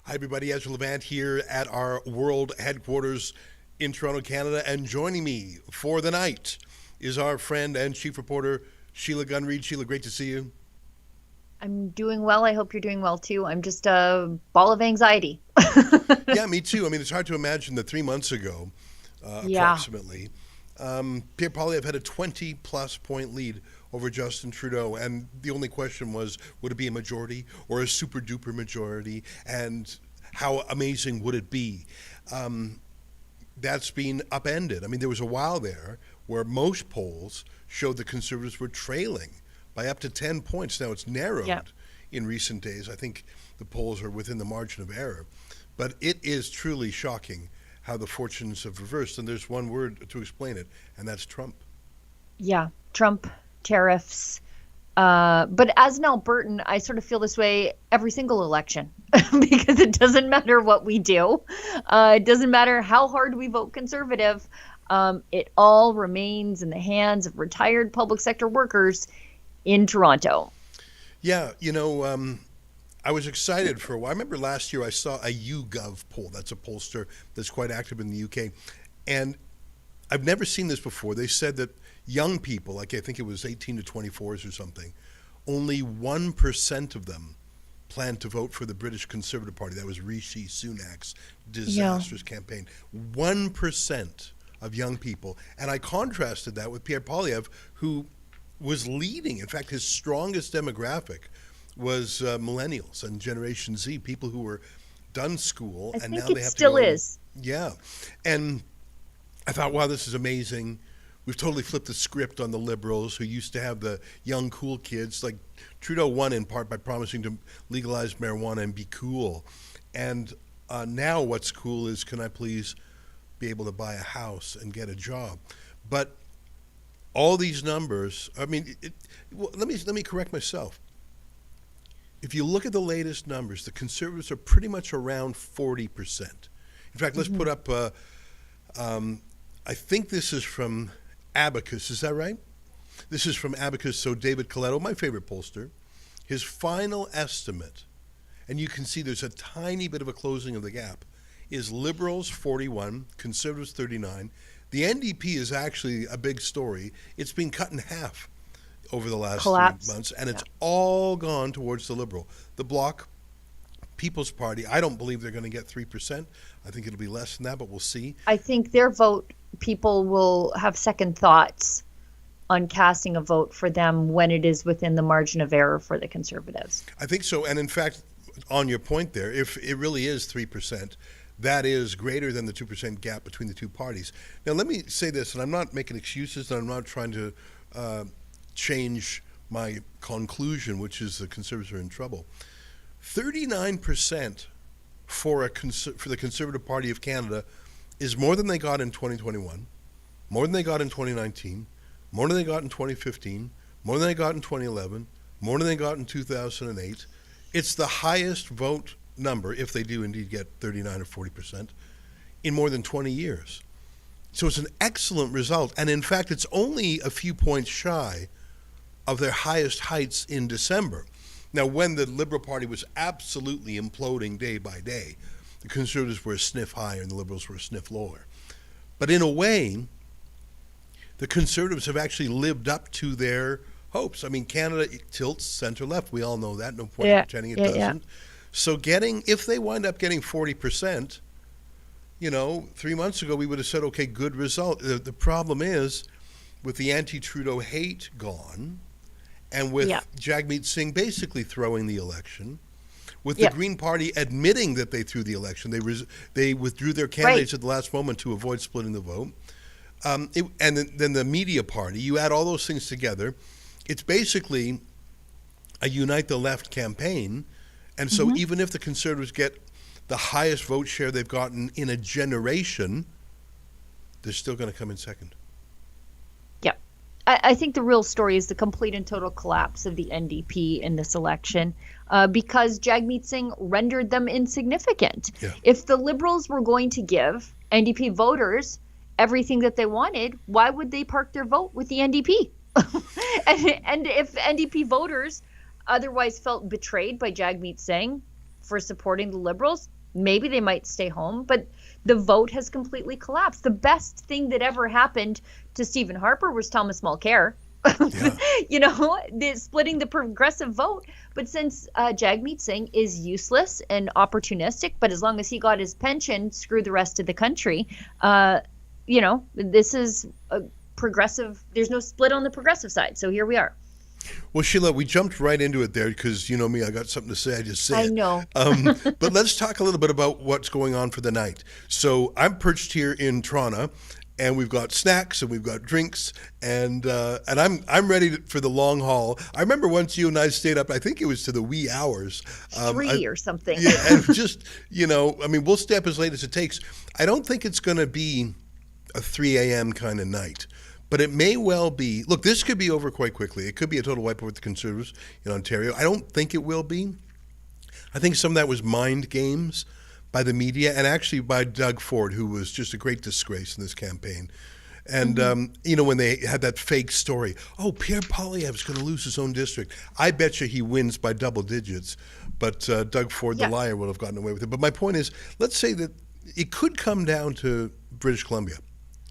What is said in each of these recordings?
Hi, everybody. Ezra Levant here at our world headquarters in Toronto, Canada. And joining me for the night is our friend and chief reporter, Sheila Gunn. Reid. Sheila, great to see you. I'm doing well. I hope you're doing well too. I'm just a ball of anxiety. Yeah, me too. I mean, it's hard to imagine that 3 months ago, Yeah. approximately, Pierre Poilievre had a 20-plus point lead over Justin Trudeau, and the only question was, would it be a majority or a super-duper majority, and how amazing would it be? That's been upended. I mean, there was a while there where most polls showed the Conservatives were trailing by up to 10 points. Now it's narrowed Yeah. in recent days. I think the polls are within the margin of error. But it is truly shocking how the fortunes have reversed. And there's one word to explain it, and that's Trump. Yeah. Trump, tariffs. But as an Albertan, I sort of feel this way every single election because it doesn't matter what we do. It doesn't matter how hard we vote conservative. It all remains in the hands of retired public sector workers in Toronto. Yeah, I was excited for a while. I remember last year I saw a YouGov poll. That's a pollster that's quite active in the UK. And I've never seen this before. They said that young people, like I think it was 18 to 24s or something, only 1% of them planned to vote for the British Conservative Party. That was Rishi Sunak's disastrous campaign. 1% of young people. And I contrasted that with Pierre Poilievre, who was leading. In fact, his strongest demographic was millennials and Generation Z, people who were done school I and think now it they have to still go. is. Yeah. And I thought, wow, this is amazing. We've totally flipped the script on the Liberals who used to have the young, cool kids. Like Trudeau won in part by promising to legalize marijuana and be cool. And now what's cool is, can I please be able to buy a house and get a job? But all these numbers, I mean, let me correct myself. If you look at the latest numbers, the Conservatives are pretty much around 40%. In fact, let's put up, I think this is from Abacus, is that right? This is from Abacus, so David Coletto, my favorite pollster, his final estimate, and you can see there's a tiny bit of a closing of the gap, is Liberals 41, Conservatives 39. The NDP is actually a big story. It's been cut in half over the last Collapse. 3 months, and it's all gone towards the Liberal. The Bloc, People's Party, I don't believe they're going to get 3%. I think it'll be less than that, but we'll see. I think their vote, people will have second thoughts on casting a vote for them when it is within the margin of error for the Conservatives. I think so, and in fact, on your point there, if it really is 3%, that is greater than the 2% gap between the two parties. Now, let me say this, and I'm not making excuses, and I'm not trying to change my conclusion, which is the Conservatives are in trouble. 39% for the Conservative Party of Canada is more than they got in 2021, more than they got in 2019, more than they got in 2015, more than they got in 2011, more than they got in 2008. It's the highest vote number, if they do indeed get 39 or 40%, in more than 20 years. So it's an excellent result. And in fact, it's only a few points shy of their highest heights in December. Now, when the Liberal Party was absolutely imploding day by day, the Conservatives were a sniff higher and the Liberals were a sniff lower. But in a way, the Conservatives have actually lived up to their hopes. I mean, Canada tilts center-left. We all know that. No point in pretending it doesn't. So if they wind up getting 40%, 3 months ago we would have said, okay, good result. The problem is, with the anti-Trudeau hate gone, and with Jagmeet Singh basically throwing the election, with the Green Party admitting that they threw the election, they withdrew their candidates at the last moment to avoid splitting the vote, and then the media party, you add all those things together, it's basically a unite the left campaign. And so even if the Conservatives get the highest vote share they've gotten in a generation, they're still going to come in second. Yep. I think the real story is the complete and total collapse of the NDP in this election because Jagmeet Singh rendered them insignificant. Yeah. If the Liberals were going to give NDP voters everything that they wanted, why would they park their vote with the NDP? and if NDP voters otherwise felt betrayed by Jagmeet Singh for supporting the Liberals, maybe they might stay home, but the vote has completely collapsed. The best thing that ever happened to Stephen Harper was Thomas Mulcair. Yeah. Splitting the progressive vote. But since Jagmeet Singh is useless and opportunistic, but as long as he got his pension, screw the rest of the country. This is a progressive. There's no split on the progressive side. So here we are. Well, Sheila, we jumped right into it there because you know me, I got something to say. I just say I know. But let's talk a little bit about what's going on for the night. So I'm perched here in Toronto, and we've got snacks and we've got drinks, and I'm ready for the long haul. I remember once you and I stayed up. I think it was to the wee hours, 3 or something. Yeah, and just we'll stay up as late as it takes. I don't think it's going to be a 3 a.m. kind of night. But it may well be. Look, this could be over quite quickly. It could be a total wipeout with the Conservatives in Ontario. I don't think it will be. I think some of that was mind games by the media and actually by Doug Ford, who was just a great disgrace in this campaign. And, when they had that fake story, Pierre Poilievre's going to lose his own district. I bet you he wins by double digits. But Doug Ford, the liar, would have gotten away with it. But my point is, let's say that it could come down to British Columbia.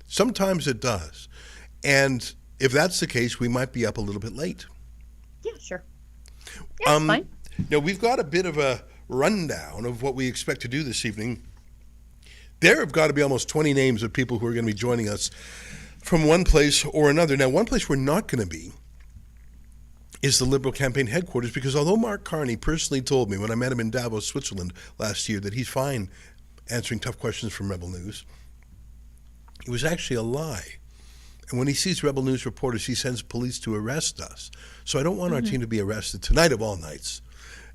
Sometimes it does. And if that's the case, we might be up a little bit late. Yeah, sure. Yeah, it's fine. Now, we've got a bit of a rundown of what we expect to do this evening. There have got to be almost 20 names of people who are going to be joining us from one place or another. Now, one place we're not going to be is the Liberal campaign headquarters, because although Mark Carney personally told me when I met him in Davos, Switzerland last year that he's fine answering tough questions from Rebel News, it was actually a lie. And when he sees Rebel News reporters, he sends police to arrest us. So I don't want our team to be arrested tonight of all nights.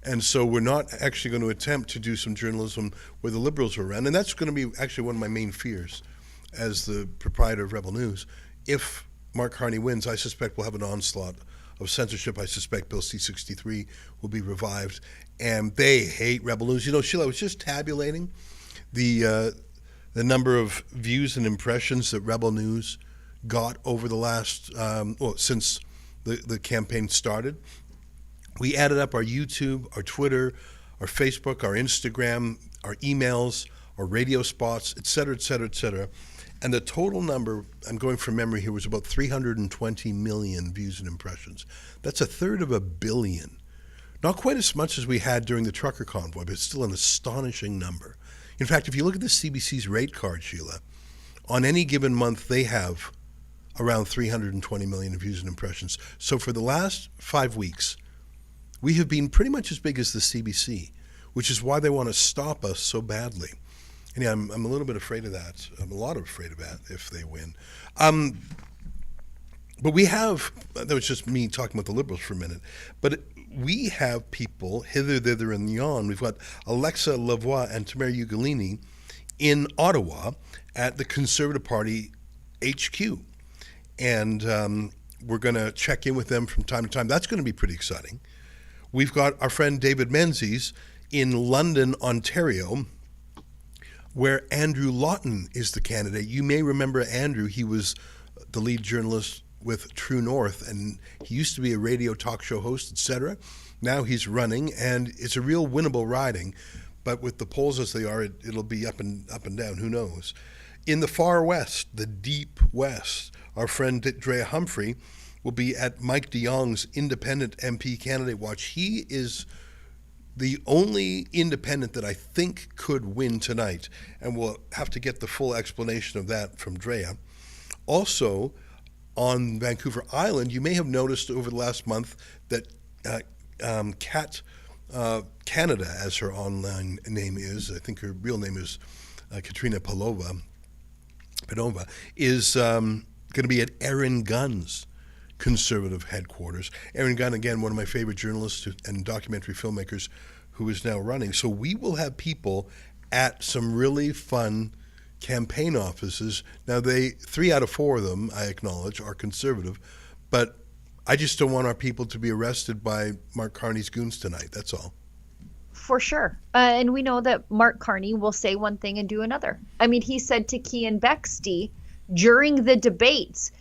And so we're not actually going to attempt to do some journalism where the Liberals are around. And that's going to be actually one of my main fears as the proprietor of Rebel News. If Mark Carney wins, I suspect we'll have an onslaught of censorship. I suspect Bill C-63 will be revived. And they hate Rebel News. Sheila, I was just tabulating the number of views and impressions that Rebel News got over the last, since the campaign started. We added up our YouTube, our Twitter, our Facebook, our Instagram, our emails, our radio spots, et cetera, et cetera, et cetera. And the total number, I'm going from memory here, was about 320 million views and impressions. That's 1/3 of a billion. Not quite as much as we had during the trucker convoy, but it's still an astonishing number. In fact, if you look at the CBC's rate card, Sheila, on any given month they have around 320 million views and impressions. So for the last 5 weeks, we have been pretty much as big as the CBC, which is why they want to stop us so badly. And yeah, I'm a little bit afraid of that. I'm a lot afraid of that if they win. But we have, that was just me talking about the Liberals for a minute, but we have people hither, thither, and yon. We've got Alexa Lavoie and Tamara Ugolini in Ottawa at the Conservative Party HQ. And we're going to check in with them from time to time. That's going to be pretty exciting. We've got our friend David Menzies in London, Ontario, where Andrew Lawton is the candidate. You may remember Andrew. He was the lead journalist with True North, and he used to be a radio talk show host, etc. Now he's running, and it's a real winnable riding. But with the polls as they are, it'll be up and down. Who knows? In the far west, the deep west, our friend Drea Humphrey will be at Mike de Jong's independent MP candidate watch. He is the only independent that I think could win tonight, and we'll have to get the full explanation of that from Drea. Also, on Vancouver Island, you may have noticed over the last month that Kat Canada, as her online name is, I think her real name is Katrina Padova, is going to be at Aaron Gunn's Conservative headquarters. Aaron Gunn, again, one of my favorite journalists and documentary filmmakers who is now running. So we will have people at some really fun campaign offices. Now, 3 out of 4 of them, I acknowledge, are Conservative, but I just don't want our people to be arrested by Mark Carney's goons tonight. That's all. For sure. And we know that Mark Carney will say one thing and do another. I mean, he said to Cian Bexty during the debates,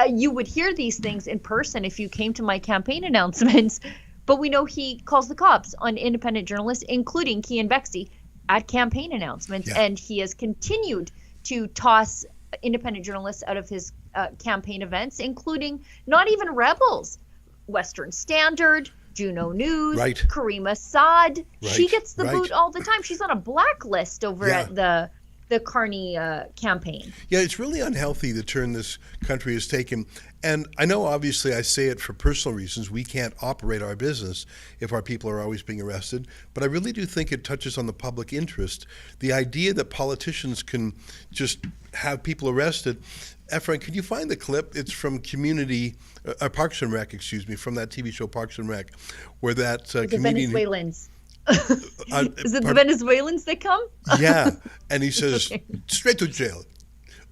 you would hear these things in person if you came to my campaign announcements, but we know he calls the cops on independent journalists, including Cian Bexty. at campaign announcements, Yeah. and he has continued to toss independent journalists out of his campaign events, including not even Rebels, Western Standard, Juno News, Right. Kareem Assad. She Right, gets the right. boot all the time. She's on a blacklist over Yeah. at the Carney campaign. Yeah, it's really unhealthy the turn this country has taken. And I know, obviously, I say it for personal reasons. We can't operate our business if our people are always being arrested. But I really do think it touches on the public interest. The idea that politicians can just have people arrested. Efrain, could you find the clip? It's from Parks and Rec, from that TV show Parks and Rec, where that The comedian... Venezuelans. Is it the Venezuelans that come? Yeah, and he says, straight to jail.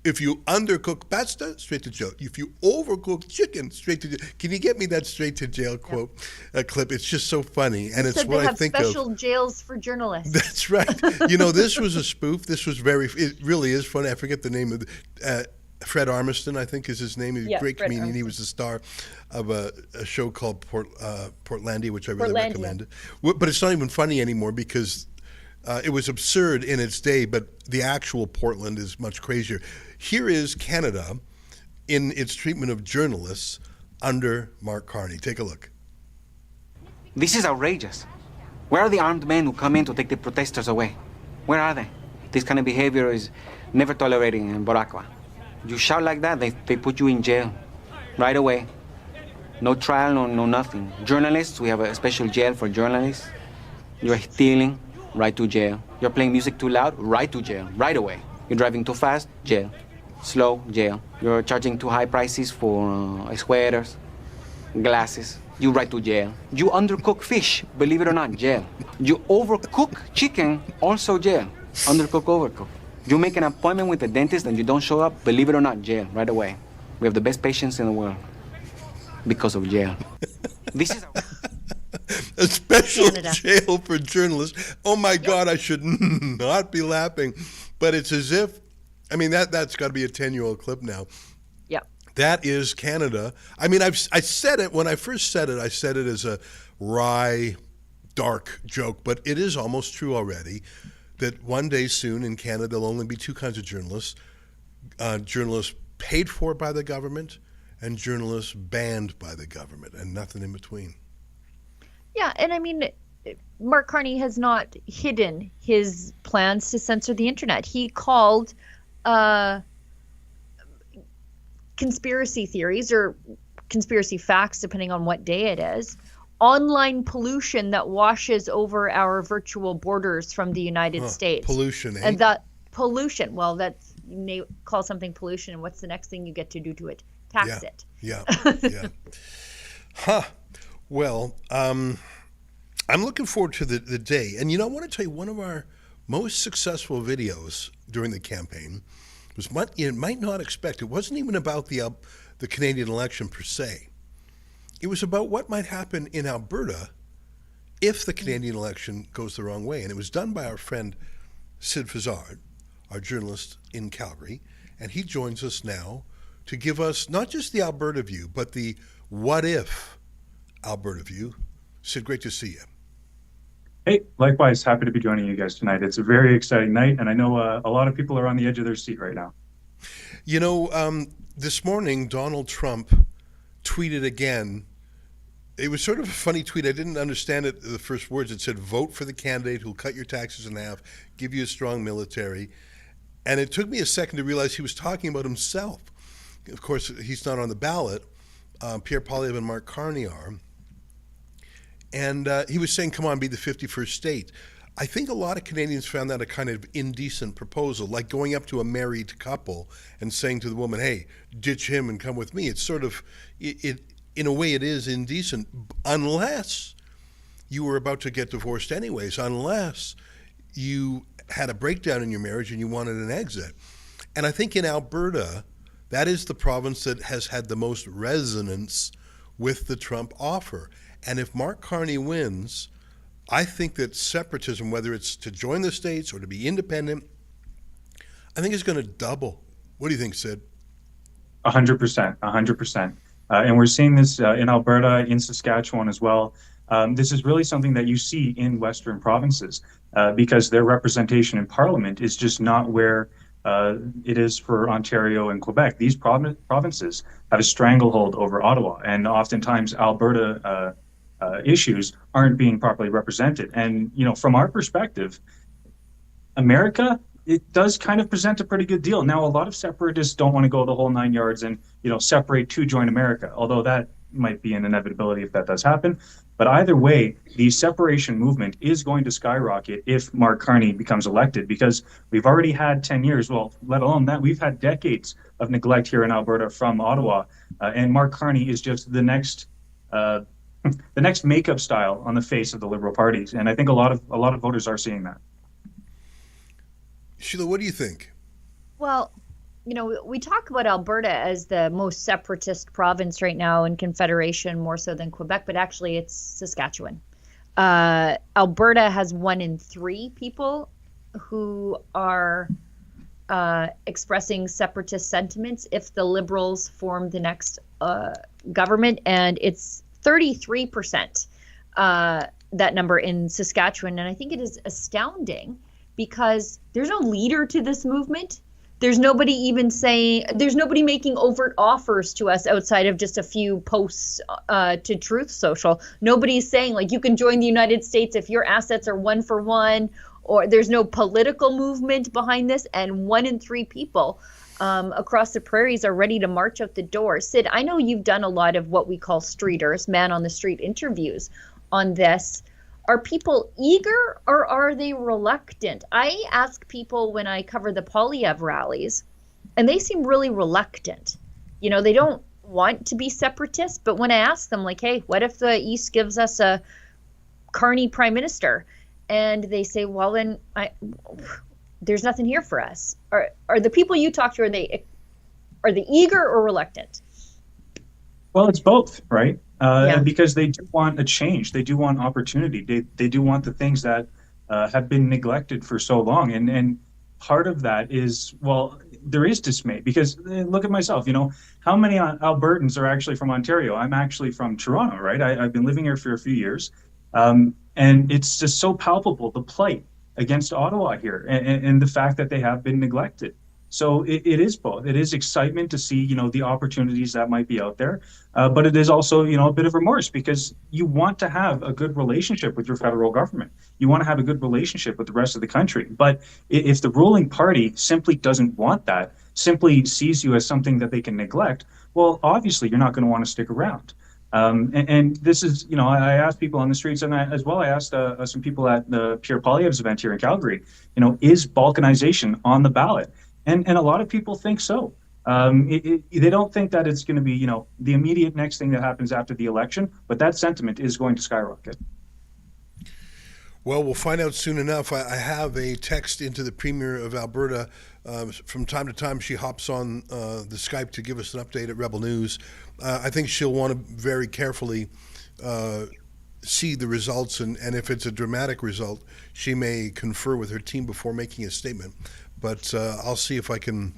If you undercook pasta, straight to jail. If you overcook chicken, straight to jail. Can you get me that straight to jail clip? It's just so funny, and it's what I think of. They have special jails for journalists. That's right. This was a spoof. This was it really is funny. I forget the name of Fred Armiston, I think is his name. He's a great Fred comedian. Armiston. He was the star of a show called Portlandia, which I really Portlandia. recommend. But it's not even funny anymore because it was absurd in its day, but the actual Portland is much crazier. Here is Canada in its treatment of journalists under Mark Carney. Take a look. This is outrageous. Where are the armed men who come in to take the protesters away? Where are they? This kind of behavior is never tolerated in Boracua. You shout like that, they put you in jail right away. No trial, no nothing. Journalists, we have a special jail for journalists. You're stealing, right to jail. You're playing music too loud, right to jail, right away. You're driving too fast, jail. Slow, jail. You're charging too high prices for sweaters, glasses. You right to jail. You undercook fish, believe it or not, jail. You overcook chicken, also jail. Undercook, overcook. You make an appointment with the dentist and you don't show up, believe it or not, jail, right away. We have the best patients in the world because of jail. This is a special Canada. Jail for journalists. Oh my God, I should not be laughing. But it's as if, that's got to be a 10-year-old clip now. Yeah. That is Canada. I said it, when I first said it, I said it as a wry, dark joke, but it is almost true already that one day soon in Canada there'll only be two kinds of journalists. Journalists paid for by the government and journalists banned by the government, and nothing in between. Yeah, and Mark Carney has not hidden his plans to censor the internet. He called conspiracy theories or conspiracy facts, depending on what day it is, online pollution that washes over our virtual borders from the United States. Pollution, eh? And that pollution, well, that's, you may call something pollution, and what's the next thing you get to do to it? Tax it. Yeah. Huh. Well, I'm looking forward to the day. And I want to tell you, one of our most successful videos during the campaign was what you might not expect. It wasn't even about the Canadian election per se. It was about what might happen in Alberta if the Canadian election goes the wrong way. And it was done by our friend Sid Fazard, our journalist in Calgary. And he joins us now to give us not just the Alberta view, but the what if Alberta view. Sid, great to see you. Hey, likewise, happy to be joining you guys tonight. It's a very exciting night, and I know a lot of people are on the edge of their seat right now. This morning, Donald Trump tweeted again. It was sort of a funny tweet. I didn't understand it, the first words. It said, vote for the candidate who'll cut your taxes in half, give you a strong military. And it took me a second to realize he was talking about himself. Of course, he's not on the ballot. Pierre Poilievre and Mark Carney are. And he was saying, come on, be the 51st state. I think a lot of Canadians found that a kind of indecent proposal, like going up to a married couple and saying to the woman, hey, ditch him and come with me. It's sort of, in a way, it is indecent, unless you were about to get divorced anyways, unless you had a breakdown in your marriage and you wanted an exit. And I think in Alberta, that is the province that has had the most resonance with the Trump offer. And if Mark Carney wins, I think that separatism, whether it's to join the states or to be independent, I think it's going to double. What do you think, Sid? 100%. And we're seeing this in Alberta, in Saskatchewan as well. This is really something that you see in Western provinces because their representation in Parliament is just not where it is for Ontario and Quebec. These provinces have a stranglehold over Ottawa, and oftentimes Alberta issues aren't being properly represented. And, from our perspective, America, it does kind of present a pretty good deal. Now, a lot of separatists don't want to go the whole 9 yards and, separate to join America, although that might be an inevitability if that does happen. But either way, the separation movement is going to skyrocket if Mark Carney becomes elected, because we've already had 10 years, well, let alone that, we've had decades of neglect here in Alberta from Ottawa. And Mark Carney is just the next makeup style on the face of the Liberal parties. And I think a lot of voters are seeing that. Sheila, what do you think? Well, we talk about Alberta as the most separatist province right now in Confederation, more so than Quebec, but actually it's Saskatchewan. Alberta has 1 in 3 people who are expressing separatist sentiments if the Liberals form the next government, and it's 33%, that number in Saskatchewan. And I think it is astounding because there's no leader to this movement. There's nobody making overt offers to us outside of just a few posts to Truth Social. Nobody's saying, like, you can join the United States if your assets are 1 for 1, or there's no political movement behind this. And 1 in 3 people across the prairies are ready to march out the door. Sid, I know you've done a lot of what we call streeters, man on the street interviews on this. Are people eager or are they reluctant? I ask people when I cover the Polyev rallies, and they seem really reluctant. They don't want to be separatist, but when I ask them, like, hey, what if the East gives us a Carney prime minister? And they say, well, then there's nothing here for us. Are the people you talk to, are they eager or reluctant? Well, it's both, right? Because they do want a change. They do want opportunity. They do want the things that have been neglected for so long. And part of that is, well, there is dismay because look at myself, how many Albertans are actually from Ontario? I'm actually from Toronto, right? I've been living here for a few years. And it's just so palpable, the plight against Ottawa here and the fact that they have been neglected. So it is both. It is excitement to see, the opportunities that might be out there. But it is also, a bit of remorse because you want to have a good relationship with your federal government. You want to have a good relationship with the rest of the country. But if the ruling party simply doesn't want that, simply sees you as something that they can neglect, well, obviously you're not going to want to stick around. And this is, I asked people on the streets, and I asked some people at the Pierre Poilievre's event here in Calgary, is balkanization on the ballot? And a lot of people think so. They don't think that it's going to be, the immediate next thing that happens after the election, but that sentiment is going to skyrocket. Well, we'll find out soon enough. I have a text into the Premier of Alberta. From time to time, she hops on the Skype to give us an update at Rebel News. I think she'll want to very carefully see the results, and if it's a dramatic result, she may confer with her team before making a statement. But I'll see if I can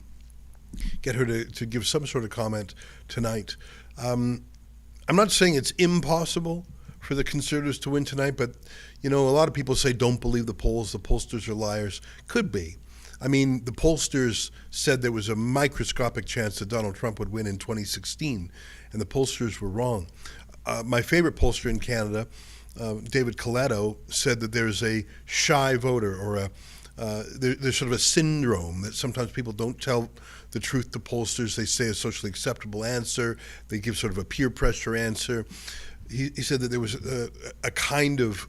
get her to give some sort of comment tonight. I'm not saying it's impossible for the Conservatives to win tonight, but, a lot of people say don't believe the polls, the pollsters are liars. Could be. I mean, the pollsters said there was a microscopic chance that Donald Trump would win in 2016, and the pollsters were wrong. My favorite pollster in Canada, David Coletto, said that there's a shy voter or there's sort of a syndrome that sometimes people don't tell the truth to pollsters. They say a socially acceptable answer. They give sort of a peer pressure answer. He said that there was a kind of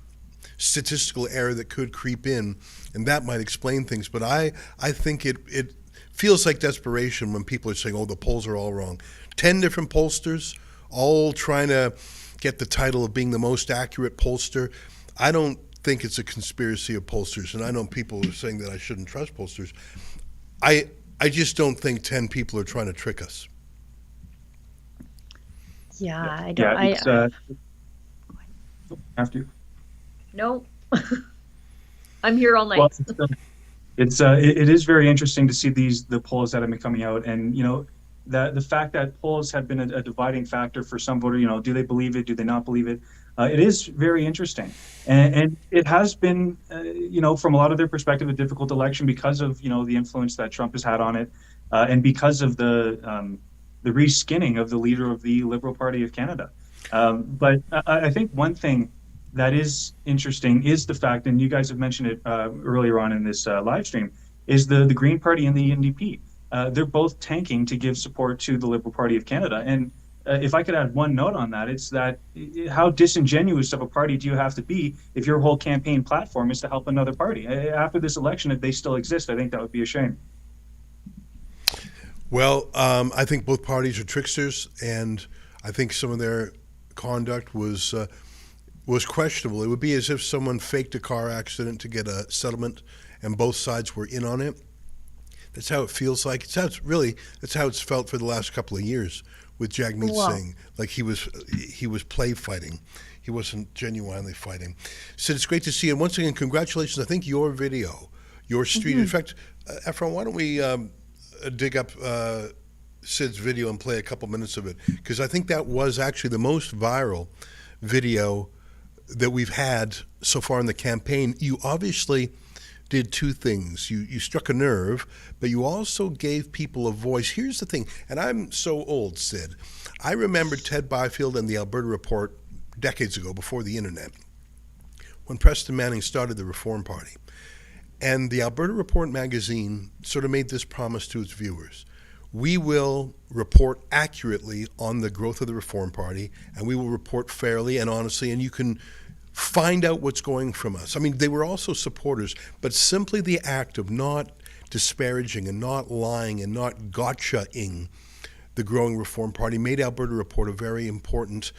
statistical error that could creep in, and that might explain things. But I think it feels like desperation when people are saying, oh, the polls are all wrong. 10 different pollsters, all trying to get the title of being the most accurate pollster. I don't think it's a conspiracy of pollsters, and I know people are saying that I shouldn't trust pollsters. I just don't think 10 people are trying to trick us. Yeah, I don't. Yeah, after you. No, I'm here all night. Well, it is very interesting to see the polls that have been coming out, and the fact that polls have been a dividing factor for some voters. Do they believe it? Do they not believe it? It is very interesting. And it has been, from a lot of their perspective, a difficult election because of, the influence that Trump has had on it, and because of the reskinning of the leader of the Liberal Party of Canada. But I think one thing that is interesting is the fact, and you guys have mentioned it earlier on in this live stream, is the Green Party and the NDP. They're both tanking to give support to the Liberal Party of Canada. And if I could add one note on that, it's that how disingenuous of a party do you have to be if your whole campaign platform is to help another party? After this election, if they still exist, I think that would be a shame. Well, I think both parties are tricksters, and I think some of their conduct was questionable. It would be as if someone faked a car accident to get a settlement, and both sides were in on it. That's how it feels like. That's how it's felt for the last couple of years with Jagmeet Singh. Like he was play fighting. He wasn't genuinely fighting. Sid, it's great to see you. And once again, congratulations. I think your video, your street. In fact, Efron, why don't we dig up Sid's video and play a couple minutes of it? Because I think that was actually the most viral video that we've had so far in the campaign. You obviously did two things. You struck a nerve, but you also gave people a voice. Here's the thing, and I'm so old, Sid. I remember Ted Byfield and the Alberta Report decades ago, before the internet, when Preston Manning started the Reform Party. And the Alberta Report magazine sort of made this promise to its viewers. We will report accurately on the growth of the Reform Party, and we will report fairly and honestly, and you can find out what's going from us. I mean, they were also supporters, but simply the act of not disparaging and not lying and not gotcha-ing the growing Reform Party made Alberta Report a very important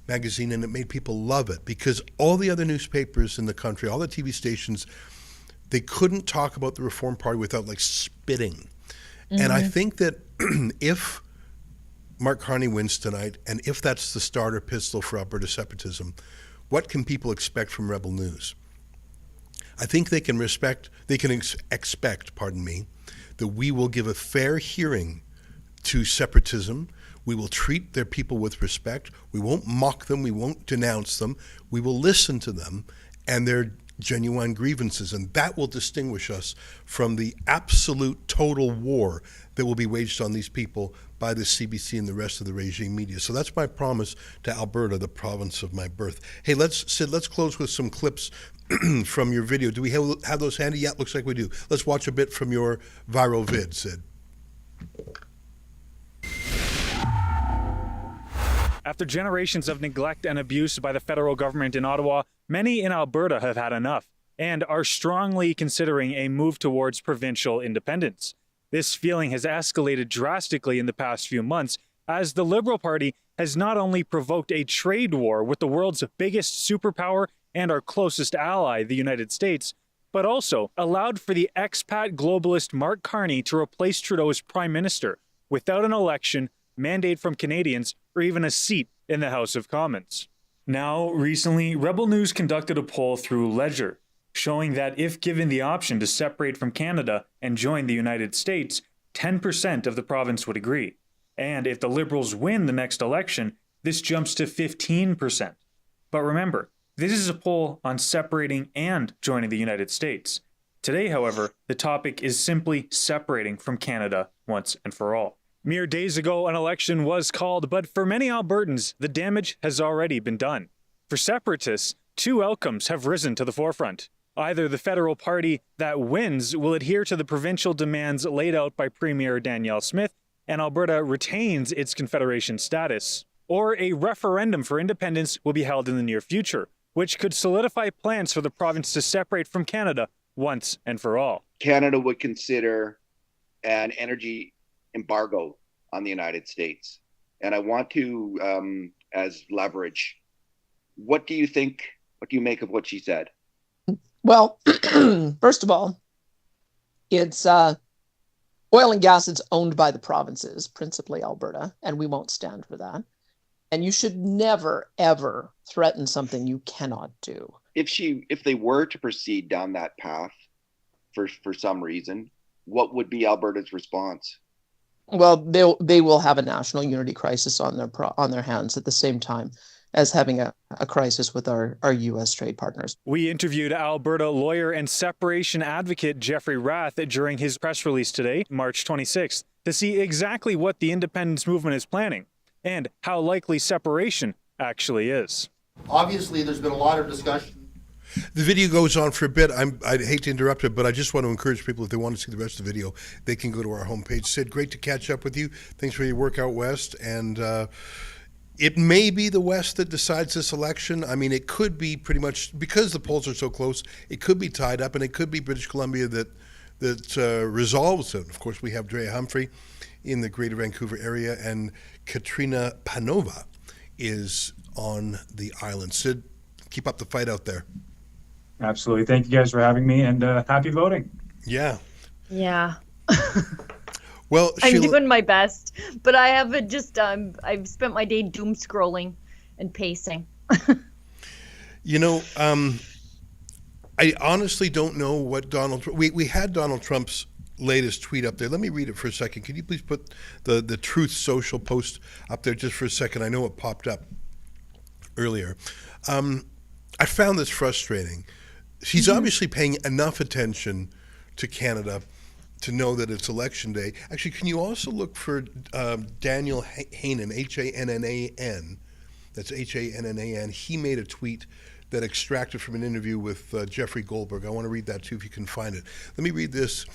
magazine, and it made people love it because all the other newspapers in the country, all the TV stations, they couldn't talk about the Reform Party without like spitting. Mm-hmm. And I think that if Mark Carney wins tonight, and if that's the starter pistol for Alberta separatism, what can people expect from Rebel News? I think they can expect, that we will give a fair hearing to separatism. We will treat their people with respect. We won't mock them. We won't denounce them. We will listen to them and their genuine grievances, and that will distinguish us from the absolute total war that will be waged on these people by the CBC and the rest of the regime media. So that's my promise to Alberta, the province of my birth. Hey, Sid, let's close with some clips from your video. Do we have those handy? Yeah, looks like we do. Let's watch a bit from your viral vid, Sid. After generations of neglect and abuse by the federal government in Ottawa, many in Alberta have had enough and are strongly considering a move towards provincial independence. This feeling has escalated drastically in the past few months as the Liberal Party has not only provoked a trade war with the world's biggest superpower and our closest ally, the United States, but also allowed for the expat globalist Mark Carney to replace Trudeau's prime minister without an election, mandate from Canadians, or even a seat in the House of Commons. Now, recently, Rebel News conducted a poll through Ledger, showing that if given the option to separate from Canada and join the United States, 10% of the province would agree. And if the Liberals win the next election, this jumps to 15%. But remember, this is a poll on separating and joining the United States. Today, however, the topic is simply separating from Canada once and for all. Mere days ago, an election was called, but for many Albertans, the damage has already been done. For separatists, two outcomes have risen to the forefront. Either the federal party that wins will adhere to the provincial demands laid out by Premier Danielle Smith, and Alberta retains its confederation status, or a referendum for independence will be held in the near future, which could solidify plans for the province to separate from Canada once and for all. Canada would consider an energy embargo on the United States. And I want to, as leverage, what do you think, what do you make of what she said? Well, first of all, it's oil and gas is owned by the provinces, principally Alberta, and we won't stand for that. And you should never, ever threaten something you cannot do. If they were to proceed down that path for some reason, what would be Alberta's response? Well, they will have a national unity crisis on their hands at the same time. as having a crisis with our U.S. trade partners. We interviewed Alberta lawyer and separation advocate Jeffrey Rath during his press release today, March 26th, to see exactly what the independence movement is planning and how likely separation actually is. Obviously, there's been a lot of discussion. The video goes on for a bit. I'd hate to interrupt it, but I just want to encourage people, if they want to see the rest of the video, they can go to our homepage. Sid, great to catch up with you. Thanks for your work out west. And it may be the West that decides this election. I mean, it could be pretty much, because the polls are so close, it could be tied up, and it could be British Columbia that resolves it. Of course, we have Drea Humphrey in the Greater Vancouver area, and Katrina Panova is on the island. Sid, keep up the fight out there. Absolutely. Thank you guys for having me, and happy voting. Yeah. Yeah. Well, I'm Sheila, doing my best, but I have just I've spent my day doom scrolling and pacing. you know, I honestly don't know what we had Donald Trump's latest tweet up there. Let me read it for a second. Can you please put the Truth Social post up there just for a second? I know it popped up earlier. I found this frustrating. He's obviously paying enough attention to Canada to know that it's election day. Actually, can you also look for Daniel Hannan, Hannan, that's Hannan. He made a tweet that extracted from an interview with Jeffrey Goldberg. I want to read that too if you can find it. Let me read this.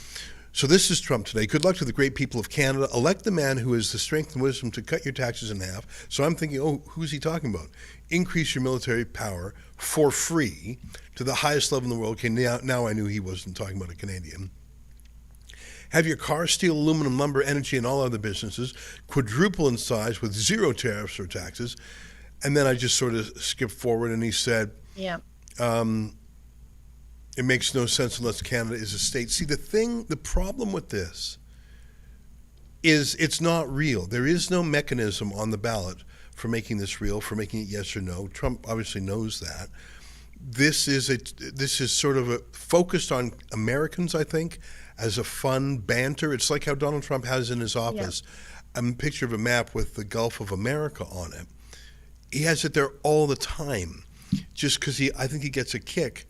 So this is Trump today. Good luck to the great people of Canada. Elect the man who has the strength and wisdom to cut your taxes in half. So I'm thinking, oh, who's he talking about? Increase your military power for free to the highest level in the world. Okay, now I knew he wasn't talking about a Canadian. Have your car, steel, aluminum, lumber, energy, and all other businesses quadruple in size with zero tariffs or taxes. And then I just sort of skipped forward, and he said, Yeah. It makes no sense unless Canada is a state. See, the problem with this is it's not real. There is no mechanism on the ballot for making this real, for making it yes or no. Trump obviously knows that. This is sort of focused on Americans, I think, as a fun banter. It's like how Donald Trump has in his office a picture of a map with the Gulf of America on it. He has it there all the time, just because I think he gets a kick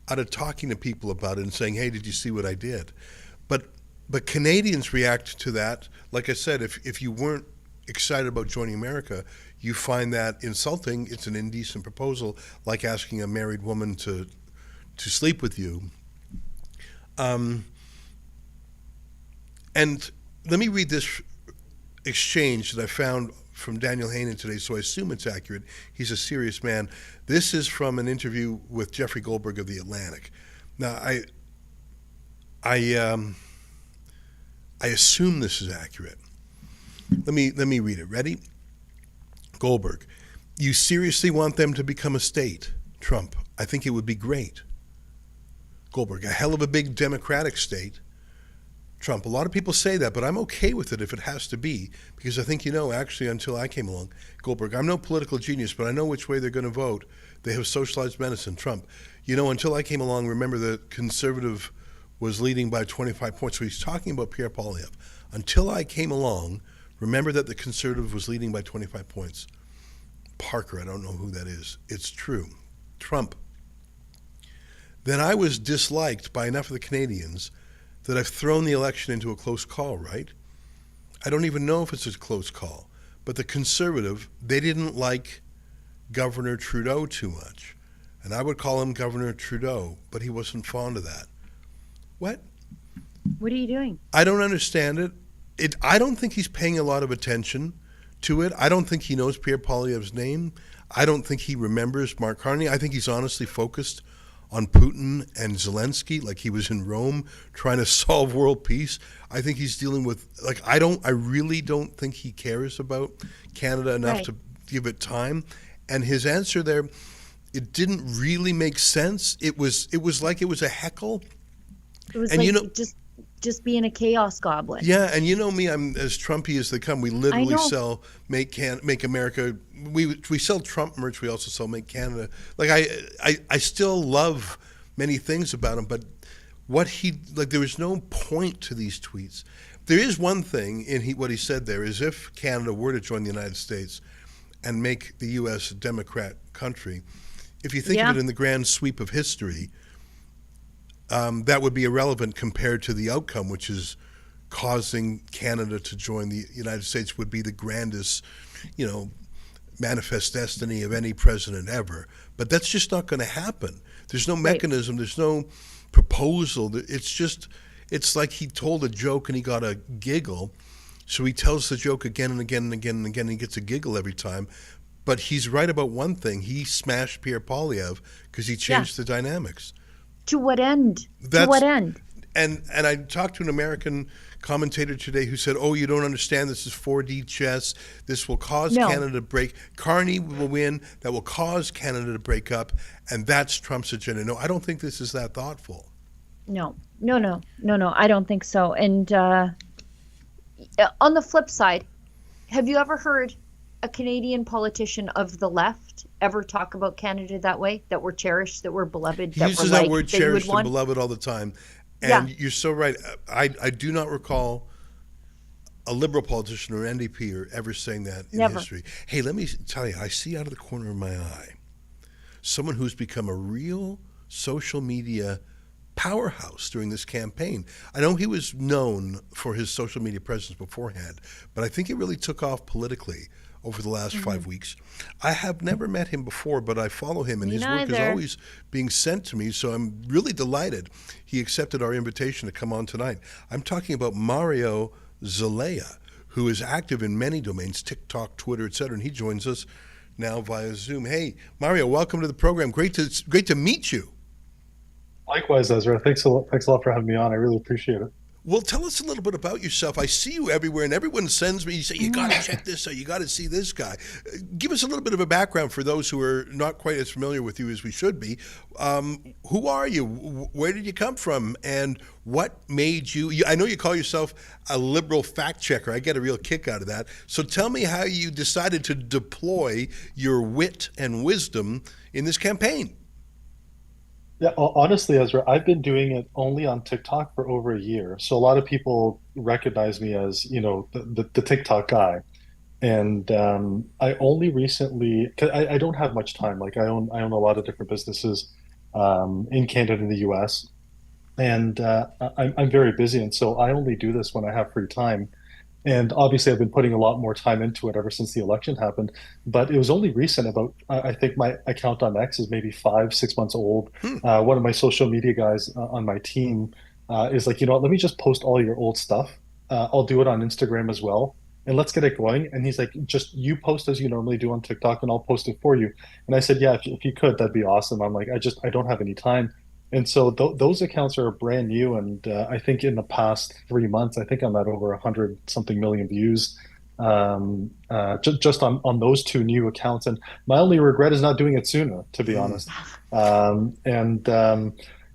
out of talking to people about it and saying, hey, did you see what I did? But Canadians react to that. Like I said, if you weren't excited about joining America, you find that insulting. It's an indecent proposal, like asking a married woman to sleep with you. And let me read this exchange that I found from Daniel Hannan today, so I assume it's accurate. He's a serious man. This is from an interview with Jeffrey Goldberg of The Atlantic. Now, I assume this is accurate. Let me read it. Ready? Goldberg, you seriously want them to become a state? Trump, I think it would be great. Goldberg, a hell of a big democratic state. Trump, a lot of people say that, but I'm okay with it if it has to be, because I think, actually, until I came along. Goldberg, I'm no political genius, but I know which way they're going to vote. They have socialized medicine. Trump, until I came along, remember the Conservative was leading by 25 points. So he's talking about Pierre Poilievre. Until I came along, remember that the Conservative was leading by 25 points. Parker, I don't know who that is. It's true. Trump, then I was disliked by enough of the Canadians that I've thrown the election into a close call, right? I don't even know if it's a close call. But the Conservative, they didn't like Governor Trudeau too much. And I would call him Governor Trudeau, but he wasn't fond of that. What? What are you doing? I don't understand it. I don't think he's paying a lot of attention to it. I don't think he knows Pierre Poilievre's name. I don't think he remembers Mark Carney. I think he's honestly focused on Putin and Zelensky, like he was in Rome trying to solve world peace. I think he's dealing with, I really don't think he cares about Canada enough to give it time. And his answer there, it didn't really make sense. It was like it was a heckle. It was just being a chaos goblin. Yeah, and you know me, I'm as Trumpy as they come. We literally sell Make America. We sell Trump merch. We also sell Make Canada. I still love many things about him, but there was no point to these tweets. There is one thing in what he said there is if Canada were to join the United States, and make the U.S. a Democrat country. If you think Yeah. of it in the grand sweep of history, that would be irrelevant compared to the outcome, which is causing Canada to join the United States would be the grandest, manifest destiny of any president ever. But that's just not going to happen. There's no mechanism. There's no proposal. It's like he told a joke and he got a giggle. So he tells the joke again and again and again and again, and he gets a giggle every time. But he's right about one thing. He smashed Pierre Poilievre because he changed the dynamics. To what end? To what end? And I talked to an American commentator today who said, "Oh, you don't understand. This is 4D chess. This will cause Canada to break. Carney will win. That will cause Canada to break up, and that's Trump's agenda." No, I don't think this is that thoughtful. No. I don't think so. And on the flip side, have you ever heard a Canadian politician of the left ever talk about Canada that way? That we're cherished, that we're beloved, He uses that word cherished and beloved all the time. And you're so right. I do not recall a Liberal politician or NDP or ever saying that in history. Hey, let me tell you, I see out of the corner of my eye someone who's become a real social media powerhouse during this campaign. I know he was known for his social media presence beforehand, but I think it really took off politically over the last 5 weeks. I have never met him before, but I follow him, and his work is always being sent to me, so I'm really delighted he accepted our invitation to come on tonight. I'm talking about Mario Zelaya, who is active in many domains, TikTok, Twitter, etc., and he joins us now via Zoom. Hey, Mario, welcome to the program. Great to meet you. Likewise, Ezra. Thanks a lot for having me on. I really appreciate it. Well, tell us a little bit about yourself. I see you everywhere, and everyone sends me, you say, you got to check this out, you got to see this guy. Give us a little bit of a background for those who are not quite as familiar with you as we should be. Who are you? Where did you come from? And what made you, I know you call yourself a liberal fact checker. I get a real kick out of that. So tell me how you decided to deploy your wit and wisdom in this campaign. Yeah, honestly, Ezra, I've been doing it only on TikTok for over a year. So a lot of people recognize me as, the TikTok guy. And I only recently, 'cause I don't have much time. Like I own a lot of different businesses in Canada and the US. And I'm very busy. And so I only do this when I have free time. And obviously, I've been putting a lot more time into it ever since the election happened. But it was only recent, about, I think my account on X is maybe 5, 6 months old. One of my social media guys on my team is like, let me just post all your old stuff. I'll do it on Instagram as well. And let's get it going. And he's like, just you post as you normally do on TikTok and I'll post it for you. And I said, yeah, if you could, that'd be awesome. I'm like, I don't have any time. And so those accounts are brand new, and I think in the past 3 months, I think I'm at over 100-something million views just on those two new accounts. And my only regret is not doing it sooner, to be honest. Yeah,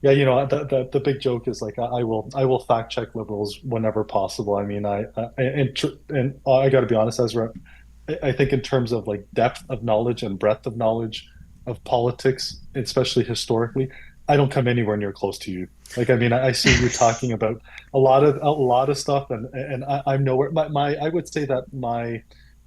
the big joke is like I will fact check liberals whenever possible. I mean, and I got to be honest, Ezra. I think in terms of like depth of knowledge and breadth of knowledge of politics, especially historically, I don't come anywhere near close to you. Like, I mean, I see you talking about a lot of stuff, and I'm nowhere. I would say that my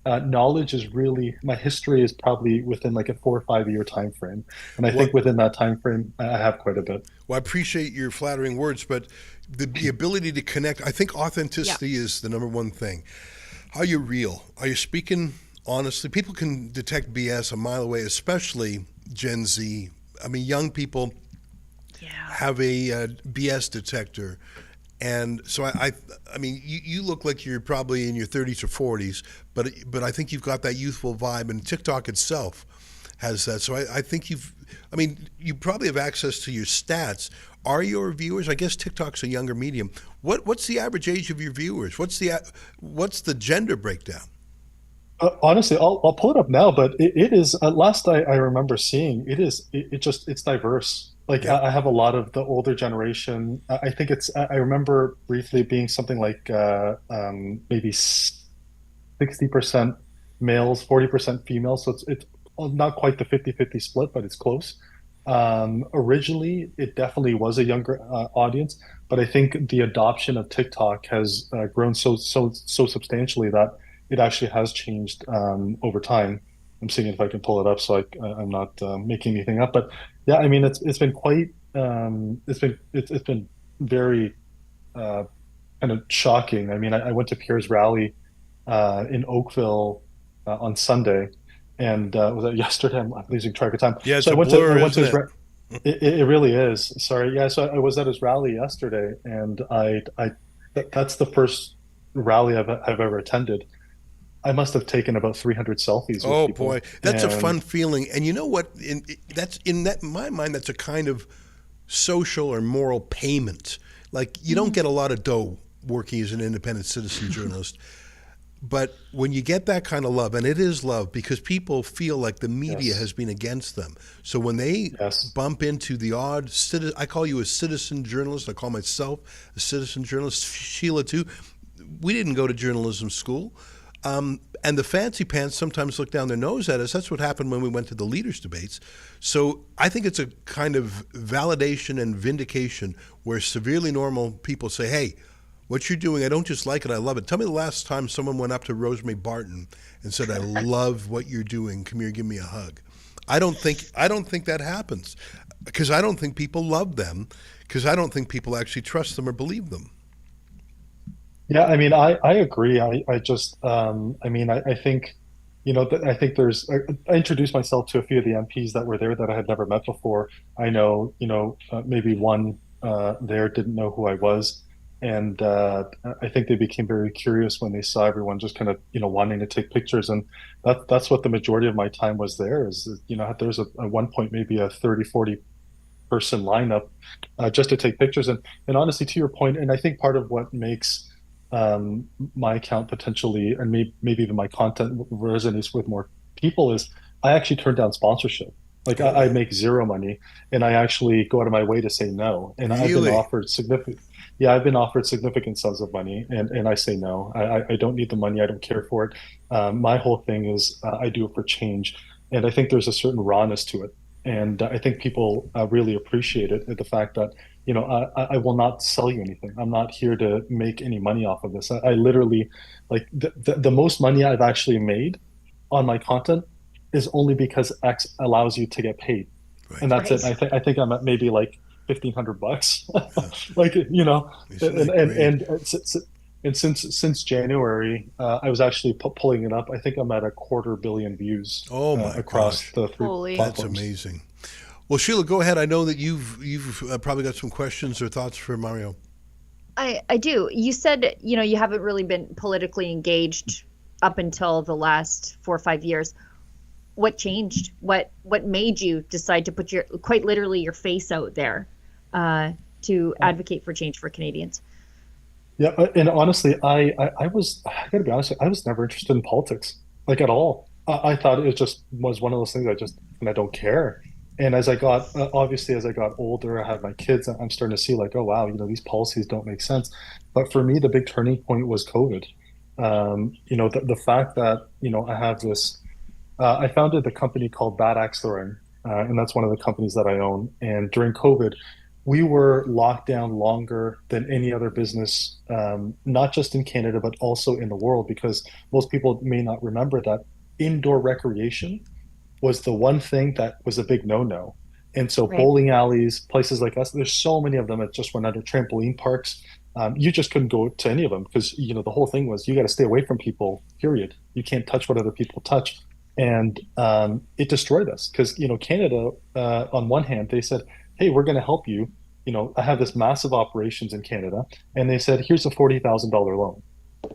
knowledge is really, my history is probably within like a 4 or 5 year time frame, and I think within that time frame, I have quite a bit. Well, I appreciate your flattering words, but the ability to connect, I think authenticity is the number one thing. Are you real? Are you speaking honestly? People can detect BS a mile away, especially Gen Z. I mean, young people have a BS detector. And so I mean, you look like you're probably in your 30s or 40s, but I think you've got that youthful vibe, and TikTok itself has that. So I think you probably have access to your stats. Are your viewers, I guess TikTok's a younger medium. What's the average age of your viewers? What's the gender breakdown? Honestly, I'll pull it up now, but it is, at last I remember seeing, it's diverse. Like, I have a lot of the older generation. I think I remember briefly being something like maybe 60% males, 40% females. So it's not quite the 50-50 split, but it's close. Originally, it definitely was a younger audience, but I think the adoption of TikTok has grown so substantially that it actually has changed over time. I'm seeing if I can pull it up so I'm not making anything up. But yeah, I mean, it's been quite it's been very kind of shocking. I mean, I went to Pierre's rally in Oakville on Sunday, and was that yesterday? I'm losing track of time. Yeah, it's So a blur, I went to isn't it? it really is. Sorry. Yeah. So I was at his rally yesterday, and that's the first rally I've ever attended. I must have taken about 300 selfies with Oh boy, people, that's a fun and feeling. And you know what? That's in that in my mind. That's a kind of social or moral payment. Like you don't get a lot of dough working as an independent citizen journalist, but when you get that kind of love, and it is love because people feel like the media yes, has been against them. So when they yes, bump into the odd citizen, I call you a citizen journalist. I call myself a citizen journalist. Sheila too. We didn't go to journalism school. And the fancy pants sometimes look down their nose at us. That's what happened when we went to the leaders' debates. So I think it's a kind of validation and vindication where severely normal people say, hey, what you're doing, I don't just like it, I love it. Tell me the last time someone went up to Rosemary Barton and said, I love what you're doing. Come here, give me a hug. I don't think that happens because I don't think people love them because I don't think people actually trust them or believe them. yeah. I mean, I agree. I just I mean, I think I think I introduced myself to a few of the MPs that were there that I had never met before. I know maybe one there didn't know who I was, and I think they became very curious when they saw everyone just kind of wanting to take pictures, and that's what the majority of my time was there. Is there's at one point maybe a 30, 40 person lineup just to take pictures. And honestly, to your point, and I think part of what makes my account potentially, and maybe even my content resonates with more people is I actually turn down sponsorship. Like I Oh, make zero money, and I actually go out of my way to say no. And really? I've been offered significant sums of money, and I say no. I don't need the money. I don't care for it. My whole thing is I do it for change, and I think there's a certain rawness to it. And I think people really appreciate it. The fact that I will not sell you anything. I'm not here to make any money off of this. I literally, like the most money I've actually made on my content is only because X allows you to get paid, and Right. that's it. Right. I think I'm at maybe like $1,500, Yeah. like Isn't and that and great? and, and since January, I was actually pulling it up. I think I'm at a 250 million views Oh my across gosh. the three Holy. That's platforms. amazing. Well, Sheila, go ahead. I know that you've probably got some questions or thoughts for Mario. I do. You said, you haven't really been politically engaged up until the last 4 or 5 years. What changed? What made you decide to put your quite literally your face out there to advocate for change for Canadians? Yeah, and honestly, I gotta be honest, I was never interested in politics, like at all. I thought it just was one of those things and I don't care. And as I got, obviously, as I got older, I had my kids, I'm starting to see like, oh wow, these policies don't make sense. But for me, the big turning point was COVID. The fact that, I have this, I founded the company called Bad Axe Throwing, and that's one of the companies that I own. And during COVID, we were locked down longer than any other business, not just in Canada, but also in the world, because most people may not remember that indoor recreation was the one thing that was a big no-no. And so Right. bowling alleys, places like us, there's so many of them that just went under trampoline parks. You just couldn't go to any of them because the whole thing was you got to stay away from people, period. You can't touch what other people touch. And it destroyed us because Canada, on one hand, they said, hey, we're going to help you. I have this massive operations in Canada, and they said, here's a $40,000 loan.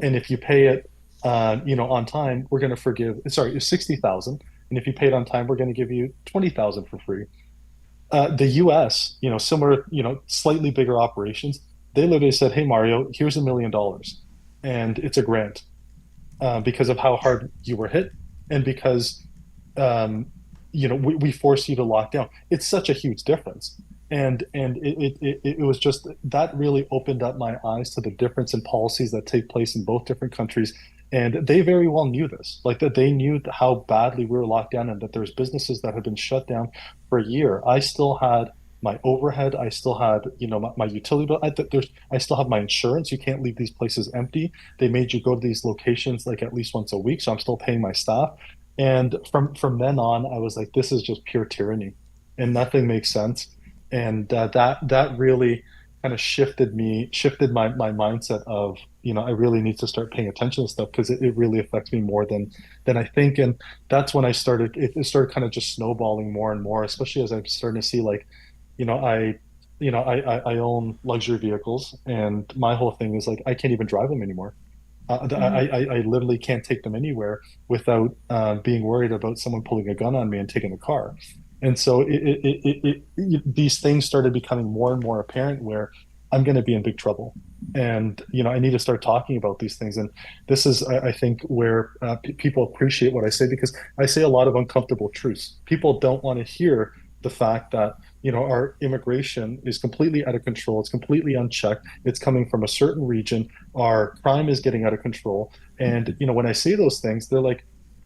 And if you pay it on time, we're going to forgive, sorry, it's 60,000. And if you pay it on time, we're going to give you 20,000 for free. The US, similar, slightly bigger operations, they literally said, hey, Mario, here's $1 million. And it's a grant because of how hard you were hit and because, we force you to lock down. It's such a huge difference. And it was just that really opened up my eyes to the difference in policies that take place in both different countries. And they very well knew this, like that they knew how badly we were locked down and that there's businesses that had been shut down for a year. I still had my overhead. I still had, my utility bill. I still have my insurance. You can't leave these places empty. They made you go to these locations like at least once a week. So I'm still paying my staff. And from then on, I was like, this is just pure tyranny, and nothing makes sense. And that really kind of shifted my mindset of, I really need to start paying attention to stuff because it really affects me more than I think. And that's when it started kind of just snowballing more and more, especially as I'm starting to see like, you know, I I own luxury vehicles, and my whole thing is like I can't even drive them anymore. Hmm. I literally can't take them anywhere without being worried about someone pulling a gun on me and taking the car. And so these things started becoming more and more apparent where I'm going to be in big trouble. And, I need to start talking about these things. And this is, I think, where people appreciate what I say because I say a lot of uncomfortable truths. People don't want to hear the fact that, our immigration is completely out of control. It's completely unchecked. It's coming from a certain region. Our crime is getting out of control. And when I say those things, they're like,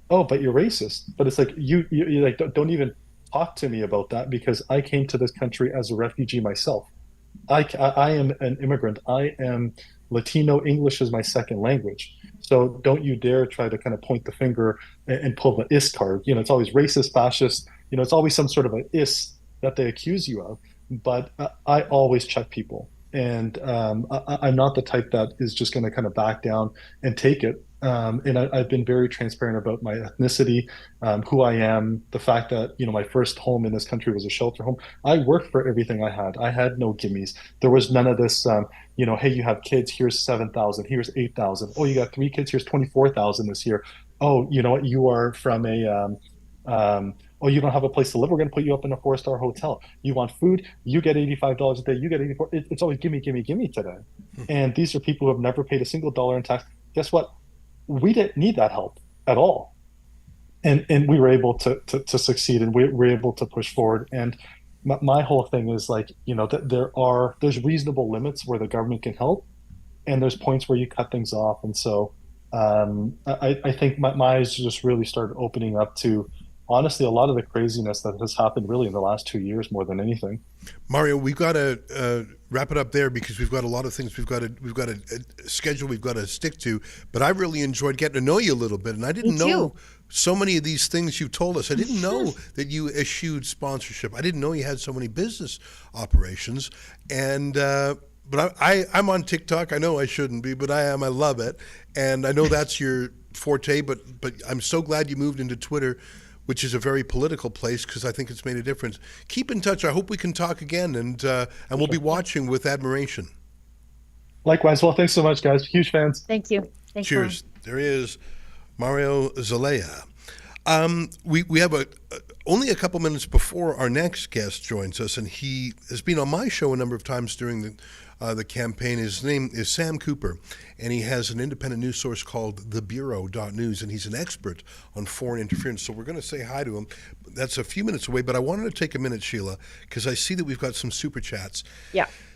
"Oh, but you're racist." But it's like you like don't even talk to me about that because I came to this country as a refugee myself. I am an immigrant. I am Latino. English is my second language. So don't you dare try to kind of point the finger and pull the is card. It's always racist, fascist. It's always some sort of an is that they accuse you of. But I always check people. And I'm not the type that is just going to kind of back down and take it. And I've been very transparent about my ethnicity, who I am, the fact that, my first home in this country was a shelter home. I worked for everything I had. I had no gimmies. There was none of this, hey, you have kids, here's 7,000, here's 8,000. Oh, you got 3 kids, here's 24,000 this year. Oh, you know what? You are from oh, you don't have a place to live. We're going to put you up in a 4-star hotel. You want food? You get $85 a day. You get 84. It's always gimme, gimme, gimme today. And these are people who have never paid a single dollar in tax. Guess what? We didn't need that help at all. And we were able to succeed, and we were able to push forward. And my whole thing is like, that there's reasonable limits where the government can help, and there's points where you cut things off. And so I think my eyes just really started opening up to honestly a lot of the craziness that has happened really in the last 2 years more than anything. Mario, we've got to wrap it up there because we've got a lot of things we've got a schedule we've got to stick to. But I really enjoyed getting to know you a little bit, and I didn't know so many of these things you told us. I didn't know that you eschewed sponsorship. I didn't know you had so many business operations. And but I'm on TikTok. I know I shouldn't be, but I am. I love it, and I know that's your forte. But I'm so glad you moved into Twitter, which is a very political place, because I think it's made a difference. Keep in touch. I hope we can talk again, and we'll be watching with admiration. Likewise. Well, thanks so much, guys. Huge fans. Thank you. Thanks, Cheers. Mom. There is Mario Zelaya. We have only a couple minutes before our next guest joins us, and he has been on my show a number of times during the campaign. His name is Sam Cooper, and he has an independent news source called thebureau.news, and he's an expert on foreign interference. So we're going to say hi to him. That's a few minutes away, but I wanted to take a minute, Sheila, because I see that we've got some super chats,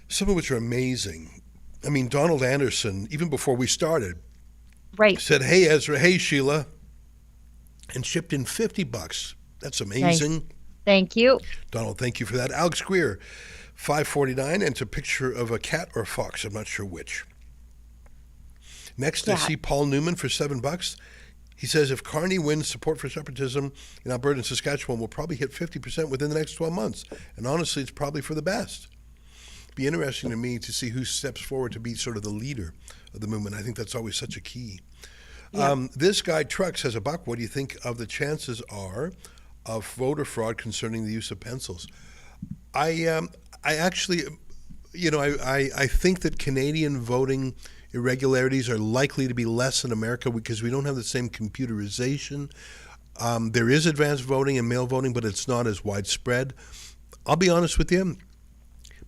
some of which are amazing. I mean, Donald Anderson, even before we started, said, "Hey, Ezra, hey, Sheila," and shipped in $50. That's amazing. Nice. Thank you. Donald, thank you for that. Alex Greer, $5.49, and it's a picture of a cat or a fox. I'm not sure which. Next, I see Paul Newman for $7. He says, if Carney wins, support for separatism in Alberta and Saskatchewan will probably hit 50% within the next 12 months. And honestly, it's probably for the best. It'd be interesting to me to see who steps forward to be sort of the leader of the movement. I think that's always such a key. This guy, Trucks, has $1. What do you think of the chances are of voter fraud concerning the use of pencils? I actually, I think that Canadian voting irregularities are likely to be less in America because we don't have the same computerization. There is advanced voting and mail voting, but it's not as widespread. I'll be honest with you.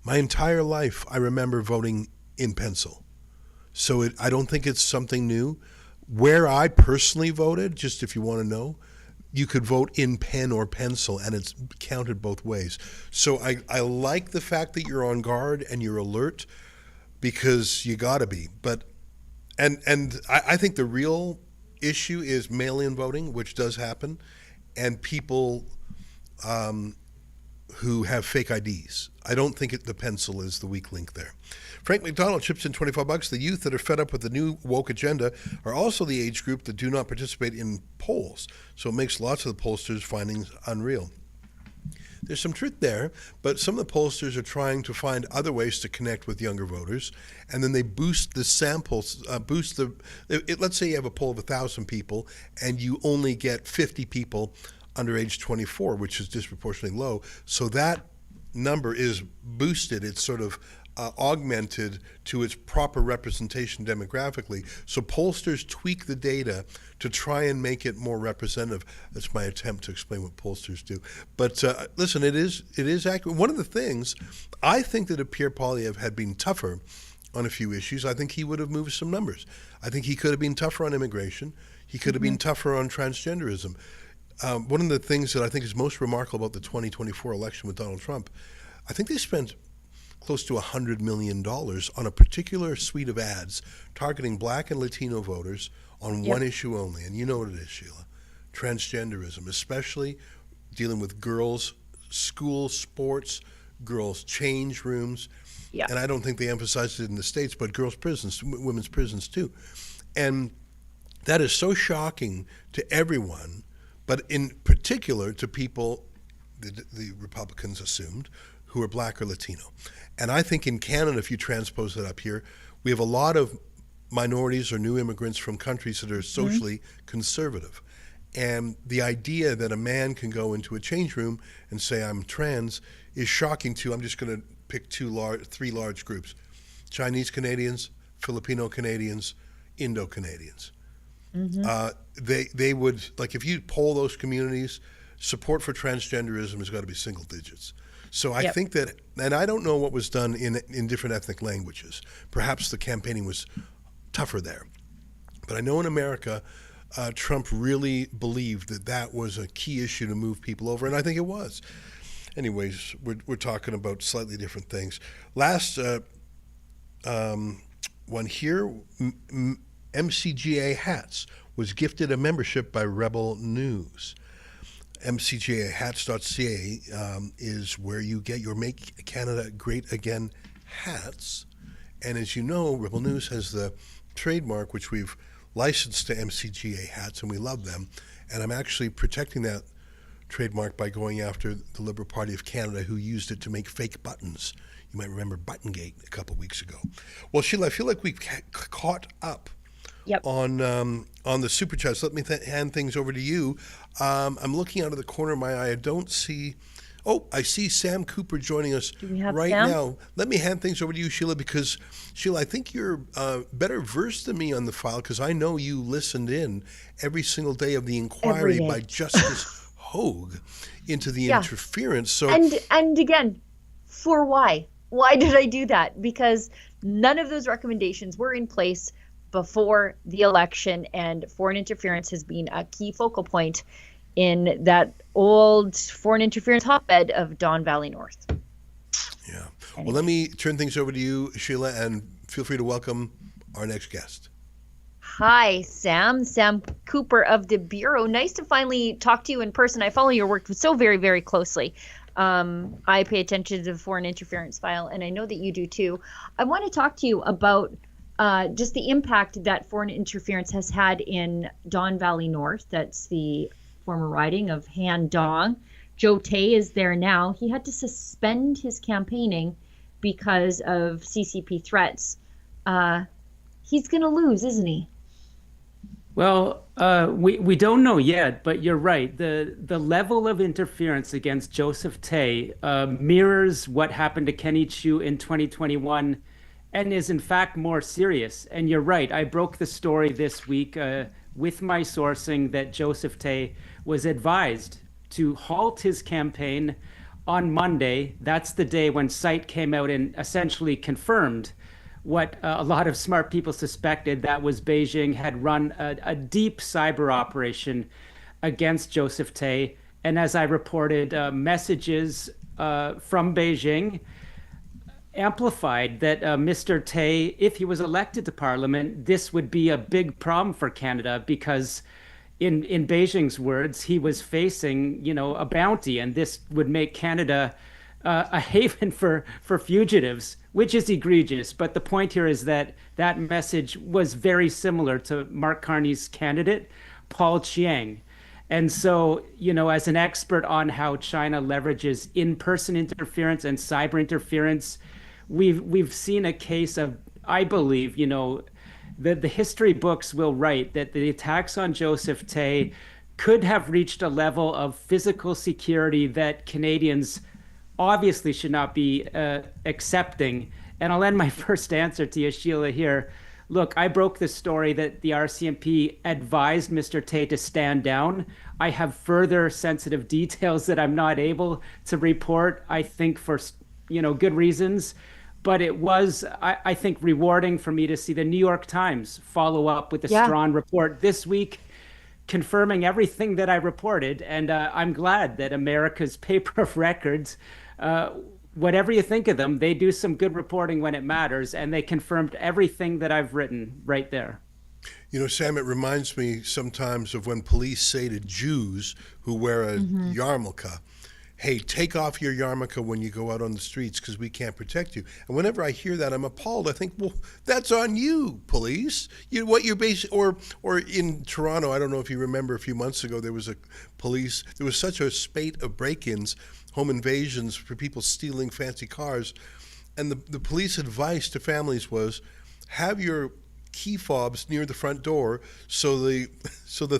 My entire life, I remember voting in pencil. So I don't think it's something new. Where I personally voted, just if you want to know, you could vote in pen or pencil, and it's counted both ways. So I like the fact that you're on guard and you're alert, because you got to be. But and I think the real issue is mail-in voting, which does happen, and people who have fake IDs. I don't think the pencil is the weak link there. Frank McDonald chips in $25. The youth that are fed up with the new woke agenda are also the age group that do not participate in polls. So it makes lots of the pollsters' findings unreal. There's some truth there, but some of the pollsters are trying to find other ways to connect with younger voters, and then they boost the samples, let's say you have a poll of 1,000 people, and you only get 50 people under age 24, which is disproportionately low. So that number is boosted. It's sort of augmented to its proper representation demographically. So pollsters tweak the data to try and make it more representative. That's my attempt to explain what pollsters do. But listen, it is accurate. One of the things, I think that if Pierre Poilievre had been tougher on a few issues, I think he would have moved some numbers. I think he could have been tougher on immigration. He could have been tougher on transgenderism. One of the things that I think is most remarkable about the 2024 election with Donald Trump, I think they spent close to $100 million on a particular suite of ads targeting Black and Latino voters on one issue only. And you know what it is, Sheila. Transgenderism, especially dealing with girls' school sports, girls' change rooms. Yeah. And I don't think they emphasized it in the States, but girls' prisons, women's prisons too. And that is so shocking to everyone, but in particular to people, the Republicans assumed, who are Black or Latino. And I think in Canada, if you transpose that up here, we have a lot of minorities or new immigrants from countries that are socially conservative. And the idea that a man can go into a change room and say, I'm trans, is shocking to, I'm just going to pick three large groups: Chinese Canadians, Filipino Canadians, Indo Canadians. They would, like, if you poll those communities, support for transgenderism has got to be single digits. So I think that, and I don't know what was done in different ethnic languages. Perhaps the campaigning was tougher there. But I know in America, Trump really believed that that was a key issue to move people over, and I think it was. Anyways, we're talking about slightly different things. Last one here, MCGA Hats was gifted a membership by Rebel News. MCGAhats.ca is where you get your Make Canada Great Again hats. And as you know, Rebel News has the trademark, which we've licensed to MCGA Hats, and we love them. And I'm actually protecting that trademark by going after the Liberal Party of Canada, who used it to make fake buttons. You might remember Buttongate a couple of weeks ago. Well, Sheila, I feel like we've caught up on the super chats. Let me hand things over to you. I'm looking out of the corner of my eye. I don't see. Oh, I see Sam Cooper joining us right now. Let me hand things over to you, Sheila, because Sheila, I think you're better versed than me on the file, because I know you listened in every single day of the inquiry by Justice Hogue into the interference. So and again, for why? Why did I do that? Because none of those recommendations were in place before the election, and foreign interference has been a key focal point in that old foreign interference hotbed of Don Valley North. Yeah. Well, let me turn things over to you, Sheila, and feel free to welcome our next guest. Hi, Sam Cooper of the Bureau. Nice to finally talk to you in person. I follow your work so very, very closely. I pay attention to the foreign interference file, and I know that you do too. I want to talk to you about just the impact that foreign interference has had in Don Valley North. That's the former riding of Han Dong. Joe Tay is there now. He had to suspend his campaigning because of CCP threats. He's going to lose, isn't he? Well, we don't know yet, but you're right. The level of interference against Joseph Tay mirrors what happened to Kenny Chiu in 2021 and is in fact more serious. And you're right. I broke the story this week with my sourcing that Joseph Tay was advised to halt his campaign on Monday. That's the day when SITE came out and essentially confirmed what a lot of smart people suspected, that was Beijing had run a deep cyber operation against Joseph Tay. And as I reported, messages from Beijing amplified that Mr. Tay, if he was elected to Parliament, this would be a big problem for Canada, because in Beijing's words, he was facing, a bounty, and this would make Canada a haven for fugitives, which is egregious. But the point here is that that message was very similar to Mark Carney's candidate, Paul Chiang. And so, as an expert on how China leverages in-person interference and cyber interference, we've seen a case of, I believe, the history books will write that the attacks on Joseph Tay could have reached a level of physical security that Canadians obviously should not be accepting. And I'll end my first answer to you, Sheila, here. Look, I broke the story that the RCMP advised Mr. Tay to stand down. I have further sensitive details that I'm not able to report, I think for, good reasons. But it was, I think, rewarding for me to see the New York Times follow up with a strong report this week, confirming everything that I reported. And I'm glad that America's paper of records, whatever you think of them, they do some good reporting when it matters, and they confirmed everything that I've written right there. Sam, it reminds me sometimes of when police say to Jews who wear a yarmulke, hey, take off your yarmulke when you go out on the streets because we can't protect you. And whenever I hear that, I'm appalled. I think, well, that's on you, police. What you're basically, or in Toronto, I don't know if you remember a few months ago, there was such a spate of break-ins, home invasions for people stealing fancy cars. And the police advice to families was, have your key fobs near the front door so the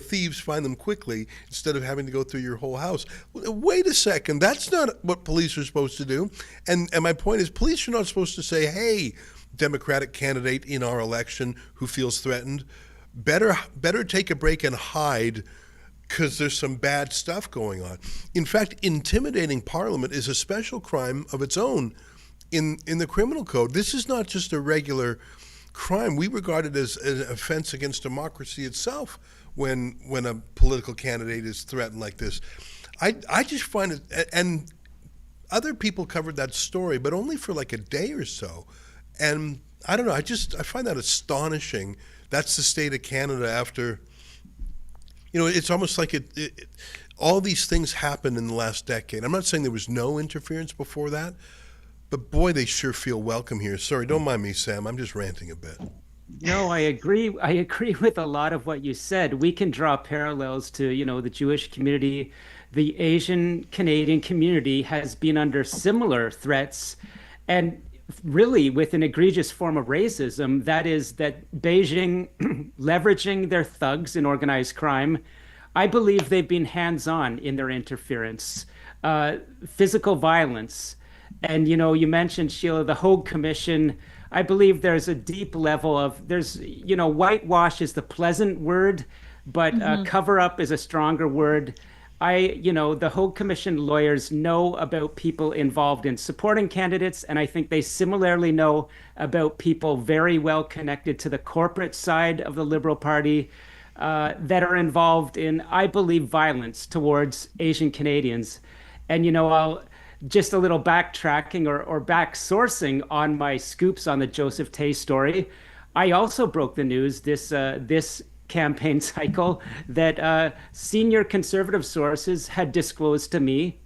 thieves find them quickly instead of having to go through your whole house. Wait a second, that's not what police are supposed to do. And my point is, police are not supposed to say, hey, Democratic candidate in our election who feels threatened, better take a break and hide because there's some bad stuff going on. In fact, intimidating Parliament is a special crime of its own in the criminal code. This is not just a regular crime. We regard it as an offense against democracy itself when a political candidate is threatened like this. I just find it, and other people covered that story, but only for like a day or so. And I don't know, I find that astonishing. That's the state of Canada after, it's almost like all these things happened in the last decade. I'm not saying there was no interference before that, but boy, they sure feel welcome here. Sorry, don't mind me, Sam. I'm just ranting a bit. No, I agree. I agree with a lot of what you said. We can draw parallels to, the Jewish community. The Asian Canadian community has been under similar threats, and really with an egregious form of racism. That is that Beijing leveraging their thugs in organized crime. I believe they've been hands-on in their interference, physical violence. And, you mentioned, Sheila, the Hogue Commission. I believe there's a deep level of, whitewash is the pleasant word, but cover up is a stronger word. The Hogue Commission lawyers know about people involved in supporting candidates, and I think they similarly know about people very well connected to the corporate side of the Liberal Party that are involved in, I believe, violence towards Asian Canadians. And, I'll just a little backtracking or back sourcing on my scoops on the Joseph Tay story. I also broke the news this campaign cycle that senior Conservative sources had disclosed to me,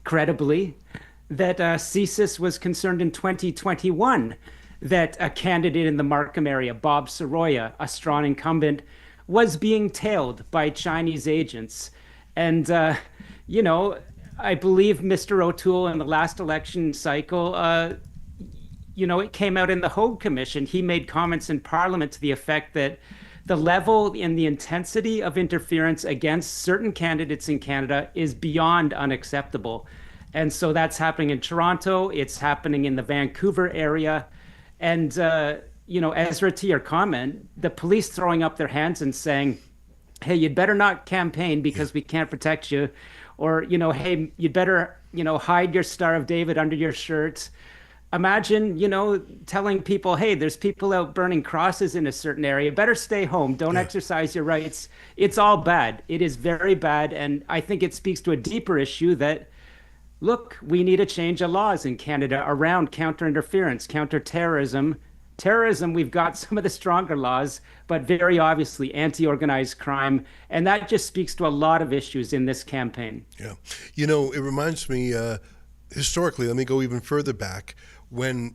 credibly, that CSIS was concerned in 2021 that a candidate in the Markham area, Bob Soroya, a strong incumbent, was being tailed by Chinese agents. And, I believe Mr. O'Toole in the last election cycle, it came out in the Hogue Commission. He made comments in Parliament to the effect that the level and the intensity of interference against certain candidates in Canada is beyond unacceptable. And so that's happening in Toronto. It's happening in the Vancouver area. And, Ezra, to your comment, the police throwing up their hands and saying, hey, you'd better not campaign because we can't protect you. Or, hey, you'd better, hide your Star of David under your shirt. Imagine, telling people, hey, there's people out burning crosses in a certain area. Better stay home. Don't exercise your rights. It's all bad. It is very bad. And I think it speaks to a deeper issue that, look, we need a change of laws in Canada around counter-interference, counter-terrorism, Terrorism, we've got some of the stronger laws, but very obviously anti-organized crime. And that just speaks to a lot of issues in this campaign. Yeah. You know, it reminds me, historically, let me go even further back, when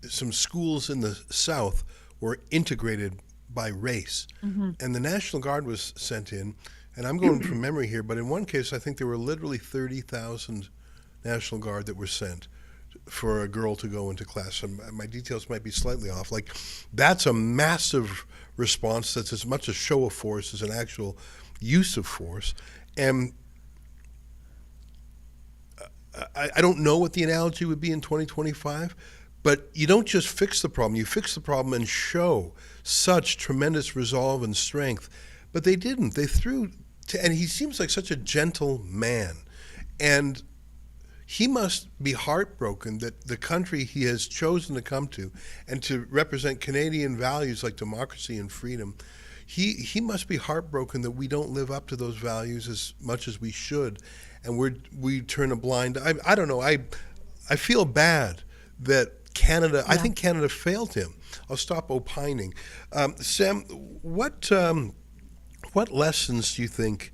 some schools in the South were integrated by race. And the National Guard was sent in, and I'm going from memory here, but in one case, I think there were literally 30,000 National Guard that were sent for a girl to go into class. And my details might be slightly off. Like, that's a massive response that's as much a show of force as an actual use of force. And I don't know what the analogy would be in 2025, but you don't just fix the problem. You fix the problem and show such tremendous resolve and strength. But they didn't. They threw, and he seems like such a gentle man. And he must be heartbroken that the country he has chosen to come to and to represent Canadian values like democracy and freedom, he must be heartbroken that we don't live up to those values as much as we should, and we turn a blind eye. I don't know. I feel bad that Canada. Yeah. I think Canada failed him. I'll stop opining. Sam, what lessons do you think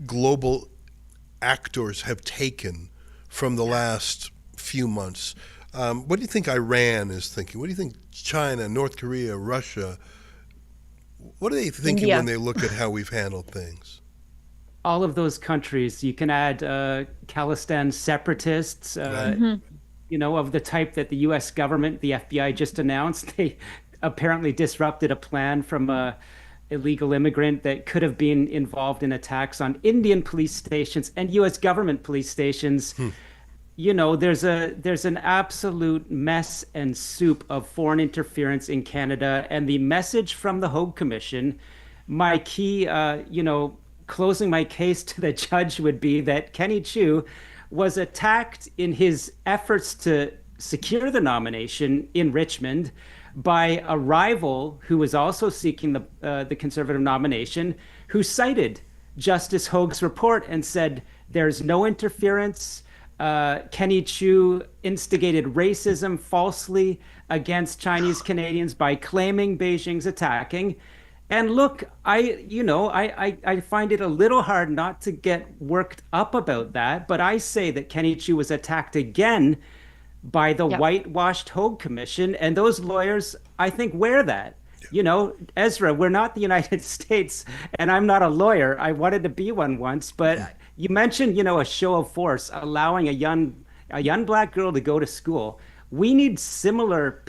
global actors have taken from the last few months? What do you think Iran is thinking? What do you think China, North Korea, Russia? What are they thinking when they look at how we've handled things? All of those countries. You can add Khalistan separatists, you know, of the type that the U.S. government, the FBI, just announced. They apparently disrupted a plan from a illegal immigrant that could have been involved in attacks on Indian police stations and U.S. government police stations. You know, there's an absolute mess and soup of foreign interference in Canada, and the message from the Hogue Commission, my key, closing my case to the judge would be that Kenny Chiu was attacked in his efforts to secure the nomination in Richmond by a rival who was also seeking the Conservative nomination, who cited Justice Hogue's report and said there's no interference. Kenny Chiu instigated racism falsely against Chinese Canadians by claiming Beijing's attacking. And look, I find it a little hard not to get worked up about that, but I say that Kenny Chiu was attacked again by the whitewashed Hogue Commission, and those lawyers, I think, wear that. You know, Ezra, we're not the United States, and I'm not a lawyer. I wanted to be one once, but you mentioned, a show of force, allowing a young black girl to go to school. We need similar,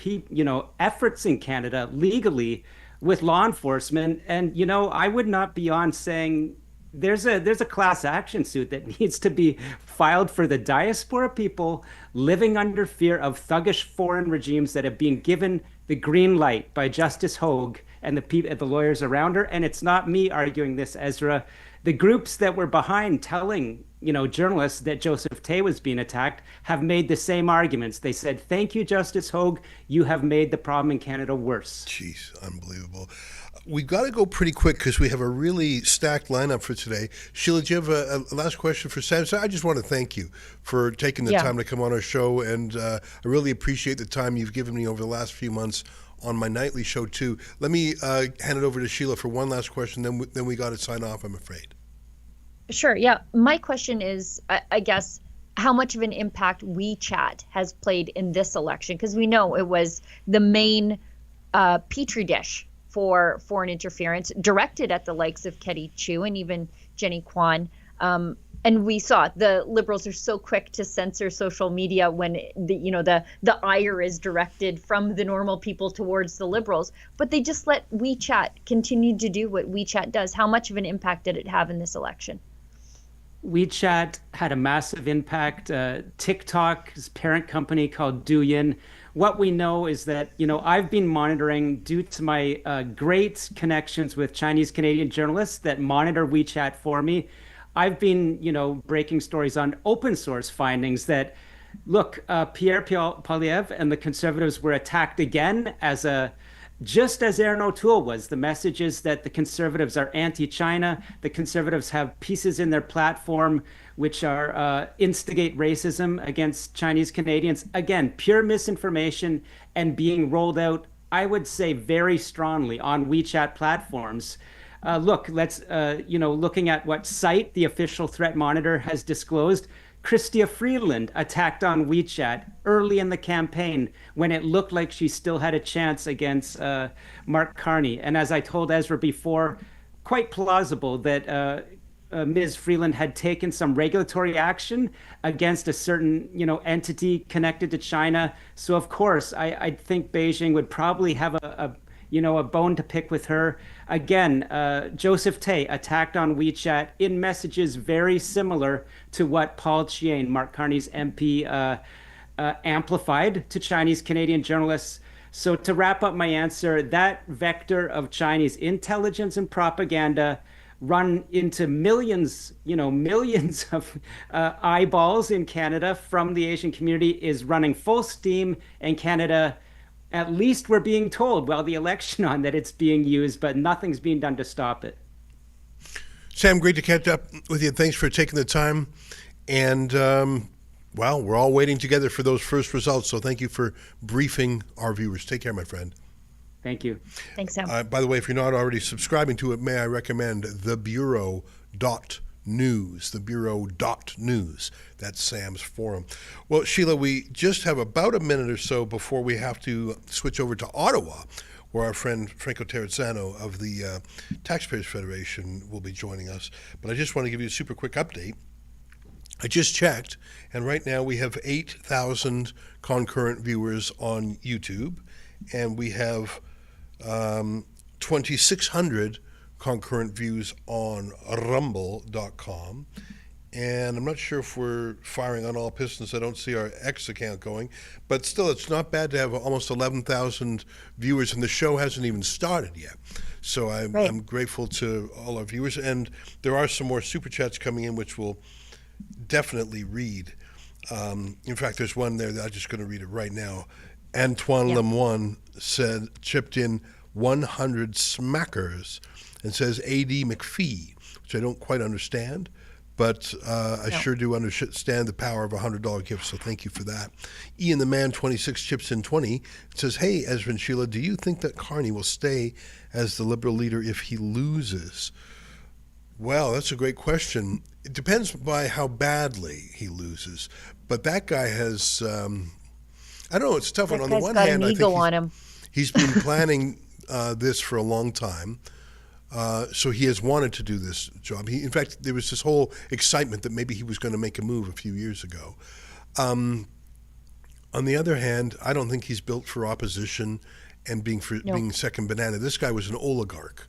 efforts in Canada legally with law enforcement. And, I would not be on saying there's a class action suit that needs to be filed for the diaspora people living under fear of thuggish foreign regimes that have been given the green light by Justice Hogue and the lawyers around her. And it's not me arguing this, Ezra. The groups that were behind telling, journalists that Joseph Tay was being attacked have made the same arguments. They said, thank you, Justice Hogue. You have made the problem in Canada worse. Jeez, unbelievable. We've got to go pretty quick because we have a really stacked lineup for today. Sheila, do you have a last question for Sam? So I just want to thank you for taking the time to come on our show, and I really appreciate the time you've given me over the last few months on my nightly show too. Let me hand it over to Sheila for one last question, then we got to sign off, I'm afraid. Sure, yeah. My question is, I guess, how much of an impact WeChat has played in this election? Because we know it was the main petri dish for foreign interference directed at the likes of Kenny Chiu and even Jenny Kwan. And we saw the Liberals are so quick to censor social media when the ire is directed from the normal people towards the Liberals, but they just let WeChat continue to do what WeChat does. How much of an impact did it have in this election? WeChat had a massive impact. TikTok's parent company called Douyin. What we know is that, I've been monitoring, due to my great connections with Chinese Canadian journalists that monitor WeChat for me, I've been, breaking stories on open source findings that, look, Pierre Poilievre and the Conservatives were attacked again as a just as Aaron O'Toole was. The message is that the Conservatives are anti-China. The Conservatives have pieces in their platform which are instigate racism against Chinese Canadians. Again, pure misinformation and being rolled out, I would say, very strongly on WeChat platforms. Look, let's, looking at what site the official threat monitor has disclosed, Chrystia Freeland attacked on WeChat early in the campaign when it looked like she still had a chance against Mark Carney. And as I told Ezra before, quite plausible that Ms. Freeland had taken some regulatory action against a certain, entity connected to China. So of course, I think Beijing would probably have a bone to pick with her. Again, Joseph Tay attacked on WeChat in messages very similar to what Paul Chien, Mark Carney's MP, amplified to Chinese Canadian journalists. So to wrap up my answer, that vector of Chinese intelligence and propaganda run into millions of eyeballs in Canada from the Asian community is running full steam, and Canada, at least we're being told while the election on that it's being used, but nothing's being done to stop it. Sam, great to catch up with you. Thanks for taking the time. And, we're all waiting together for those first results. So thank you for briefing our viewers. Take care, my friend. Thank you. Thanks, Sam. By the way, if you're not already subscribing to it, may I recommend thebureau.news, thebureau.news. That's Sam's forum. Well, Sheila, we just have about a minute or so before we have to switch over to Ottawa, where our friend Franco Terrazzano of the Taxpayers Federation will be joining us. But I just want to give you a super quick update. I just checked, and right now we have 8,000 concurrent viewers on YouTube, and we have 2,600 concurrent views on rumble.com. And I'm not sure if we're firing on all pistons. I don't see our X account going. But still, it's not bad to have almost 11,000 viewers, and the show hasn't even started yet. So I'm grateful to all our viewers. And there are some more super chats coming in, which we'll definitely read. In fact, there's one there that I'm just going to read it right now. Antoine Lemoine chipped in 100 smackers and says A.D. McPhee, which I don't quite understand, but I sure do understand the power of a $100 gift, so thank you for that. Ian the Man 26 chips in 20. It says, hey, Ezra and Sheila, do you think that Carney will stay as the Liberal leader if he loses? Well, that's a great question. It depends by how badly he loses, but that guy has... I don't know. It's tough. On the one hand, I think he's been planning this for a long time, so he has wanted to do this job. In fact, there was this whole excitement that maybe he was going to make a move a few years ago. On the other hand, I don't think he's built for opposition and being second banana. This guy was an oligarch.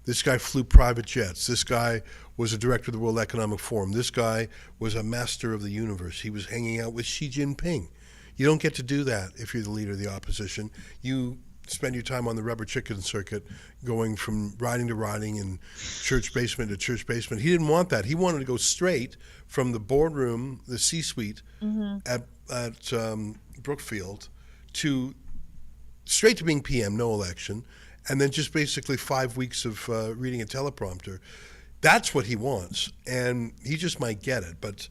This guy flew private jets. This guy was a director of the World Economic Forum. This guy was a master of the universe. He was hanging out with Xi Jinping. You don't get to do that if you're the leader of the opposition. You spend your time on the rubber chicken circuit, going from riding to riding and church basement to church basement. He didn't want that. He wanted to go straight from the boardroom, the C-suite at Brookfield, straight to being PM, no election, and then just basically 5 weeks of reading a teleprompter. That's what he wants, and he just might get it, but...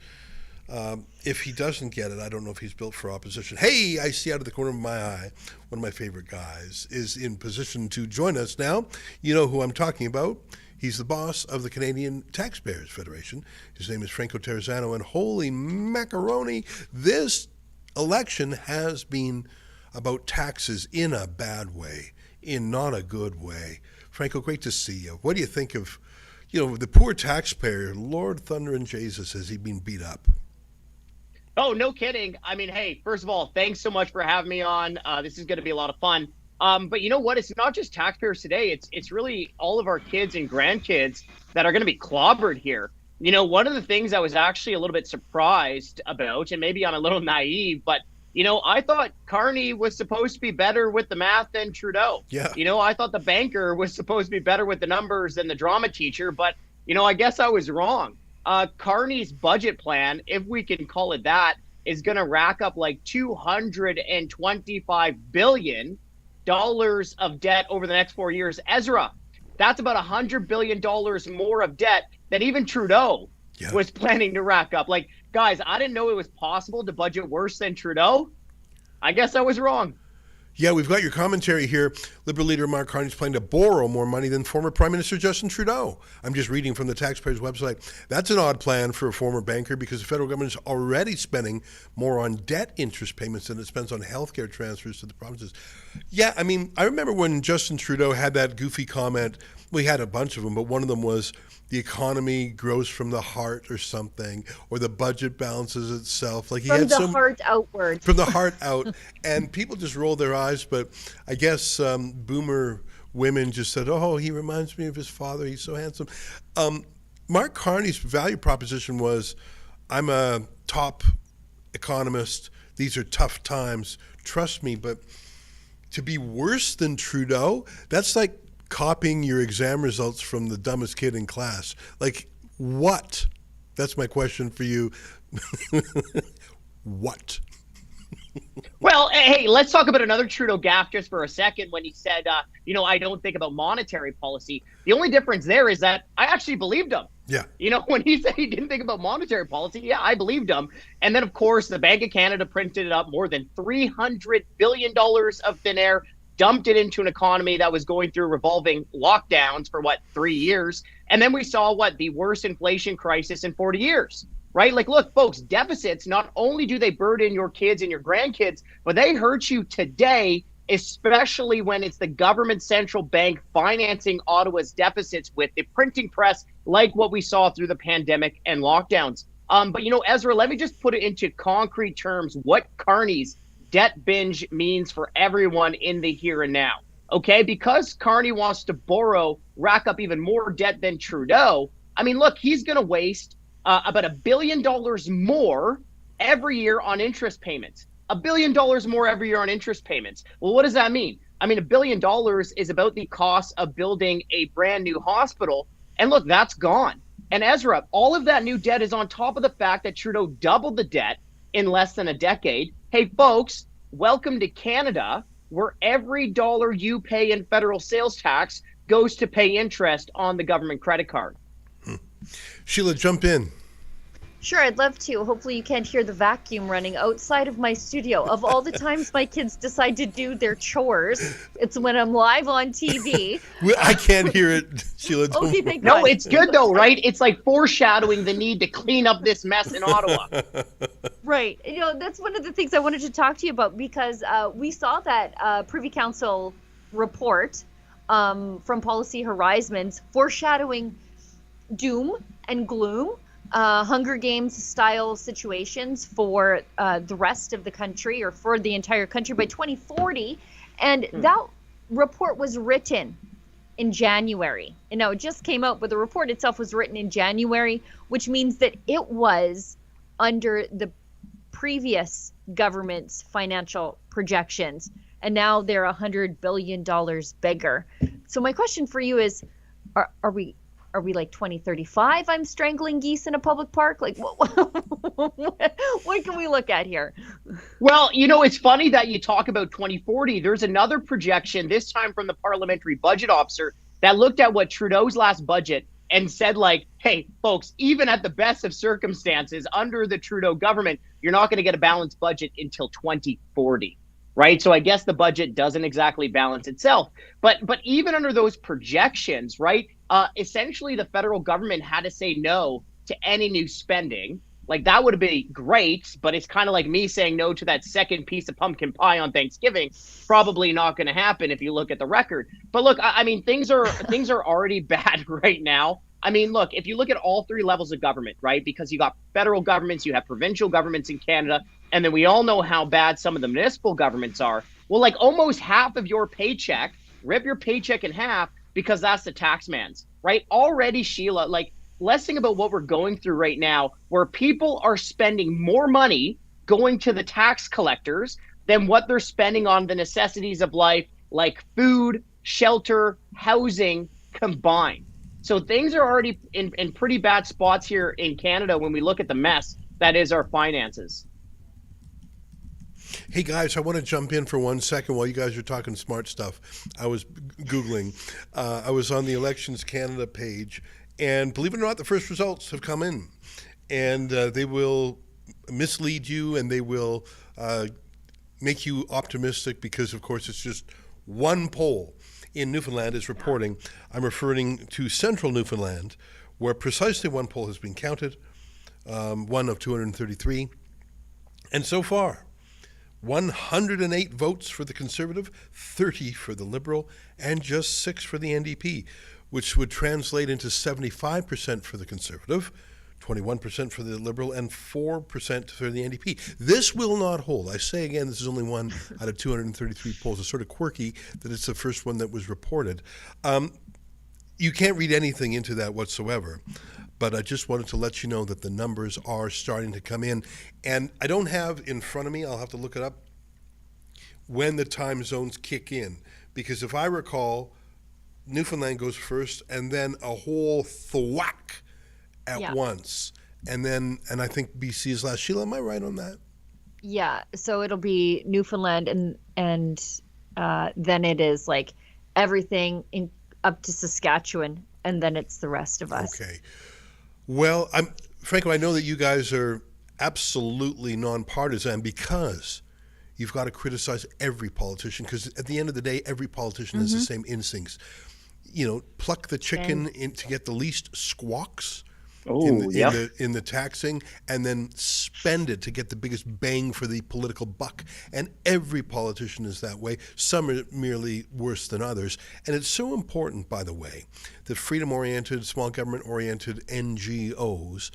if he doesn't get it, I don't know if he's built for opposition. Hey, I see out of the corner of my eye, one of my favorite guys is in position to join us now. You know who I'm talking about. He's the boss of the Canadian Taxpayers Federation. His name is Franco Terrazzano, and holy macaroni, this election has been about taxes in a bad way, in not a good way. Franco, great to see you. What do you think of, the poor taxpayer? Lord Thunder and Jesus, has he been beat up? Oh, no kidding. I mean, hey, first of all, thanks so much for having me on. This is going to be a lot of fun. But you know what? It's not just taxpayers today. It's really all of our kids and grandkids that are going to be clobbered here. One of the things I was actually a little bit surprised about, and maybe I'm a little naive, but, I thought Carney was supposed to be better with the math than Trudeau. Yeah. I thought the banker was supposed to be better with the numbers than the drama teacher, but, I guess I was wrong. Carney's budget plan, if we can call it that, is going to rack up like $225 billion. of debt over the next 4 years. Ezra, that's about $100 billion more of debt that even Trudeau was planning to rack up. Like, guys, I didn't know it was possible to budget worse than Trudeau. I guess I was wrong. Yeah, we've got your commentary here. Liberal leader Mark Carney is planning to borrow more money than former Prime Minister Justin Trudeau. I'm just reading from the taxpayers' website. That's an odd plan for a former banker because the federal government is already spending more on debt interest payments than it spends on healthcare transfers to the provinces. Yeah, I mean, I remember when Justin Trudeau had that goofy comment. We had a bunch of them, but one of them was the economy grows from the heart or something, or the budget balances itself. Like he from had the heart outward. From the heart out. And people just rolled their eyes, but I guess boomer women just said, oh, he reminds me of his father. He's so handsome. Mark Carney's value proposition was, I'm a top economist. These are tough times. Trust me. But to be worse than Trudeau, that's like copying your exam results from the dumbest kid in class. Like, what? That's my question for you. What? Well, hey, let's talk about another Trudeau gaffe just for a second when he said, I don't think about monetary policy. The only difference there is that I actually believed him. Yeah. When he said he didn't think about monetary policy, yeah, I believed him. And then, of course, the Bank of Canada printed up more than $300 billion of thin air, dumped it into an economy that was going through revolving lockdowns for 3 years. And then we saw the worst inflation crisis in 40 years, right? Like, look, folks, deficits, not only do they burden your kids and your grandkids, but they hurt you today, especially when it's the government central bank financing Ottawa's deficits with the printing press, like what we saw through the pandemic and lockdowns. But Ezra, let me just put it into concrete terms, what Carney's debt binge means for everyone in the here and now. Okay, because Carney wants to rack up even more debt than Trudeau. I mean, look, he's going to waste about $1 billion more every year on interest payments. $1 billion more every year on interest payments. Well, what does that mean? I mean, $1 billion is about the cost of building a brand new hospital. And look, that's gone. And Ezra, all of that new debt is on top of the fact that Trudeau doubled the debt in less than a decade. Hey, folks, welcome to Canada, where every dollar you pay in federal sales tax goes to pay interest on the government credit card. Sheila, jump in. Sure, I'd love to. Hopefully you can't hear the vacuum running outside of my studio. Of all the times my kids decide to do their chores, it's when I'm live on TV. I can't hear it, Sheila. Okay, thank God. No, it's good though, right? It's like foreshadowing the need to clean up this mess in Ottawa. Right. That's one of the things I wanted to talk to you about because we saw that Privy Council report from Policy Horizons foreshadowing doom and gloom. Hunger Games style situations for the rest of the country or for the entire country by 2040. And that report was written in January. And now it just came out, but the report itself was written in January, which means that it was under the previous government's financial projections. And now they're $100 billion bigger. So my question for you is, are we like 2035? I'm strangling geese in a public park? Like, what can we look at here? Well, it's funny that you talk about 2040. There's another projection, this time from the parliamentary budget officer, that looked at what Trudeau's last budget and said, hey, folks, even at the best of circumstances under the Trudeau government, you're not going to get a balanced budget until 2040. Right. So I guess the budget doesn't exactly balance itself. But even under those projections, right, essentially the federal government had to say no to any new spending. Like, that would have been great, but it's kind of like me saying no to that second piece of pumpkin pie on Thanksgiving. Probably not going to happen if you look at the record. But look, I mean, things are already bad right now. I mean, look, if you look at all three levels of government, right, because you got federal governments, you have provincial governments in Canada, and then we all know how bad some of the municipal governments are. Well, like, almost half of your paycheck, rip your paycheck in half, because that's the tax man's, right? Already, Sheila, like, let's think about what we're going through right now, where people are spending more money going to the tax collectors than what they're spending on the necessities of life, like food, shelter, housing combined. So things are already in pretty bad spots here in Canada when we look at the mess that is our finances. Hey guys, I want to jump in for 1 second while you guys are talking smart stuff. I was Googling. I was on the Elections Canada page, and believe it or not, the first results have come in. And they will mislead you, and they will make you optimistic because, of course, it's just one poll in Newfoundland is reporting. I'm referring to central Newfoundland, where precisely one poll has been counted, one of 233. And so far, 108 votes for the Conservative, 30 for the Liberal, and just 6 for the NDP, which would translate into 75% for the Conservative, 21% for the Liberal, and 4% for the NDP. This will not hold. I say again, this is only one out of 233 polls. It's sort of quirky that it's the first one that was reported. You can't read anything into that whatsoever, but I just wanted to let you know that the numbers are starting to come in. And I don't have in front of me, I'll have to look it up, when the time zones kick in. Because if I recall, Newfoundland goes first, and then a whole thwack at once. And I think BC is last. Sheila, am I right on that? Yeah, so it'll be Newfoundland and then it is like everything up to Saskatchewan, and then it's the rest of us. Okay. Well, Franco, I know that you guys are absolutely nonpartisan because you've got to criticize every politician, because at the end of the day, every politician has the same instincts. You know, pluck the chicken in to get the least squawks in the taxing, and then spend it to get the biggest bang for the political buck. And every politician is that way. Some are merely worse than others. And it's so important, by the way, that freedom-oriented, small government-oriented NGOs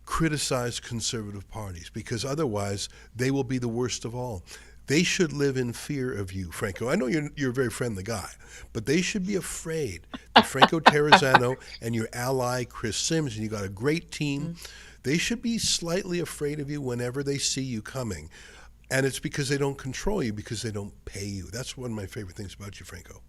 criticize conservative parties, because otherwise they will be the worst of all. They should live in fear of you, Franco. I know you're a very friendly guy, but they should be afraid that Franco Terrazzano and your ally Chris Sims, and you got a great team, they should be slightly afraid of you whenever they see you coming. And it's because they don't control you, because they don't pay you. That's one of my favorite things about you, Franco.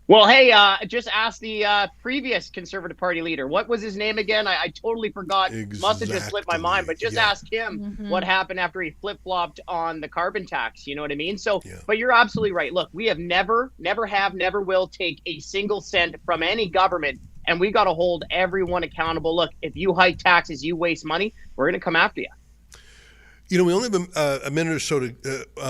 Well, hey, just ask the previous Conservative Party leader. What was his name again? I totally forgot. Exactly. Must have just slipped my mind. But just ask him what happened after he flip-flopped on the carbon tax. You know what I mean? So, but you're absolutely right. Look, we have never will take a single cent from any government, and we got to hold everyone accountable. Look, if you hike taxes, you waste money, we're going to come after you. You know, we only have a minute or so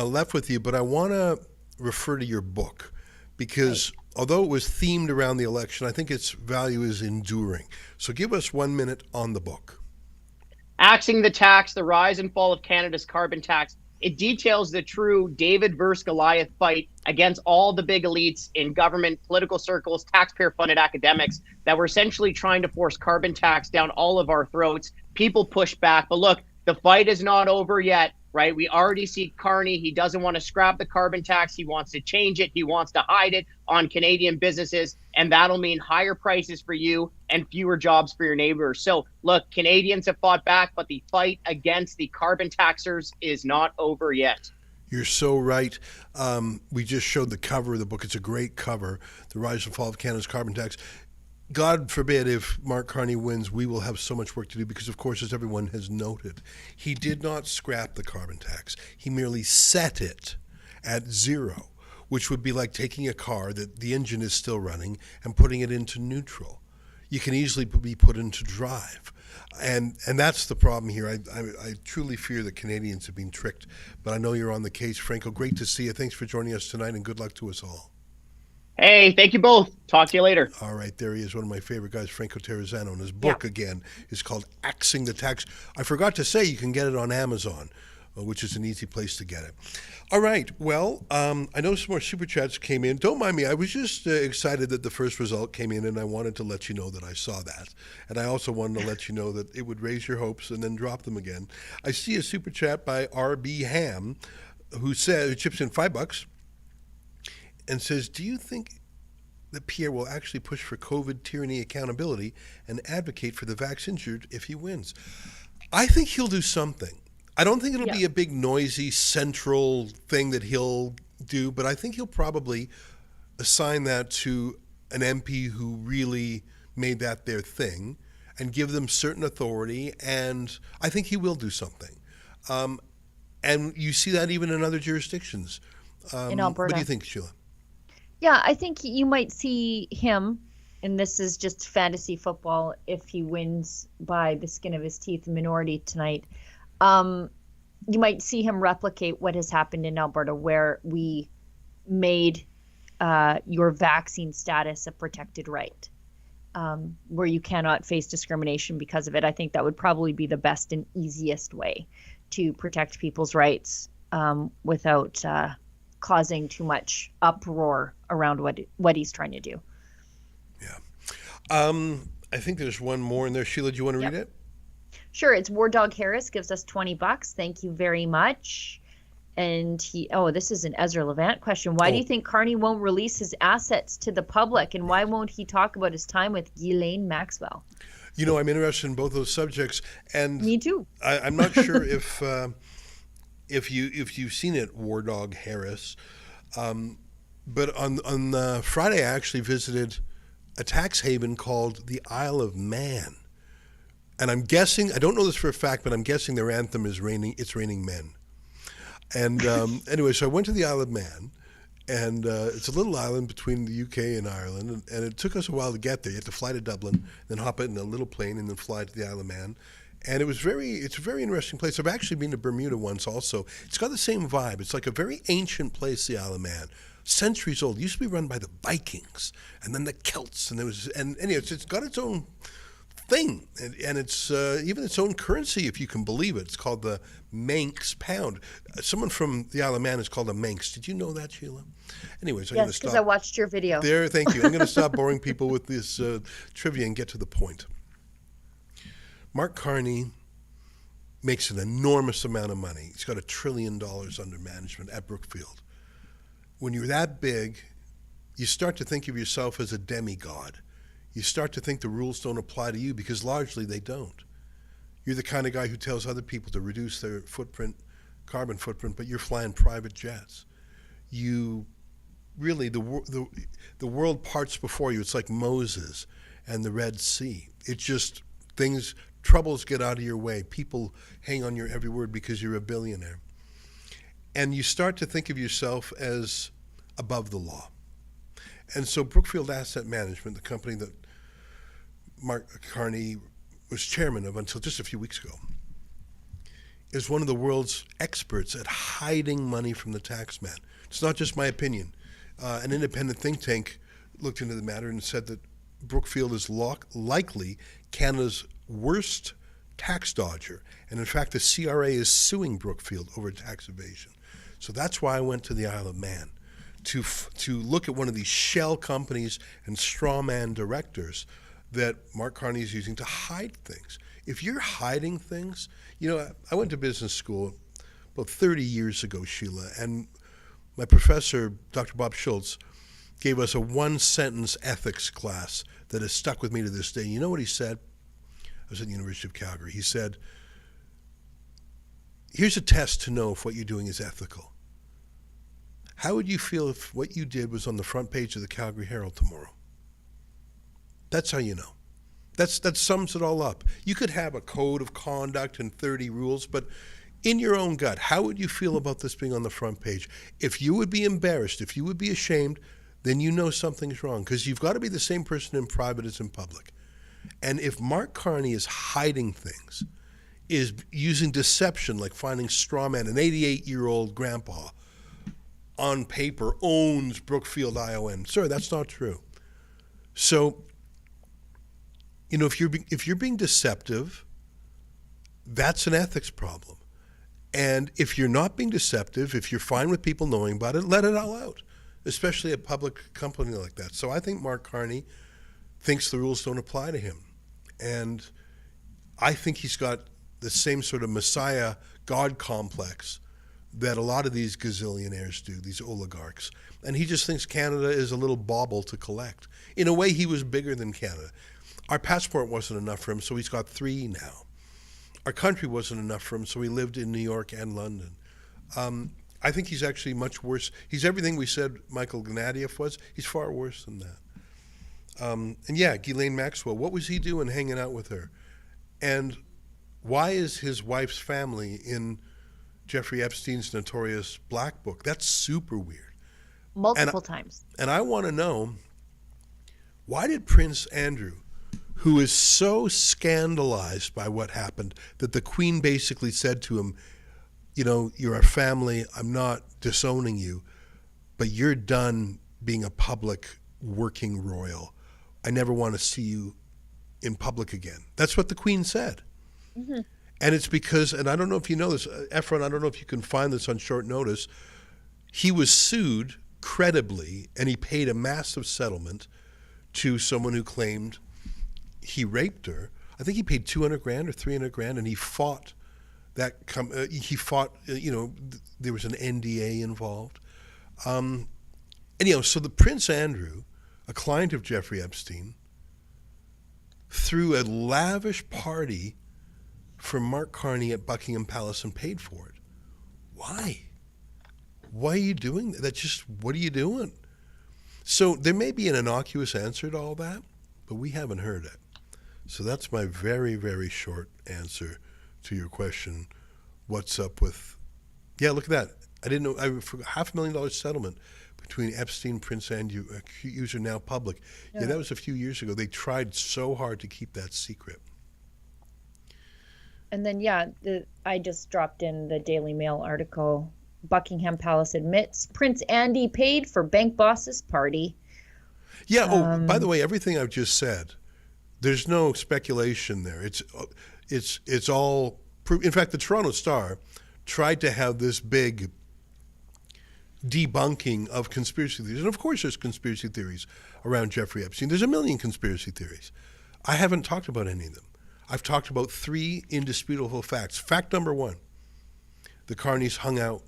left with you, but I want to refer to your book, because although it was themed around the election, I think its value is enduring. So give us 1 minute on the book. Axing the Tax, the Rise and Fall of Canada's Carbon Tax. It details the true David versus Goliath fight against all the big elites in government, political circles, taxpayer-funded academics that were essentially trying to force carbon tax down all of our throats. People push back. But look, the fight is not over yet. Right? We already see Carney. He doesn't want to scrap the carbon tax. He wants to change it. He wants to hide it on Canadian businesses. And that'll mean higher prices for you and fewer jobs for your neighbors. So look, Canadians have fought back, but the fight against the carbon taxers is not over yet. You're so right. We just showed the cover of the book. It's a great cover, The Rise and Fall of Canada's Carbon Tax. God forbid if Mark Carney wins, we will have so much work to do because, of course, as everyone has noted, he did not scrap the carbon tax. He merely set it at zero, which would be like taking a car that the engine is still running and putting it into neutral. You can easily be put into drive. And that's the problem here. I truly fear that Canadians have been tricked, but I know you're on the case. Franco, great to see you. Thanks for joining us tonight, and good luck to us all. Hey, thank you both. Talk to you later. All right, there he is, one of my favorite guys, Franco Terrazzano. And his book, again, is called Axing the Tax. I forgot to say you can get it on Amazon, which is an easy place to get it. All right, well, I know some more Super Chats came in. Don't mind me. I was just excited that the first result came in, and I wanted to let you know that I saw that. And I also wanted to let you know that it would raise your hopes and then drop them again. I see a Super Chat by R.B. Ham, who chips in $5 and says, do you think that Pierre will actually push for COVID tyranny accountability and advocate for the vax-injured if he wins? I think he'll do something. I don't think it'll be a big, noisy, central thing that he'll do, but I think he'll probably assign that to an MP who really made that their thing and give them certain authority, and I think he will do something. And you see that even in other jurisdictions. In Alberta. What do you think, Sheila? Yeah, I think you might see him, and this is just fantasy football, if he wins by the skin of his teeth, minority tonight. You might see him replicate what has happened in Alberta, where we made your vaccine status a protected right, where you cannot face discrimination because of it. I think that would probably be the best and easiest way to protect people's rights without causing too much uproar around what he's trying to do. Yeah. I think there's one more in there. Sheila, do you want to read it? Sure. It's War Dog Harris gives us $20. Thank you very much. And this is an Ezra Levant question. Why do you think Carney won't release his assets to the public? And why won't he talk about his time with Ghislaine Maxwell? You know, I'm interested in both those subjects. And me too. I'm not sure if you've seen it, War Dog Harris. But on Friday, I actually visited a tax haven called the Isle of Man. And I'm guessing, I don't know this for a fact, but I'm guessing their anthem is It's Raining Men. And anyway, so I went to the Isle of Man, and it's a little island between the UK and Ireland, and it took us a while to get there. You had to fly to Dublin, then hop in a little plane, and then fly to the Isle of Man. And it's a very interesting place. I've actually been to Bermuda once also. It's got the same vibe. It's like a very ancient place, the Isle of Man. Centuries old. It used to be run by the Vikings, and then the Celts, and anyway, it's got its own thing, and it's even its own currency, if you can believe it. It's called the Manx pound. Someone from the Isle of Man is called a Manx. Did you know that, Sheila? Anyways, I'm going to stop. Yes, because I watched your video. There, thank you. I'm going to stop boring people with this trivia and get to the point. Mark Carney makes an enormous amount of money. He's got $1 trillion under management at Brookfield. When you're that big, you start to think of yourself as a demigod. You start to think the rules don't apply to you because largely they don't. You're the kind of guy who tells other people to reduce their carbon footprint, but you're flying private jets. You really, the world parts before you. It's like Moses and the Red Sea. It's just troubles get out of your way. People hang on your every word because you're a billionaire. And you start to think of yourself as above the law. And so Brookfield Asset Management, the company that Mark Carney was chairman of until just a few weeks ago, is one of the world's experts at hiding money from the tax man. It's not just my opinion. An independent think tank looked into the matter and said that Brookfield is likely Canada's worst tax dodger. And in fact, the CRA is suing Brookfield over tax evasion. So that's why I went to the Isle of Man, to look at one of these shell companies and straw man directors that Mark Carney is using to hide things. If you're hiding things, I went to business school about 30 years ago, Sheila, and my professor, Dr. Bob Schultz, gave us a one-sentence ethics class that has stuck with me to this day. You know what he said? I was at the University of Calgary. He said, here's a test to know if what you're doing is ethical. How would you feel if what you did was on the front page of the Calgary Herald tomorrow? That's how you know. That sums it all up. You could have a code of conduct and 30 rules, but in your own gut, how would you feel about this being on the front page? If you would be embarrassed, if you would be ashamed, then you know something's wrong, because you've got to be the same person in private as in public. And if Mark Carney is hiding things, is using deception, like finding straw man, an 88-year-old grandpa on paper owns Brookfield ION. Sorry, that's not true. So, if you're being deceptive, that's an ethics problem. And if you're not being deceptive, if you're fine with people knowing about it, let it all out, especially a public company like that. So I think Mark Carney thinks the rules don't apply to him. And I think he's got the same sort of Messiah God complex that a lot of these gazillionaires do, these oligarchs. And he just thinks Canada is a little bauble to collect. In a way, he was bigger than Canada. Our passport wasn't enough for him, so he's got 3 now. Our country wasn't enough for him, so he lived in New York and London. I think he's actually much worse. He's everything we said Michael Gennadieff was. He's far worse than that. And yeah, Ghislaine Maxwell, what was he doing hanging out with her? And why is his wife's family in Jeffrey Epstein's notorious Black Book. That's super weird. Multiple times. And I want to know, why did Prince Andrew, who is so scandalized by what happened that the Queen basically said to him, you know, you're our family, I'm not disowning you, but you're done being a public working royal. I never want to see you in public again. That's what the Queen said. Mm-hmm. And it's because, and I don't know if you know this, Efron, I don't know if you can find this on short notice, he was sued credibly and he paid a massive settlement to someone who claimed he raped her. I think he paid 200 grand or 300 grand, and he fought that. There was an NDA involved. Anyhow, so the Prince Andrew, a client of Jeffrey Epstein, threw a lavish party for Mark Carney at Buckingham Palace and paid for it. Why? Why are you doing that? What are you doing? So there may be an innocuous answer to all that, but we haven't heard it. So that's my very, very short answer to your question. What's up with... Yeah, look at that. I didn't know. $500,000 settlement between Epstein, Prince Andrew, accuser now public. Yeah, that was a few years ago. They tried so hard to keep that secret. And then, I just dropped in the Daily Mail article. Buckingham Palace admits Prince Andy paid for bank boss's party. Yeah. By the way, everything I've just said, there's no speculation there. It's all proof. In fact, the Toronto Star tried to have this big debunking of conspiracy theories. And of course there's conspiracy theories around Jeffrey Epstein. There's a million conspiracy theories. I haven't talked about any of them. I've talked about 3 indisputable facts. Fact number 1, the Carneys hung out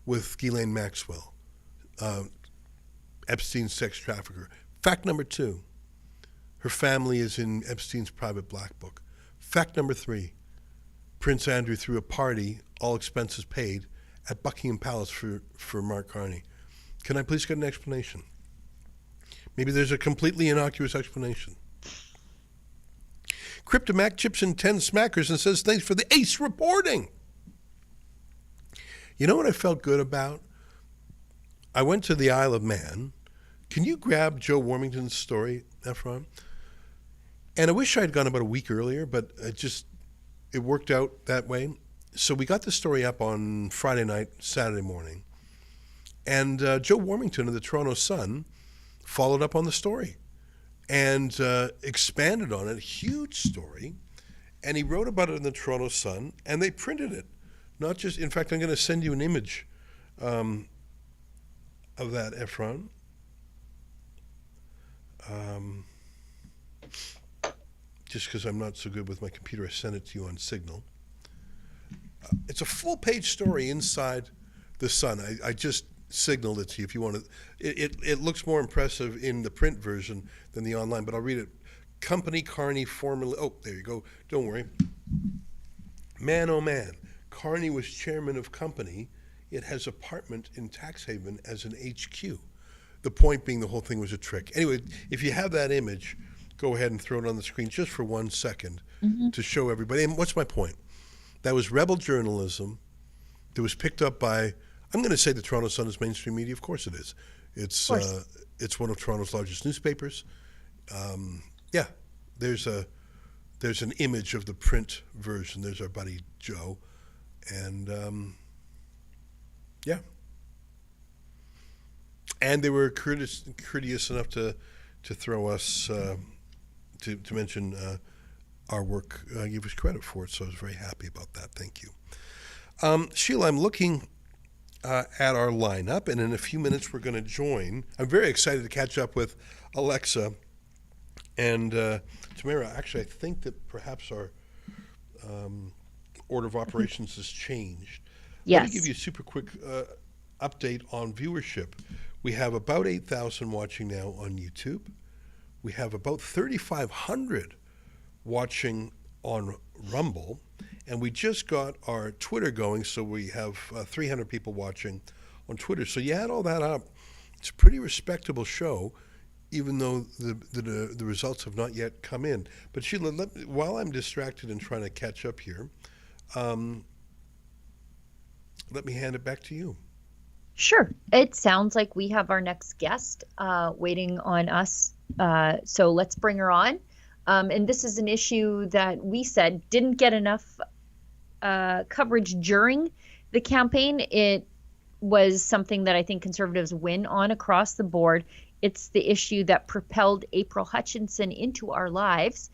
with Ghislaine Maxwell, Epstein's sex trafficker. Fact number 2, her family is in Epstein's private Black Book. Fact number 3, Prince Andrew threw a party, all expenses paid, at Buckingham Palace for Mark Carney. Can I please get an explanation? Maybe there's a completely innocuous explanation. Cryptomac chips in 10 smackers and says, thanks for the ace reporting. You know what I felt good about? I went to the Isle of Man. Can you grab Joe Warmington's story, Efron? And I wish I had gone about a week earlier, but it worked out that way. So we got the story up on Friday night, Saturday morning. And Joe Warmington of the Toronto Sun followed up on the story and expanded on it. Huge story. And he wrote about it in the Toronto Sun, and they printed it. Not just, in fact, I'm going to send you an image of that, Efron. Just because I'm not so good with my computer, I sent it to you on Signal. It's a full-page story inside the Sun. I just signaled it to you if you want to. It looks more impressive in the print version than the online, but I'll read it. Company Carney formerly... Oh, there you go. Don't worry. Man, oh man. Carney was chairman of company. It has apartment in tax haven as an HQ. The point being the whole thing was a trick. Anyway, if you have that image, go ahead and throw it on the screen just for 1 second to show everybody. And what's my point? That was rebel journalism that was picked up by, I'm going to say the Toronto Sun is mainstream media. Of course it is. It's one of Toronto's largest newspapers. There's an image of the print version. There's our buddy Joe. And and they were courteous enough to throw us, to mention our work, give us credit for it, so I was very happy about that. Thank you. Sheila, I'm looking at our lineup, and in a few minutes we're going to join. I'm very excited to catch up with Alexa and Tamara. Actually, I think that perhaps our order of operations has changed. Yes. Let me give you a super quick update on viewership. We have about 8,000 watching now on YouTube. We have about 3,500 watching on Rumble, and we just got our Twitter going, so we have 300 people watching on Twitter. So you add all that up, it's a pretty respectable show, even though the results have not yet come in. But Sheila, while I'm distracted and trying to catch up here, let me hand it back to you. Sure. It sounds like we have our next guest waiting on us. So let's bring her on. And this is an issue that we said didn't get enough coverage during the campaign. It was something that I think Conservatives win on across the board. It's the issue that propelled April Hutchinson into our lives.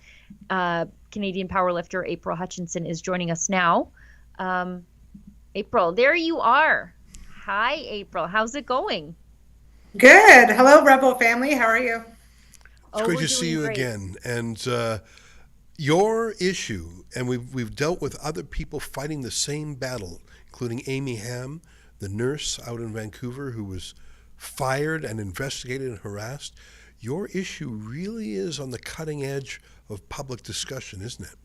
Canadian powerlifter April Hutchinson is joining us now. April, there you are. Hi, April. How's it going? Good. Hello, Rebel family. How are you? It's great to see you again. And your issue, and we've dealt with other people fighting the same battle, including Amy Ham, the nurse out in Vancouver who was fired and investigated and harassed. Your issue really is on the cutting edge of public discussion, isn't it?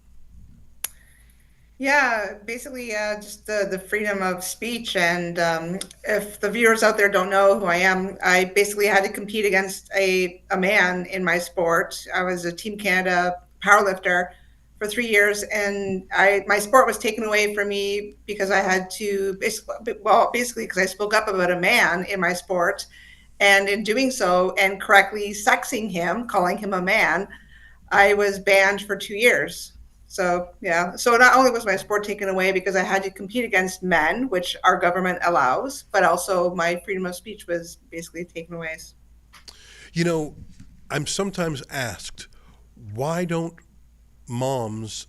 Yeah, basically just the freedom of speech. And if the viewers out there don't know who I am, I basically had to compete against a man in my sport. I was a Team Canada powerlifter for 3 years, and my sport was taken away from me because I had to basically because I spoke up about a man in my sport, and in doing so and correctly sexing him, calling him a man, I was banned for 2 years. So yeah, so not only was my sport taken away because I had to compete against men, which our government allows, but also my freedom of speech was basically taken away. You know, I'm sometimes asked, why don't moms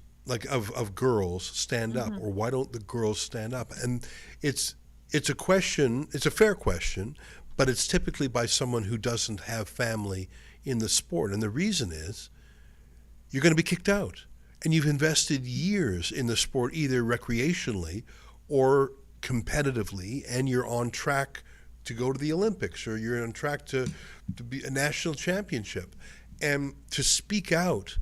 of girls stand up, or why don't the girls stand up? And it's a question, it's a fair question, but it's typically by someone who doesn't have family in the sport. And the reason is you're going to be kicked out. And you've invested years in the sport, either recreationally or competitively, and you're on track to go to the Olympics, or you're on track to be a national championship. And to speak out,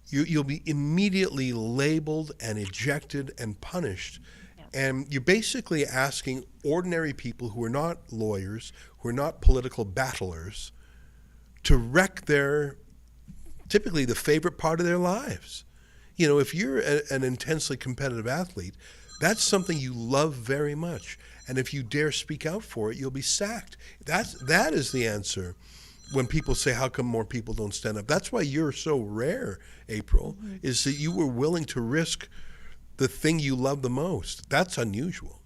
you'll be immediately labeled and ejected and punished. Yeah. And you're basically asking ordinary people who are not lawyers, who are not political battlers, to wreck typically the favorite part of their lives. You know, if you're an intensely competitive athlete, that's something you love very much. And if you dare speak out for it, you'll be sacked. That is the answer when people say, how come more people don't stand up? That's why you're so rare, April, is that you were willing to risk the thing you love the most. That's unusual.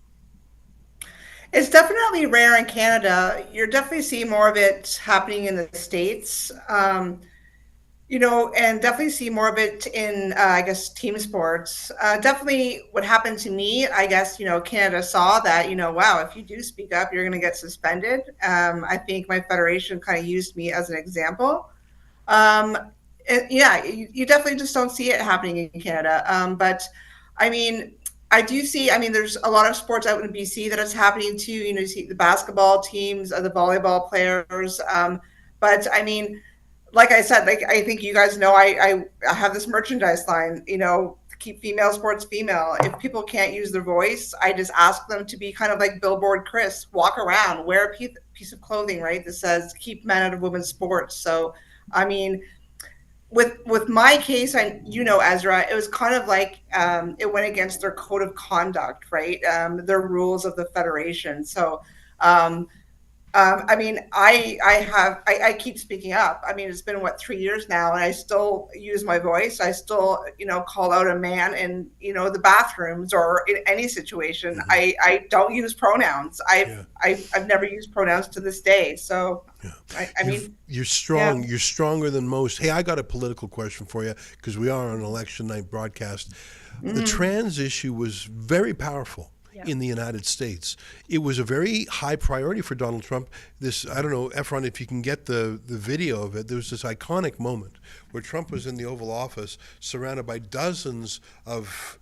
It's definitely rare in Canada. You're definitely seeing more of it happening in the States. You know, and definitely see more of it in, I guess, team sports. Definitely what happened to me, I guess, you know, Canada saw that, you know, wow, if you do speak up, you're going to get suspended. I think my federation kind of used me as an example. Yeah, you definitely just don't see it happening in Canada. But I mean, I do see, I mean, there's a lot of sports out in BC that it's happening too. You know, you see the basketball teams, the volleyball players. But I mean, like I said, like I think you guys know, I have this merchandise line, you know, keep female sports female. If people can't use their voice, I just ask them to be kind of like Billboard Chris, walk around, wear a piece of clothing, right, that says keep men out of women's sports. So, I mean, with my case, you know, Ezra, it was kind of like it went against their code of conduct, right? Their rules of the federation. So, I mean, I keep speaking up. I mean, it's been 3 years now, and I still use my voice. I still, you know, call out a man in, you know, the bathrooms or in any situation. I don't use pronouns. I've never used pronouns to this day. So, I mean, you're strong. Yeah. You're stronger than most. Hey, I got a political question for you because we are on an election night broadcast. The trans issue was very powerful. Yeah. In the United States. It was a very high priority for Donald Trump. This, I don't know, Efron, if you can get the video of it, there was this iconic moment where Trump was in the Oval Office surrounded by dozens of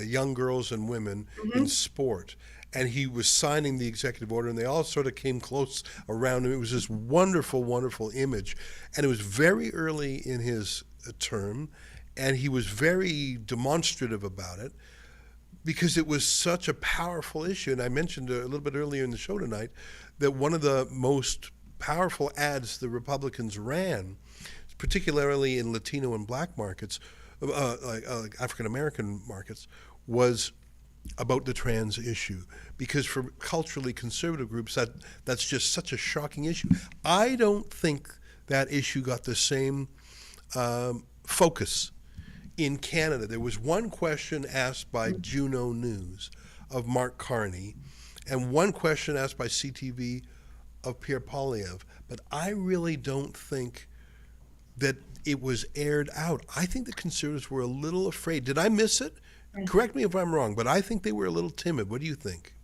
young girls and women in sport. And he was signing the executive order, and they all sort of came close around him. It was this wonderful, wonderful image. And it was very early in his term, and he was very demonstrative about it, because it was such a powerful issue. And I mentioned a little bit earlier in the show tonight that one of the most powerful ads the Republicans ran, particularly in Latino and Black markets, like African-American markets, was about the trans issue, because for culturally conservative groups that's just such a shocking issue. I don't think that issue got the same focus in Canada. There was one question asked by Juno News of Mark Carney, and one question asked by CTV of Pierre Poilievre, but I really don't think that it was aired out. I think the Conservatives were a little afraid. Did I miss it? Correct me if I'm wrong, but I think they were a little timid. What do you think?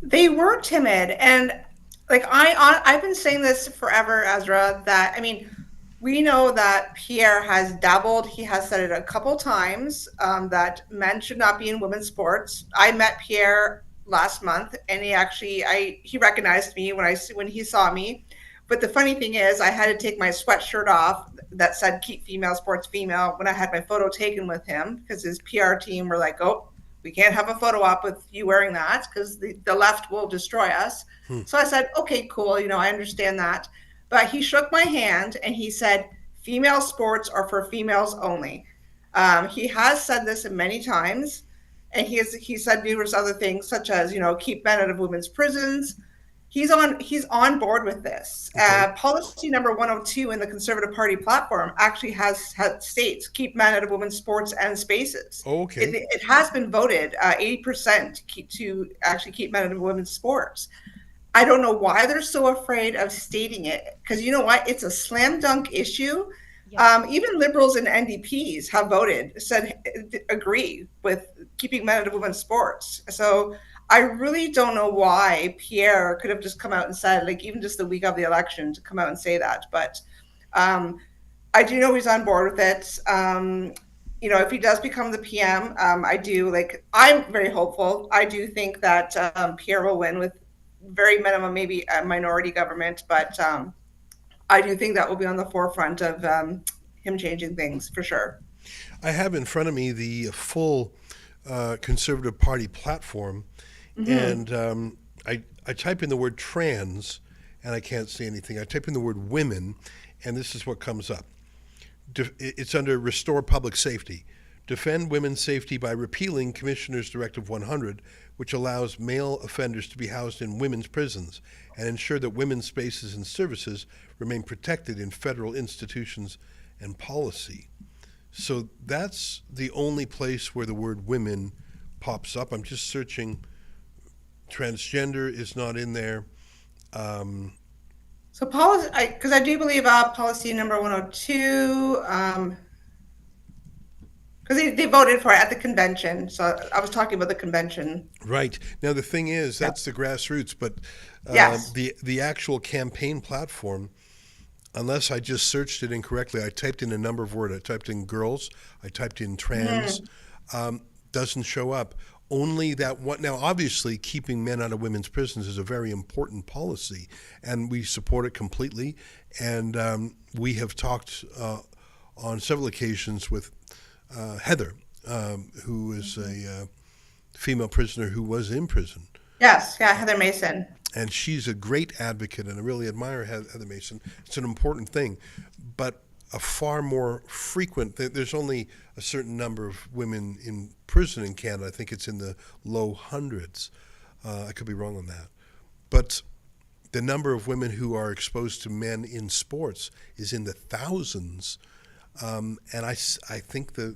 They were timid, and like I've been saying this forever, Ezra, that I mean, we know that Pierre has dabbled. He has said it a couple times that men should not be in women's sports. I met Pierre last month, and he recognized me when he saw me. But the funny thing is, I had to take my sweatshirt off that said "Keep Female Sports Female" when I had my photo taken with him, because his PR team were like, "Oh, we can't have a photo op with you wearing that because the left will destroy us." So I said, "Okay, cool. I understand that." But he shook my hand and he said, "Female sports are for females only." He has said this many times, and he said numerous other things, such as keep men out of women's prisons. He's on board with this. Okay. Policy number 102 in the Conservative Party platform actually states keep men out of women's sports and spaces. Okay. It has been voted 80% to actually keep men out of women's sports. I don't know why they're so afraid of stating it, because you know what? It's a slam dunk issue. Yeah. Even Liberals and NDPs have agree with keeping men out of women's sports. So I really don't know why Pierre could have just come out and said, like, even just the week of the election, to come out and say that. But I do know he's on board with it. If he does become the PM, I'm very hopeful. I do think that Pierre will win with very minimum, maybe a minority government, but I do think that will be on the forefront of him changing things for sure. I have in front of me the full Conservative Party platform, and I type in the word trans, and I can't see anything. I type in the word women, and this is what comes up. It's under Restore Public Safety. Defend women's safety by repealing Commissioner's Directive 100, which allows male offenders to be housed in women's prisons, and ensure that women's spaces and services remain protected in federal institutions and policy. So that's the only place where the word women pops up. I'm just searching. Transgender is not in there. So policy, because I do believe policy number 102, because they voted for it at the convention. So I was talking about the convention. Right. Now, the thing is, that's the grassroots, but yes. the actual campaign platform, unless I just searched it incorrectly, I typed in a number of words. I typed in girls, I typed in trans, doesn't show up. Only that one. Now, obviously, keeping men out of women's prisons is a very important policy, and we support it completely. And we have talked on several occasions with Heather, who is a female prisoner who was in prison. Yes, yeah, Heather Mason. And she's a great advocate, and I really admire Heather Mason. It's an important thing, but a far more frequent, there's only a certain number of women in prison in Canada. I think it's in the low hundreds. I could be wrong on that. But the number of women who are exposed to men in sports is in the thousands. And I think the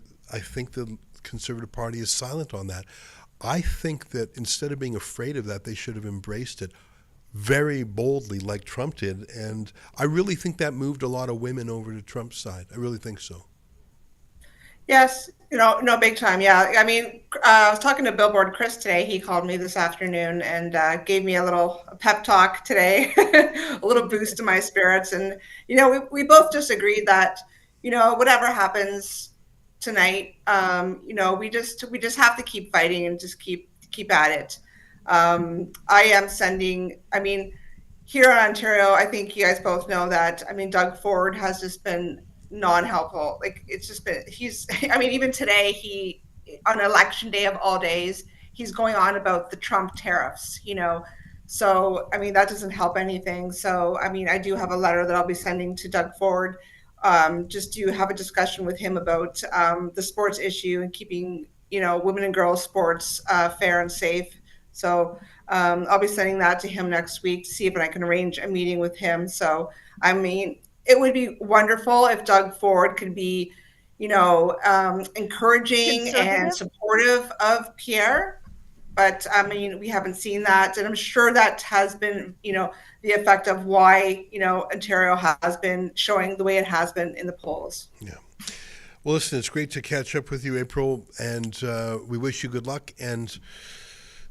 Conservative Party is silent on that. I think that instead of being afraid of that, they should have embraced it very boldly like Trump did. And I really think that moved a lot of women over to Trump's side. I really think so. Yes, no, big time. Yeah, I mean, I was talking to Billboard Chris today. He called me this afternoon and gave me a little pep talk today, a little boost to my spirits. And, we both just agreed that, whatever happens tonight, we just have to keep fighting and just keep at it. I am here in Ontario, I think you guys both know that, Doug Ford has just been non-helpful. Like, it's just been, even today, on election day of all days, he's going on about the Trump tariffs, so, that doesn't help anything. So, I do have a letter that I'll be sending to Doug Ford, just to have a discussion with him about the sports issue and keeping women and girls sports fair and safe. So I'll be sending that to him next week to see if I can arrange a meeting with him. So, I mean, it would be wonderful if Doug Ford could be, encouraging and supportive of Pierre. But I mean, we haven't seen that. And I'm sure that has been, the effect of why, Ontario has been showing the way it has been in the polls. Yeah. Well, listen, it's great to catch up with you, April, and we wish you good luck. And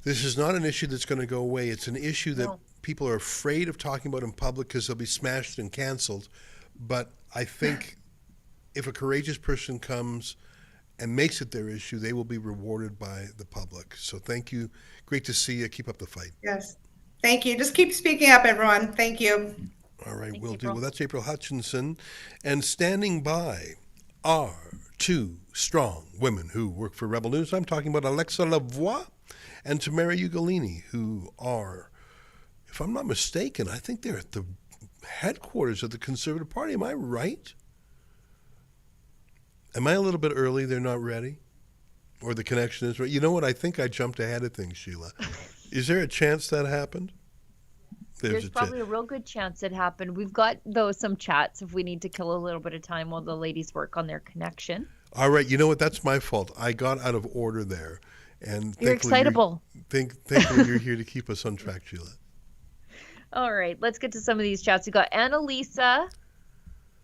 this is not an issue that's going to go away. It's an issue that people are afraid of talking about in public because they'll be smashed and canceled. But I think if a courageous person comes and makes it their issue, they will be rewarded by the public. So thank you. Great to see you. Keep up the fight. Yes. Thank you. Just keep speaking up, everyone. Thank you. All right, will do. Well, that's April Hutchinson. And standing by are two strong women who work for Rebel News. I'm talking about Alexa Lavoie and Tamara Ugolini, who are, if I'm not mistaken, I think they're at the headquarters of the Conservative Party. Am I right? Am I a little bit early? They're not ready? Or the connection is right? You know what? I think I jumped ahead of things, Sheila. Is there a chance that happened? There's probably a real good chance it happened. We've got, though, some chats if we need to kill a little bit of time while the ladies work on their connection. All right. You know what? That's my fault. I got out of order there. And you're excitable. Thankfully, you're here to keep us on track, Sheila. All right. Let's get to some of these chats. We got Annalisa.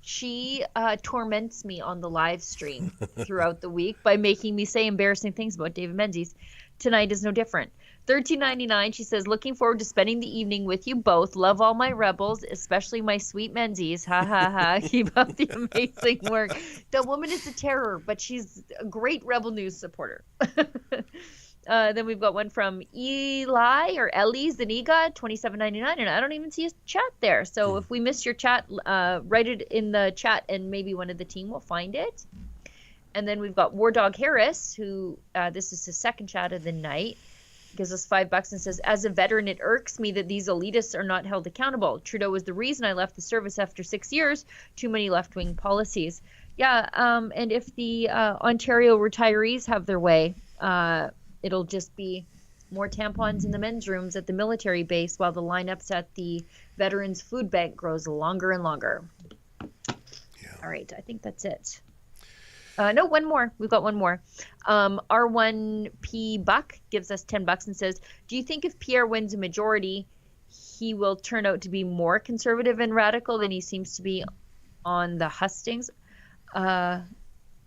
She torments me on the live stream throughout the week by making me say embarrassing things about David Menzies. Tonight is no different. 13.99. She says, looking forward to spending the evening with you both. Love all my rebels, especially my sweet Menzies. Ha ha ha. Keep up the amazing work. The woman is a terror, but she's a great Rebel News supporter. Then we've got one from Eli or Ellie Zaniga, 27.99, and I don't even see a chat there. So if we miss your chat, write it in the chat, and maybe one of the team will find it. And then we've got War Dog Harris, who this is his second chat of the night. Gives us $5 and says, as a veteran, it irks me that these elitists are not held accountable. Trudeau was the reason I left the service after 6 years. Too many left-wing policies. Yeah, and if the Ontario retirees have their way, it'll just be more tampons in the men's rooms at the military base while the lineups at the Veterans Food Bank grows longer and longer. Yeah. All right, I think that's it. No, one more. We've got one more. R1P Buck gives us $10 and says, do you think if Pierre wins a majority, he will turn out to be more conservative and radical than he seems to be on the hustings? I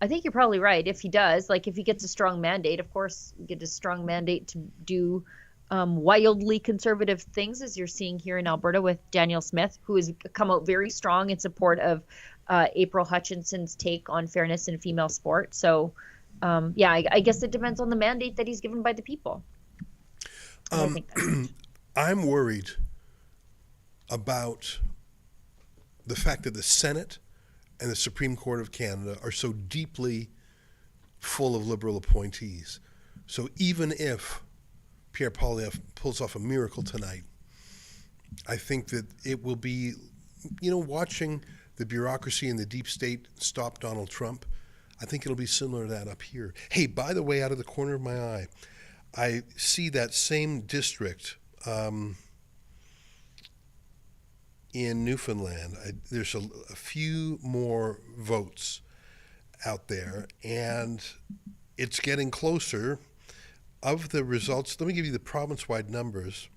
think you're probably right. If he does, like if he gets a strong mandate, of course, get a strong mandate to do wildly conservative things, as you're seeing here in Alberta with Danielle Smith, who has come out very strong in support of April Hutchinson's take on fairness in female sport. So, I guess it depends on the mandate that he's given by the people. I'm worried about the fact that the Senate and the Supreme Court of Canada are so deeply full of Liberal appointees. So even if Pierre Poilievre pulls off a miracle tonight, I think that it will be, watching the bureaucracy and the deep state stop Donald Trump, I think it'll be similar to that up here. Hey, by the way, out of the corner of my eye, I see that same district in Newfoundland. There's a few more votes out there, and it's getting closer. Of the results, let me give you the province-wide numbers.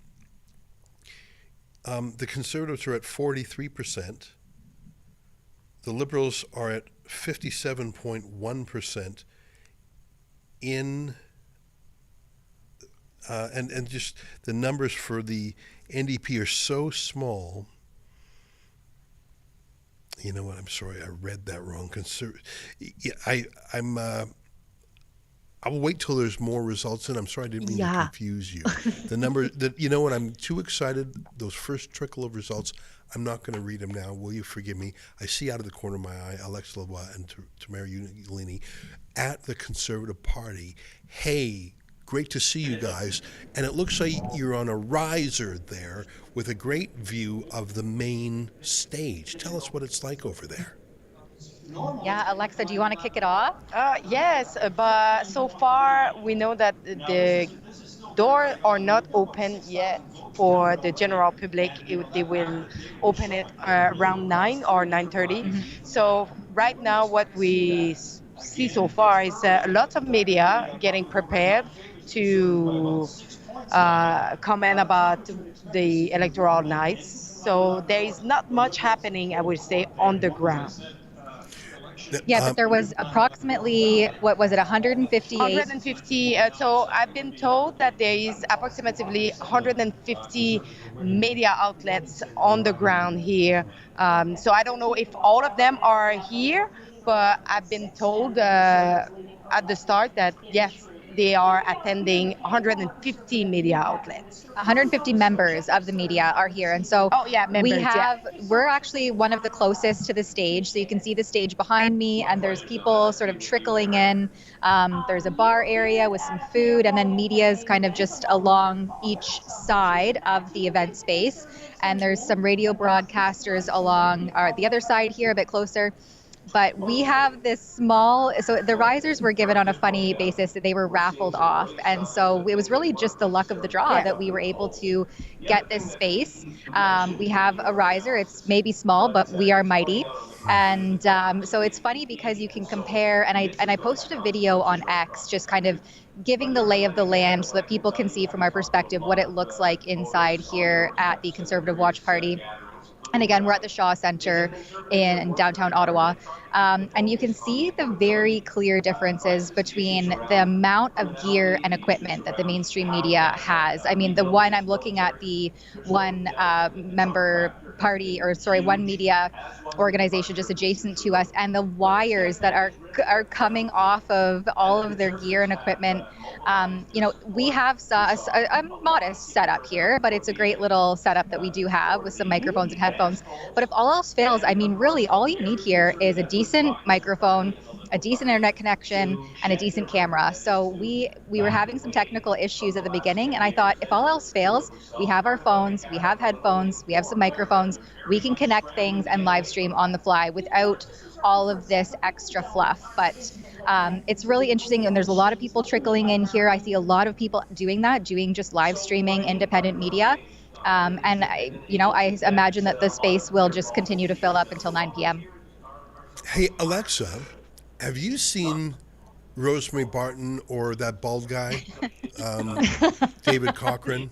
The Conservatives are at 43%. The Liberals are at 57.1% and just the numbers for the NDP are so small. You know what? I'm sorry, I read that wrong. I will wait till there's more results in. I'm sorry, I didn't mean to confuse you. The number that what? I'm too excited. Those first trickle of results, I'm not going to read them now. Will you forgive me? I see out of the corner of my eye Alexa Lavoie and Tamara Ugolini at the Conservative Party. Hey, great to see you guys. And it looks like you're on a riser there with a great view of the main stage. Tell us what it's like over there. Yeah, Alexa, do you want to kick it off? Yes, but so far we know that the doors are not open yet for the general public. They will open it around 9 or 9:30. So right now what we see so far is lots of media getting prepared to comment about the electoral nights. So there is not much happening, I would say, on the ground. Yeah, but there was approximately, what was it, 158? 150. So I've been told that there is approximately 150 media outlets on the ground here. So I don't know if all of them are here, but I've been told at the start that yes, they are attending 150 media outlets. 150 members of the media are here. And so we're actually one of the closest to the stage. So you can see the stage behind me, and there's people sort of trickling in. There's a bar area with some food, and then media is kind of just along each side of the event space. And there's some radio broadcasters along the other side here, a bit closer. But we have this so the risers were given on a funny basis that they were raffled off. And so it was really just the luck of the draw that we were able to get this space. We have a riser. It's maybe small, but we are mighty. And so it's funny because you can compare, and I posted a video on X just kind of giving the lay of the land so that people can see from our perspective what it looks like inside here at the Conservative Watch Party. And again, we're at the Shaw Centre in downtown Ottawa. And you can see the very clear differences between the amount of gear and equipment that the mainstream media has. I mean, the one I'm looking at, the one one media organization just adjacent to us, and the wires that are coming off of all of their gear and equipment. We have a modest setup here, but it's a great little setup that we do have with some microphones and headphones. But if all else fails, I mean, really, all you need here is a decent microphone, a decent internet connection, and a decent camera. So we were having some technical issues at the beginning, and I thought, if all else fails, we have our phones, we have headphones, we have some microphones, we can connect things and live stream on the fly without all of this extra fluff. But it's really interesting, and there's a lot of people trickling in here. I see a lot of people doing just live streaming independent media. And I imagine that the space will just continue to fill up until 9 p.m. Hey, Alexa, have you seen Rosemary Barton or that bald guy, David Cochrane?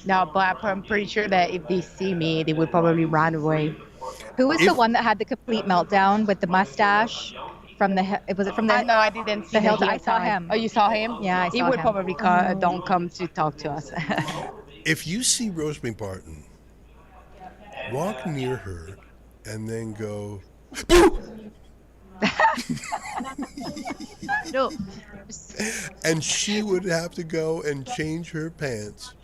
No, but I'm pretty sure that if they see me, they would probably run away. Who was the one that had the complete meltdown with the mustache? Was it from the? No, I didn't see the hill. him. I saw him. Oh, you saw him? Yeah, I saw him. He would probably don't come to talk to us. If you see Rosemary Barton, walk near her and then go, boo! No. And she would have to go and change her pants.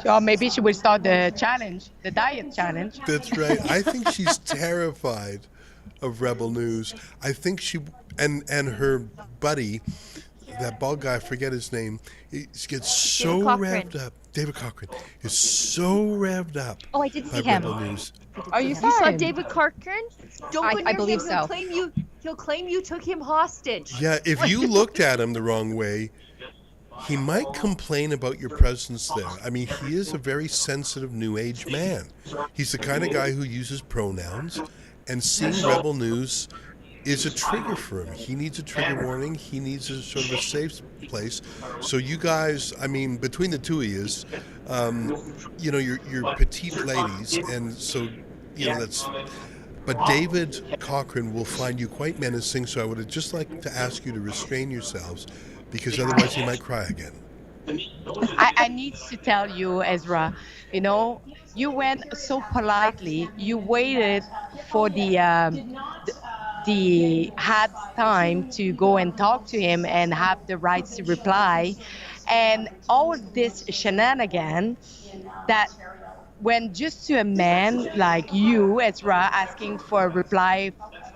Or maybe she would start the challenge, the diet challenge. That's right. I think she's terrified of Rebel News. I think she and her buddy, that bald guy, I forget his name, he gets so revved up. David Cochrane is so revved up. Oh, I did see by him. Rebel News. Are you saw David Cochrane? Don't go near I believe him. so. He'll claim you took him hostage. Yeah, if you looked at him the wrong way, he might complain about your presence there. I mean, he is a very sensitive New Age man. He's the kind of guy who uses pronouns, and seeing Rebel News is a trigger for him. He needs a trigger warning. He needs a sort of a safe place. So you guys, I mean, between the two of you, you're petite ladies, and so, that's... But David Cochrane will find you quite menacing, so I would just like to ask you to restrain yourselves, because otherwise he might cry again. I need to tell you, Ezra, you went so politely. You waited for the had time to go and talk to him and have the right to reply. And all of this shenanigan that went just to a man like you, Ezra, asking for a reply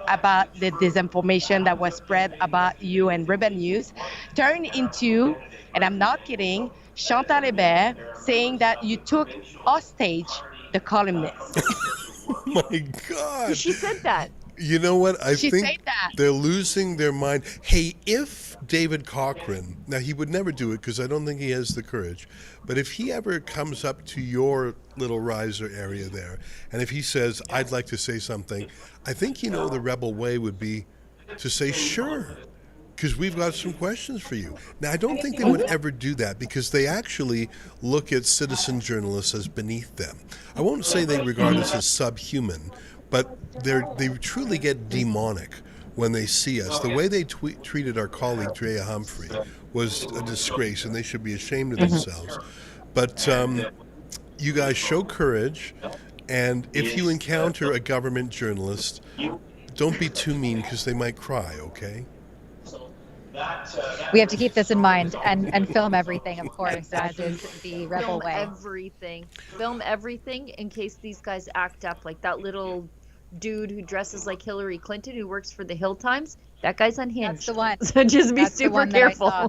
about the disinformation that was spread about you and Rebel News, turned into, and I'm not kidding, Chantal Hébert saying that you took hostage the columnist. Oh my God. She said that. You know what? I She think said that. they're losing their mind. Hey, if David Cochrane, now he would never do it because I don't think he has the courage, but if he ever comes up to your little riser area there, and if he says, I'd like to say something, I think, the rebel way would be to say, sure, because we've got some questions for you. Now, I don't think they would ever do that because they actually look at citizen journalists as beneath them. I won't say they regard us as subhuman, but they truly get demonic when they see us. The way they treated our colleague Drea Humphrey was a disgrace, and they should be ashamed of themselves. But you guys show courage, and if you encounter a government journalist, don't be too mean because they might cry, okay? We have to keep this in mind and film everything, of course, as is the rebel way. Film everything in case these guys act up. Like that little dude who dresses like Hillary Clinton who works for the Hill Times. That guy's unhinged. That's the one. So just be That's the super one that I careful. saw.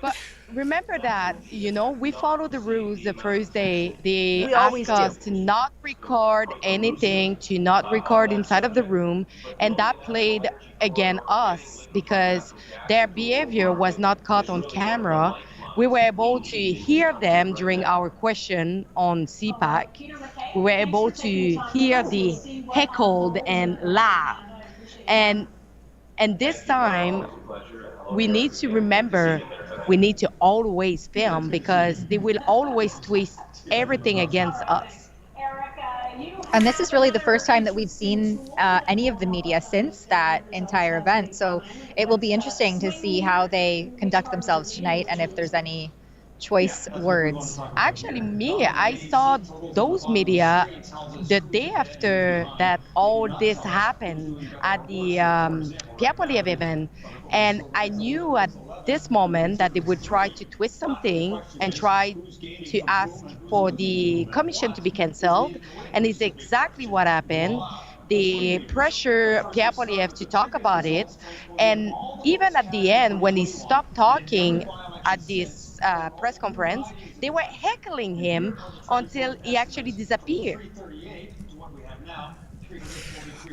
But remember that, we follow the rules the first day. They We always ask us do. to not record anything, to not record inside of the room. And that played against us because their behavior was not caught on camera. We were able to hear them during our question on CPAC. We were able to hear the heckled and laugh. And this time, we need to remember we need to always film because they will always twist everything against us. And this is really the first time that we've seen any of the media since that entire event. So it will be interesting to see how they conduct themselves tonight and if there's any choice words. Actually, I saw those media the day after that all this happened at the Pierre Poilievre event. And I knew at this moment that they would try to twist something and try to ask for the commission to be canceled. And it's exactly what happened. They pressure Pierre Poilievre to talk about it. And even at the end, when he stopped talking at this press conference, they were heckling him until he actually disappeared.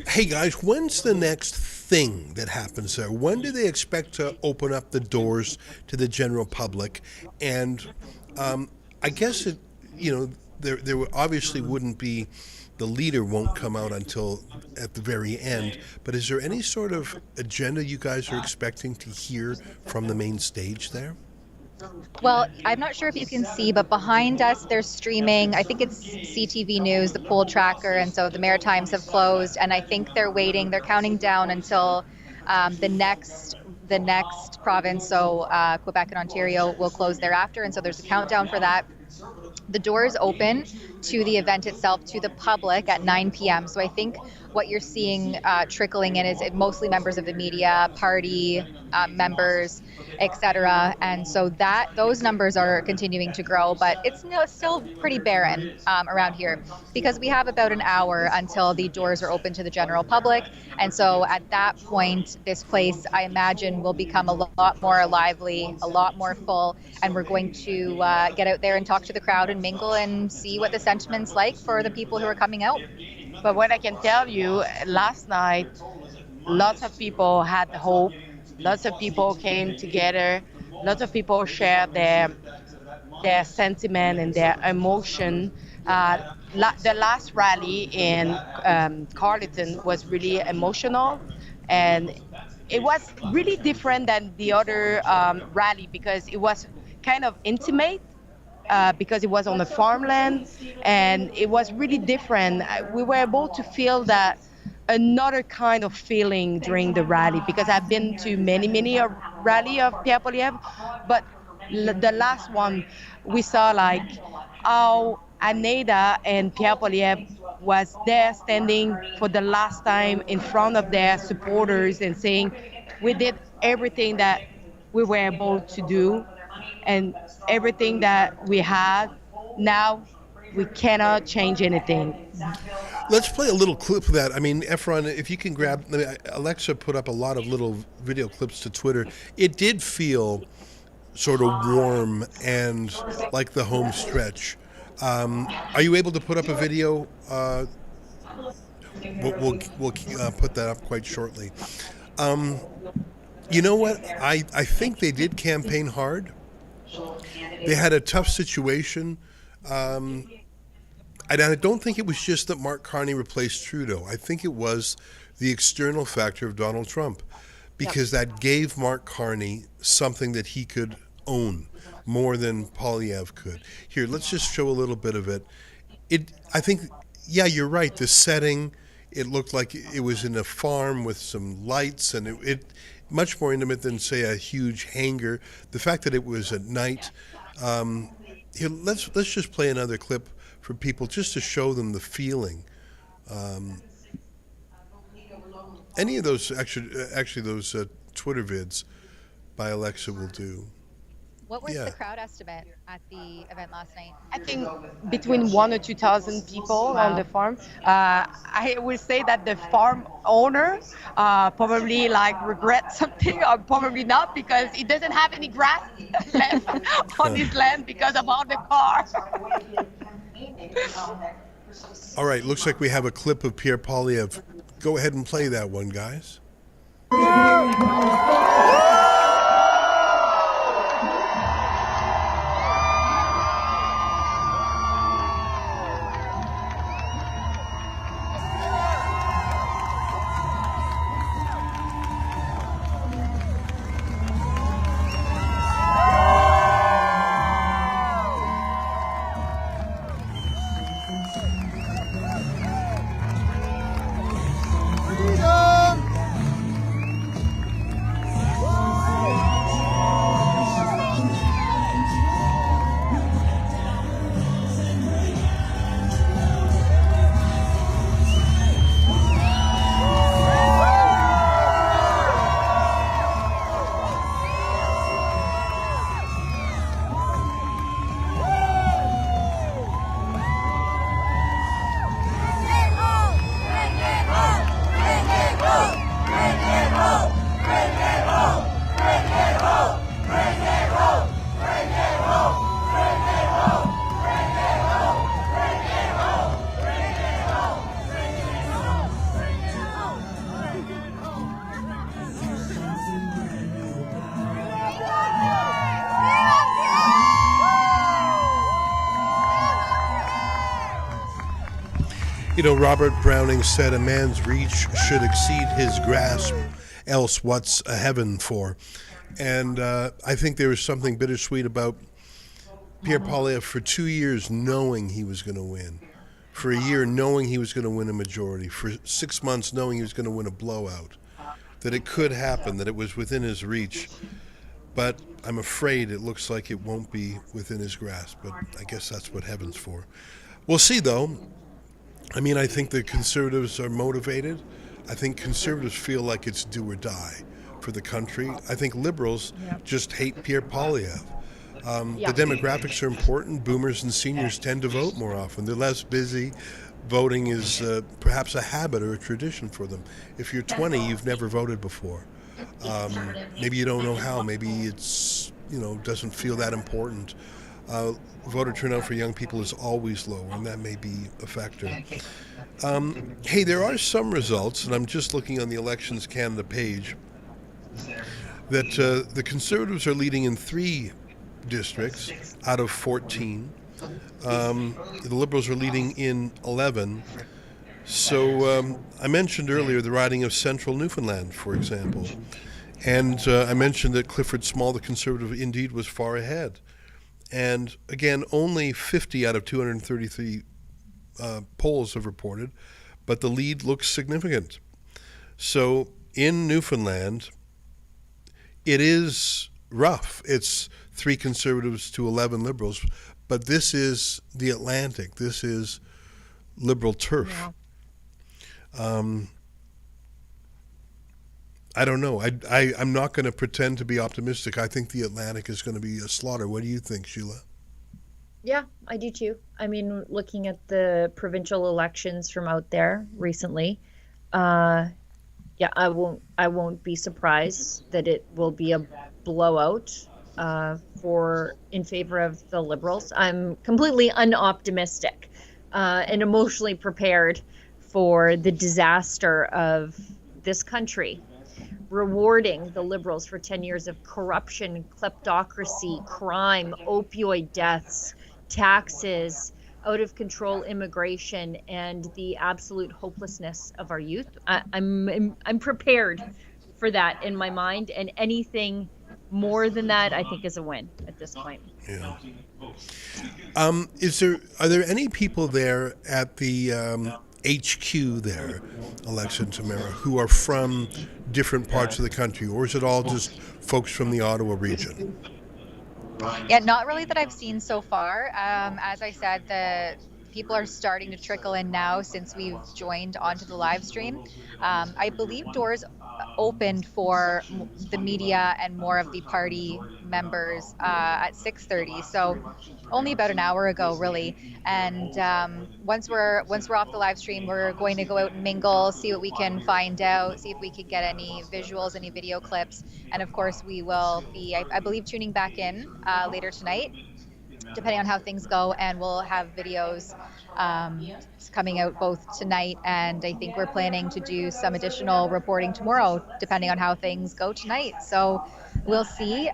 Hey guys, when's the next thing that happens there? When do they expect to open up the doors to the general public? And I guess there obviously wouldn't be, the leader won't come out until at the very end. But is there any sort of agenda you guys are expecting to hear from the main stage there? Well, I'm not sure if you can see, but behind us, they're streaming. I think it's CTV News, the poll tracker. And so the Maritimes have closed. And I think they're waiting. They're counting down until the next province. So Quebec and Ontario will close thereafter. And so there's a countdown for that. The doors open to the event itself to the public at 9 p.m. So I think what you're seeing trickling in is mostly members of the media, party members, etc. And so those numbers are continuing to grow, but it's still pretty barren around here because we have about an hour until the doors are open to the general public. And so at that point, this place, I imagine, will become a lot more lively, a lot more full, and we're going to get out there and talk to the crowd and mingle and see what the sentiment's like for the people who are coming out. But what I can tell you, last night, lots of people had hope. Lots of people came together. Lots of people shared their sentiment and their emotion. The last rally in Carleton was really emotional, and it was really different than the other rally because it was kind of intimate. Because it was on the farmland, and it was really different. We were able to feel that another kind of feeling during the rally, because I've been to many rally of Pierre Poilievre, but the last one we saw like how Aneda and Pierre Poilievre was there standing for the last time in front of their supporters and saying, we did everything that we were able to do, and everything that we had, now we cannot change anything. Let's play a little clip of that. I mean, Efron, if you can grab, Alexa put up a lot of little video clips to Twitter. It did feel sort of warm and like the home stretch. Are you able to put up a video? we'll put that up quite shortly. You know what? I think they did campaign hard. They had a tough situation. And I don't think it was just that Mark Carney replaced Trudeau. I think it was the external factor of Donald Trump, because that gave Mark Carney something that he could own more than Poilievre could. Here, let's just show a little bit of it. I think, yeah, you're right. The setting, it looked like it was in a farm with some lights, and it much more intimate than, say, a huge hangar. The fact that it was at night. Here, let's just play another clip for people just to show them the feeling. Any of those, actually those Twitter vids by Alexa will do. What was the crowd estimate at the event last night? I think between 1,000 or 2,000 people on the farm. I will say that the farm owner probably regrets something, or probably not, because he doesn't have any grass left on his land because of all the cars. All right, looks like we have a clip of Pierre Poilievre. Go ahead and play that one, guys. You know, Robert Browning said a man's reach should exceed his grasp, else what's a heaven for? And I think there was something bittersweet about Pierre Poilievre for 2 years knowing he was going to win, for a year knowing he was going to win a majority, for 6 months knowing he was going to win a blowout, that it could happen, that it was within his reach. But I'm afraid it looks like it won't be within his grasp, but I guess that's what heaven's for. We'll see, though. I mean, I think the Conservatives are motivated. I think Conservatives feel like it's do or die for the country. I think Liberals just hate Pierre Poilievre. The demographics are important. Boomers and seniors tend to vote more often. They're less busy. Voting is perhaps a habit or a tradition for them. If you're 20, you've never voted before. Maybe you don't know how. Maybe it's, doesn't feel that important. Voter turnout for young people is always low, and that may be a factor. Hey, there are some results, and I'm just looking on the Elections Canada page, that the Conservatives are leading in 3 districts out of 14. The Liberals are leading in 11. So I mentioned earlier the riding of Central Newfoundland, for example. And I mentioned that Clifford Small, the Conservative, indeed was far ahead. And again, only 50 out of 233 polls have reported, but the lead looks significant. So in Newfoundland, it is rough. It's 3 Conservatives to 11 Liberals, but this is the Atlantic. This is Liberal turf. Yeah. I don't know. I'm not going to pretend to be optimistic. I think the Atlantic is going to be a slaughter. What do you think, Sheila? Yeah, I do too. I mean, looking at the provincial elections from out there recently, I won't be surprised that it will be a blowout in favor of the Liberals. I'm completely unoptimistic and emotionally prepared for the disaster of this country, rewarding the Liberals for 10 years of corruption, kleptocracy, crime, opioid deaths, taxes, out of control immigration, and the absolute hopelessness of our youth. I'm prepared for that in my mind, and anything more than that, I think, is a win at this point. Yeah. Are there any people there at the HQ there, Alexa and Tamara, who are from different parts of the country, or is it all just folks from the Ottawa region? Yeah, not really that I've seen so far. As I said, the people are starting to trickle in now since we've joined onto the live stream. I believe doors opened for the media and more of the party members at 6:30, so only about an hour ago, really. And once we're off the live stream, we're going to go out and mingle, see what we can find out, see if we can get any visuals, any video clips, and of course we will be, I believe, tuning back in later tonight, depending on how things go, and we'll have videos coming out both tonight, and I think we're planning to do some additional reporting tomorrow, depending on how things go tonight. So we'll see.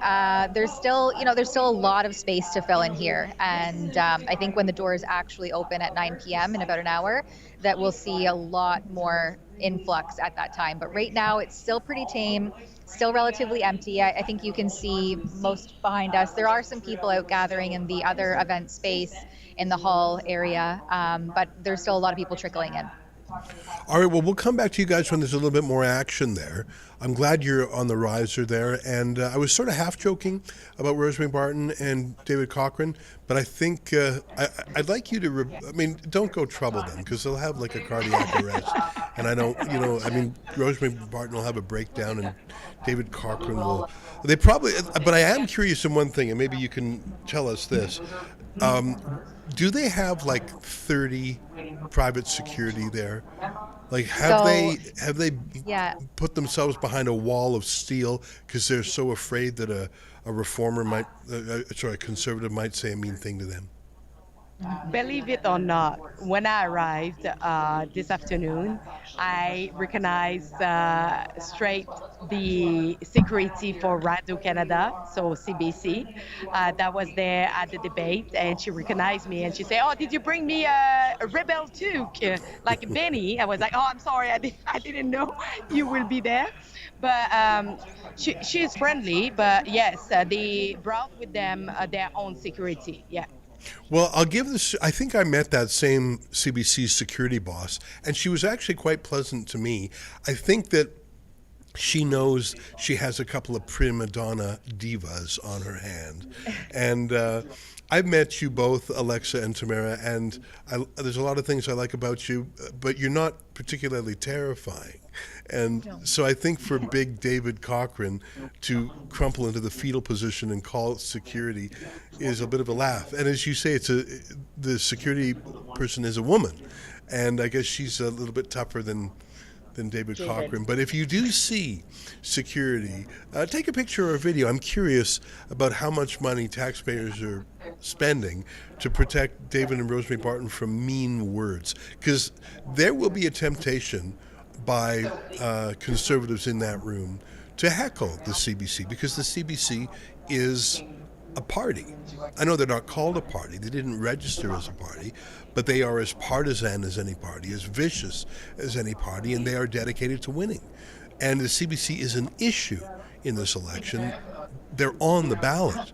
There's still a lot of space to fill in here, and I think when the doors actually open at 9 p.m. in about an hour, that we'll see a lot more influx at that time. But right now, it's still pretty tame. Still relatively empty. I think you can see most behind us. There are some people out gathering in the other event space in the hall area, but there's still a lot of people trickling in. All right, well, we'll come back to you guys when there's a little bit more action there. I'm glad you're on the riser there, and I was sort of half joking about Rosemary Barton and David Cochrane, but I think I'd like you to, don't go trouble them, because they'll have like a cardiac arrest, and I don't, Rosemary Barton will have a breakdown, and David Cochrane will, but I am curious in one thing, and maybe you can tell us this. Do they have like 30 private security there? Like, have they put themselves behind a wall of steel because they're so afraid that a conservative might say a mean thing to them? Believe it or not, when I arrived this afternoon, I recognized straight the security for Radio Canada, so CBC, that was there at the debate, and she recognized me and she said, "Oh, did you bring me a rebel toque like Benny?" I was like, "Oh, I'm sorry, I didn't know you will be there." But she is friendly, but yes, they brought with them their own security, yeah. Well, I'll give this, I think I met that same CBC security boss, and she was actually quite pleasant to me. I think that she knows she has a couple of prima donna divas on her hand. And I've met you both, Alexa and Tamara, and there's a lot of things I like about you, but you're not particularly terrifying. And so I think for big David Cochrane to crumple into the fetal position and call security is a bit of a laugh. And as you say, the security person is a woman, and I guess she's a little bit tougher than David Cochrane. But if you do see security, take a picture or a video. I'm curious about how much money taxpayers are spending to protect David and Rosemary Barton from mean words, because there will be a temptation by conservatives in that room to heckle the CBC, because the CBC is a party. I know they're not called a party, they didn't register as a party, but they are as partisan as any party, as vicious as any party, and they are dedicated to winning. And the CBC is an issue in this election. They're on the ballot.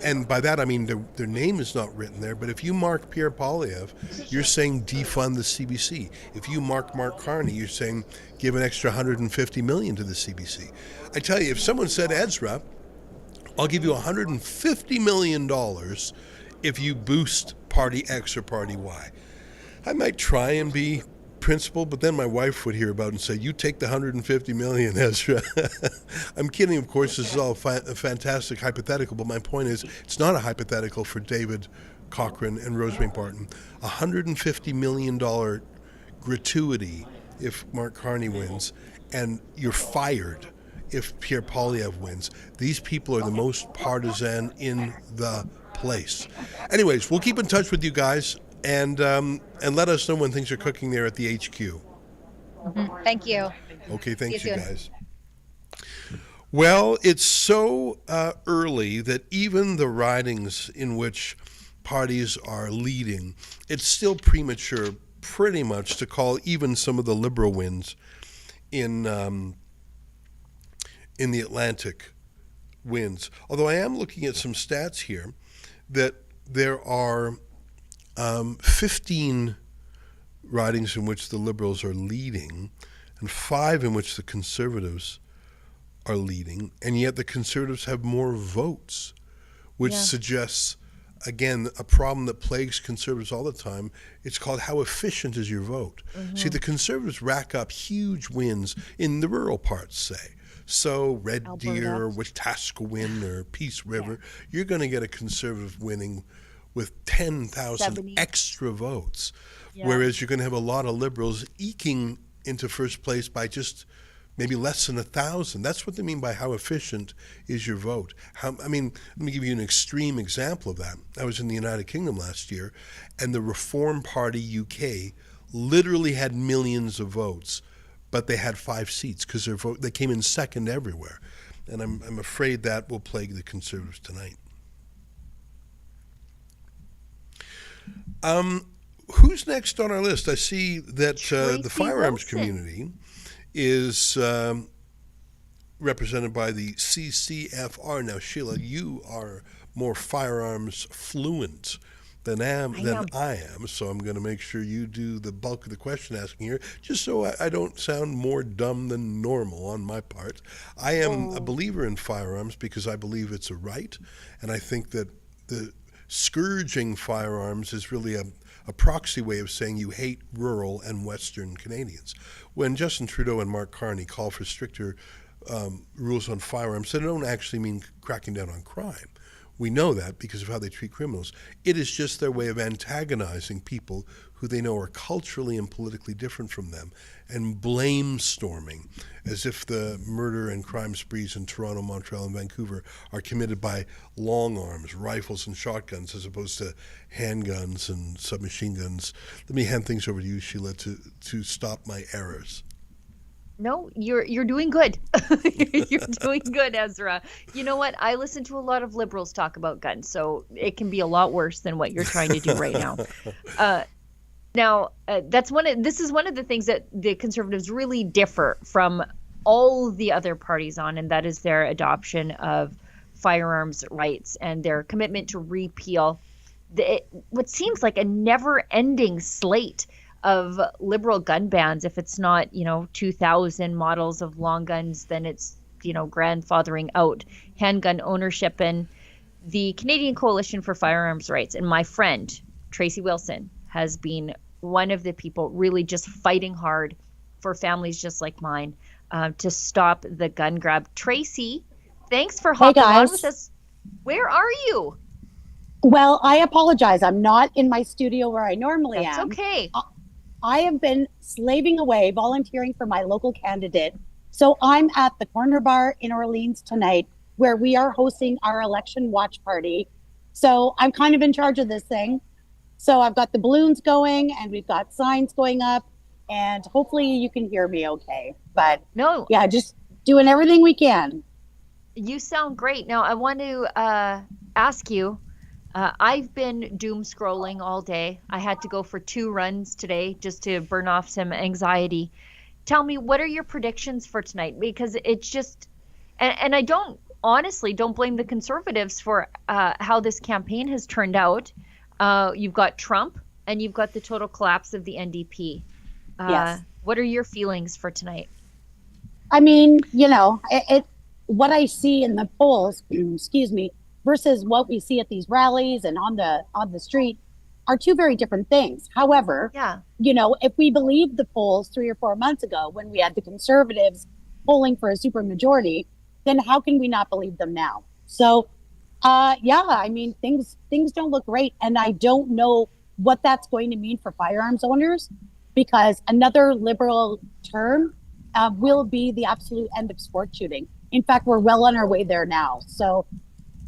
And by that I mean their name is not written there, but if you mark Pierre Poilievre, you're saying defund the CBC. If you mark Mark Carney, you're saying give an extra $150 million to the CBC. I tell you, if someone said, Ezra, I'll give you $150 million if you boost Party X or Party Y, I might try and be principled, but then my wife would hear about it and say, you take the $150 million, Ezra. I'm kidding, of course. This is all a fantastic hypothetical, but my point is it's not a hypothetical for David Cochrane and Rosemary Barton. $150 million gratuity if Mark Carney wins, and you're fired if Pierre Poilievre wins. These people are the most partisan in the place. Anyways, we'll keep in touch with you guys. and let us know when things are cooking there at the HQ. Mm-hmm. Thank you. Okay, thanks you soon. guys. Well, it's so early that even the ridings in which parties are leading, it's still premature pretty much to call even some of the Liberal wins in the Atlantic wins. Although I am looking at some stats here that there are 15 ridings in which the Liberals are leading and 5 in which the Conservatives are leading, and yet the Conservatives have more votes, which suggests, again, a problem that plagues Conservatives all the time. It's called how efficient is your vote? Mm-hmm. See, the Conservatives rack up huge wins in the rural parts, say. So Red Alberta. Deer, Wetaskiwin, or Peace River, you're going to get a Conservative winning with 10,000 extra votes, whereas you're going to have a lot of Liberals eking into first place by just maybe less than 1,000. That's what they mean by how efficient is your vote. Let me give you an extreme example of that. I was in the United Kingdom last year, and the Reform Party UK literally had millions of votes, but they had 5 seats because they came in second everywhere. And I'm afraid that will plague the Conservatives tonight. Who's next on our list? I see that the firearms community is represented by the CCFR. Now, Sheila, you are more firearms fluent than I am, so I'm going to make sure you do the bulk of the question asking here, just so I don't sound more dumb than normal on my part. I am a believer in firearms because I believe it's a right, and I think that the scourging firearms is really a proxy way of saying you hate rural and Western Canadians. When Justin Trudeau and Mark Carney call for stricter rules on firearms, they don't actually mean cracking down on crime. We know that because of how they treat criminals. It is just their way of antagonizing people who they know are culturally and politically different from them, and blame storming as if the murder and crime sprees in Toronto, Montreal, and Vancouver are committed by long arms, rifles, and shotguns as opposed to handguns and submachine guns. Let me hand things over to you, Sheila, to stop my errors. No, you're doing good. You're doing good, Ezra. You know what? I listen to a lot of Liberals talk about guns, so it can be a lot worse than what you're trying to do right now. This is one of the things that the Conservatives really differ from all the other parties on, and that is their adoption of firearms rights and their commitment to repeal what seems like a never-ending slate of Liberal gun bans. If it's not, 2,000 models of long guns, then it's, grandfathering out handgun ownership. And the Canadian Coalition for Firearms Rights and my friend, Tracy Wilson, has been one of the people really just fighting hard for families just like mine to stop the gun grab. Tracy, thanks for hopping on with us. Where are you? Well, I apologize. I'm not in my studio where I normally am. That's okay. I have been slaving away, volunteering for my local candidate. So I'm at the Corner Bar in Orleans tonight, where we are hosting our election watch party. So I'm kind of in charge of this thing. So I've got the balloons going and we've got signs going up, and hopefully you can hear me okay. But no, yeah, just doing everything we can. You sound great. Now I want to ask you, I've been doom scrolling all day. I had to go for 2 runs today just to burn off some anxiety. Tell me, what are your predictions for tonight? Because it's just, and I don't blame the Conservatives for how this campaign has turned out. You've got Trump and you've got the total collapse of the NDP. Yes. What are your feelings for tonight? I mean, what I see in the polls, excuse me, versus what we see at these rallies and on the street are 2 very different things. However, if we believe the polls 3 or 4 months ago when we had the Conservatives polling for a supermajority, then how can we not believe them now? So, I mean, things don't look great, and I don't know what that's going to mean for firearms owners, because another Liberal term will be the absolute end of sport shooting. In fact, we're well on our way there now. So,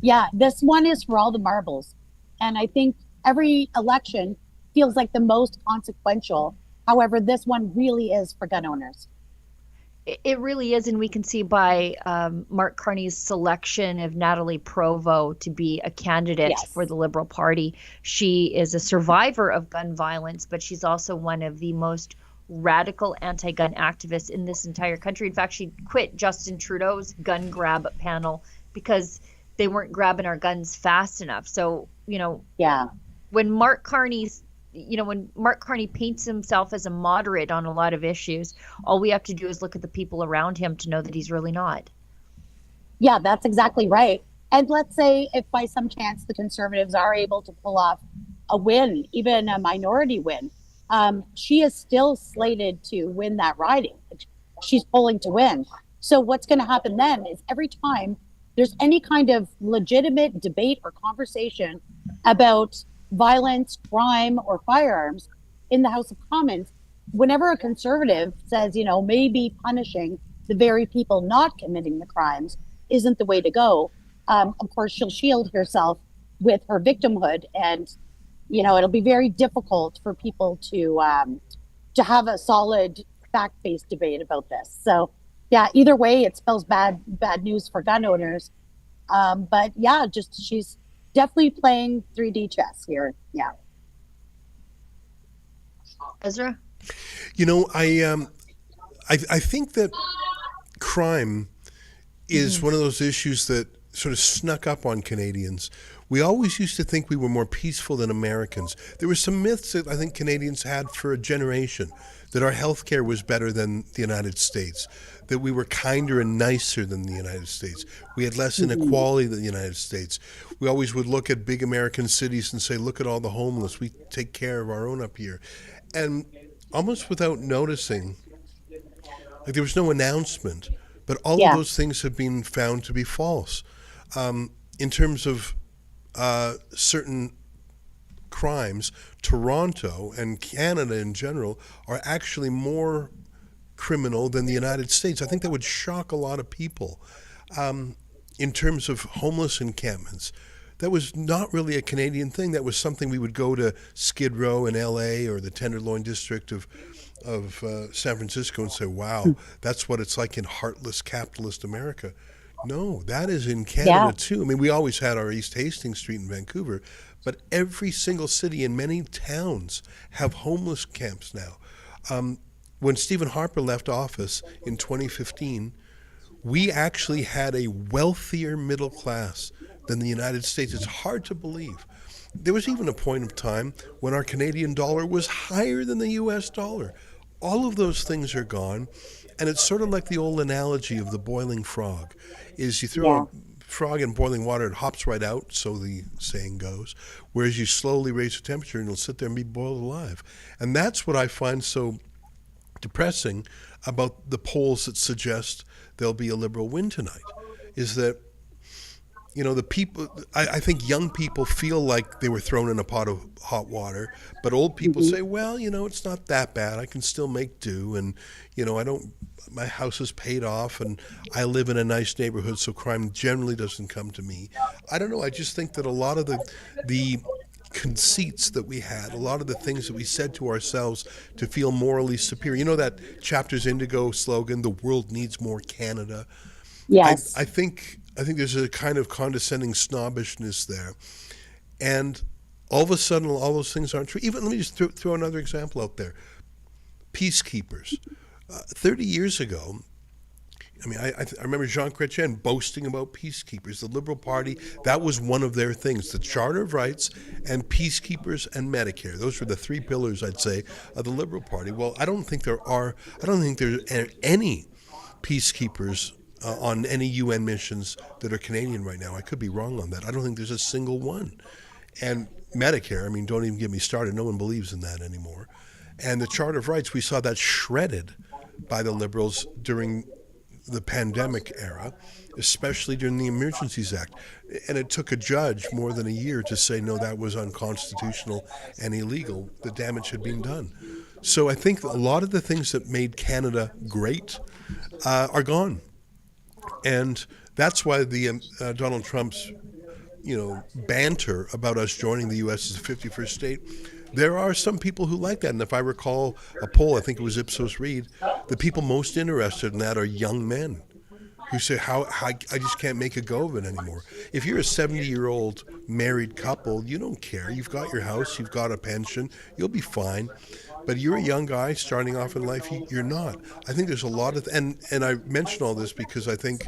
yeah, this one is for all the marbles. And I think every election, feels like the most consequential. However, this one really is for gun owners. It really is, and we can see by Mark Carney's selection of Natalie Provost to be a candidate for the Liberal Party. She is a survivor of gun violence, but she's also one of the most radical anti-gun activists in this entire country. In fact, she quit Justin Trudeau's gun grab panel because they weren't grabbing our guns fast enough. So, when Mark Carney paints himself as a moderate on a lot of issues, all we have to do is look at the people around him to know that he's really not. Yeah, that's exactly right. And let's say if by some chance the Conservatives are able to pull off a win, even a minority win, she is still slated to win that riding. She's polling to win. So what's going to happen then is every time there's any kind of legitimate debate or conversation about violence, crime, or firearms in the House of Commons, whenever a Conservative says, maybe punishing the very people not committing the crimes isn't the way to go, of course, she'll shield herself with her victimhood, and it'll be very difficult for people to have a solid fact-based debate about this. So, yeah, either way, it spells bad news for gun owners. But yeah, she's definitely playing 3D chess here. Yeah. Ezra? I think that crime is one of those issues that sort of snuck up on Canadians. We always used to think we were more peaceful than Americans. There were some myths that I think Canadians had for a generation, that our healthcare was better than the United States, that we were kinder and nicer than the United States. We had less inequality than the United States. We always would look at big American cities and say, look at all the homeless. We take care of our own up here. And almost without noticing, like there was no announcement, but all of those things have been found to be false. In terms of certain crimes, Toronto and Canada in general are actually more criminal than the United States. I think that would shock a lot of people. In terms of homeless encampments, that was not really a Canadian thing. That was something we would go to Skid Row in LA or the Tenderloin district of San Francisco and say, wow, that's what it's like in heartless capitalist America. No, that is in Canada too. I mean, we always had our East Hastings Street in Vancouver, but every single city and many towns have homeless camps now. When Stephen Harper left office in 2015, we actually had a wealthier middle class than the United States. It's hard to believe. There was even a point of time when our Canadian dollar was higher than the US dollar. All of those things are gone. And it's sort of like the old analogy of the boiling frog, is you throw a frog in boiling water, it hops right out, so the saying goes, whereas you slowly raise the temperature and it'll sit there and be boiled alive. And that's what I find so depressing about the polls that suggest there'll be a Liberal win tonight, is that the people, I think young people feel like they were thrown in a pot of hot water, but old people say, well, it's not that bad. I can still make do. And, my house is paid off and I live in a nice neighborhood, so crime generally doesn't come to me. I don't know. I just think that a lot of the conceits that we had, a lot of the things that we said to ourselves to feel morally superior, that Chapters Indigo slogan, the world needs more Canada. Yes. I think there's a kind of condescending snobbishness there. And all of a sudden, all those things aren't true. Even, let me just throw another example out there. Peacekeepers. 30 years ago, I remember Jean Chrétien boasting about peacekeepers. The Liberal Party, that was one of their things, the Charter of Rights and peacekeepers and Medicare. Those were the three pillars, I'd say, of the Liberal Party. Well, I don't think there's any peacekeepers on any UN missions that are Canadian right now. I could be wrong on that. I don't think there's a single one. And Medicare, don't even get me started. No one believes in that anymore. And the Charter of Rights, we saw that shredded by the Liberals during the pandemic era, especially during the Emergencies Act. And it took a judge more than a year to say, no, that was unconstitutional and illegal. The damage had been done. So I think a lot of the things that made Canada great are gone. And that's why the Donald Trump's, banter about us joining the U.S. as the 51st state There are some people who like that. And if I recall a poll, I think it was Ipsos Reid, the people most interested in that are young men who say, how I just can't make a go of it anymore. If you're a 70-year-old married couple, you don't care. You've got your house, you've got a pension, you'll be fine. But you're a young guy starting off in life, you're not. I think there's a lot of, and I mention all this because I think,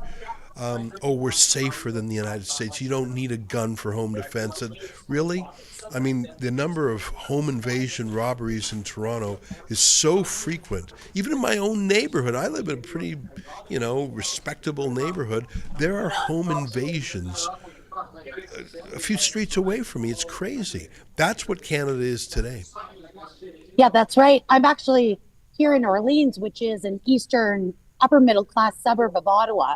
we're safer than the United States. You don't need a gun for home defense. And really, I mean, the number of home invasion robberies in Toronto is so frequent. Even in my own neighborhood, I live in a pretty, respectable neighborhood. There are home invasions a few streets away from me. It's crazy. That's what Canada is today. Yeah, that's right. I'm actually here in Orleans, which is an eastern upper middle class suburb of Ottawa.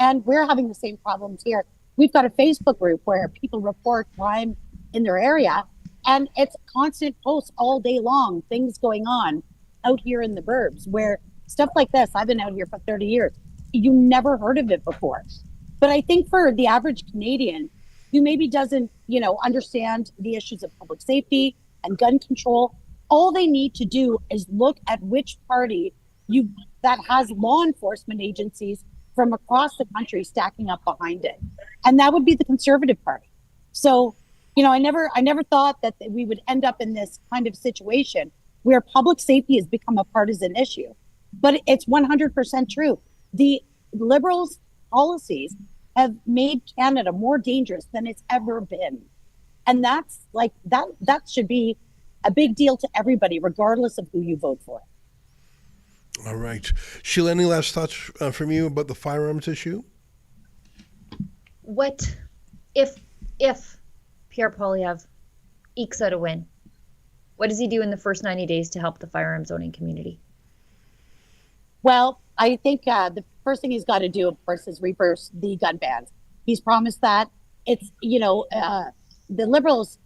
And we're having the same problems here. We've got a Facebook group where people report crime in their area, and it's constant posts all day long, things going on out here in the burbs where stuff like this, I've been out here for 30 years. You never heard of it before. But I think for the average Canadian who maybe doesn't, understand the issues of public safety and gun control, all they need to do is look at which party that has law enforcement agencies from across the country stacking up behind it. And that would be the Conservative Party. So, I never thought that we would end up in this kind of situation where public safety has become a partisan issue. But it's 100% true. The Liberals' policies have made Canada more dangerous than it's ever been. And that's that should be a big deal to everybody, regardless of who you vote for. All right. Sheila, any last thoughts from you about the firearms issue? What if Pierre Poilievre ekes out a win? What does he do in the first 90 days to help the firearms owning community? Well, I think the first thing he's got to do, of course, is reverse the gun bans. He's promised that. It's, the Liberals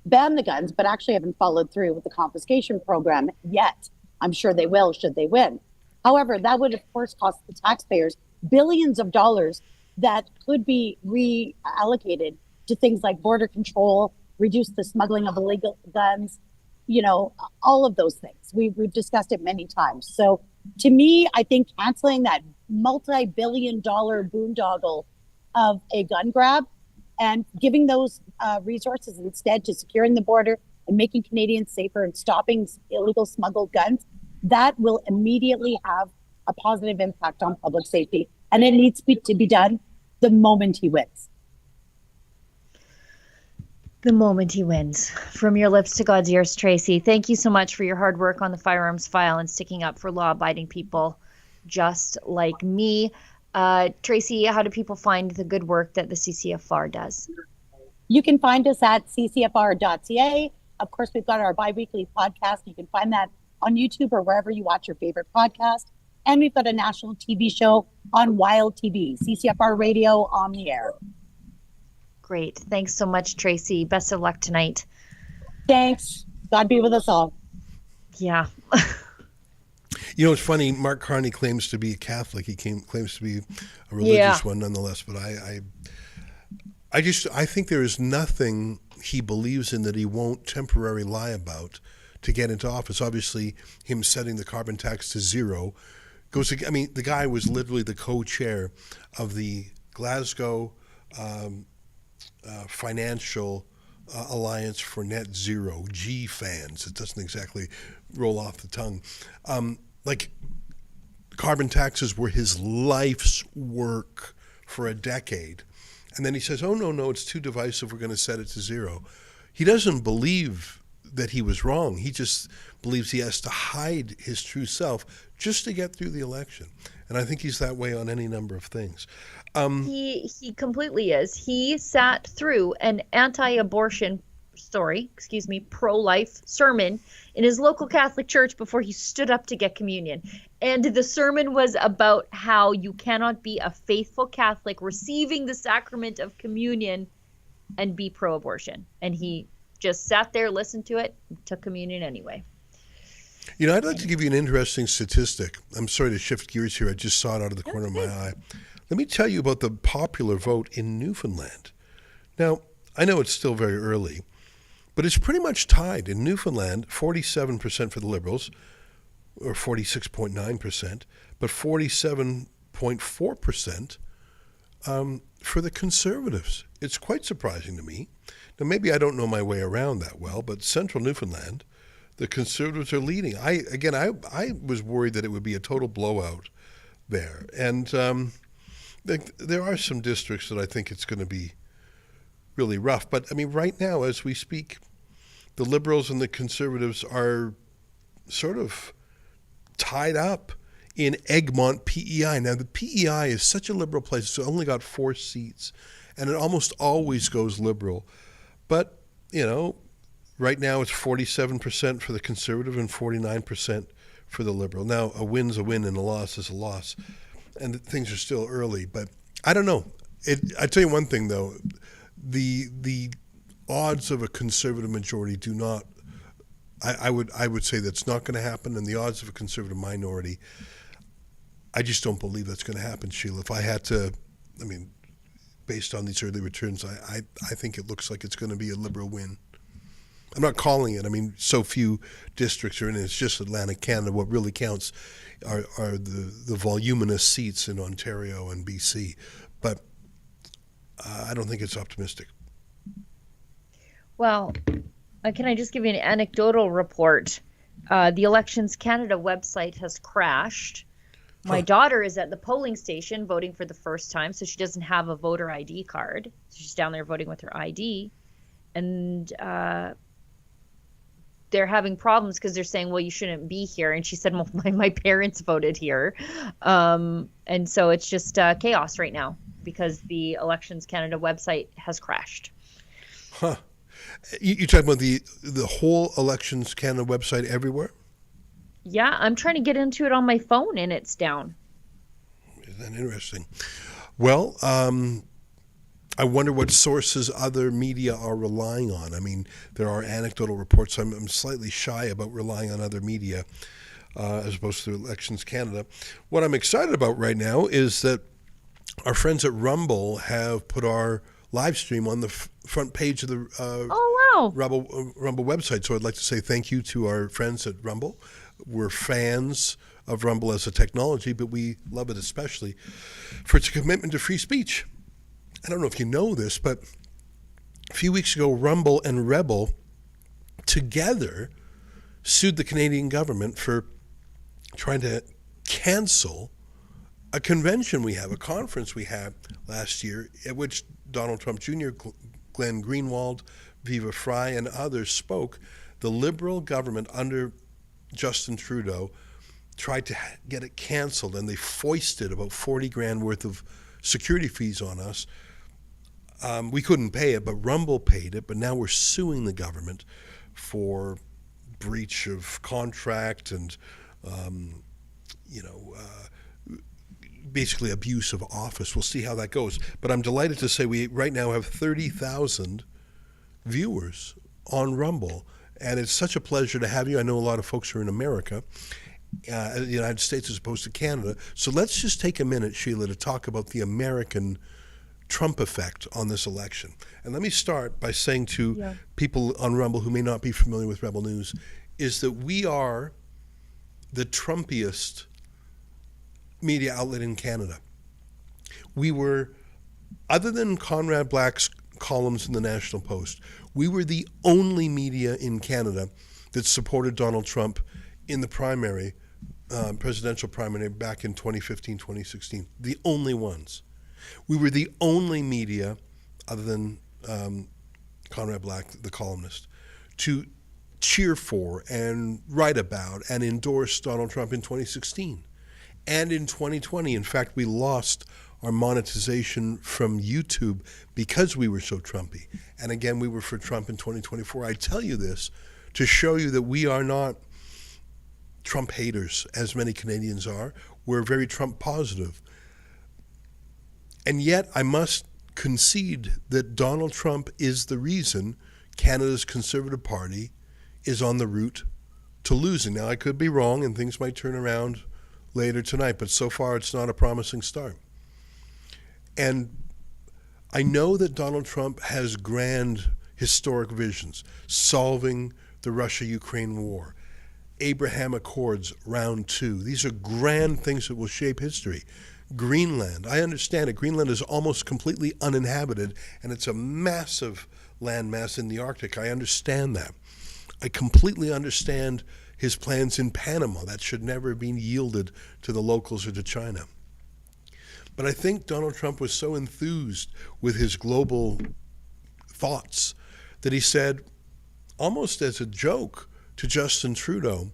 banned the guns, but actually haven't followed through with the confiscation program yet. I'm sure they will, should they win. However, that would, of course, cost the taxpayers billions of dollars that could be reallocated to things like border control, reduce the smuggling of illegal guns, all of those things. We've discussed it many times. So to me, I think canceling that multi-billion-dollar boondoggle of a gun grab and giving those resources instead to securing the border and making Canadians safer and stopping illegal smuggled guns, that will immediately have a positive impact on public safety. And it needs to be done the moment he wins. The moment he wins. From your lips to God's ears, Tracy. Thank you so much for your hard work on the firearms file and sticking up for law-abiding people just like me. Tracy, how do people find the good work that the CCFR does? You can find us at ccfr.ca. Of course, we've got our bi-weekly podcast. You can find that on YouTube or wherever you watch your favorite podcast. And we've got a national TV show on Wild TV, CCFR Radio on the air. Great. Thanks so much, Tracy. Best of luck tonight. Thanks. God be with us all. Yeah. It's funny. Mark Carney claims to be a Catholic. He claims to be a religious one nonetheless. But I think there is nothing he believes in that he won't temporarily lie about to get into office. Obviously, him setting the carbon tax to zero the guy was literally the co-chair of the Glasgow Financial Alliance for Net Zero, GFANZ. It doesn't exactly roll off the tongue. Carbon taxes were his life's work for a decade. And then he says, oh, no, it's too divisive. We're going to set it to zero. He doesn't believe that he was wrong. He just believes he has to hide his true self just to get through the election. And I think he's that way on any number of things. He completely is. He sat through an pro-life sermon in his local Catholic church before he stood up to get communion. And the sermon was about how you cannot be a faithful Catholic receiving the sacrament of communion and be pro-abortion. And he just sat there, listened to it, took communion anyway. I'd like to give you an interesting statistic. I'm sorry to shift gears here. I just saw it out of the corner of my eye. Let me tell you about the popular vote in Newfoundland. Now, I know it's still very early, But it's pretty much tied. In Newfoundland, 47% for the Liberals, or 46.9%, but 47.4% for the Conservatives. It's quite surprising to me. Now, maybe I don't know my way around that well, but Central Newfoundland, the Conservatives are leading. I was worried that it would be a total blowout there. And there are some districts that I think it's going to be really rough. But, I mean, right now, as we speak, the Liberals and the Conservatives are sort of tied up in Egmont PEI. Now, the PEI is such a Liberal place. It's only got 4 seats, and it almost always goes Liberal. But, you know, right now it's 47% for the Conservative and 49% for the Liberal. Now, a win's a win and a loss is a loss, and things are still early. But I don't know. I tell you one thing, though. The odds of a Conservative majority do not. I would say that's not going to happen, and the odds of a Conservative minority, I just don't believe that's going to happen, Sheila. If I had to, I mean, based on these early returns, I think it looks like it's going to be a Liberal win. I'm not calling it. I mean, so few districts are in it. It's just Atlantic Canada. What really counts are the voluminous seats in Ontario and BC. But I don't think it's optimistic. Well, can I just give you an anecdotal report? The Elections Canada website has crashed. My daughter is at the polling station voting for the first time, so she doesn't have a voter ID card. So she's down there voting with her ID. And they're having problems because they're saying, well, you shouldn't be here. And she said, well, my parents voted here. And so it's just chaos right now because the Elections Canada website has crashed. Huh. You talking about the whole Elections Canada website everywhere? Yeah, I'm trying to get into it on my phone and it's down. Isn't that interesting? Well, I wonder what sources other media are relying on. I mean, there are anecdotal reports. I'm slightly shy about relying on other media as opposed to Elections Canada. What I'm excited about right now is that our friends at Rumble have put our live stream on the front page of the Rumble website. So I'd like to say thank you to our friends at Rumble. We're fans of Rumble as a technology, but we love it especially for its commitment to free speech. I don't know if you know this, but a few weeks ago, Rumble and Rebel together sued the Canadian government for trying to cancel a convention we have, a conference we had last year at which Donald Trump Jr., Glenn Greenwald, Viva Fry, and others spoke. The Liberal government under Justin Trudeau tried to get it canceled, and they foisted about 40 grand worth of security fees on us. We couldn't pay it, but Rumble paid it. But now we're suing the government for breach of contract and, basically abuse of office. We'll see how that goes. But I'm delighted to say we right now have 30,000 viewers on Rumble. And it's such a pleasure to have you. I know a lot of folks are in America, the United States as opposed to Canada. So let's just take a minute, Sheila, to talk about the American Trump effect on this election. And let me start by saying to people on Rumble who may not be familiar with Rebel News, is that we are the Trumpiest media outlet in Canada. We were, other than Conrad Black's columns in the National Post, we were the only media in Canada that supported Donald Trump in the primary, presidential primary back in 2015, 2016. The only ones. We were the only media, other than Conrad Black, the columnist, to cheer for and write about and endorse Donald Trump in 2016. And in 2020, in fact, we lost our monetization from YouTube because we were so Trumpy. And again, we were for Trump in 2024. I tell you this to show you that we are not Trump haters, as many Canadians are. We're very Trump positive. And yet, I must concede that Donald Trump is the reason Canada's Conservative Party is on the route to losing. Now, I could be wrong, and things might turn around later tonight, but so far it's not a promising start. And I know that Donald Trump has historic visions, solving the Russia-Ukraine war, Abraham Accords Round 2. These are grand things that will shape history. Greenland, I understand it. Greenland is almost completely uninhabited, and it's a massive landmass in the Arctic. I understand that. I completely understand his plans in Panama. That should never have been yielded to the locals or to China. But I think Donald Trump was so enthused with his global thoughts that he said, almost as a joke to Justin Trudeau,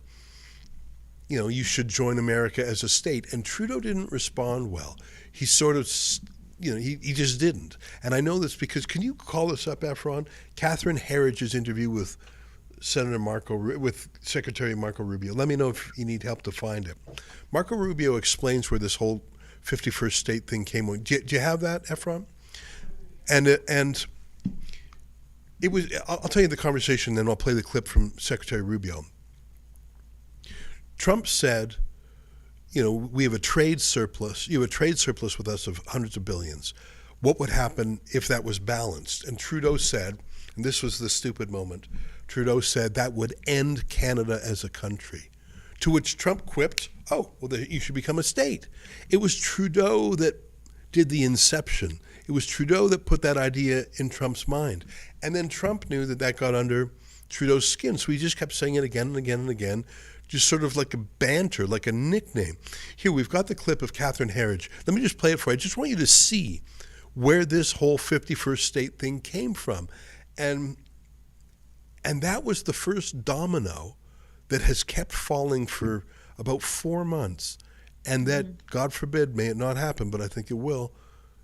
you know, you should join America as a state. And Trudeau didn't respond well. He sort of, you know, he just didn't. And I know this because, can you call this up, Efron? Catherine Herridge's interview with Secretary Marco Rubio. Let me know if you need help to find it. Marco Rubio explains where this whole 51st state thing came from. Do you have that, Efron? And it was, I'll tell you the conversation, then I'll play the clip from Secretary Rubio. Trump said, you know, we have a trade surplus. You have a trade surplus with us of hundreds of billions. What would happen if that was balanced? And Trudeau said, and this was the stupid moment, Trudeau said that would end Canada as a country. To which Trump quipped, oh, well, you should become a state. It was Trudeau that did the inception. It was Trudeau that put that idea in Trump's mind. And then Trump knew that got under Trudeau's skin. So he just kept saying it again and again and again, just sort of like a banter, like a nickname. Here, we've got the clip of Catherine Herridge. Let me just play it for you. I just want you to see where this whole 51st state thing came from. And that was the first domino that has kept falling for about 4 months. And that, God forbid, may it not happen, but I think it will,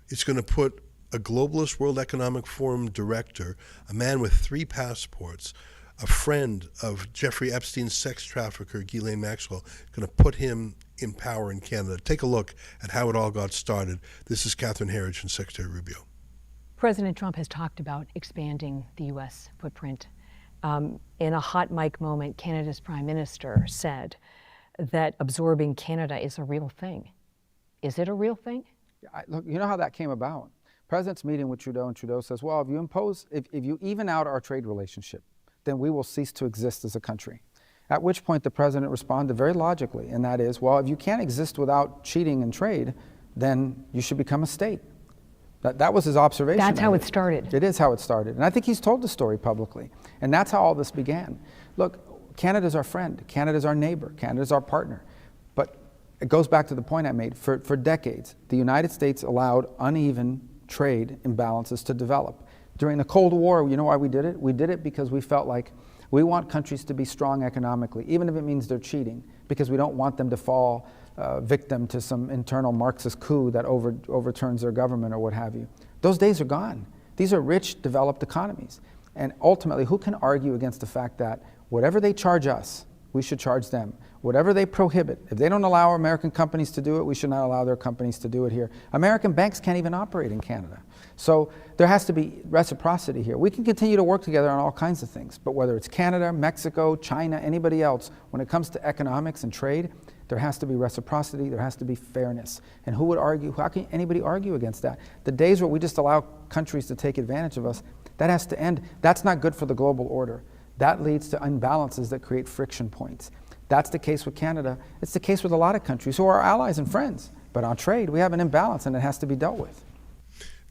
it's going to put a globalist World Economic Forum director, a man with 3 passports, a friend of Jeffrey Epstein's sex trafficker, Ghislaine Maxwell, going to put him in power in Canada. Take a look at how it all got started. This is Catherine Herridge and Secretary Rubio. President Trump has talked about expanding the U.S. footprint. In a hot mic moment, Canada's Prime Minister said that absorbing Canada is a real thing. Is it a real thing? Look, you know how that came about. President's meeting with Trudeau, and Trudeau says, well, if you even out our trade relationship, then we will cease to exist as a country. At which point the president responded very logically, and that is, well, if you can't exist without cheating in trade, then you should become a state. That was his observation. That's how it started. It is how it started. And I think he's told the story publicly. And that's how all this began. Look, Canada's our friend. Canada's our neighbor. Canada's our partner. But it goes back to the point I made. For decades, the United States allowed uneven trade imbalances to develop. During the Cold War, you know why we did it? We did it because we felt like we want countries to be strong economically, even if it means they're cheating, because we don't want them to fall victim to some internal Marxist coup that overturns their government or what have you. Those days are gone. These are rich, developed economies. And ultimately, who can argue against the fact that whatever they charge us, we should charge them? Whatever they prohibit, if they don't allow American companies to do it, we should not allow their companies to do it here. American banks can't even operate in Canada. So there has to be reciprocity here. We can continue to work together on all kinds of things, but whether it's Canada, Mexico, China, anybody else, when it comes to economics and trade, there has to be reciprocity, there has to be fairness. And who would argue, how can anybody argue against that? The days where we just allow countries to take advantage of us, that has to end. That's not good for the global order. That leads to imbalances that create friction points. That's the case with Canada. It's the case with a lot of countries who are our allies and friends. But on trade, we have an imbalance and it has to be dealt with.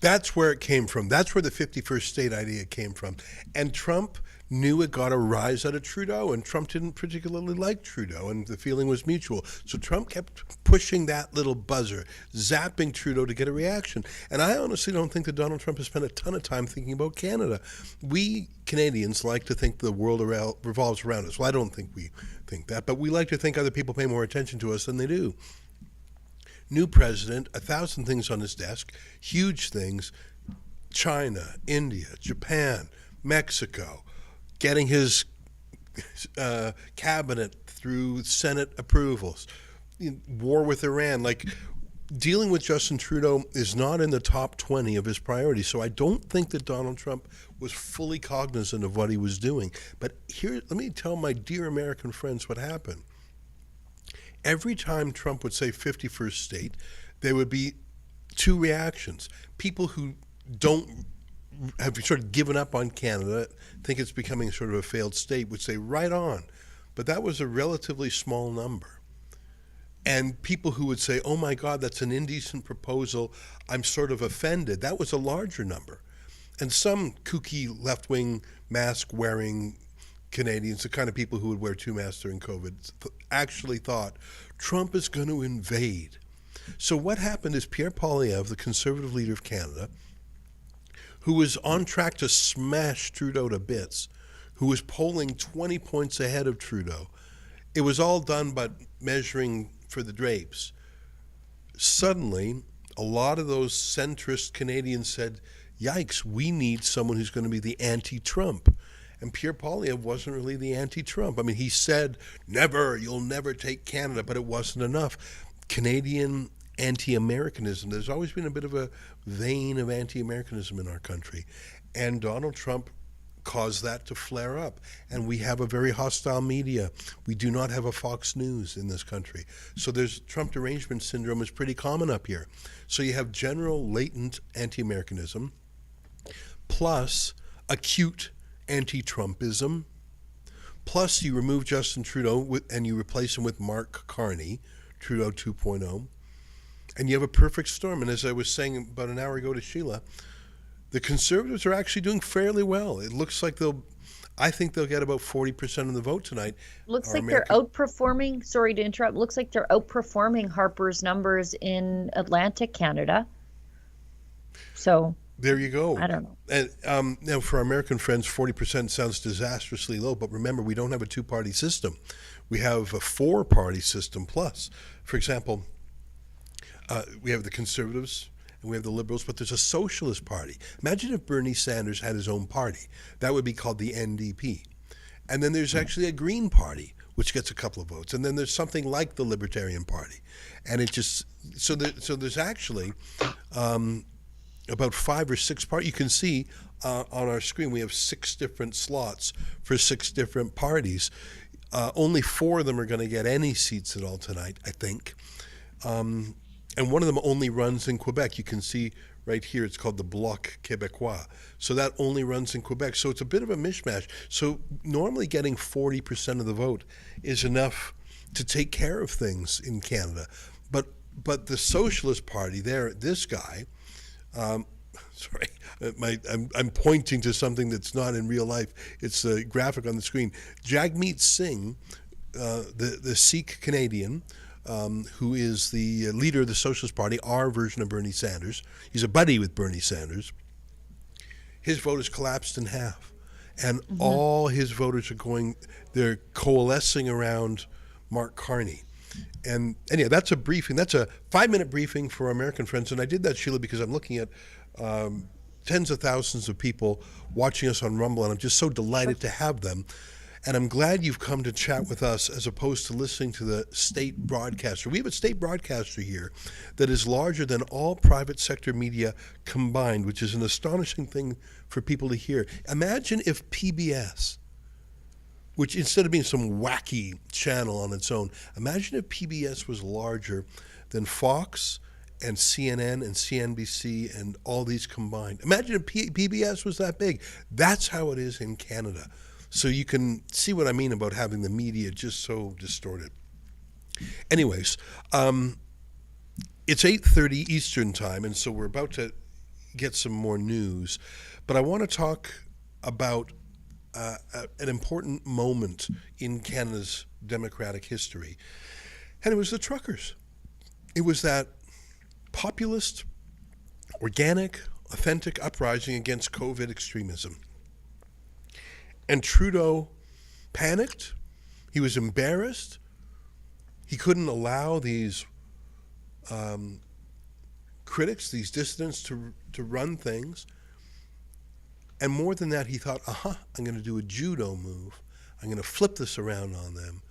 That's where it came from. That's where the 51st state idea came from. And Trump knew it got a rise out of Trudeau, and Trump didn't particularly like Trudeau, and the feeling was mutual. So Trump kept pushing that little buzzer, zapping Trudeau to get a reaction. And I honestly don't think that Donald Trump has spent a ton of time thinking about Canada. We Canadians like to think the world revolves around us. Well, I don't think we think that, but we like to think other people pay more attention to us than they do. New president, 1,000 things on his desk, huge things, China, India, Japan, Mexico, getting his cabinet through Senate approvals, war with Iran. Like, dealing with Justin Trudeau is not in the top 20 of his priorities. So I don't think that Donald Trump was fully cognizant of what he was doing. But here, let me tell my dear American friends what happened. Every time Trump would say 51st state, there would be two reactions. People who don't have sort of given up on Canada, think it's becoming sort of a failed state, would say, right on. But that was a relatively small number. And people who would say, oh my God, that's an indecent proposal, I'm sort of offended, that was a larger number. And some kooky left-wing mask-wearing Canadians, the kind of people who would wear 2 masks during COVID, actually thought Trump is going to invade. So what happened is Pierre Poilievre, the Conservative leader of Canada, who was on track to smash Trudeau to bits, who was polling 20 points ahead of Trudeau, it was all done but measuring for the drapes. Suddenly, a lot of those centrist Canadians said, yikes, we need someone who's going to be the anti-Trump. And Pierre Poilievre wasn't really the anti-Trump. I mean, he said, never, you'll never take Canada, but it wasn't enough. Canadian anti-Americanism, there's always been a bit of a vein of anti-Americanism in our country. And Donald Trump caused that to flare up. And we have a very hostile media. We do not have a Fox News in this country. So there's Trump derangement syndrome is pretty common up here. So you have general latent anti-Americanism plus acute anti-Trumpism, plus you remove Justin Trudeau and you replace him with Mark Carney, Trudeau 2.0, and you have a perfect storm. And as I was saying about an hour ago to Sheila, the Conservatives are actually doing fairly well. It looks like I think they'll get about 40% of the vote tonight. Looks like they're outperforming, sorry to interrupt, looks like they're outperforming Harper's numbers in Atlantic Canada. So there you go. I don't know. And now for our American friends, 40% sounds disastrously low, but remember, we don't have a 2-party system. We have a 4-party system plus. For example, we have the Conservatives and we have the Liberals, but there's a Socialist Party. Imagine if Bernie Sanders had his own party. That would be called the NDP. And then there's actually a Green Party, which gets a couple of votes. And then there's something like the Libertarian Party. And it just, so there's actually about 5 or 6 parties. You can see on our screen we have 6 different slots for 6 different parties. Only 4 of them are going to get any seats at all tonight, I think. And one of them only runs in Quebec. You can see right here, it's called the Bloc Québécois. So that only runs in Quebec. So it's a bit of a mishmash. So normally getting 40% of the vote is enough to take care of things in Canada. But the Socialist Party there, this guy, sorry, I'm pointing to something that's not in real life. It's a graphic on the screen. Jagmeet Singh, the Sikh Canadian, who is the leader of the Socialist Party, our version of Bernie Sanders. He's a buddy with Bernie Sanders. His vote has collapsed in half. And all his voters they're coalescing around Mark Carney. And yeah, that's a briefing. That's a 5-minute briefing for our American friends. And I did that, Sheila, because I'm looking at tens of thousands of people watching us on Rumble, and I'm just so delighted to have them. And I'm glad you've come to chat with us as opposed to listening to the state broadcaster. We have a state broadcaster here that is larger than all private sector media combined, which is an astonishing thing for people to hear. Imagine if PBS, which instead of being some wacky channel on its own, imagine if PBS was larger than Fox and CNN and CNBC and all these combined. Imagine if PBS was that big. That's how it is in Canada. So you can see what I mean about having the media just so distorted. Anyways, it's 8:30 Eastern time, and so we're about to get some more news. But I want to talk about an important moment in Canada's democratic history. And it was the truckers. It was that populist, organic, authentic uprising against COVID extremism. And Trudeau panicked. He was embarrassed. He couldn't allow these critics, these dissidents to run things. And more than that, he thought, I'm going to do a judo move. I'm going to flip this around on them.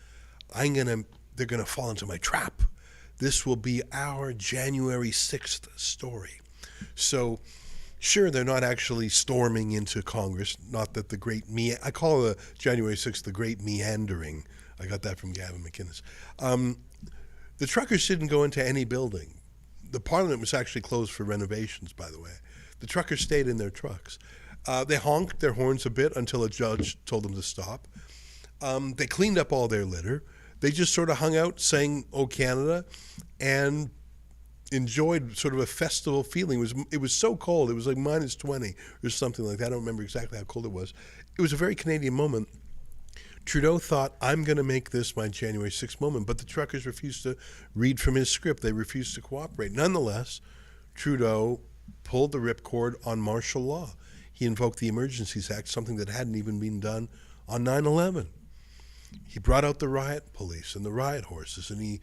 They're going to fall into my trap. This will be our January 6th story. So, sure, they're not actually storming into Congress. Not that I call the January 6th the great meandering. I got that from Gavin McInnes. The truckers didn't go into any building. The Parliament was actually closed for renovations, by the way. The truckers stayed in their trucks. They honked their horns a bit until a judge told them to stop. They cleaned up all their litter. They just sort of hung out, sang "O Canada," and enjoyed sort of a festival feeling. It was so cold. It was like minus 20 or something like that. I don't remember exactly how cold it was. It was a very Canadian moment. Trudeau thought, I'm going to make this my January 6th moment, but the truckers refused to read from his script. They refused to cooperate. Nonetheless, Trudeau pulled the ripcord on martial law. He invoked the Emergencies Act, something that hadn't even been done on 9/11. He brought out the riot police and the riot horses, and he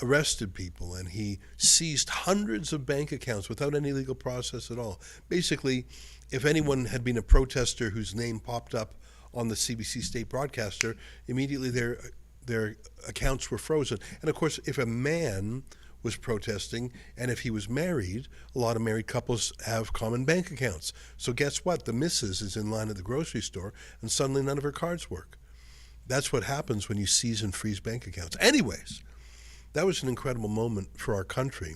arrested people, and he seized hundreds of bank accounts without any legal process at all. Basically, if anyone had been a protester whose name popped up on the CBC state broadcaster, immediately their accounts were frozen. And of course, if a man was protesting and if he was married, a lot of married couples have common bank accounts. So guess what? The missus is in line at the grocery store and suddenly none of her cards work. That's what happens when you seize and freeze bank accounts. Anyways, that was an incredible moment for our country.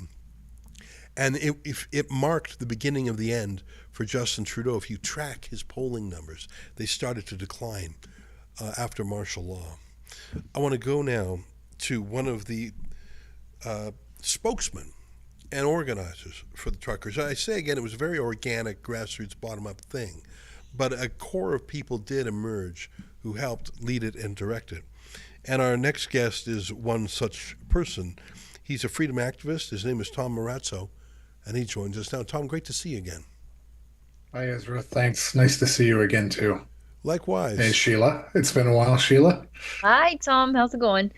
And it marked the beginning of the end for Justin Trudeau. If you track his polling numbers, they started to decline after martial law. I want to go now to one of the spokesmen and organizers for the truckers. I say again, it was a very organic, grassroots, bottom-up thing, but a core of people did emerge who helped lead it and direct it. And our next guest is one such person. He's a freedom activist. His name is Tom Marazzo, and he joins us now. Tom, great to see you again. Hi, Ezra. Thanks. Nice to see you again, too. Likewise. Hey, Sheila. It's been a while, Sheila. Hi, Tom. How's it going?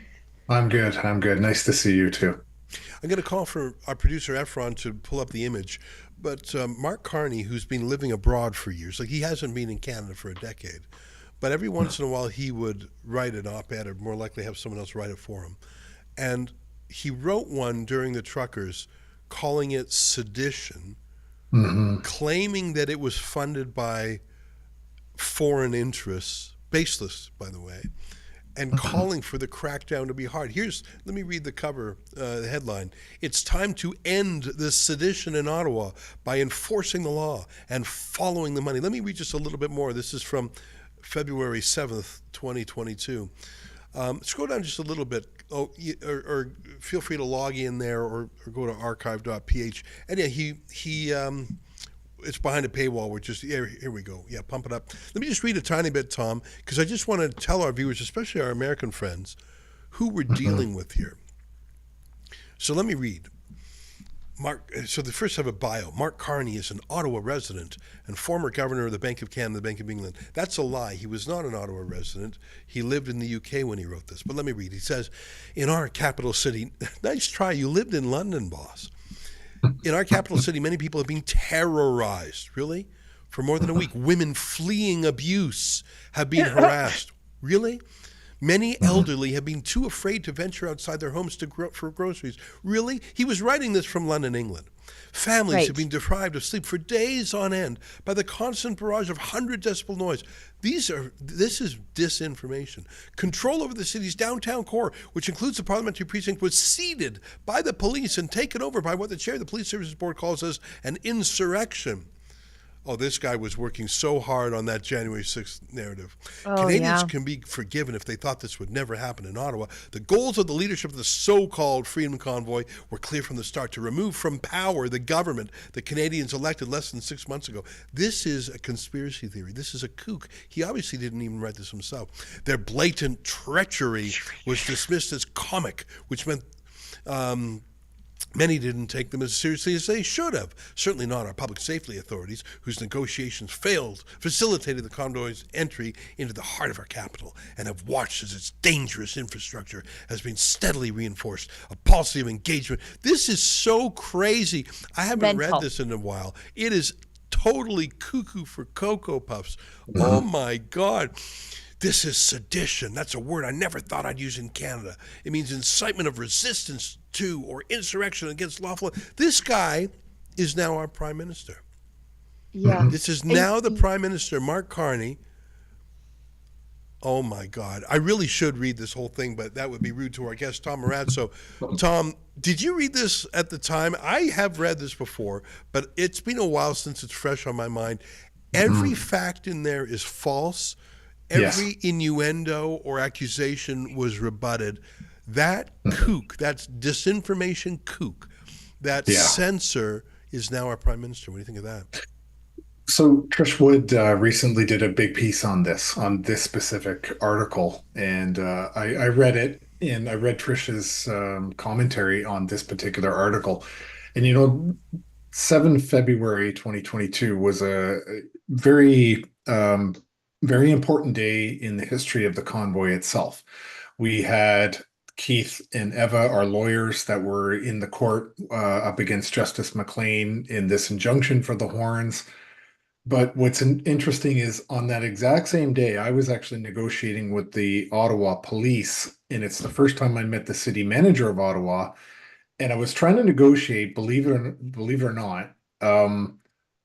I'm good. I'm good. Nice to see you, too. I'm going to call for our producer, Efron, to pull up the image. But Mark Carney, who's been living abroad for years, like he hasn't been in Canada for a decade, but every once in a while he would write an op-ed, or more likely have someone else write it for him. And he wrote one during the truckers calling it sedition, claiming that it was funded by foreign interests, baseless, by the way, and calling for the crackdown to be hard. Let me read the cover, the headline. It's time to end this sedition in Ottawa by enforcing the law and following the money. Let me read just a little bit more. This is from February 7th, 2022. Scroll down just a little bit, or feel free to log in there or go to archive.ph. And yeah, it's behind a paywall. Here we go. Yeah, pump it up. Let me just read a tiny bit, Tom, because I just want to tell our viewers, especially our American friends, who we're dealing with here. So let me read. So the first have a bio. Mark Carney is an Ottawa resident and former governor of the Bank of Canada, the Bank of England. That's a lie. He was not an Ottawa resident. He lived in the UK when he wrote this. But let me read. He says, in our capital city, nice try. You lived in London, boss. In our capital city, many people have been terrorized, really, for more than a week. Women fleeing abuse have been harassed. Really? Many elderly have been too afraid to venture outside their homes for groceries. Really? He was writing this from London, England. Families have been deprived of sleep for days on end by the constant barrage of 100 decibel noise. This is disinformation. Control over the city's downtown core, which includes the parliamentary precinct, was ceded by the police and taken over by what the chair of the Police Services Board calls as an insurrection. Oh, this guy was working so hard on that January 6th narrative. Canadians can be forgiven if they thought this would never happen in Ottawa. The goals of the leadership of the so-called Freedom Convoy were clear from the start: to remove from power the government the Canadians elected less than 6 months ago. This is a conspiracy theory. This is a kook. He obviously didn't even write this himself. Their blatant treachery was dismissed as comic, which meant many didn't take them as seriously as they should have. Certainly not our public safety authorities, whose negotiations facilitated the convoy's entry into the heart of our capital, and have watched as its dangerous infrastructure has been steadily reinforced. A policy of engagement. This is so crazy. I haven't read this in a while. It is totally cuckoo for Cocoa Puffs. Oh my God. This is sedition. That's a word I never thought I'd use in Canada. It means incitement of resistance to or insurrection against lawful. This guy is now our prime minister. Yeah. This is now the prime minister, Mark Carney. Oh my God. I really should read this whole thing, but that would be rude to our guest, Tom Marazzo. Tom, Did you read this at the time? I have read this before, but it's been a while since it's fresh on my mind. Every fact in there is false. Every innuendo or accusation was rebutted. That kook, that's disinformation kook, that censor is now our prime minister. What do you think of that? So Trish Wood recently did a big piece on this specific article, and I read it, and I read Trish's commentary on this particular article. And 7 February 2022 was a very very important day in the history of the convoy itself. We had Keith and Eva, our lawyers that were in the court up against Justice McLean in this injunction for the horns. But what's interesting is on that exact same day, I was actually negotiating with the Ottawa police, and it's the first time I met the city manager of Ottawa. And I was trying to negotiate, believe it or not,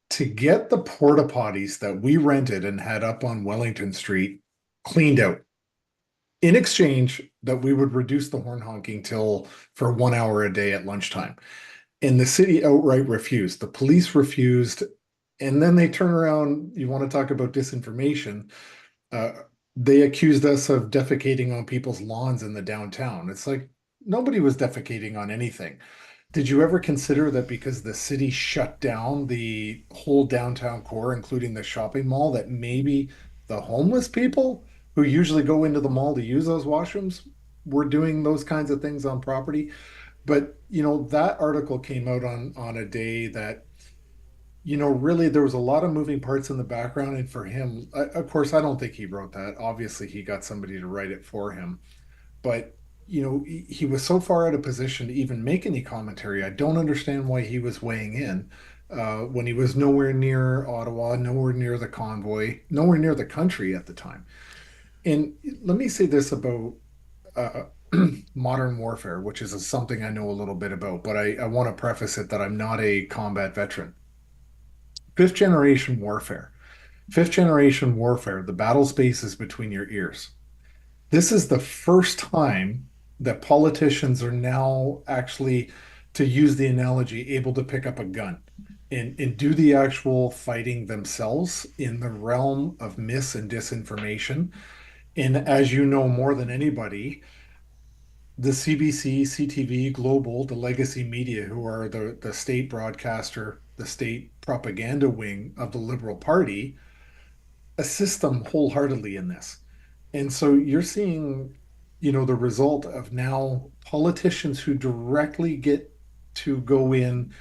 to get the porta potties that we rented and had up on Wellington Street cleaned out. In exchange, that we would reduce the horn honking for 1 hour a day at lunchtime. And the city outright refused. The police refused. And then they turn around, you want to talk about disinformation, they accused us of defecating on people's lawns in the downtown. It's like, nobody was defecating on anything. Did you ever consider that because the city shut down the whole downtown core, including the shopping mall, that maybe the homeless people who usually go into the mall to use those washrooms were doing those kinds of things on property? But, that article came out on a day that, really there was a lot of moving parts in the background. And for him, of course, I don't think he wrote that. Obviously, he got somebody to write it for him. But, he was so far out of position to even make any commentary. I don't understand why he was weighing in when he was nowhere near Ottawa, nowhere near the convoy, nowhere near the country at the time. And let me say this about modern warfare, which is something I know a little bit about, but I want to preface it that I'm not a combat veteran. Fifth generation warfare, the battle space is between your ears. This is the first time that politicians are now actually, to use the analogy, able to pick up a gun and do the actual fighting themselves in the realm of mis and disinformation. And as you know more than anybody, the CBC, CTV, Global, the legacy media, who are the state broadcaster, the state propaganda wing of the Liberal Party, assist them wholeheartedly in this. And so you're seeing, the result of now politicians who directly get to go in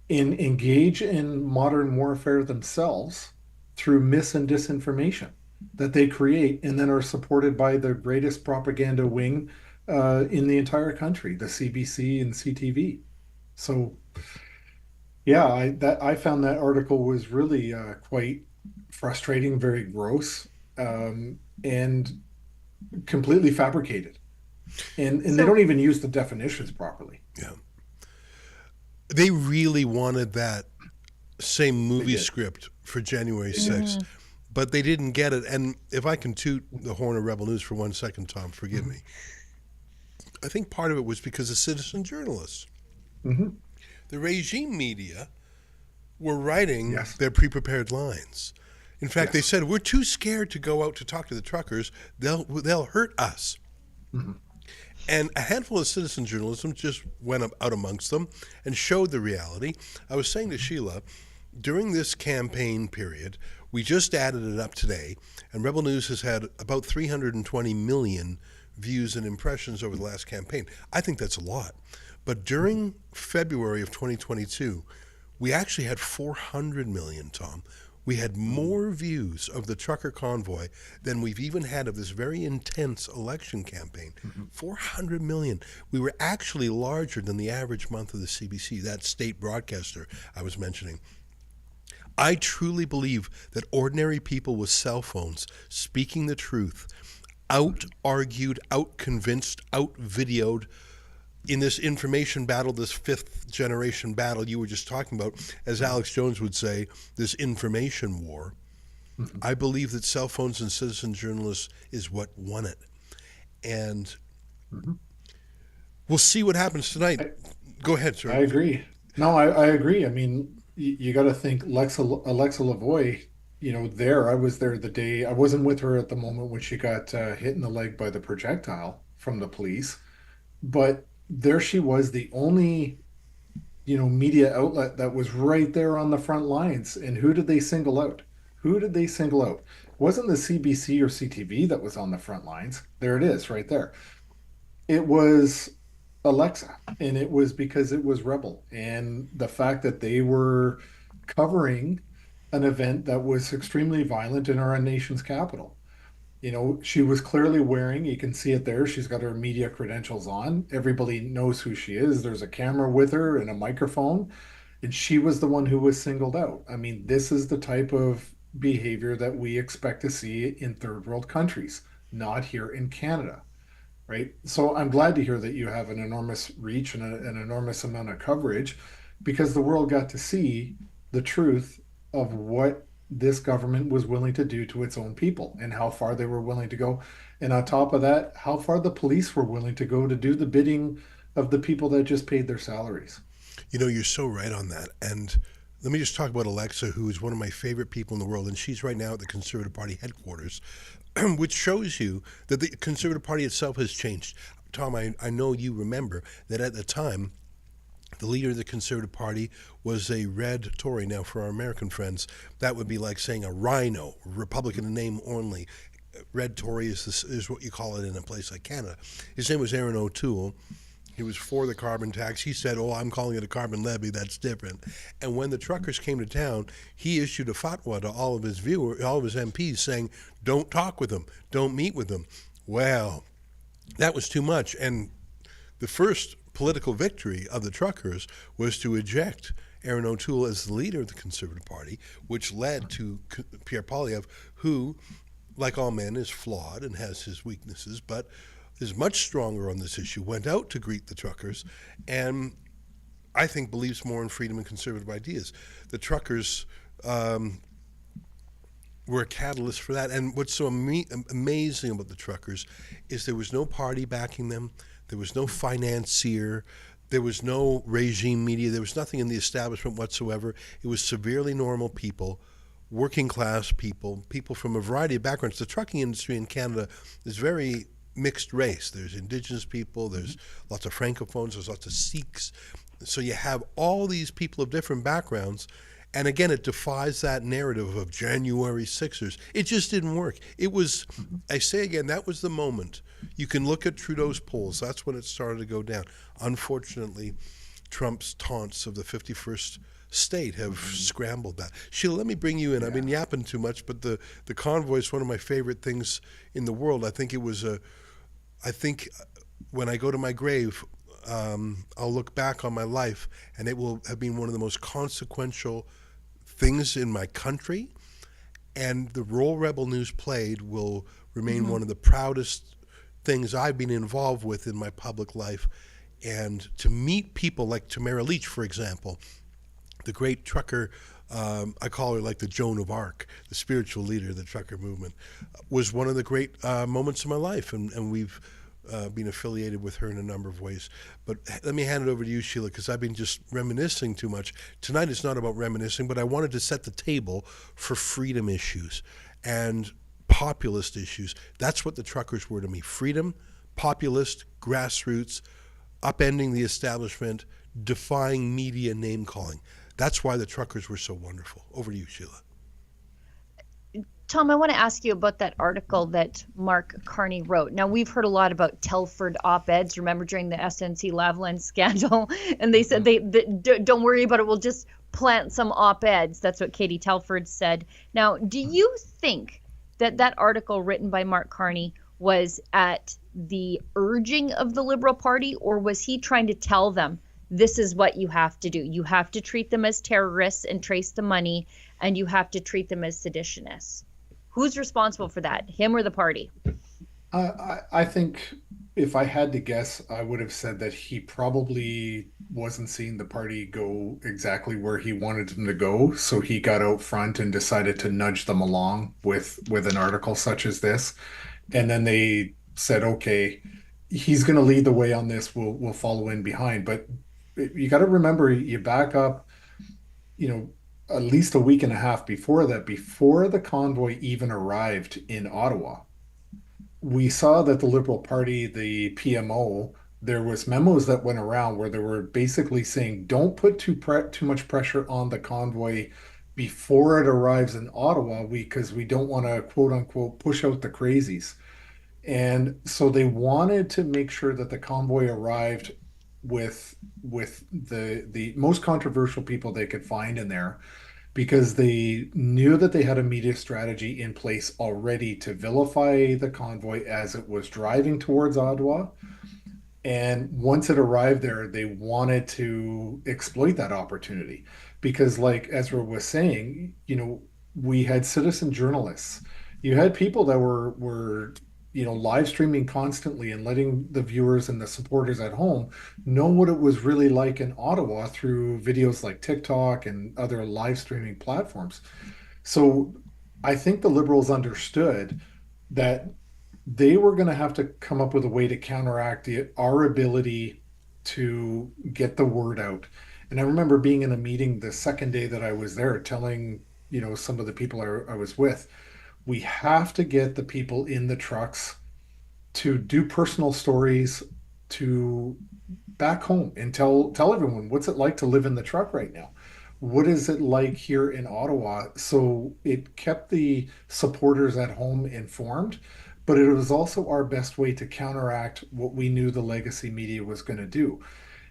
and engage in modern warfare themselves through mis and disinformation that they create, and then are supported by the greatest propaganda wing in the entire country, the CBC and CTV. So, yeah, I found that article was really quite frustrating, very gross, and completely fabricated. And they don't even use the definitions properly. Yeah. They really wanted that same movie script for January 6th, but they didn't get it. And if I can toot the horn of Rebel News for 1 second, Tom, forgive me. I think part of it was because of citizen journalists. The regime media were writing their pre-prepared lines. In fact, they said, we're too scared to go out to talk to the truckers. They'll hurt us. And a handful of citizen journalism just went out amongst them and showed the reality. I was saying to Sheila, during this campaign period, we just added it up today, and Rebel News has had about 320 million views and impressions over the last campaign. I think that's a lot. But during February of 2022, we actually had 400 million, Tom. We had more views of the trucker convoy than we've even had of this very intense election campaign. 400 million. We were actually larger than the average month of the CBC, that state broadcaster I was mentioning. I truly believe that ordinary people with cell phones speaking the truth, out-argued, out-convinced, out-videoed in this information battle, this fifth generation battle you were just talking about, as Alex Jones would say, this information war. I believe that cell phones and citizen journalists is what won it. And We'll see what happens tonight. Go ahead, sir. I agree. No, I agree. I mean, you got to think Alexa Lavoie, there, I was there the day, I wasn't with her at the moment when she got hit in the leg by the projectile from the police, but there she was, the only, media outlet that was right there on the front lines. And who did they single out? Who did they single out? It wasn't the CBC or CTV that was on the front lines. There it is, right there. It was Alexa, and it was because it was Rebel, and the fact that they were covering an event that was extremely violent in our nation's capital. She was clearly wearing, you can see it there, she's got her media credentials on. Everybody knows who she is. There's a camera with her and a microphone, and she was the one who was singled out. I mean, this is the type of behavior that we expect to see in third world countries, not here in Canada. Right. So I'm glad to hear that you have an enormous reach and an enormous amount of coverage, because the world got to see the truth of what this government was willing to do to its own people and how far they were willing to go. And on top of that, how far the police were willing to go to do the bidding of the people that just paid their salaries. You're so right on that. And let me just talk about Alexa, who is one of my favorite people in the world. And she's right now at the Conservative Party headquarters, which shows you that the Conservative Party itself has changed. Tom, I know you remember that at the time, the leader of the Conservative Party was a red Tory. Now, for our American friends, that would be like saying a rhino, Republican in name only. Red Tory is what you call it in a place like Canada. His name was Aaron O'Toole. He was for the carbon tax. He said, I'm calling it a carbon levy. That's different. And when the truckers came to town, he issued a fatwa to all of his MPs saying, don't talk with them, don't meet with them. Well, that was too much. And the first political victory of the truckers was to eject Aaron O'Toole as the leader of the Conservative Party, which led to Pierre Poilievre, who, like all men, is flawed and has his weaknesses, but is much stronger on this issue, went out to greet the truckers, and I think believes more in freedom and conservative ideas. The truckers were a catalyst for that. And what's so amazing about the truckers is there was no party backing them, there was no financier, there was no regime media, there was nothing in the establishment whatsoever. It was severely normal people, working class people, people from a variety of backgrounds. The trucking industry in Canada is very mixed race. There's Indigenous people, there's lots of Francophones, there's lots of Sikhs. So you have all these people of different backgrounds. And again, it defies that narrative of January 6ers. It just didn't work. It was, I say again, that was the moment. You can look at Trudeau's polls. That's when it started to go down. Unfortunately, Trump's taunts of the 51st state have scrambled that. Sheila, let me bring you in. I've been yapping too much, but the convoy is one of my favorite things in the world. I think it was I think when I go to my grave, I'll look back on my life, and it will have been one of the most consequential things in my country. And the role Rebel News played will remain one of the proudest things I've been involved with in my public life. And to meet people like Tamara Leach, for example, the great trucker, I call her like the Joan of Arc, the spiritual leader of the trucker movement, was one of the great moments of my life. And we've been affiliated with her in a number of ways. But let me hand it over to you, Sheila, because I've been just reminiscing too much. Tonight is not about reminiscing, but I wanted to set the table for freedom issues and populist issues. That's what the truckers were to me. Freedom, populist, grassroots, upending the establishment, defying media name-calling. That's why the truckers were so wonderful. Over to you, Sheila. Tom, I want to ask you about that article that Mark Carney wrote. Now, we've heard a lot about Telford op-eds, remember, during the SNC Lavalin scandal, and they said don't worry about it, we'll just plant some op-eds. That's what Katie Telford said. Now, do you think that article written by Mark Carney was at the urging of the Liberal Party, or was he trying to tell them, this is what you have to do? You have to treat them as terrorists and trace the money, and you have to treat them as seditionists. Who's responsible for that, him or the party? I think if I had to guess, I would have said that he probably wasn't seeing the party go exactly where he wanted them to go. So he got out front and decided to nudge them along with an article such as this. And then they said, okay, he's going to lead the way on this. We'll follow in behind. But you got to remember, you back up, at least a week and a half before that, before the convoy even arrived in Ottawa, we saw that the Liberal Party, the PMO, there was memos that went around where they were basically saying, don't put too much pressure on the convoy before it arrives in Ottawa, because we don't want to, quote unquote, push out the crazies. And so they wanted to make sure that the convoy arrived with the most controversial people they could find in there, because they knew that they had a media strategy in place already to vilify the convoy as it was driving towards Ottawa. And once it arrived there, they wanted to exploit that opportunity, because like Ezra was saying, we had citizen journalists. You had people that were live streaming constantly and letting the viewers and the supporters at home know what it was really like in Ottawa through videos like TikTok and other live streaming platforms. So I think the Liberals understood that they were going to have to come up with a way to counteract our ability to get the word out. And I remember being in a meeting the second day that I was there, telling, some of the people I was with, we have to get the people in the trucks to do personal stories to back home and tell everyone, what's it like to live in the truck right now? What is it like here in Ottawa? So it kept the supporters at home informed, but it was also our best way to counteract what we knew the legacy media was going to do.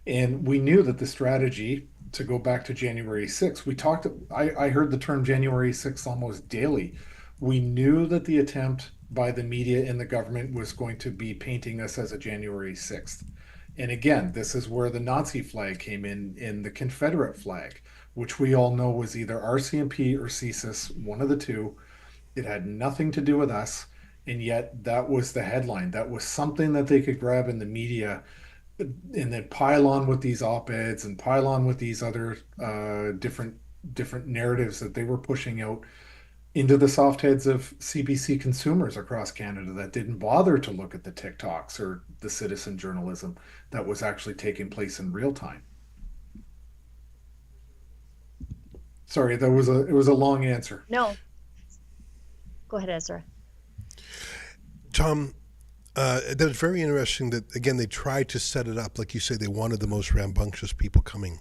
And we knew that the strategy, to go back to January 6th, I heard the term January 6th almost daily. We knew that the attempt by the media and the government was going to be painting us as a January 6th. And again, this is where the Nazi flag came in the Confederate flag, which we all know was either RCMP or CSIS, one of the two. It had nothing to do with us. And yet that was the headline. That was something that they could grab in the media and then pile on with these op-eds and pile on with these other different narratives that they were pushing out into the soft heads of CBC consumers across Canada that didn't bother to look at the TikToks or the citizen journalism that was actually taking place in real time. Sorry, it was a long answer. No. Go ahead, Ezra. Tom, that was very interesting that, again, they tried to set it up. Like you say, they wanted the most rambunctious people coming.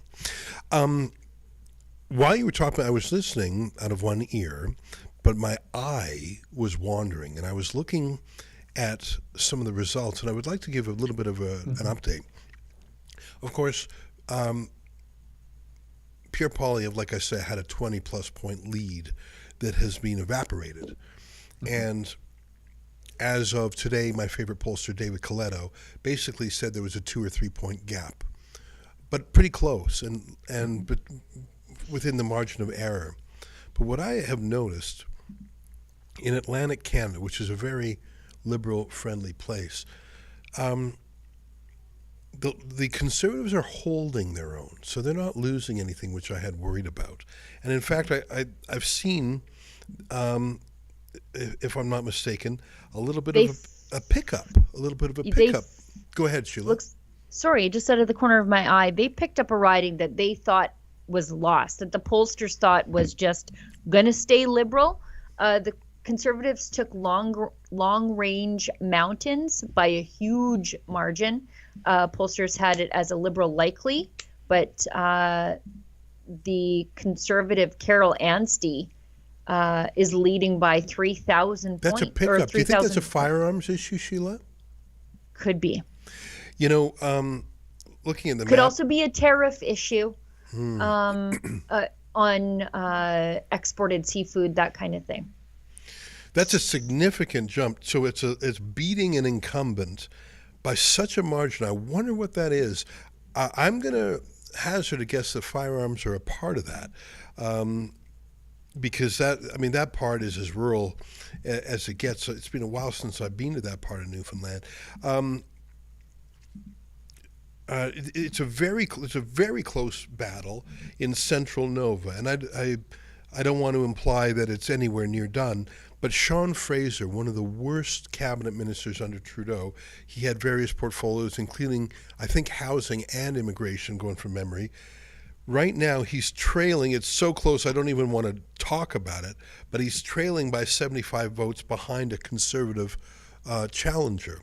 While you were talking, I was listening out of one ear, but my eye was wandering, and I was looking at some of the results, and I would like to give a little bit of an update. Of course, Pierre Poilievre, like I said, had a 20-plus point lead that has been evaporated. And as of today, my favorite pollster, David Coletto, basically said there was a 2 or 3 point gap, but pretty close, but within the margin of error. But what I have noticed in Atlantic Canada, which is a very liberal-friendly place, the Conservatives are holding their own, so they're not losing anything, which I had worried about. And in fact, I've seen, if I'm not mistaken, a little bit of a pickup. Go ahead, Sheila. Sorry, just out of the corner of my eye, they picked up a riding that they thought was lost, that the pollsters thought was just going to stay liberal. The Conservatives took long-range mountains by a huge margin. Pollsters had it as a liberal likely, but the Conservative Carol Anstey is leading by 3,000 points. That's a pickup. Do you think that's a firearms issue, Sheila? Could be. Looking at the Could map, also be a tariff issue on exported seafood, that kind of thing. That's a significant jump. So it's beating an incumbent by such a margin. I wonder what that is. I'm going to hazard a guess that firearms are a part of that. Because that part is as rural as it gets. It's been a while since I've been to that part of Newfoundland. It's a very close battle in central Nova, and I don't want to imply that it's anywhere near done, But Sean Fraser, one of the worst cabinet ministers under Trudeau, he had various portfolios, including, I think, housing and immigration, going from memory. Right now, he's trailing. It's so close, I don't even want to talk about it, but he's trailing by 75 votes behind a Conservative challenger.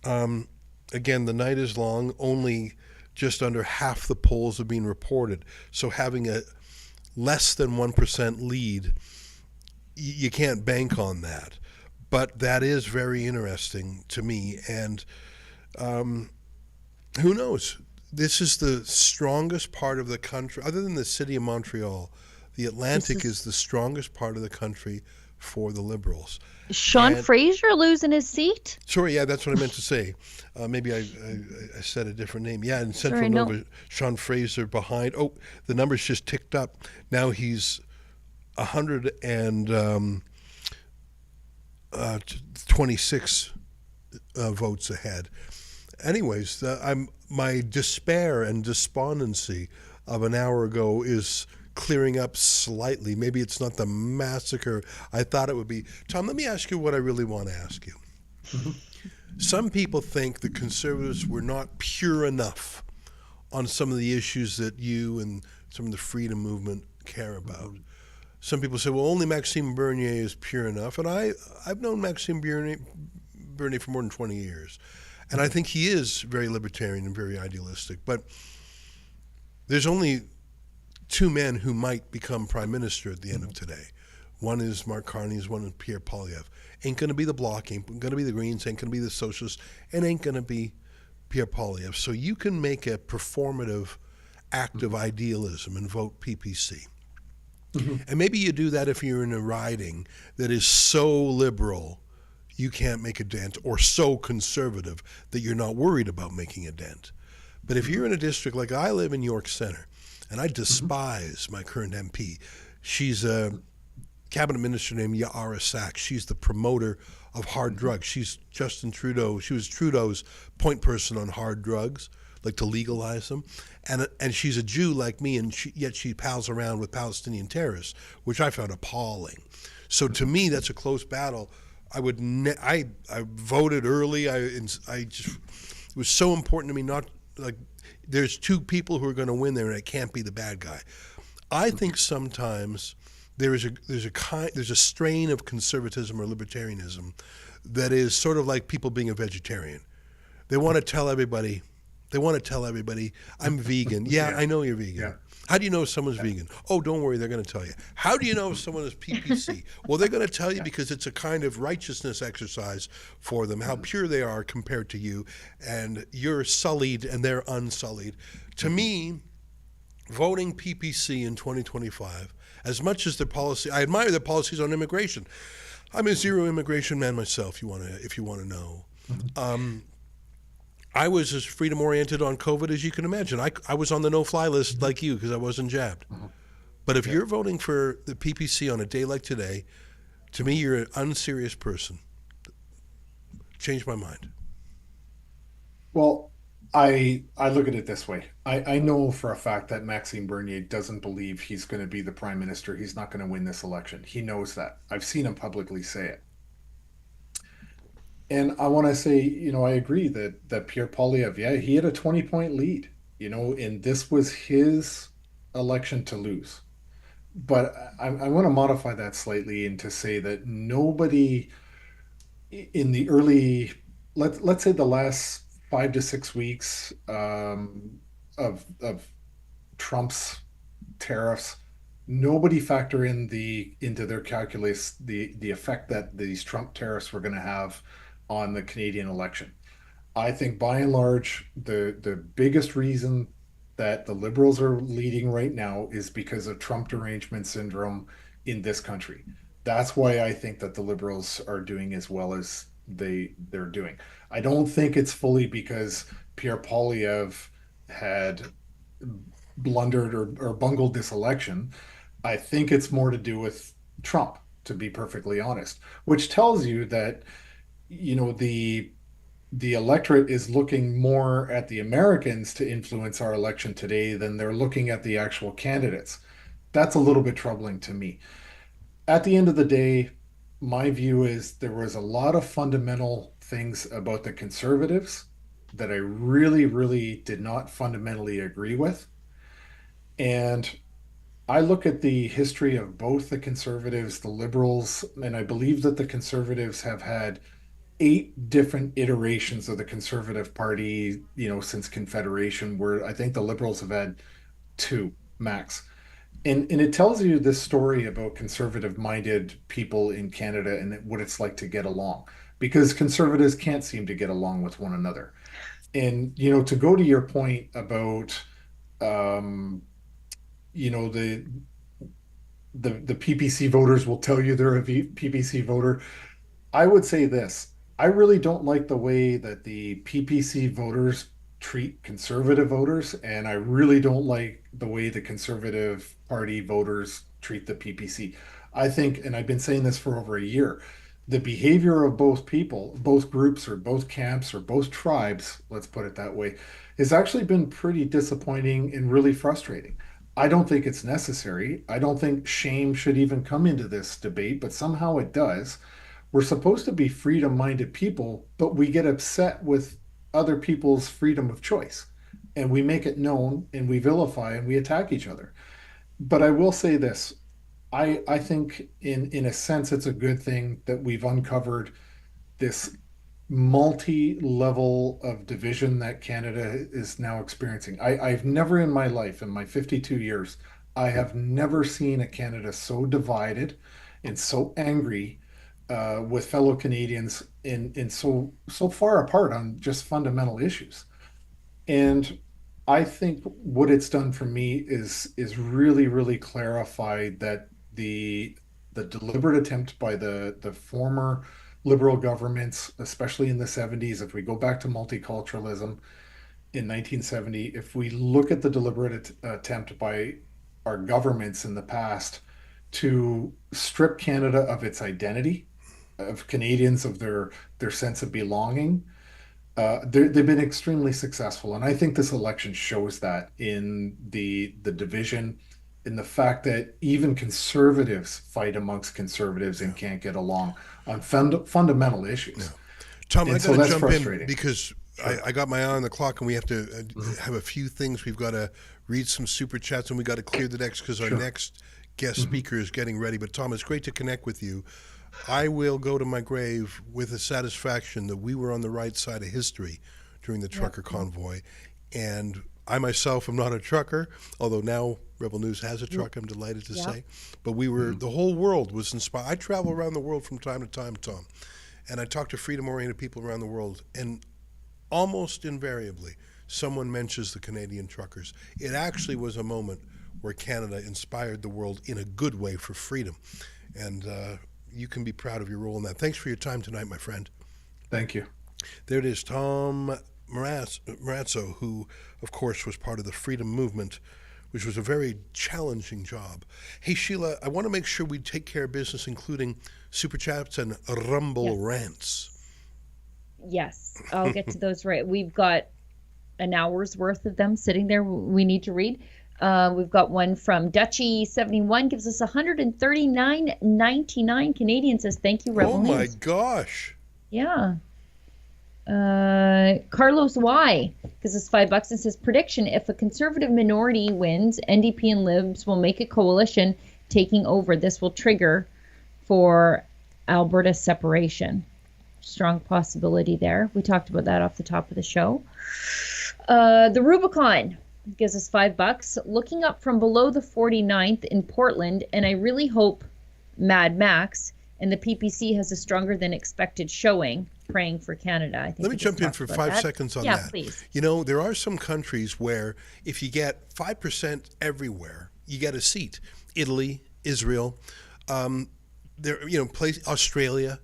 Again, the night is long. Only just under half the polls have been reported. So having a less than 1% lead, you can't bank on that. But that is very interesting to me. And who knows? This is the strongest part of the country, other than the city of Montreal. The Atlantic is the strongest part of the country for the Liberals. Sean Fraser losing his seat? Sorry, yeah, that's what I meant to say. Maybe I said a different name. Yeah, in Central Nova, Sean Fraser behind. Oh, the numbers just ticked up. Now he's 126 votes ahead. Anyways, my despair and despondency of an hour ago is clearing up slightly. Maybe it's not the massacre I thought it would be. Tom, let me ask you what I really want to ask you. Some people think the Conservatives were not pure enough on some of the issues that you and some of the freedom movement care about. Some people say, well, only Maxime Bernier is pure enough. And I've known Maxime Bernier for more than 20 years. And I think he is very libertarian and very idealistic. But there's only two men who might become prime minister at the end of today. One is Mark Carney's, one is Pierre Poilievre. Ain't going to be the Bloc, ain't going to be the Greens, ain't going to be the Socialists, and ain't going to be Pierre Poilievre. So you can make a performative act of idealism and vote PPC. And maybe you do that if you're in a riding that is so liberal you can't make a dent, or so conservative that you're not worried about making a dent. But if you're in a district like I live in York Centre, and I despise my current MP. She's a cabinet minister named Yara Sachs. She's the promoter of hard drugs. She's Justin Trudeau. She was Trudeau's point person on hard drugs, like to legalize them. And she's a Jew like me, and yet she pals around with Palestinian terrorists, which I found appalling. So to me, that's a close battle. I voted early. It was so important to me not like. There's two people who are going to win there, and it can't be the bad guy. I think sometimes there's a strain of conservatism or libertarianism that is sort of like people being a vegetarian. They want to tell everybody, I'm vegan. Yeah, I know you're vegan. Yeah. How do you know if someone's vegan? Oh, don't worry, they're going to tell you. How do you know if someone is PPC? Well, they're going to tell you because it's a kind of righteousness exercise for them, how pure they are compared to you, and you're sullied and they're unsullied. To me, voting PPC in 2025, as much as their policy, I admire their policies on immigration. I'm a zero immigration man myself, if you want to know. I was as freedom-oriented on COVID as you can imagine. I was on the no-fly list like you because I wasn't jabbed. But if you're voting for the PPC on a day like today, to me, you're an unserious person. Changed my mind. Well, I look at it this way. I know for a fact that Maxime Bernier doesn't believe he's going to be the prime minister. He's not going to win this election. He knows that. I've seen him publicly say it. And I want to say, I agree that Pierre Poilievre, yeah, he had a 20-point lead, and this was his election to lose. But I want to modify that slightly and to say that nobody in the early, let's say the last 5 to 6 weeks of Trump's tariffs, nobody factor into their calculus the effect that these Trump tariffs were going to have on the Canadian election. I think by and large, the biggest reason that the Liberals are leading right now is because of Trump derangement syndrome in this country. That's why I think that the Liberals are doing as well as they're doing. I don't think it's fully because Pierre Poilievre had blundered or bungled this election. I think it's more to do with Trump, to be perfectly honest, which tells you that the electorate is looking more at the Americans to influence our election today than they're looking at the actual candidates. That's a little bit troubling to me. At the end of the day, my view is there was a lot of fundamental things about the Conservatives that I really, really did not fundamentally agree with. And I look at the history of both the Conservatives, the Liberals, and I believe that the Conservatives have had 8 different iterations of the Conservative Party, since Confederation, where I think the Liberals have had 2 max. And it tells you this story about conservative-minded people in Canada and what it's like to get along, because conservatives can't seem to get along with one another. And to go to your point about the PPC voters will tell you they're a PPC voter. I would say this. I really don't like the way that the PPC voters treat conservative voters, and I really don't like the way the Conservative Party voters treat the PPC. I think, and I've been saying this for over a year, the behavior of both people, both groups or both camps or both tribes, let's put it that way, has actually been pretty disappointing and really frustrating. I don't think it's necessary. I don't think shame should even come into this debate, but somehow it does. We're supposed to be freedom-minded people, but we get upset with other people's freedom of choice, and we make it known, and we vilify, and we attack each other. But I will say this. I think in a sense it's a good thing that we've uncovered this multi-level of division that Canada is now experiencing. I've never in my life, in my 52 years, I have never seen a Canada so divided and so angry with fellow Canadians and so far apart on just fundamental issues. And I think what it's done for me is really, really clarified that the deliberate attempt by the former Liberal governments, especially in the 70s, if we go back to multiculturalism in 1970, if we look at the deliberate attempt by our governments in the past to strip Canada of its identity, of Canadians of their sense of belonging, they've been extremely successful. And I think this election shows that in the division, in the fact that even conservatives fight amongst conservatives and can't get along on fundamental issues. Yeah. Tom, and I got to jump in because I got my eye on the clock, and we have to have a few things. We've got to read some super chats, and we got to clear the decks because our next guest speaker is getting ready. But Tom, it's great to connect with you. I will go to my grave with the satisfaction that we were on the right side of history during the trucker convoy. And I myself am not a trucker, although now Rebel News has a truck, I'm delighted to say. But we were, the whole world was inspired. I travel around the world from time to time, Tom, and I talk to freedom-oriented people around the world, and almost invariably, someone mentions the Canadian truckers. It actually was a moment where Canada inspired the world in a good way for freedom. And you can be proud of your role in that. Thanks for your time tonight, my friend. Thank you. There it is, Tom Marazzo, who, of course, was part of the freedom movement, which was a very challenging job. Hey, Sheila, I want to make sure we take care of business, including Super Chats and Rumble Rants. Yes, I'll get to those right. We've got an hour's worth of them sitting there we need to read. We've got one from Dutchy71, gives us $139.99 Canadian, says thank you, Rebel News. Oh my gosh. Yeah. Carlos Y gives us $5 and says prediction: if a conservative minority wins, NDP and Libs will make a coalition taking over. This will trigger for Alberta separation. Strong possibility there. We talked about that off the top of the show. The Rubicon gives us $5. Looking up from below the 49th in Portland, and I really hope Mad Max and the PPC has a stronger than expected showing. Praying for Canada. I think Let me jump in for 5 seconds on that. Yeah, please. You know, there are some countries where if you get 5% everywhere, you get a seat. Italy, Israel, Australia.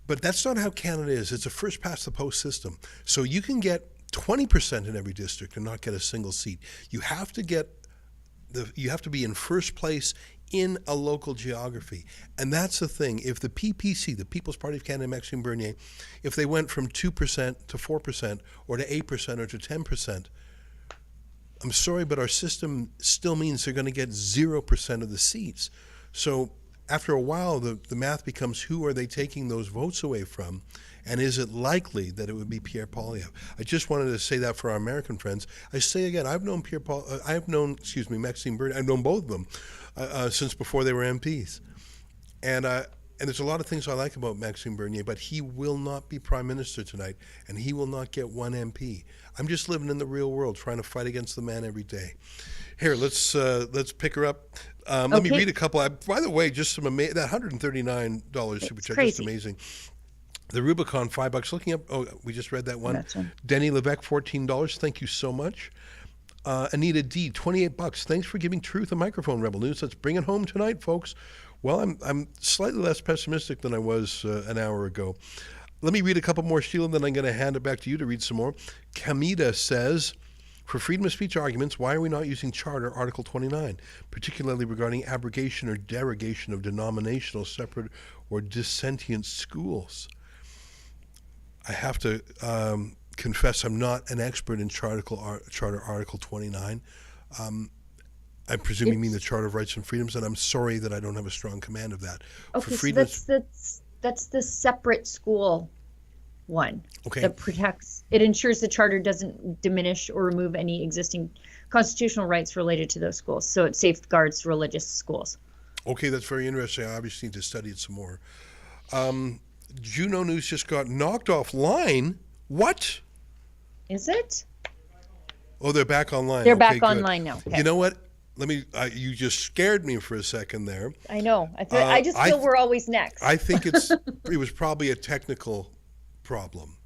But that's not how Canada is. It's a first past the post system. So you can get 20% in every district and not get a single seat. You have to be in first place in a local geography. And that's the thing. If the PPC, the People's Party of Canada, Maxime Bernier, if they went from 2% to 4% or to 8% or to 10%, I'm sorry, but our system still means they're going to get 0% of the seats. So after a while, the math becomes who are they taking those votes away from? And is it likely that it would be Pierre Poilievre? I just wanted to say that for our American friends. I say again, I've known Maxime Bernier. I've known both of them since before they were MPs. And there's a lot of things I like about Maxime Bernier, but he will not be prime minister tonight, and he will not get one MP. I'm just living in the real world, trying to fight against the man every day. Here, let's pick her up. Let me read a couple. By the way, just some that $139 super chat, just amazing. The Rubicon, $5. Looking up, we just read that one. Denny Levesque, $14. Thank you so much. Anita D, $28. Thanks for giving Truth a microphone, Rebel News. Let's bring it home tonight, folks. Well, I'm slightly less pessimistic than I was an hour ago. Let me read a couple more, Sheila, then I'm going to hand it back to you to read some more. Kamida says, for freedom of speech arguments, why are we not using Charter Article 29, particularly regarding abrogation or derogation of denominational, separate, or dissentient schools? I have to confess I'm not an expert in Charter Article 29. I presume you mean the Charter of Rights and Freedoms, and I'm sorry that I don't have a strong command of that. Okay, so that's the separate school one. Okay. That protects, it ensures the Charter doesn't diminish or remove any existing constitutional rights related to those schools. So it safeguards religious schools. Okay, that's very interesting. I obviously need to study it some more. Juno News just got knocked offline. What? Is it? Oh, they're back online. They're back online now. Okay. You know what? You just scared me for a second there. I know. I just feel we're always next. I think it was probably a technical problem.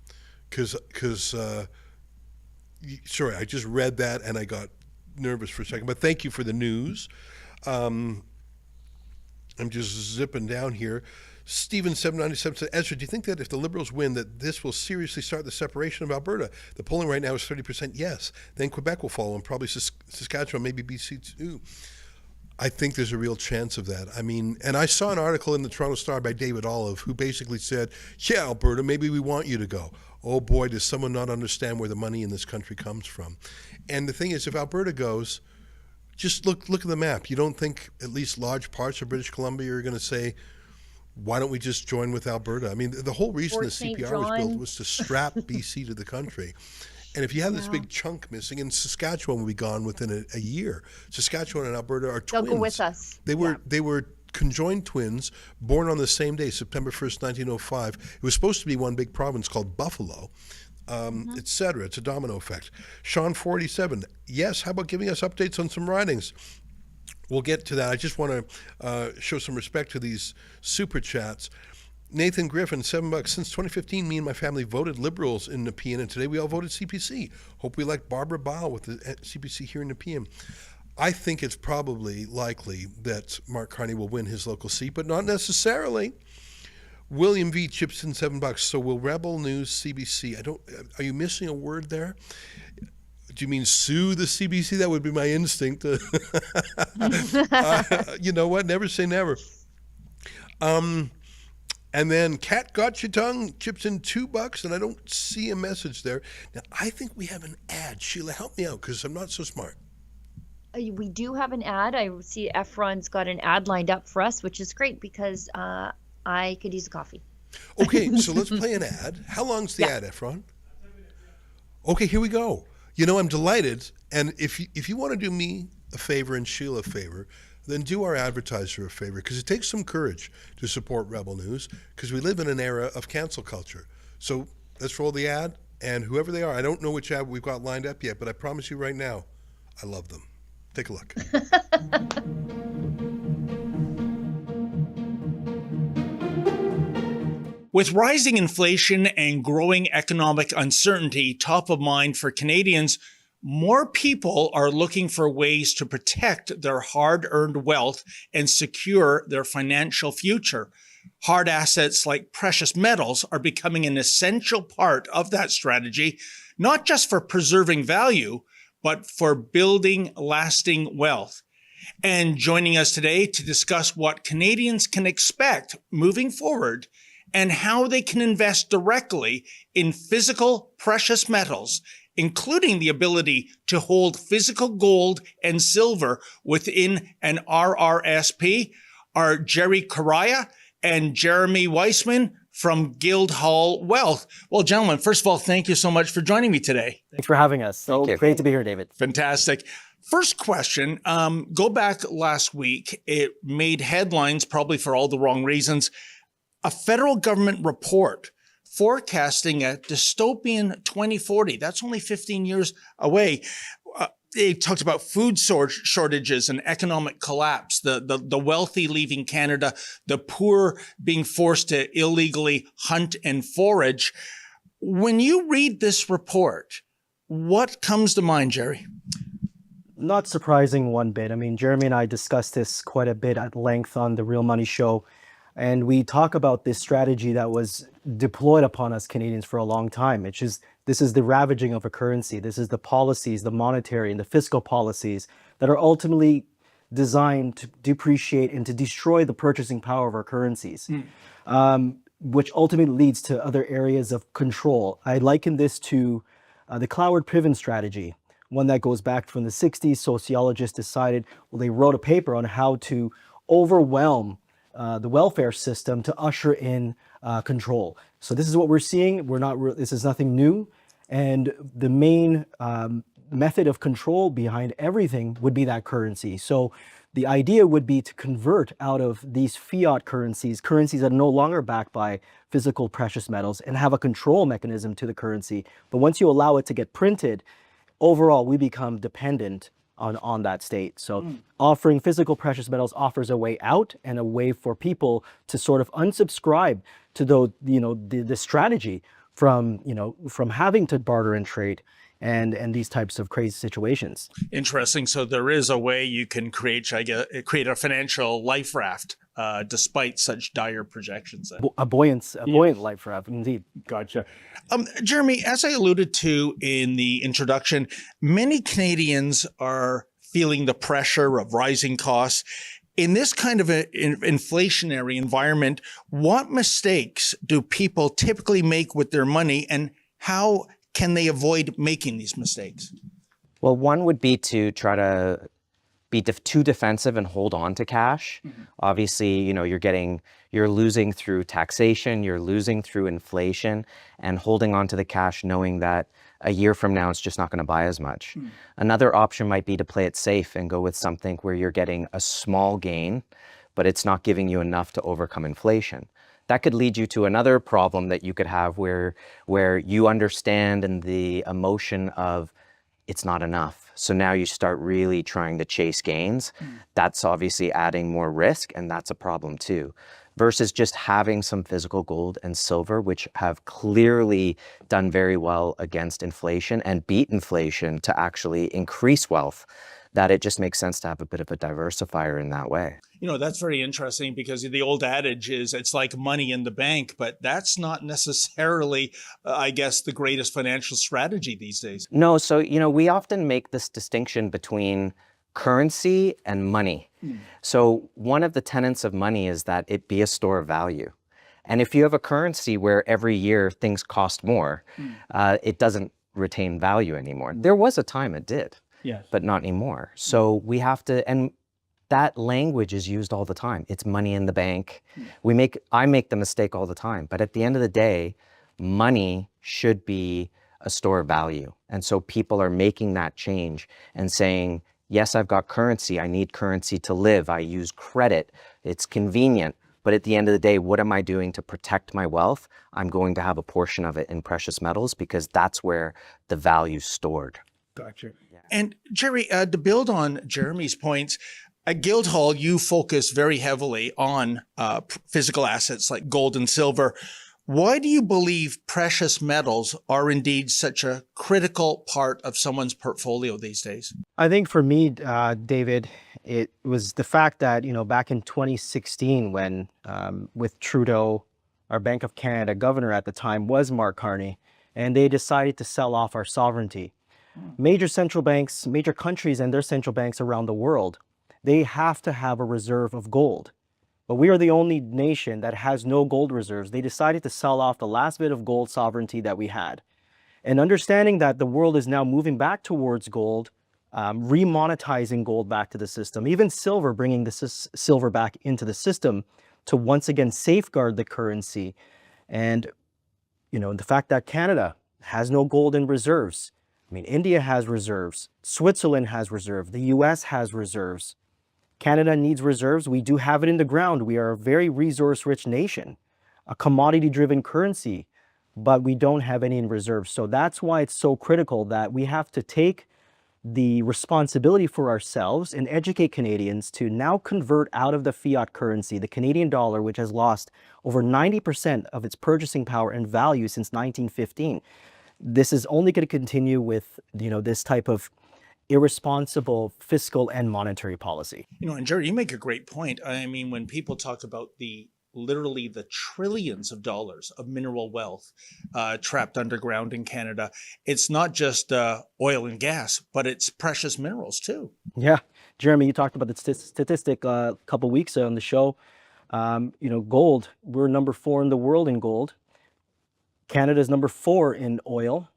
Sorry, I just read that and I got nervous for a second. But thank you for the news. I'm just zipping down here. Steven797 said, Ezra, do you think that if the Liberals win, that this will seriously start the separation of Alberta? The polling right now is 30% yes. Then Quebec will follow, and probably Saskatchewan, maybe BC too. I think there's a real chance of that. I mean, and I saw an article in the Toronto Star by David Olive who basically said, yeah, Alberta, maybe we want you to go. Oh boy, does someone not understand where the money in this country comes from. And the thing is, if Alberta goes, just look at the map. You don't think at least large parts of British Columbia are going to say, why don't we just join with Alberta? I mean, the whole reason the CPR was built was to strap BC to the country. And if you have this big chunk missing, and Saskatchewan will be gone within a year. Saskatchewan and Alberta are twins. They'll go with us. They were conjoined twins, born on the same day, September 1st, 1905. It was supposed to be one big province called Buffalo, et cetera. It's a domino effect. Sean 47, yes, how about giving us updates on some ridings? We'll get to that. I just want to show some respect to these super chats. Nathan Griffin, $7. Since 2015, me and my family voted Liberals in Nepean, and today we all voted CPC. Hope we elect Barbara Bile with the CPC here in Nepean. I think it's probably likely that Mark Carney will win his local seat, but not necessarily. William V. chips in $7. So will Rebel News CBC? Are you missing a word there? Do you mean sue the CBC? That would be my instinct. You know what? Never say never. And then Cat Got Your Tongue chips in $2, and I don't see a message there. Now, I think we have an ad. Sheila, help me out, because I'm not so smart. We do have an ad. I see Efron's got an ad lined up for us, which is great because I could use a coffee. Okay, so let's play an ad. How long's the ad, Efron? Okay, here we go. You know, I'm delighted, and if you want to do me a favor and Sheila a favor, then do our advertiser a favor, because it takes some courage to support Rebel News, because we live in an era of cancel culture. So let's roll the ad, and whoever they are, I don't know which ad we've got lined up yet, but I promise you right now, I love them. Take a look. With rising inflation and growing economic uncertainty top of mind for Canadians, more people are looking for ways to protect their hard-earned wealth and secure their financial future. Hard assets like precious metals are becoming an essential part of that strategy, not just for preserving value, but for building lasting wealth. And joining us today to discuss what Canadians can expect moving forward and how they can invest directly in physical precious metals, including the ability to hold physical gold and silver within an RRSP, are Jerry Correia and Jeremy Weissman from Guildhall Wealth. Well, gentlemen, first of all, thank you so much for joining me today. Thanks for having us. So great to be here, David. Fantastic. First question, go back last week. It made headlines probably for all the wrong reasons. A federal government report forecasting a dystopian 2040. That's only 15 years away. They talked about food shortages and economic collapse, the wealthy leaving Canada, the poor being forced to illegally hunt and forage. When you read this report, what comes to mind, Jerry? Not surprising one bit. I mean, Jeremy and I discussed this quite a bit at length on the Real Money Show. And we talk about this strategy that was deployed upon us Canadians for a long time. This is the ravaging of a currency. This is the policies, the monetary and the fiscal policies that are ultimately designed to depreciate and to destroy the purchasing power of our currencies, which ultimately leads to other areas of control. I liken this to the Cloward-Piven strategy, one that goes back from the 60s. Sociologists decided, well, they wrote a paper on how to overwhelm the welfare system to usher in control. So this is what we're seeing. This is nothing new. And the main method of control behind everything would be that currency. So the idea would be to convert out of these fiat currencies that are no longer backed by physical precious metals, and have a control mechanism to the currency. But once you allow it to get printed, overall, we become dependent on that state. So offering physical precious metals offers a way out and a way for people to sort of unsubscribe to the strategy from having to barter and trade and these types of crazy situations. Interesting. So there is a way you can create a financial life raft despite such dire projections. A buoyant life raft, indeed. Gotcha. Jeremy, as I alluded to in the introduction, many Canadians are feeling the pressure of rising costs. In this kind of an inflationary environment, what mistakes do people typically make with their money, and how can they avoid making these mistakes? Well, one would be to try to be too defensive and hold on to cash. Mm-hmm. Obviously, you're losing through taxation, you're losing through inflation, and holding on to the cash knowing that a year from now it's just not going to buy as much. Mm. Another option might be to play it safe and go with something where you're getting a small gain, but it's not giving you enough to overcome inflation. That could lead you to another problem that you could have where you understand and the emotion of it's not enough. So now you start really trying to chase gains. That's obviously adding more risk, and that's a problem too. Versus just having some physical gold and silver, which have clearly done very well against inflation and beat inflation to actually increase wealth, that it just makes sense to have a bit of a diversifier in that way. That's very interesting, because the old adage is it's like money in the bank, but that's not necessarily, I guess, the greatest financial strategy these days. No, so, we often make this distinction between currency and money. So one of the tenets of money is that it be a store of value. And if you have a currency where every year things cost more, it doesn't retain value anymore. There was a time it did. Yes. But not anymore. So we have to, and that language is used all the time. It's money in the bank. I make the mistake all the time, but at the end of the day, money should be a store of value. And so people are making that change and saying, yes, I've got currency. I need currency to live. I use credit. It's convenient. But at the end of the day, what am I doing to protect my wealth? I'm going to have a portion of it in precious metals, because that's where the value's stored. Gotcha. And Jerry, to build on Jeremy's points, at Guildhall, you focus very heavily on physical assets like gold and silver. Why do you believe precious metals are indeed such a critical part of someone's portfolio these days? I think for me, David, it was the fact that, back in 2016, when with Trudeau, our Bank of Canada governor at the time was Mark Carney, and they decided to sell off our sovereignty. Major central banks, major countries and their central banks around the world, they have to have a reserve of gold. But we are the only nation that has no gold reserves. They decided to sell off the last bit of gold sovereignty that we had. And understanding that the world is now moving back towards gold, remonetizing gold back to the system, even silver, bringing the silver back into the system to once again safeguard the currency. And, the fact that Canada has no gold in reserves. I mean, India has reserves, Switzerland has reserves, the US has reserves. Canada needs reserves. We do have it in the ground. We are a very resource-rich nation, a commodity-driven currency, but we don't have any in reserves. So that's why it's so critical that we have to take the responsibility for ourselves and educate Canadians to now convert out of the fiat currency, the Canadian dollar, which has lost over 90% of its purchasing power and value since 1915. This is only going to continue with, this type of irresponsible fiscal and monetary policy. And Jerry, you make a great point. I mean, when people talk about literally the trillions of dollars of mineral wealth trapped underground in Canada, it's not just oil and gas, but it's precious minerals too. Yeah. Jeremy, you talked about the statistic a couple weeks on the show. Gold, we're number 4 in the world in gold. Canada's number 4 in oil.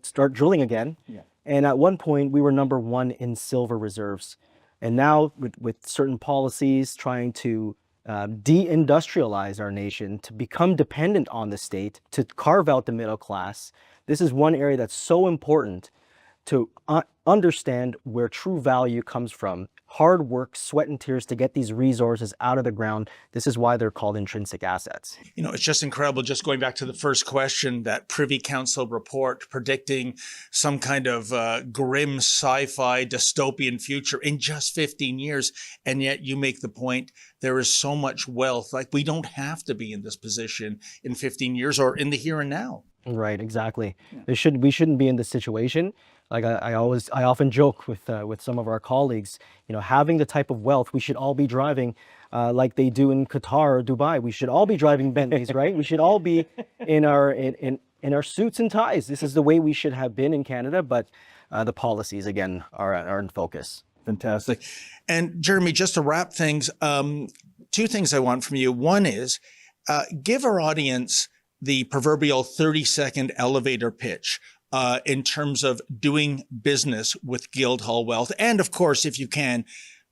Start drilling again. Yeah. And at one point, we were number 1 in silver reserves. And now, with certain policies trying to deindustrialize our nation, to become dependent on the state, to carve out the middle class, this is one area that's so important to understand where true value comes from. Hard work, sweat and tears to get these resources out of the ground. This is why they're called intrinsic assets. It's just incredible. Just going back to the first question, that Privy Council report predicting some kind of grim sci-fi dystopian future in just 15 years. And yet you make the point, there is so much wealth. Like, we don't have to be in this position in 15 years or in the here and now. Right, exactly. Yeah. We shouldn't be in this situation. Like I often joke with some of our colleagues, having the type of wealth, we should all be driving like they do in Qatar or Dubai. We should all be driving Bentleys, right? We should all be in our suits and ties. This is the way we should have been in Canada, but the policies again are in focus. Fantastic. And Jeremy, just to wrap things, 2 things I want from you. One is give our audience the proverbial 30-second elevator pitch in terms of doing business with Guildhall Wealth. And of course, if you can,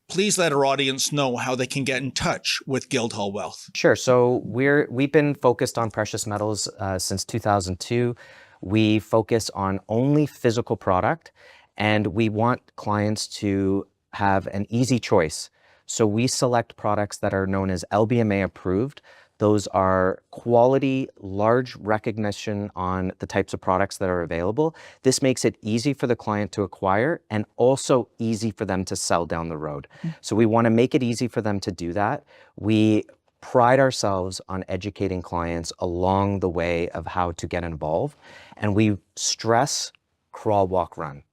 please let our audience know how they can get in touch with Guildhall Wealth. Sure. So we've been focused on precious metals since 2002. We focus on only physical product, and we want clients to have an easy choice. So we select products that are known as LBMA approved. Those are quality, large recognition on the types of products that are available. This makes it easy for the client to acquire and also easy for them to sell down the road. So we want to make it easy for them to do that. We pride ourselves on educating clients along the way of how to get involved. And we stress crawl, walk, run.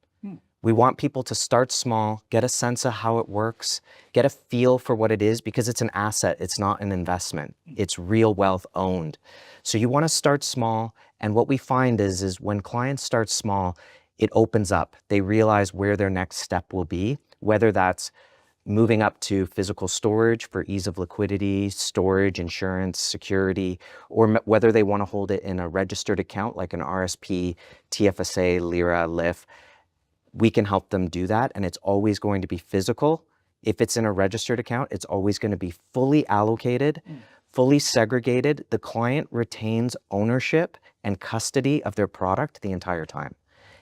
We want people to start small, get a sense of how it works, get a feel for what it is, because it's an asset, it's not an investment. It's real wealth owned. So you want to start small, and what we find is when clients start small, it opens up. They realize where their next step will be, whether that's moving up to physical storage for ease of liquidity, storage, insurance, security, or whether they want to hold it in a registered account like an RSP, TFSA, LIRA, LIF. We can help them do that, and it's always going to be physical. If it's in a registered account, it's always going to be fully allocated, fully segregated. The client retains ownership and custody of their product the entire time.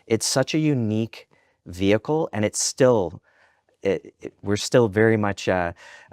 It's such a unique vehicle, and it's still, we're still very much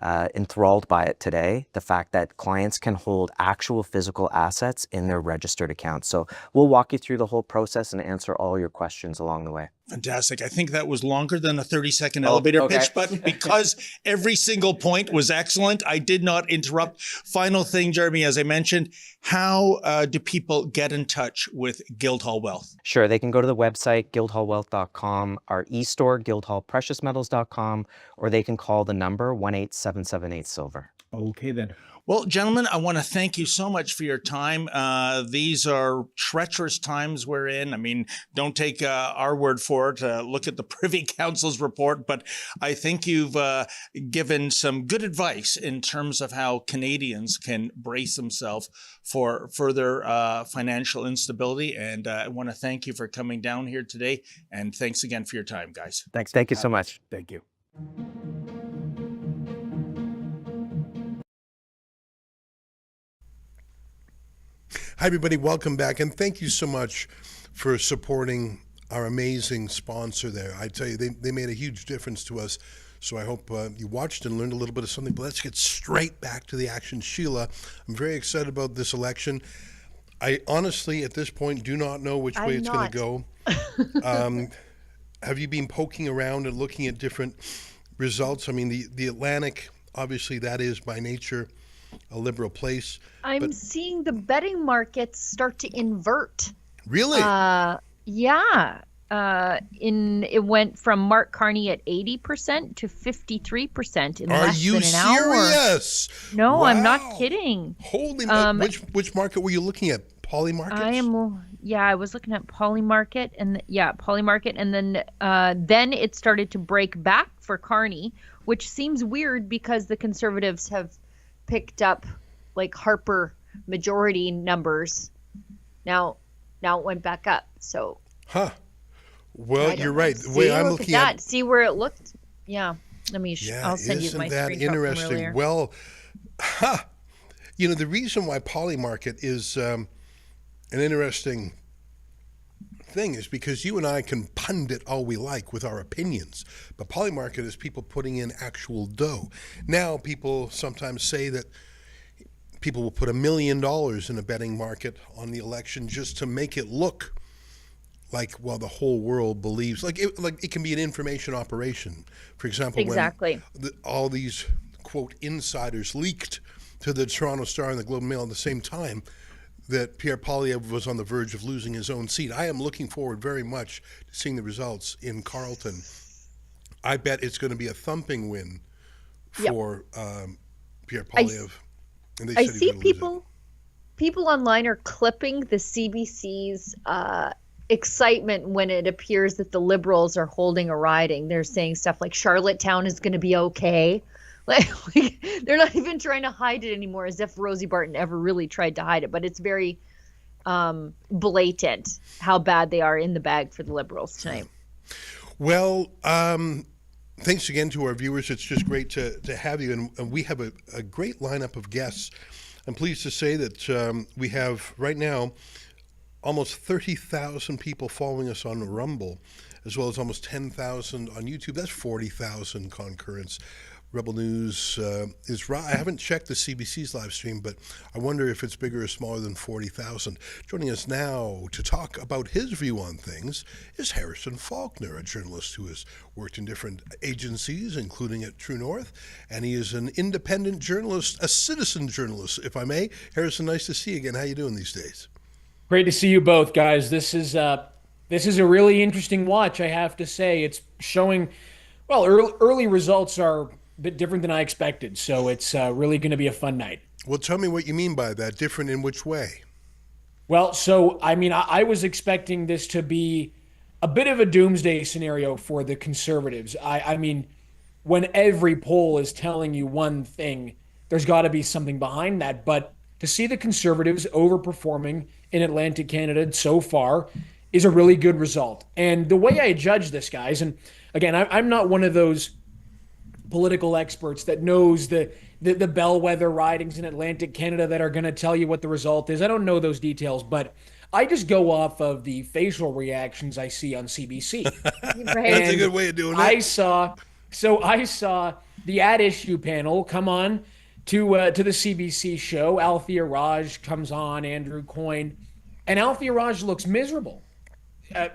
enthralled by it today, the fact that clients can hold actual physical assets in their registered accounts. So we'll walk you through the whole process and answer all your questions along the way. Fantastic. I think that was longer than a 30-second elevator pitch, but because every single point was excellent, I did not interrupt. Final thing, Jeremy, as I mentioned, how do people get in touch with Guildhall Wealth? Sure. They can go to the website, guildhallwealth.com, our e-store, guildhallpreciousmetals.com, or they can call the number 1-877-8-SILVER. Okay, then. Well, gentlemen, I want to thank you so much for your time. These are treacherous times we're in. I mean, don't take our word for it. Look at the Privy Council's report. But I think you've given some good advice in terms of how Canadians can brace themselves for further financial instability. And I want to thank you for coming down here today. And thanks again for your time, guys. Thanks. Thank you so much. Thank you. Hi, everybody. Welcome back. And thank you so much for supporting our amazing sponsor there. I tell you, they made a huge difference to us. So I hope you watched and learned a little bit of something. But let's get straight back to the action. Sheila, I'm very excited about this election. I honestly, at this point, do not know which way it's going to go. Have you been poking around and looking at different results? I mean, the Atlantic, obviously, that is by nature a liberal place. I'm seeing the betting markets start to invert. Really? Yeah. It went from Mark Carney at 80% to 53% in less than an hour. Are you serious? No, wow. I'm not kidding. Holy which market were you looking at? Poly markets? I was looking at Poly market Poly market, and then it started to break back for Carney, which seems weird because the Conservatives have picked up like Harper majority numbers. Now it went back up. So well, you're right. The way I'm looking at that, see where it looked. Yeah, I'll send you my isn't that screenshot interesting? from earlier. Well, the reason why Poly market is an interesting thing is because you and I can pundit all we like with our opinions, but Poly market is people putting in actual dough. Now people sometimes say that people will put $1 million in a betting market on the election just to make it look like, well, the whole world believes, like it can be an information operation. For example, exactly. when all these quote insiders leaked to the Toronto Star and the Globe and Mail at the same time that Pierre Poilievre was on the verge of losing his own seat. I am looking forward very much to seeing the results in Carleton. I bet it's going to be a thumping win for Pierre Poilievre. I see people online are clipping the CBC's excitement when it appears that the Liberals are holding a riding. They're saying stuff like Charlottetown is going to be okay. Like they're not even trying to hide it anymore, as if Rosie Barton ever really tried to hide it. But it's very blatant how bad they are in the bag for the Liberals tonight. Well, thanks again to our viewers. It's just great to have you. And we have a great lineup of guests. I'm pleased to say that we have right now almost 30,000 people following us on Rumble, as well as almost 10,000 on YouTube. That's 40,000 concurrents. Rebel News is right. I haven't checked the CBC's live stream, but I wonder if it's bigger or smaller than 40,000. Joining us now to talk about his view on things is Harrison Faulkner, a journalist who has worked in different agencies, including at True North, and he is an independent journalist, a citizen journalist, if I may. Harrison, nice to see you again. How you doing these days? Great to see you both, guys. This is a really interesting watch, I have to say. It's showing, well, early results are a bit different than I expected, so it's really going to be a fun night. Well, tell me what you mean by that. Different in which way? Well, so, I mean, I was expecting this to be a bit of a doomsday scenario for the Conservatives. I mean, when every poll is telling you one thing, there's got to be something behind that. But to see the Conservatives overperforming in Atlantic Canada so far is a really good result. And the way I judge this, guys, and again, I'm not one of those political experts that knows the bellwether ridings in Atlantic Canada that are going to tell you what the result is. I don't know those details, but I just go off of the facial reactions I see on CBC. Right. That's a good way of doing it. I saw the At Issue panel come on to the CBC show. Althea Raj comes on, Andrew Coyne, and Althea Raj looks miserable.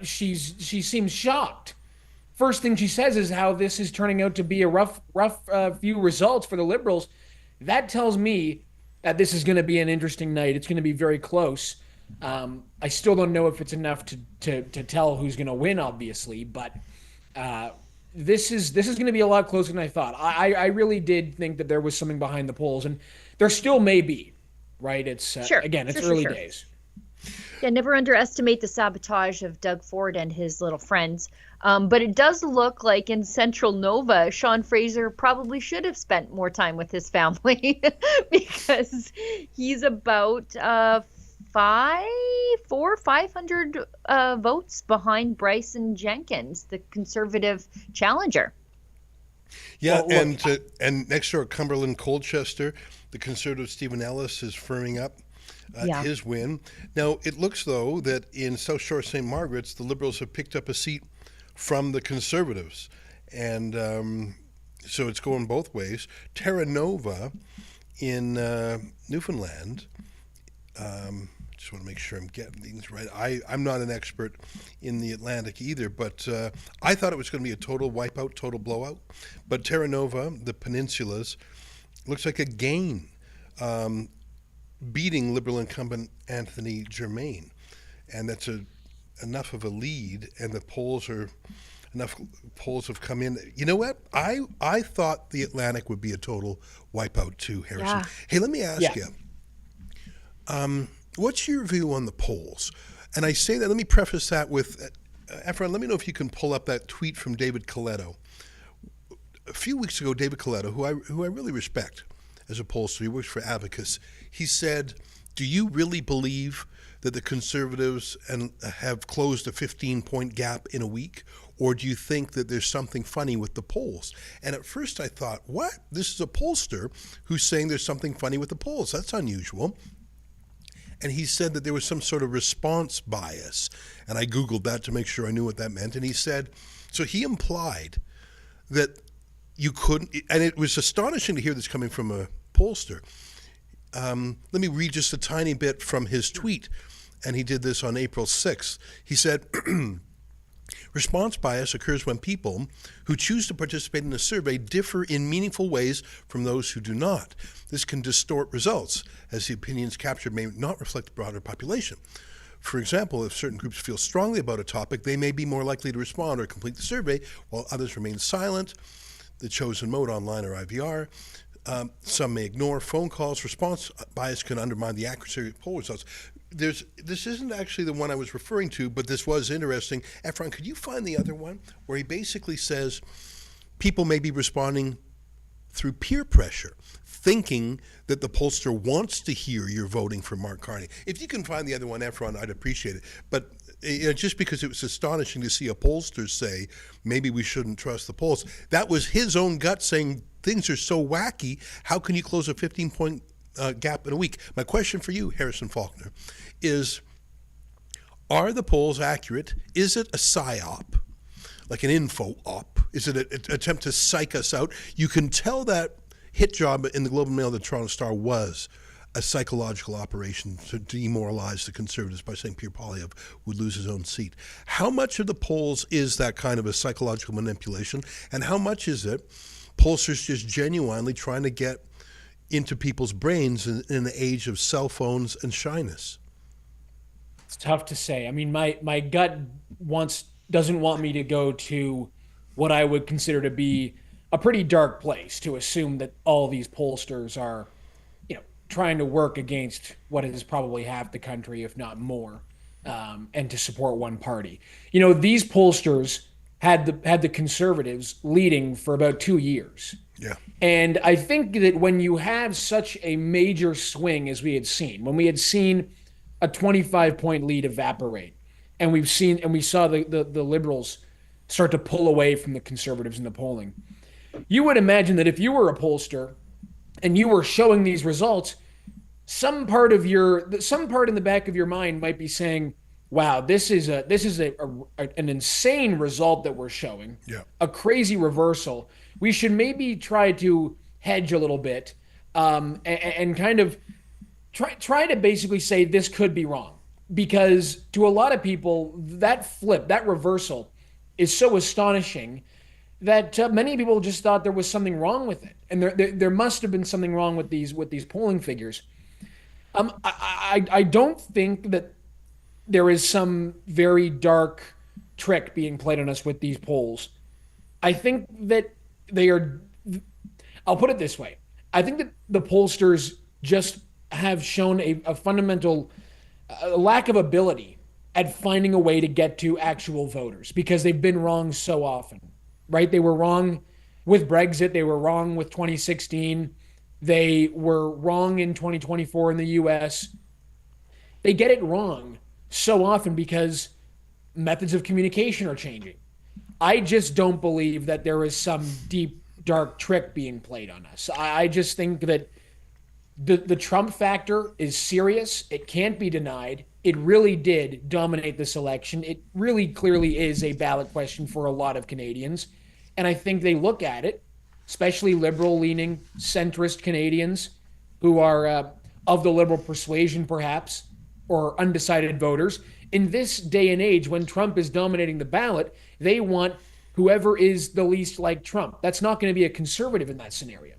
She seems shocked. First thing she says is how this is turning out to be a rough few results for the Liberals. That tells me that this is going to be an interesting night. It's going to be very close. I still don't know if it's enough to tell who's going to win, obviously, but this is going to be a lot closer than I thought. I really did think that there was something behind the polls, and there still may be, right? It's again, it's early days. Yeah, never underestimate the sabotage of Doug Ford and his little friends. But it does look like in Central Nova, Sean Fraser probably should have spent more time with his family because he's about 500 votes behind Bryson Jenkins, the Conservative challenger. Yeah, and next door at Cumberland Colchester, the Conservative Stephen Ellis is firming up his win. Now, it looks, though, that in South Shore St. Margaret's, the Liberals have picked up a seat from the Conservatives. And so it's going both ways. Terra Nova in Newfoundland, just want to make sure I'm getting things right. I'm not an expert in the Atlantic either, but I thought it was going to be a total wipeout, total blowout. But Terra Nova, the peninsulas, looks like a gain, beating Liberal incumbent Anthony Germain. And that's enough of a lead, and enough polls have come in. You know what? I thought the Atlantic would be a total wipeout too, Harrison. Yeah. Hey, let me ask you, what's your view on the polls? And I say that, let me preface that with, Efron, let me know if you can pull up that tweet from David Coletto. A few weeks ago, David Coletto, who I really respect as a pollster, he works for Abacus, he said, do you really believe that the Conservatives have closed a 15-point gap in a week? Or do you think that there's something funny with the polls? And at first I thought, what? This is a pollster who's saying there's something funny with the polls. That's unusual. And he said that there was some sort of response bias. And I Googled that to make sure I knew what that meant. And he said, so he implied that you couldn't, and it was astonishing to hear this coming from a pollster. Let me read just a tiny bit from his tweet. And he did this on April 6th. He said, response bias occurs when people who choose to participate in a survey differ in meaningful ways from those who do not. This can distort results, as the opinions captured may not reflect the broader population. For example, if certain groups feel strongly about a topic, they may be more likely to respond or complete the survey, while others remain silent. The chosen mode, online or IVR. Some may ignore phone calls. Response bias can undermine the accuracy of poll results. This isn't actually the one I was referring to, but this was interesting. Efron, could you find the other one where he basically says people may be responding through peer pressure, thinking that the pollster wants to hear you're voting for Mark Carney? If you can find the other one, Efron, I'd appreciate it. But just because it was astonishing to see a pollster say maybe we shouldn't trust the polls, that was his own gut saying things are so wacky. How can you close a 15-point gap in a week? My question for you, Harrison Faulkner, is, are the polls accurate? Is it a psyop, like an info op? Is it an attempt to psych us out? You can tell that hit job in the Globe and Mail, the Toronto Star, was a psychological operation to demoralize the Conservatives by saying Pierre Poilievre would lose his own seat. How much of the polls is that kind of a psychological manipulation, and how much is it pollsters just genuinely trying to get into people's brains in the age of cell phones and shyness? It's tough to say. I mean, my gut doesn't want me to go to what I would consider to be a pretty dark place, to assume that all these pollsters are, trying to work against what is probably half the country, if not more, and to support one party. These pollsters had the Conservatives leading for about 2 years. Yeah. And I think that when you have such a major swing as we had seen, when we had seen a 25-point lead evaporate, and we saw the Liberals start to pull away from the Conservatives in the polling, you would imagine that if you were a pollster and you were showing these results, some part in the back of your mind might be saying, wow, this is an insane result that we're showing. Yeah. A crazy reversal. We should maybe try to hedge a little bit, and kind of try to basically say this could be wrong. Because to a lot of people, that flip, that reversal is so astonishing that many people just thought there was something wrong with it. And there must have been something wrong with these polling figures. I don't think that there is some very dark trick being played on us with these polls. I think that they are, I'll put it this way. I think that the pollsters just have shown a fundamental lack of ability at finding a way to get to actual voters because they've been wrong so often, right? They were wrong with Brexit. They were wrong with 2016. They were wrong in 2024 in the US. They get it wrong so often because methods of communication are changing. I just don't believe that there is some deep, dark trick being played on us. I just think that the Trump factor is serious. It can't be denied. It really did dominate this election. It really clearly is a ballot question for a lot of Canadians. And I think they look at it, especially liberal-leaning, centrist Canadians who are of the liberal persuasion, perhaps, or undecided voters. In this day and age, when Trump is dominating the ballot, they want whoever is the least like Trump. That's not going to be a conservative in that scenario.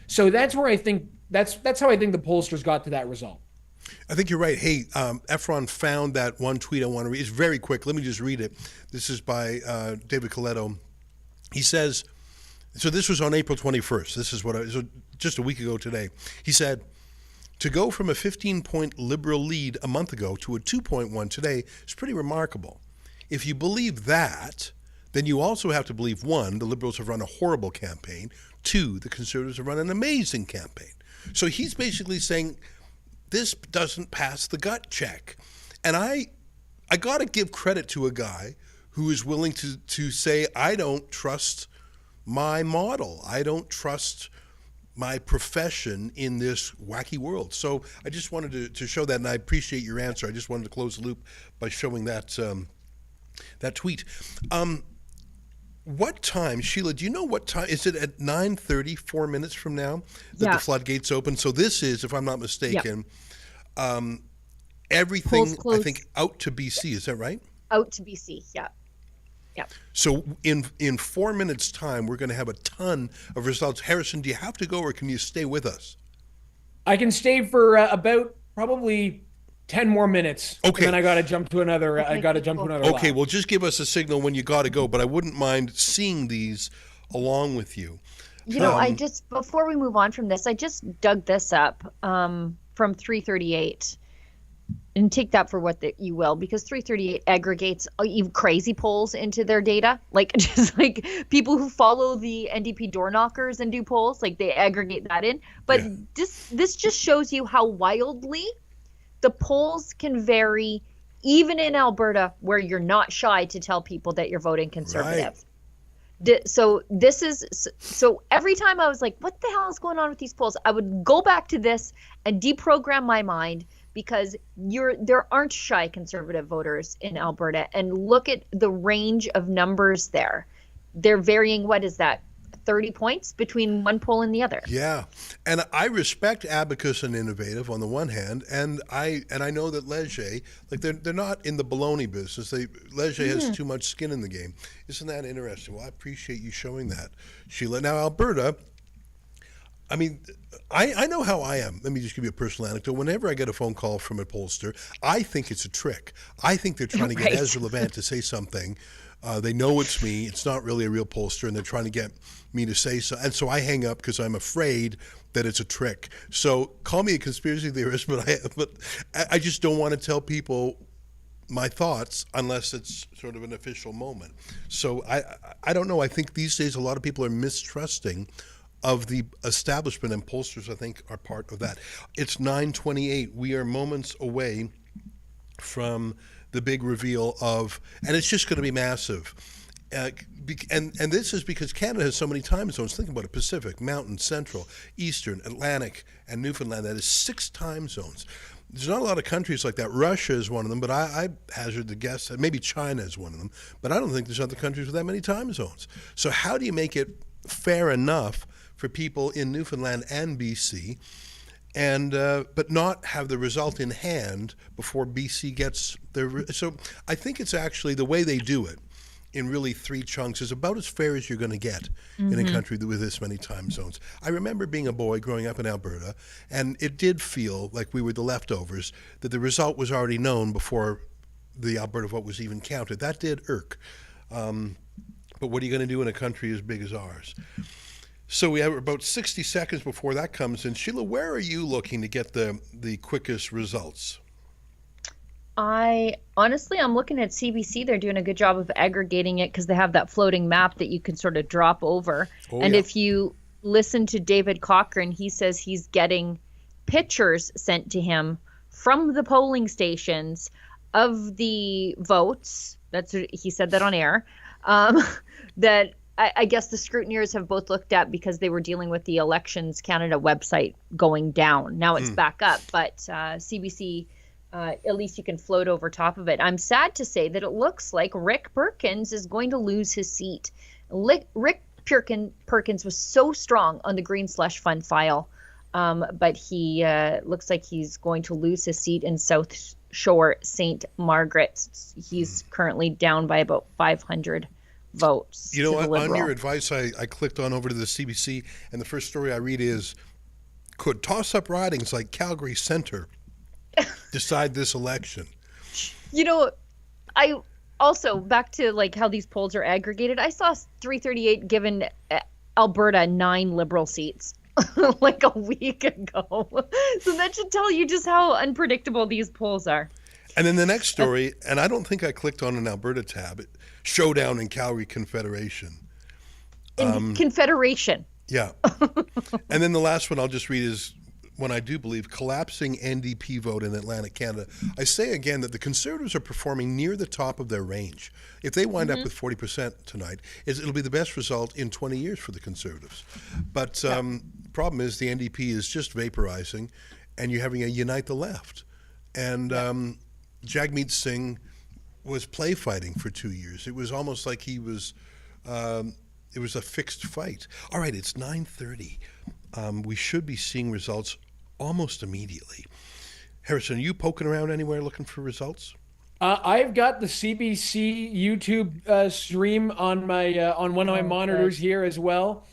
So that's where I think that's how I think the pollsters got to that result. I think you're right. Hey, Efron found that one tweet I want to read. It's very quick. Let me just read it. This is by David Coletto. He says, so this was on April 21st. This is just a week ago today. He said, to go from a 15-point Liberal lead a month ago to a 2-point one today is pretty remarkable. If you believe that, then you also have to believe, one, the Liberals have run a horrible campaign. Two, the Conservatives have run an amazing campaign. So he's basically saying this doesn't pass the gut check. And I got to give credit to a guy who is willing to say, I don't trust my model. I don't trust my profession in this wacky world. So I just wanted to show that, and I appreciate your answer. I just wanted to close the loop by showing that that tweet. What time, Sheila, do you know what time? Is it at 9:30, 4 minutes from now, that the floodgates open? So this is, if I'm not mistaken, everything, I think, out to BC. Is that right? Out to BC, yeah. Yeah. So in 4 minutes' time, we're going to have a ton of results. Harrison, do you have to go, or can you stay with us? I can stay for about probably 10 more minutes. Okay. And then I got to jump to another. Okay, lap. well, just give us a signal when you got to go, but I wouldn't mind seeing these along with you. You know, I just, before we move on from this, I just dug this up from 338. And take that for what you will, because 338 aggregates even crazy polls into their data. Like, just like people who follow the NDP door knockers and do polls, like they aggregate that in. But this just shows you how wildly the polls can vary, even in Alberta, where you're not shy to tell people that you're voting Conservative. Right. So every time I was like, what the hell is going on with these polls? I would go back to this and deprogram my mind, because there aren't shy Conservative voters in Alberta, and look at the range of numbers there. They're varying, what is that, 30 points between one poll and the other. Yeah, and I respect Abacus and Innovative on the one hand, and I know that Leger, like they're not in the baloney business. Leger has too much skin in the game. Isn't that interesting? Well, I appreciate you showing that, Sheila. Now, Alberta, I mean, I know how I am. Let me just give you a personal anecdote. Whenever I get a phone call from a pollster, I think it's a trick. I think they're trying to get Ezra Levant to say something. They know it's me. It's not really a real pollster, and they're trying to get me to say so. And so I hang up because I'm afraid that it's a trick. So call me a conspiracy theorist, but I just don't want to tell people my thoughts unless it's sort of an official moment. So I don't know. I think these days a lot of people are mistrusting of the establishment, and pollsters, I think, are part of that. It's 9:28. We are moments away from the big reveal of, and it's just going to be massive. And this is because Canada has so many time zones. Think about it: Pacific, Mountain, Central, Eastern, Atlantic, and Newfoundland. That is 6 time zones. There's not a lot of countries like that. Russia is one of them, but I hazard the guess that maybe China is one of them. But I don't think there's other countries with that many time zones. So how do you make it fair enough for people in Newfoundland and BC, and but not have the result in hand before BC gets their? So I think it's actually the way they do it in really 3 chunks is about as fair as you're going to get in a country with this many time zones. I remember being a boy growing up in Alberta, and it did feel like we were the leftovers, that the result was already known before the Alberta vote was even counted. That did irk. But what are you going to do in a country as big as ours? So we have about 60 seconds before that comes in. Sheila, where are you looking to get the quickest results? I'm looking at CBC. They're doing a good job of aggregating it because they have that floating map that you can sort of drop over. And if you listen to David Cochrane, he says he's getting pictures sent to him from the polling stations of the votes. He said that on air. That I guess the scrutineers have both looked at because they were dealing with the Elections Canada website going down. Now it's back up, but CBC, at least you can float over top of it. I'm sad to say that it looks like Rick Perkins is going to lose his seat. Rick Perkins was so strong on the Green Slush Fund file, but he looks like he's going to lose his seat in South Shore St. Margaret's. He's currently down by about 500 votes. You know what? On your advice, I clicked on over to the CBC, and the first story I read is, could toss-up ridings like Calgary Centre decide this election? You know, I also, back to like how these polls are aggregated, I saw 338 given Alberta 9 Liberal seats like a week ago. So that should tell you just how unpredictable these polls are. And then the next story, and I don't think I clicked on an Alberta tab, showdown in Calgary Confederation. Confederation. Yeah. And then the last one I'll just read is one I do believe, collapsing NDP vote in Atlantic Canada. I say again that the Conservatives are performing near the top of their range. If they wind up with 40% tonight, it'll be the best result in 20 years for the Conservatives. But the problem is the NDP is just vaporizing, and you're having a unite the left. And Jagmeet Singh was play fighting for 2 years. It was almost like he was, it was a fixed fight. All right, it's 9:30. We should be seeing results almost immediately. Harrison, are you poking around anywhere looking for results? I've got the CBC YouTube stream on my on one of my monitors here as well.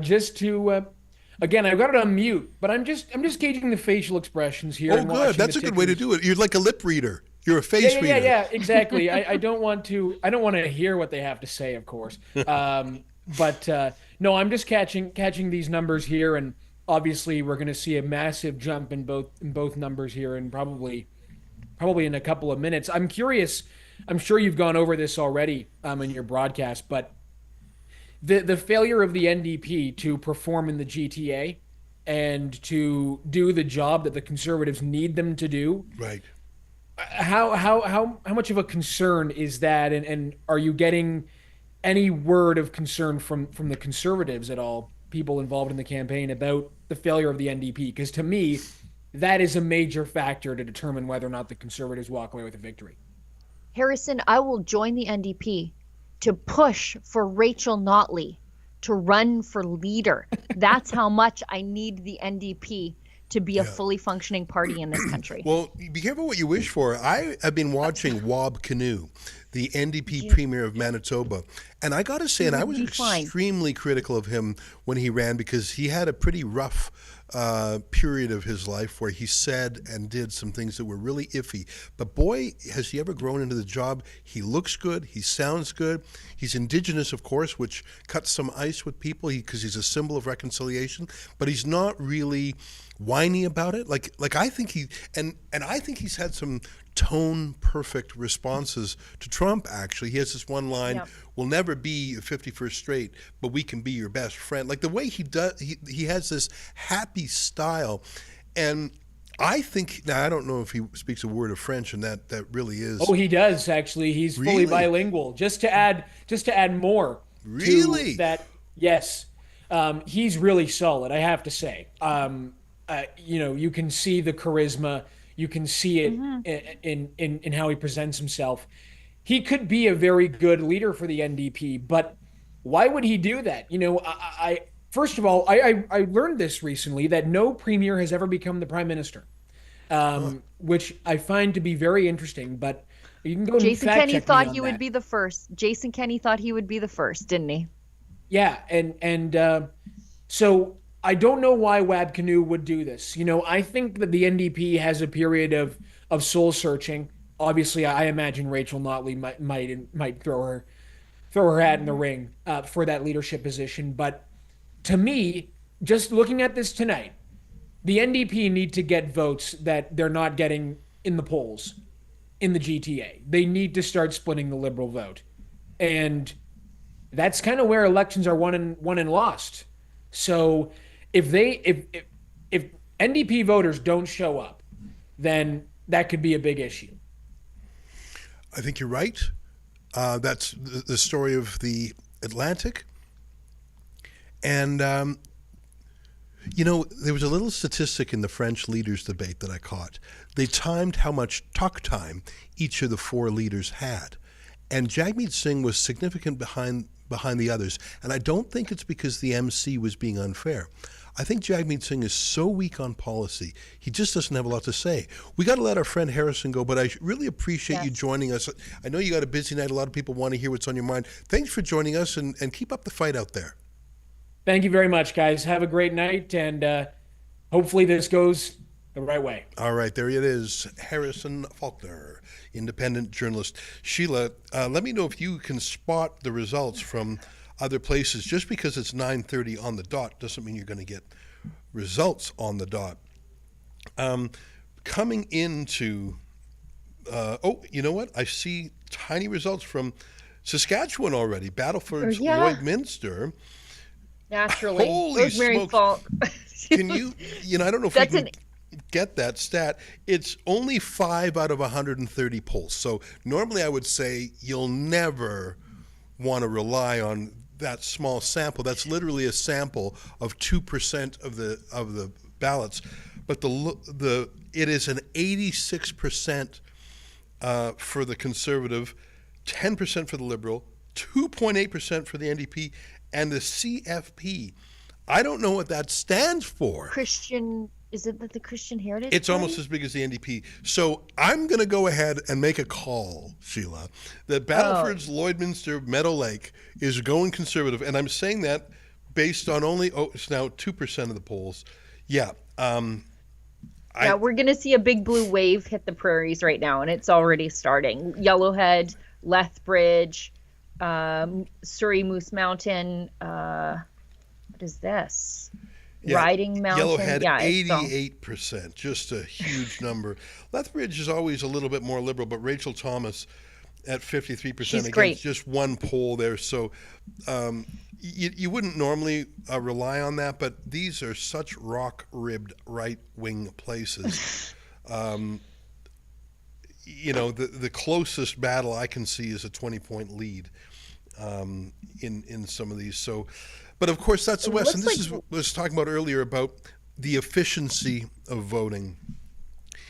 Just to again, I've got it on mute, but I'm just gauging the facial expressions here. Oh, good. That's a good way to do it. You're like a lip reader. You're a face reader. Yeah, exactly. I don't want to hear what they have to say, of course. But no, I'm just catching these numbers here, and obviously we're going to see a massive jump in both numbers here, and probably in a couple of minutes. I'm curious. I'm sure you've gone over this already in your broadcast, but the failure of the NDP to perform in the GTA and to do the job that the Conservatives need them to do. Right. How much of a concern is that, and are you getting any word of concern from the Conservatives at all, people involved in the campaign, about the failure of the NDP? Because to me, that is a major factor to determine whether or not the Conservatives walk away with a victory. Harrison, I will join the NDP to push for Rachel Notley to run for leader. That's how much I need the NDP to be a fully functioning party in this country. Well, be careful what you wish for. I have been watching Wab Kinew, the NDP premier of Manitoba, and I got to say, and I was extremely critical of him when he ran, because he had a pretty rough period of his life where he said and did some things that were really iffy. But boy, has he ever grown into the job. He looks good. He sounds good. He's Indigenous, of course, which cuts some ice with people because he's a symbol of reconciliation. But he's not really whiny about it. Like I think I think he's had some tone perfect responses to Trump. Actually, he has this one line: "We'll never be 51st straight, but we can be your best friend." Like the way he does, he has this happy style, and I think, now I don't know if he speaks a word of French, and that really is. Oh, he does actually. He's fully bilingual. Just to add more. Really? To that, yes, he's really solid, I have to say. You can see the charisma. You can see it in how he presents himself. He could be a very good leader for the NDP, but why would he do that? First of all, I learned this recently, that no premier has ever become the prime minister, which I find to be very interesting. But you can go. Jason Kenney thought he would be the first. Jason Kenney thought he would be the first, didn't he? Yeah, and so I don't know why Wab Kinew would do this. I think that the NDP has a period of soul searching. Obviously, I imagine Rachel Notley might throw throw her hat in the ring for that leadership position. But to me, just looking at this tonight, the NDP need to get votes that they're not getting in the polls in the GTA. They need to start splitting the Liberal vote. And that's kind of where elections are won and lost. So if NDP voters don't show up, then that could be a big issue. I think you're right. That's the story of the Atlantic. And, there was a little statistic in the French leaders debate that I caught. They timed how much talk time each of the four leaders had. And Jagmeet Singh was significant behind the others. And I don't think it's because the MC was being unfair. I think Jagmeet Singh is so weak on policy, he just doesn't have a lot to say. We got to let our friend Harrison go, but I really appreciate you joining us. I know you got a busy night. A lot of people want to hear what's on your mind. Thanks for joining us, and keep up the fight out there. Thank you very much, guys. Have a great night, and hopefully this goes the right way. All right, there it is. Harrison Faulkner, independent journalist. Sheila, let me know if you can spot the results from other places. Just because it's 9:30 on the dot doesn't mean you're going to get results on the dot. Coming into, you know what? I see tiny results from Saskatchewan already. Battleford's Lloydminster. Naturally. Holy Rosemary smokes. Fault. Can you, I don't know if we can get that stat. It's only 5 out of 130 polls. So normally I would say you'll never want to rely on that small sample. That's literally a sample of 2% of the ballots, but it is an 86% for the Conservative, 10% for the Liberal, 2.8% for the NDP, and the CFP. I don't know what that stands for. Christian. Is it the Christian Heritage? It's Party? almost as big as the NDP. So I'm going to go ahead and make a call, Sheila, that Battleford's Lloydminster Meadow Lake is going Conservative. And I'm saying that based on it's now 2% of the polls. Yeah. We're going to see a big blue wave hit the prairies right now, and it's already starting. Yellowhead, Lethbridge, Surrey Moose Mountain. What is this? Riding Mountain. Yellowhead, 88%, just a huge number. Lethbridge is always a little bit more liberal, but Rachel Thomas at 53% against great. Just one poll there. So you wouldn't normally rely on that, but these are such rock-ribbed right-wing places. The closest battle I can see is a 20-point lead in some of these. So. But of course, that's the West, and this is what I was talking about earlier about the efficiency of voting.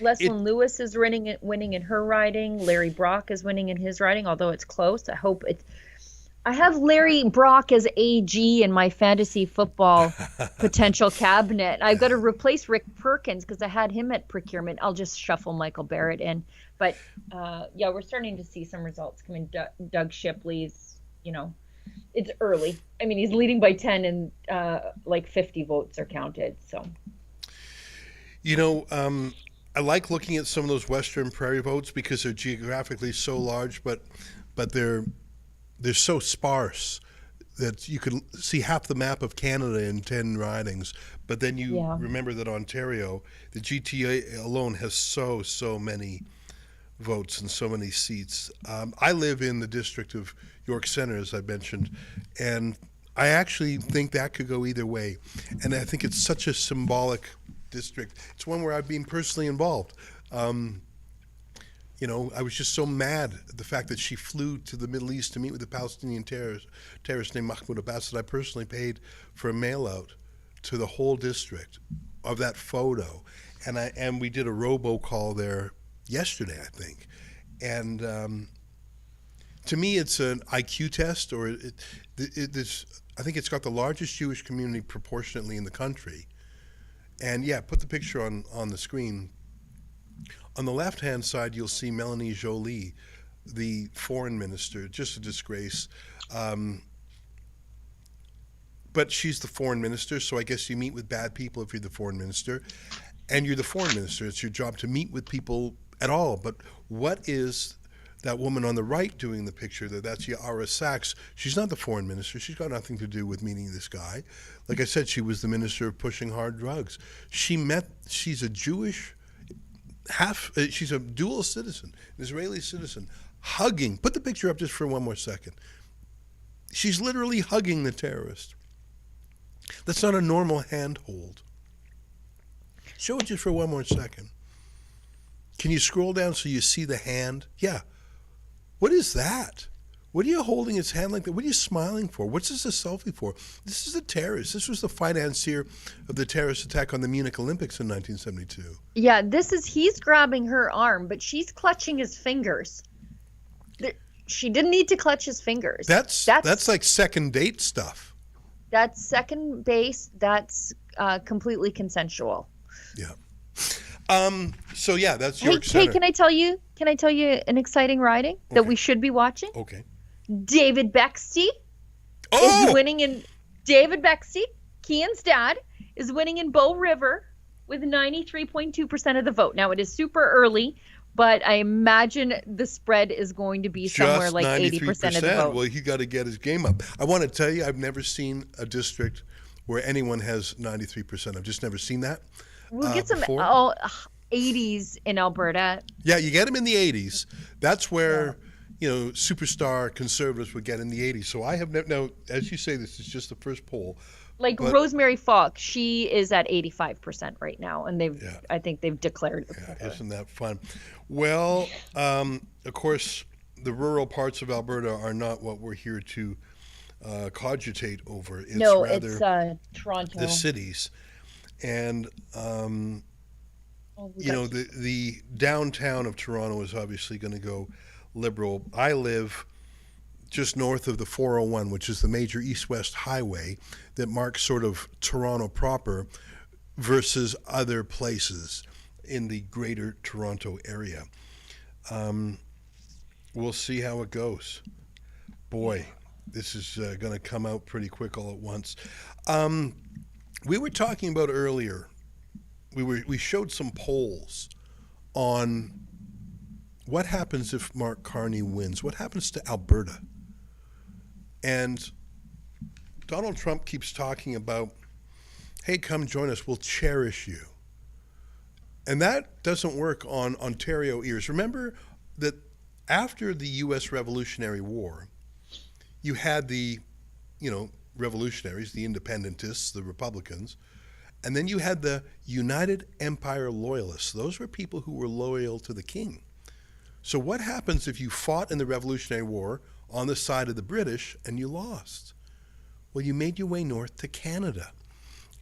Leslyn Lewis is winning in her riding. Larry Brock is winning in his riding, although it's close. I have Larry Brock as AG in my fantasy football potential cabinet. I've got to replace Rick Perkins because I had him at procurement. I'll just shuffle Michael Barrett in. But we're starting to see some results coming. Doug Shipley's, it's early. I mean, he's leading by 10 and 50 votes are counted. So, I like looking at some of those Western Prairie votes because they're geographically so large, but they're so sparse that you could see half the map of Canada in 10 ridings. But then you remember that Ontario, the GTA alone has so many votes and so many seats. I live in the district of York Centre, as I mentioned, and I actually think that could go either way. And I think it's such a symbolic district. It's one where I've been personally involved. I was just so mad at the fact that she flew to the Middle East to meet with a Palestinian terrorist named Mahmoud Abbas, that I personally paid for a mail out to the whole district of that photo. And we did a robocall there yesterday, I think. And to me, it's an IQ test, or I think it's got the largest Jewish community proportionately in the country. And put the picture on the screen. On the left-hand side, you'll see Melanie Joly, the foreign minister, just a disgrace. But she's the foreign minister, so I guess you meet with bad people if you're the foreign minister. And you're the foreign minister. It's your job to meet with people at all. But what is that woman on the right doing the picture, that's Yara Sachs. She's not the foreign minister. She's got nothing to do with meeting this guy. Like I said, she was the minister of pushing hard drugs. She's a Jewish, she's a dual citizen, an Israeli citizen, hugging. Put the picture up just for one more second. She's literally hugging the terrorist. That's not a normal handhold. Show it just for one more second. Can you scroll down so you see the hand? Yeah. What is that? What are you holding his hand like that? What are you smiling for? What's this a selfie for? This is a terrorist. This was the financier of the terrorist attack on the Munich Olympics in 1972. Yeah, he's grabbing her arm, but she's clutching his fingers. She didn't need to clutch his fingers. That's like second date stuff. That's second base. That's completely consensual. Yeah. So yeah, that's York Center. Hey, can I tell you an exciting riding that we should be watching? Okay. David Bexty is winning in David Bexty, Kian's dad, is winning in Bow River with 93.2% of the vote. Now it is super early, but I imagine the spread is going to be somewhere like 80% of the vote. Well, he got to get his game up. I want to tell you, I've never seen a district where anyone has 93%. I've just never seen that. We'll get some 80s in Alberta. Yeah, you get them in the 80s. That's where, superstar conservatives would get in the 80s. So I have now, as you say, this is just the first poll. Like Rosemary Falk, she is at 85% right now, and I think they've declared. Yeah, isn't that fun? Well, of course, the rural parts of Alberta are not what we're here to cogitate over. It's rather Toronto. The cities. And the downtown of Toronto is obviously going to go Liberal. I live just north of the 401, which is the major east-west highway that marks sort of Toronto proper versus other places in the greater Toronto area. We'll see how it goes. Boy, this is going to come out pretty quick all at once. We were talking about earlier, we showed some polls on what happens if Mark Carney wins. What happens to Alberta? And Donald Trump keeps talking about, hey, come join us, we'll cherish you. And that doesn't work on Ontario ears. Remember that after the U.S. Revolutionary War, you had the, revolutionaries, the independentists, the Republicans, and then you had the United Empire Loyalists. Those were people who were loyal to the king. So what happens if you fought in the Revolutionary War on the side of the British and you lost? Well, you made your way north to Canada.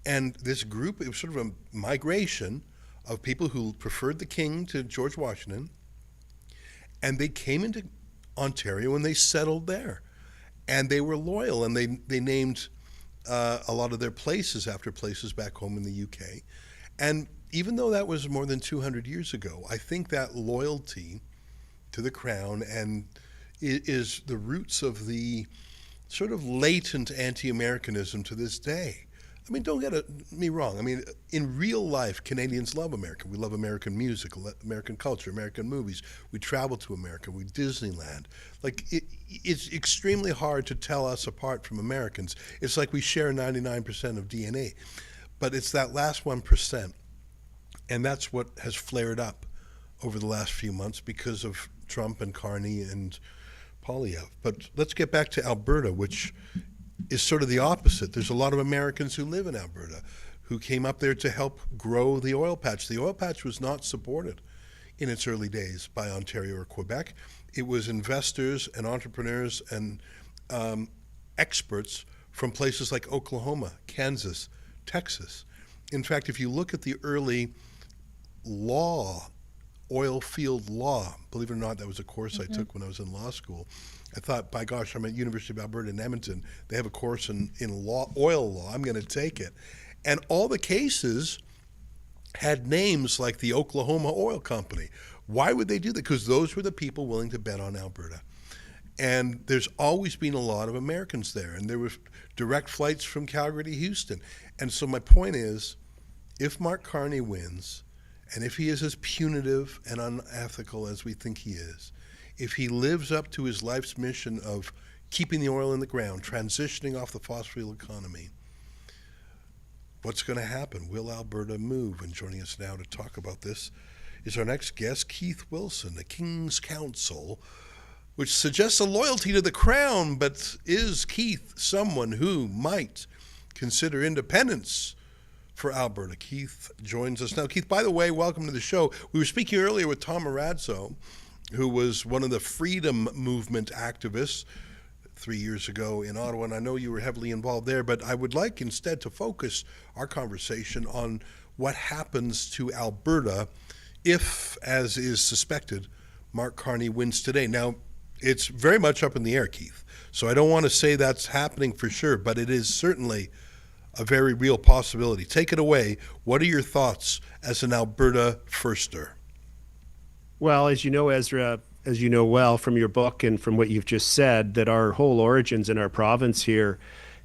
And this group, it was sort of a migration of people who preferred the king to George Washington, and they came into Ontario and they settled there. And they were loyal, and they named a lot of their places after places back home in the UK. And even though that was more than 200 years ago, I think that loyalty to the crown and is the roots of the sort of latent anti-Americanism to this day. I mean, don't get me wrong. I mean, in real life, Canadians love America. We love American music, American culture, American movies. We travel to America. We Disneyland. Like, it's extremely hard to tell us apart from Americans. It's like we share 99% of DNA. But it's that last 1%. And that's what has flared up over the last few months because of Trump and Carney and Poilievre. But let's get back to Alberta, which is sort of the opposite. There's a lot of Americans who live in Alberta who came up there to help grow the oil patch. The oil patch was not supported in its early days by Ontario or Quebec. It was investors and entrepreneurs and experts from places like Oklahoma, Kansas, Texas. In fact, if you look at the early oil field law, believe it or not, that was a course I took when I was in law school. I thought, by gosh, I'm at University of Alberta in Edmonton. They have a course in oil law. I'm going to take it. And all the cases had names like the Oklahoma Oil Company. Why would they do that? Because those were the people willing to bet on Alberta. And there's always been a lot of Americans there. And there were direct flights from Calgary to Houston. And so my point is, if Mark Carney wins, and if he is as punitive and unethical as we think he is, if he lives up to his life's mission of keeping the oil in the ground, transitioning off the fossil fuel economy, what's going to happen? Will Alberta move? And joining us now to talk about this is our next guest, Keith Wilson, the King's Counsel, which suggests a loyalty to the Crown, but is Keith someone who might consider independence for Alberta? Keith joins us now. Keith, by the way, welcome to the show. We were speaking earlier with Tom Marazzo, who was one of the freedom movement activists 3 years ago in Ottawa, and I know you were heavily involved there, but I would like instead to focus our conversation on what happens to Alberta if, as is suspected, Mark Carney wins today. Now, it's very much up in the air, Keith, so I don't want to say that's happening for sure, but it is certainly a very real possibility. Take it away. What are your thoughts as an Alberta firster? Well, as you know, Ezra, as you know well from your book and from what you've just said, that our whole origins in our province here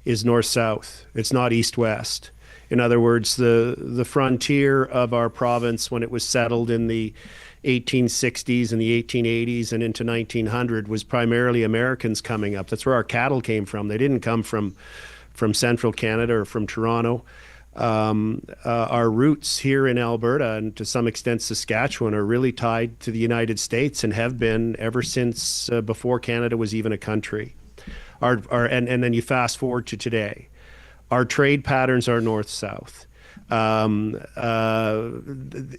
is north-south. It's not east-west. In other words, the frontier of our province, when it was settled in the 1860s and the 1880s and into 1900, was primarily Americans coming up. That's where our cattle came from. They didn't come from central Canada or from Toronto. Our roots here in Alberta and to some extent Saskatchewan are really tied to the United States and have been ever since before Canada was even a country. And then you fast forward to today. Our trade patterns are north-south.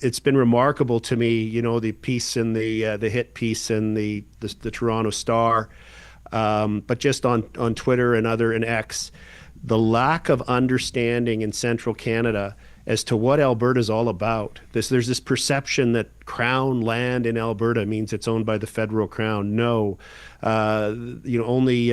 It's been remarkable to me, you know, the piece in the hit piece in the Toronto Star, but just on Twitter and X, the lack of understanding in central Canada as to what Alberta is all about. There's this perception that Crown land in Alberta means it's owned by the federal Crown. No, only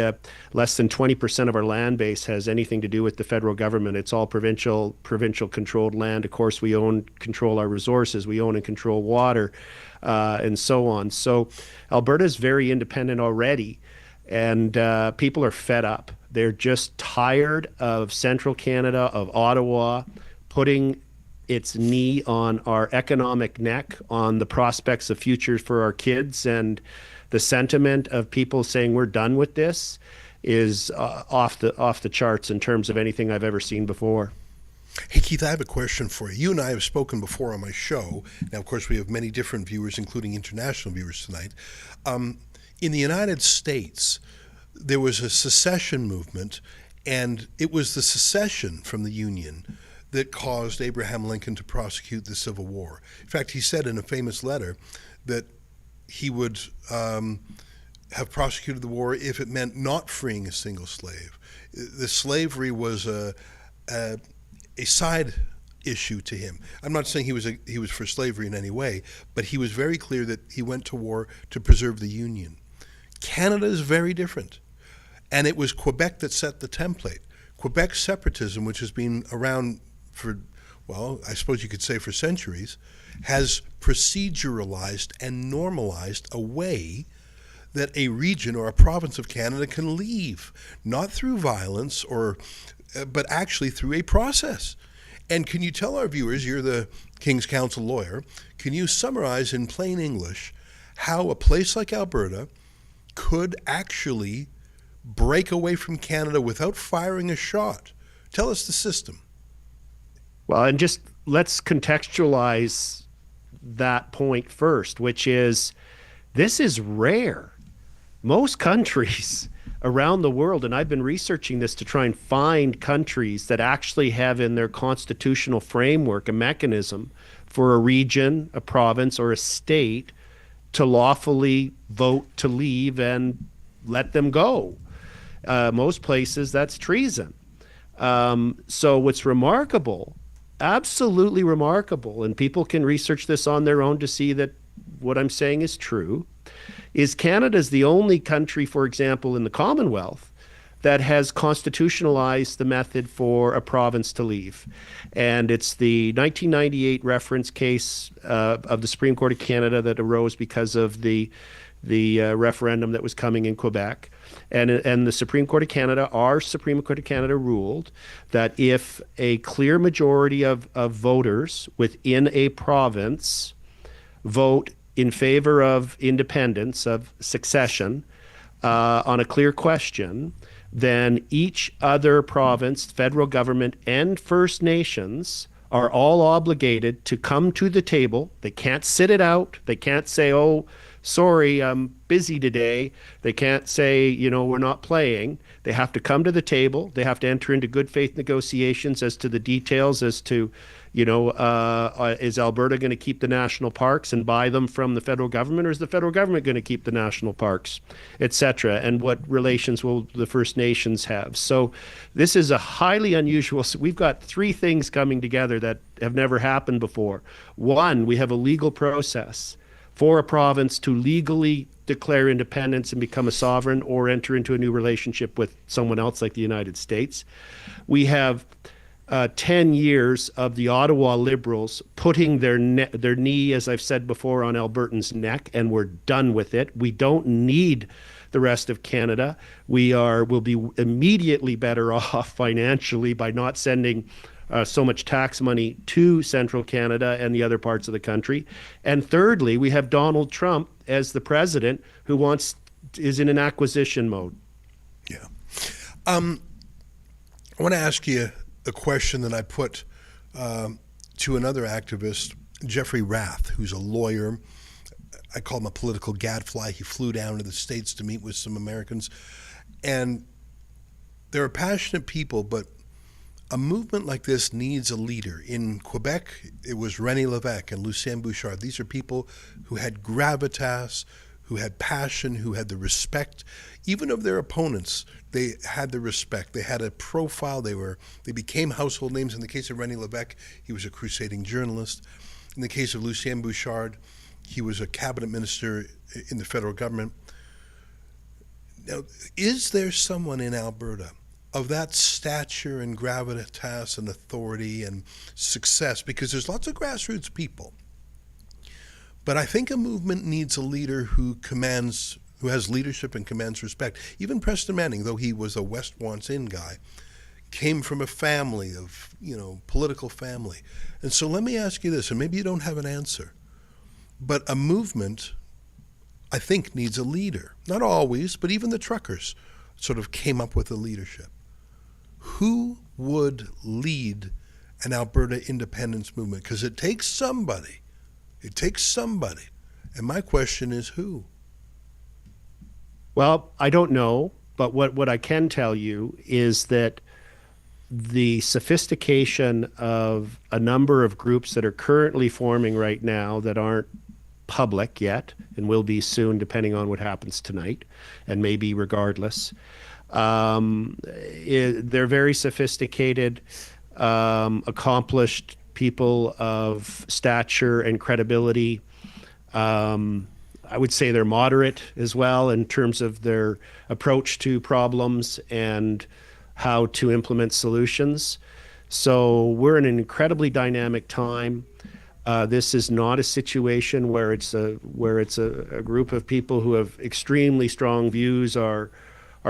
less than 20% of our land base has anything to do with the federal government. It's all provincial controlled land. Of course, we control our resources. We own and control water, and so on. So Alberta is very independent already, and people are fed up. They're just tired of central Canada, of Ottawa, putting its knee on our economic neck, on the prospects of futures for our kids. And the sentiment of people saying we're done with this is off the charts in terms of anything I've ever seen before. Hey, Keith, I have a question for you. You and I have spoken before on my show. Now, of course, we have many different viewers, including international viewers tonight. In the United States, there was a secession movement, and it was the secession from the Union that caused Abraham Lincoln to prosecute the Civil War. In fact, he said in a famous letter that he would have prosecuted the war if it meant not freeing a single slave. The slavery was a side issue to him. I'm not saying he was for slavery in any way, but he was very clear that he went to war to preserve the Union. Canada is very different. And it was Quebec that set the template. Quebec separatism, which has been around for, well, I suppose you could say for centuries, has proceduralized and normalized a way that a region or a province of Canada can leave, not through violence but actually through a process. And can you tell our viewers, you're the King's Counsel lawyer, can you summarize in plain English how a place like Alberta could actually break away from Canada without firing a shot? Tell us the system. Well, and just let's contextualize that point first, which is this is rare. Most countries around the world, and I've been researching this to try and find countries that actually have in their constitutional framework a mechanism for a region, a province, or a state to lawfully vote to leave and let them go. Most places, that's treason. So what's remarkable, absolutely remarkable, and people can research this on their own to see that what I'm saying is true, is Canada's the only country, for example, in the Commonwealth that has constitutionalized the method for a province to leave. And it's the 1998 reference case of the Supreme Court of Canada that arose because of the referendum that was coming in Quebec. And the Supreme Court of Canada, our Supreme Court of Canada, ruled that if a clear majority of voters within a province vote in favor of independence, of succession, on a clear question, then each other province, federal government, and First Nations are all obligated to come to the table. They can't sit it out. They can't say, oh, sorry, I'm busy today. They can't say, we're not playing. They have to come to the table. They have to enter into good faith negotiations as to the details, as to, is Alberta going to keep the national parks and buy them from the federal government, or is the federal government going to keep the national parks, et cetera, and what relations will the First Nations have? So this is a highly unusual. We've got three things coming together that have never happened before. One, we have a legal process for a province to legally declare independence and become a sovereign or enter into a new relationship with someone else like the United States. We have 10 years of the Ottawa Liberals putting their knee, as I've said before, on Albertans' neck, and we're done with it. We don't need the rest of Canada. We'll be immediately better off financially by not sending so much tax money to central Canada and the other parts of the country. And thirdly, we have Donald Trump as the president who is in an acquisition mode. Yeah. I want to ask you a question that I put to another activist, Jeffrey Rath, who's a lawyer. I call him a political gadfly. He flew down to the States to meet with some Americans. And they're passionate people, but a movement like this needs a leader. In Quebec, it was René Levant and Lucien Bouchard. These are people who had gravitas, who had passion, who had the respect, even of their opponents. They had the respect. They had a profile. They became household names. In the case of René Levesque, he was a crusading journalist. In the case of Lucien Bouchard, he was a cabinet minister in the federal government. Now, is there someone in Alberta of that stature and gravitas and authority and success? Because there's lots of grassroots people. But I think a movement needs a leader who has leadership and commands respect. Even Preston Manning, though he was a West Wants In guy, came from a family of, political family. And so let me ask you this, and maybe you don't have an answer, but a movement, I think, needs a leader. Not always, but even the truckers sort of came up with a leadership. Who would lead an Alberta independence movement? Because it takes somebody. It takes somebody. And my question is who? Well, I don't know, but what I can tell you is that the sophistication of a number of groups that are currently forming right now that aren't public yet and will be soon, depending on what happens tonight, and maybe regardless, they're very sophisticated, accomplished people of stature and credibility. I would say they're moderate as well in terms of their approach to problems and how to implement solutions. So we're in an incredibly dynamic time. This is not a situation where it's a group of people who have extremely strong views are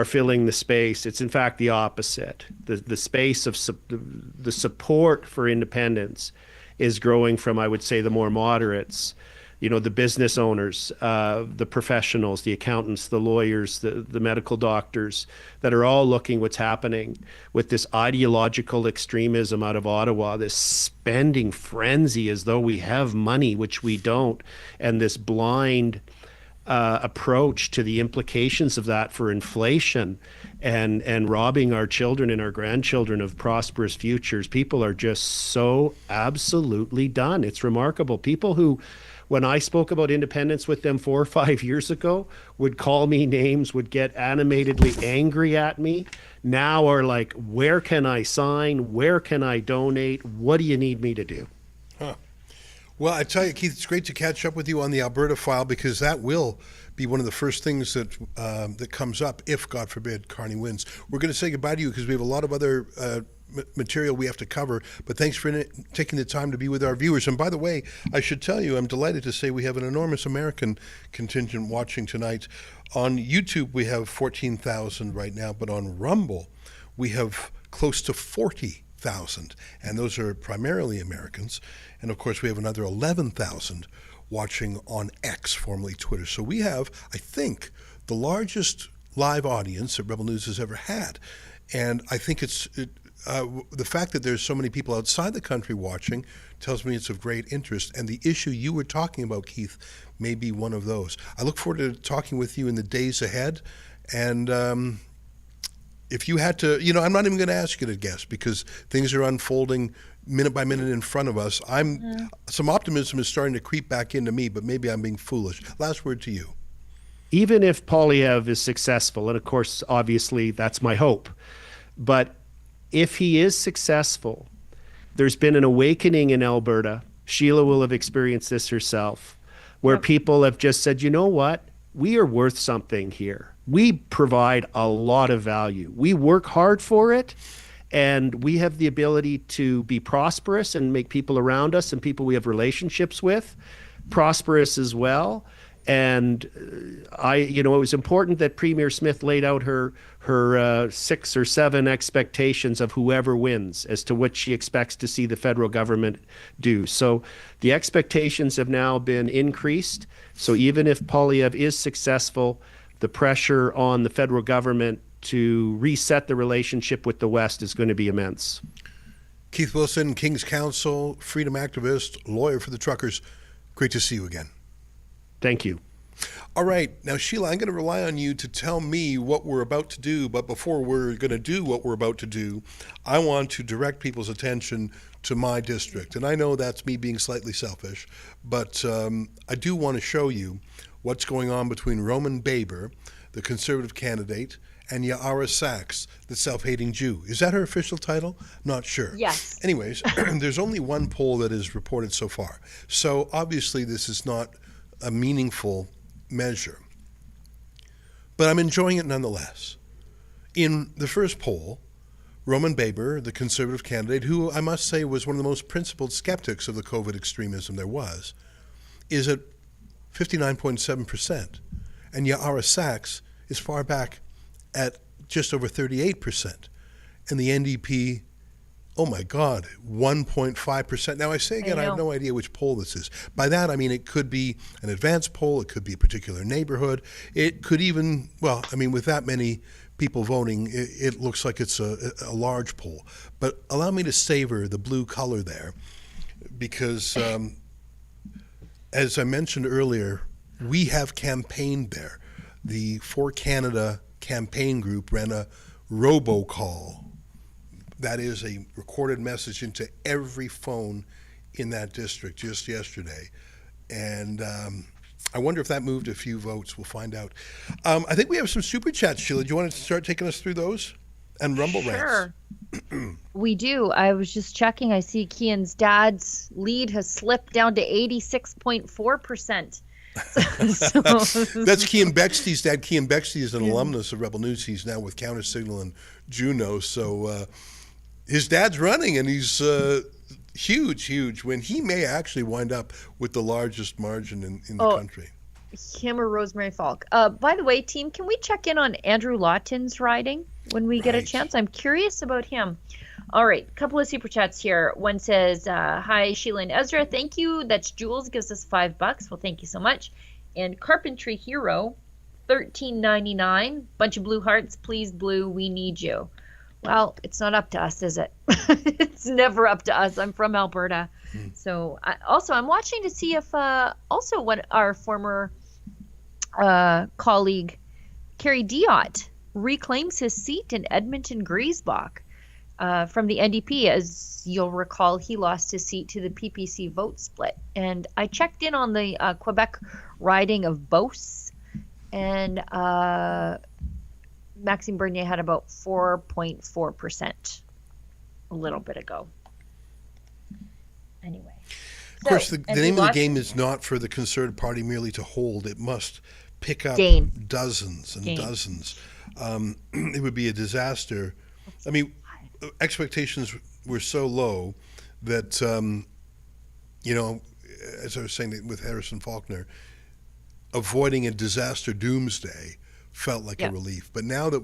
filling the space. It's in fact the opposite. The space of the support for independence is growing from, I would say, the more moderates, the business owners, the professionals, the accountants, the lawyers, the medical doctors that are all looking what's happening with this ideological extremism out of Ottawa, this spending frenzy as though we have money, which we don't, and this blind approach to the implications of that for inflation and robbing our children and our grandchildren of prosperous futures. People are just so absolutely done. It's remarkable. People who, when I spoke about independence with them 4 or 5 years ago, would call me names, would get animatedly angry at me, now are like, where can I sign? Where can I donate? What do you need me to do? Huh. Well, I tell you, Keith, it's great to catch up with you on the Alberta file, because that will be one of the first things that that comes up if, God forbid, Carney wins. We're going to say goodbye to you because we have a lot of other material we have to cover, but thanks for taking the time to be with our viewers. And by the way, I should tell you, I'm delighted to say we have an enormous American contingent watching tonight. On YouTube, we have 14,000 right now, but on Rumble, we have close to 40,000, and those are primarily Americans. And of course, we have another 11,000 watching on X, formerly Twitter. So we have, I think, the largest live audience that Rebel News has ever had. And I think the fact that there's so many people outside the country watching tells me it's of great interest. And the issue you were talking about, Keith, may be one of those. I look forward to talking with you in the days ahead. And if you had to, I'm not even going to ask you to guess because things are unfolding minute by minute in front of us. Some optimism is starting to creep back into me, but maybe I'm being foolish. Last word to you. Even if Poilievre is successful, and of course, obviously, that's my hope, but if he is successful, there's been an awakening in Alberta. Sheila will have experienced this herself, where people have just said, you know what? We are worth something here. We provide a lot of value. We work hard for it, and we have the ability to be prosperous and make people around us and people we have relationships with prosperous as well. And it was important that Premier Smith laid out her 6 or 7 expectations of whoever wins as to what she expects to see the federal government do. So the expectations have now been increased. So even if Poilievre is successful, the pressure on the federal government to reset the relationship with the West is going to be immense. Keith Wilson, King's Counsel, freedom activist, lawyer for the truckers. Great to see you again. Thank you. All right. Now, Sheila, I'm going to rely on you to tell me what we're about to do. But before we're going to do what we're about to do, I want to direct people's attention to my district. And I know that's me being slightly selfish, but I do want to show you what's going on between Roman Baber, the Conservative candidate, and Yara Sachs, the self-hating Jew. Is that her official title? Not sure. Yes. Anyways, there's only one poll that is reported so far. So obviously this is not a meaningful measure, but I'm enjoying it nonetheless. In the first poll, Roman Baber, the Conservative candidate, who I must say was one of the most principled skeptics of the COVID extremism there was, is at 59.7%. And Yara Sachs is far back at just over 38%. And the NDP, oh my God, 1.5%. Now I say again, I have no idea which poll this is. By that I mean it could be an advanced poll, it could be a particular neighborhood, it could even, with that many people voting, it looks like it's a large poll. But allow me to savor the blue color there, because as I mentioned earlier, we have campaigned there. The For Canada campaign group ran a robocall. That is a recorded message into every phone in that district just yesterday. And I wonder if that moved a few votes. We'll find out. I think we have some super chats, Sheila. Do you want to start taking us through those? And Rumble rants. Sure. We do. I was just checking. I see Kian's dad's lead has slipped down to 86.4%. That's Cian Bexte's dad. Cian Bexte is an alumnus of Rebel News. He's now with Counter Signal and Juno. So his dad's running, and he's huge when he may actually wind up with the largest margin in the country. Him or Rosemary Falk. By the way, team, can we check in on Andrew Lawton's riding when we get a chance? I'm curious about him. All right, a couple of super chats here. One says, hi, Sheila and Ezra. Thank you. That's Jules, gives us $5. Well, thank you so much. And Carpentry Hero, $13.99. Bunch of blue hearts. Please, Blue, we need you. Well, it's not up to us, is it? It's never up to us. I'm from Alberta. So I'm watching to see if also what our former colleague, Kerry Diot, reclaims his seat in Edmonton-Griesbach. From the NDP. As you'll recall, he lost his seat to the PPC vote split. And I checked in on the Quebec riding of Beauce, and Maxime Bernier had about 4.4% a little bit ago. Anyway. Of course, the name of the game is not for the Conservative Party merely to hold. It must pick up dozens and dozens. It would be a disaster. I mean, expectations were so low that, as I was saying with Harrison Faulkner, avoiding a disaster doomsday felt like a relief. But now that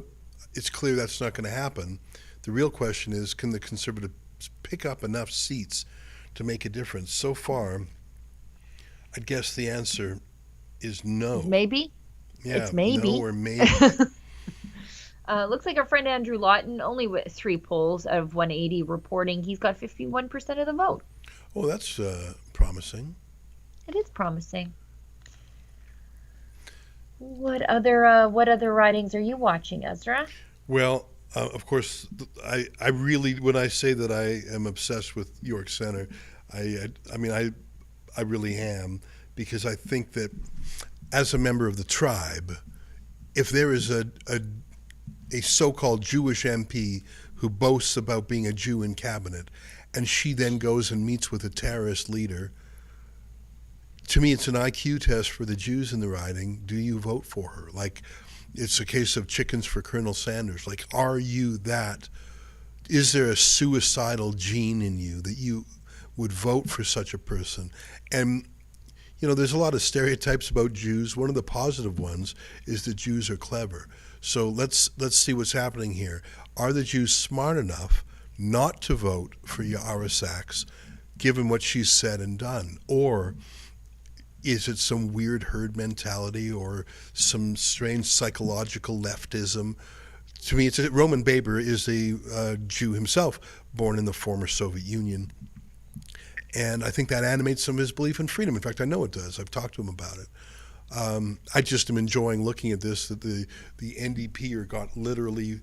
it's clear that's not going to happen, the real question is, can the Conservatives pick up enough seats to make a difference? So far, I guess the answer is no. Maybe? Yeah, it's maybe. No or maybe. Looks like our friend Andrew Lawton, only with 3 polls out of 180 reporting, he's got 51% of the vote. Oh, that's promising. It is promising. What other ridings are you watching, Ezra? Well, of course, I really, when I say that I am obsessed with York Centre, I mean, I really am, because I think that as a member of the tribe, if there is a so-called Jewish MP who boasts about being a Jew in cabinet, and she then goes and meets with a terrorist leader, to me it's an IQ test for the Jews in the riding. Do you vote for her? Like, it's a case of chickens for Colonel Sanders. Like, are you that? Is there a suicidal gene in you that you would vote for such a person? And you know, there's a lot of stereotypes about Jews. One of the positive ones is that Jews are clever. So let's see what's happening here. Are the Jews smart enough not to vote for Yara Sachs, given what she's said and done? Or is it some weird herd mentality or some strange psychological leftism? To me, Roman Baber is a Jew himself, born in the former Soviet Union. And I think that animates some of his belief in freedom. In fact, I know it does. I've talked to him about it. I just am enjoying looking at this, that the NDP got literally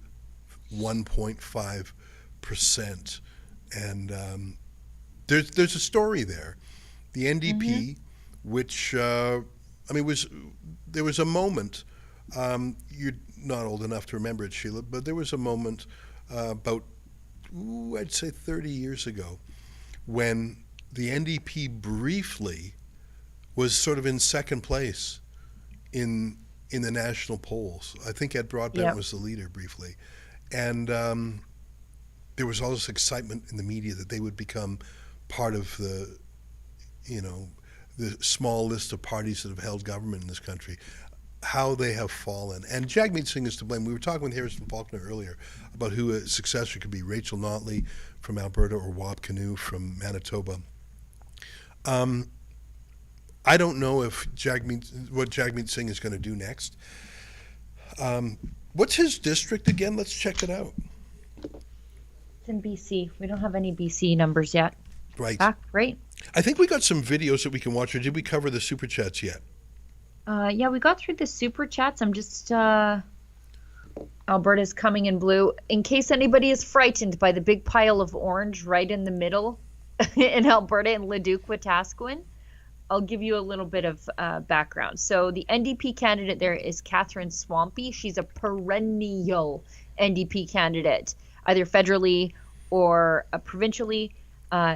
1.5%. And there's a story there. The NDP, which, there was a moment, you're not old enough to remember it, Sheila, but there was a moment about, I'd say 30 years ago, when the NDP briefly was sort of in second place in the national polls. I think Ed Broadbent was the leader briefly. And there was all this excitement in the media that they would become part of the small list of parties that have held government in this country. How they have fallen. And Jagmeet Singh is to blame. We were talking with Harrison Faulkner earlier about who a successor could be, Rachel Notley from Alberta or Wab Kinew from Manitoba. I don't know if what Jagmeet Singh is going to do next. What's his district again? Let's check it out. It's in BC. We don't have any BC numbers yet. Right. Right. I think we got some videos that we can watch, or did we cover the super chats yet? Yeah, we got through the super chats. I'm just Alberta's coming in blue. In case anybody is frightened by the big pile of orange right in the middle in Alberta and Leduc-Wetaskiwin, I'll give you a little bit of background. So the NDP candidate there is Catherine Swampy. She's a perennial NDP candidate, either federally or provincially.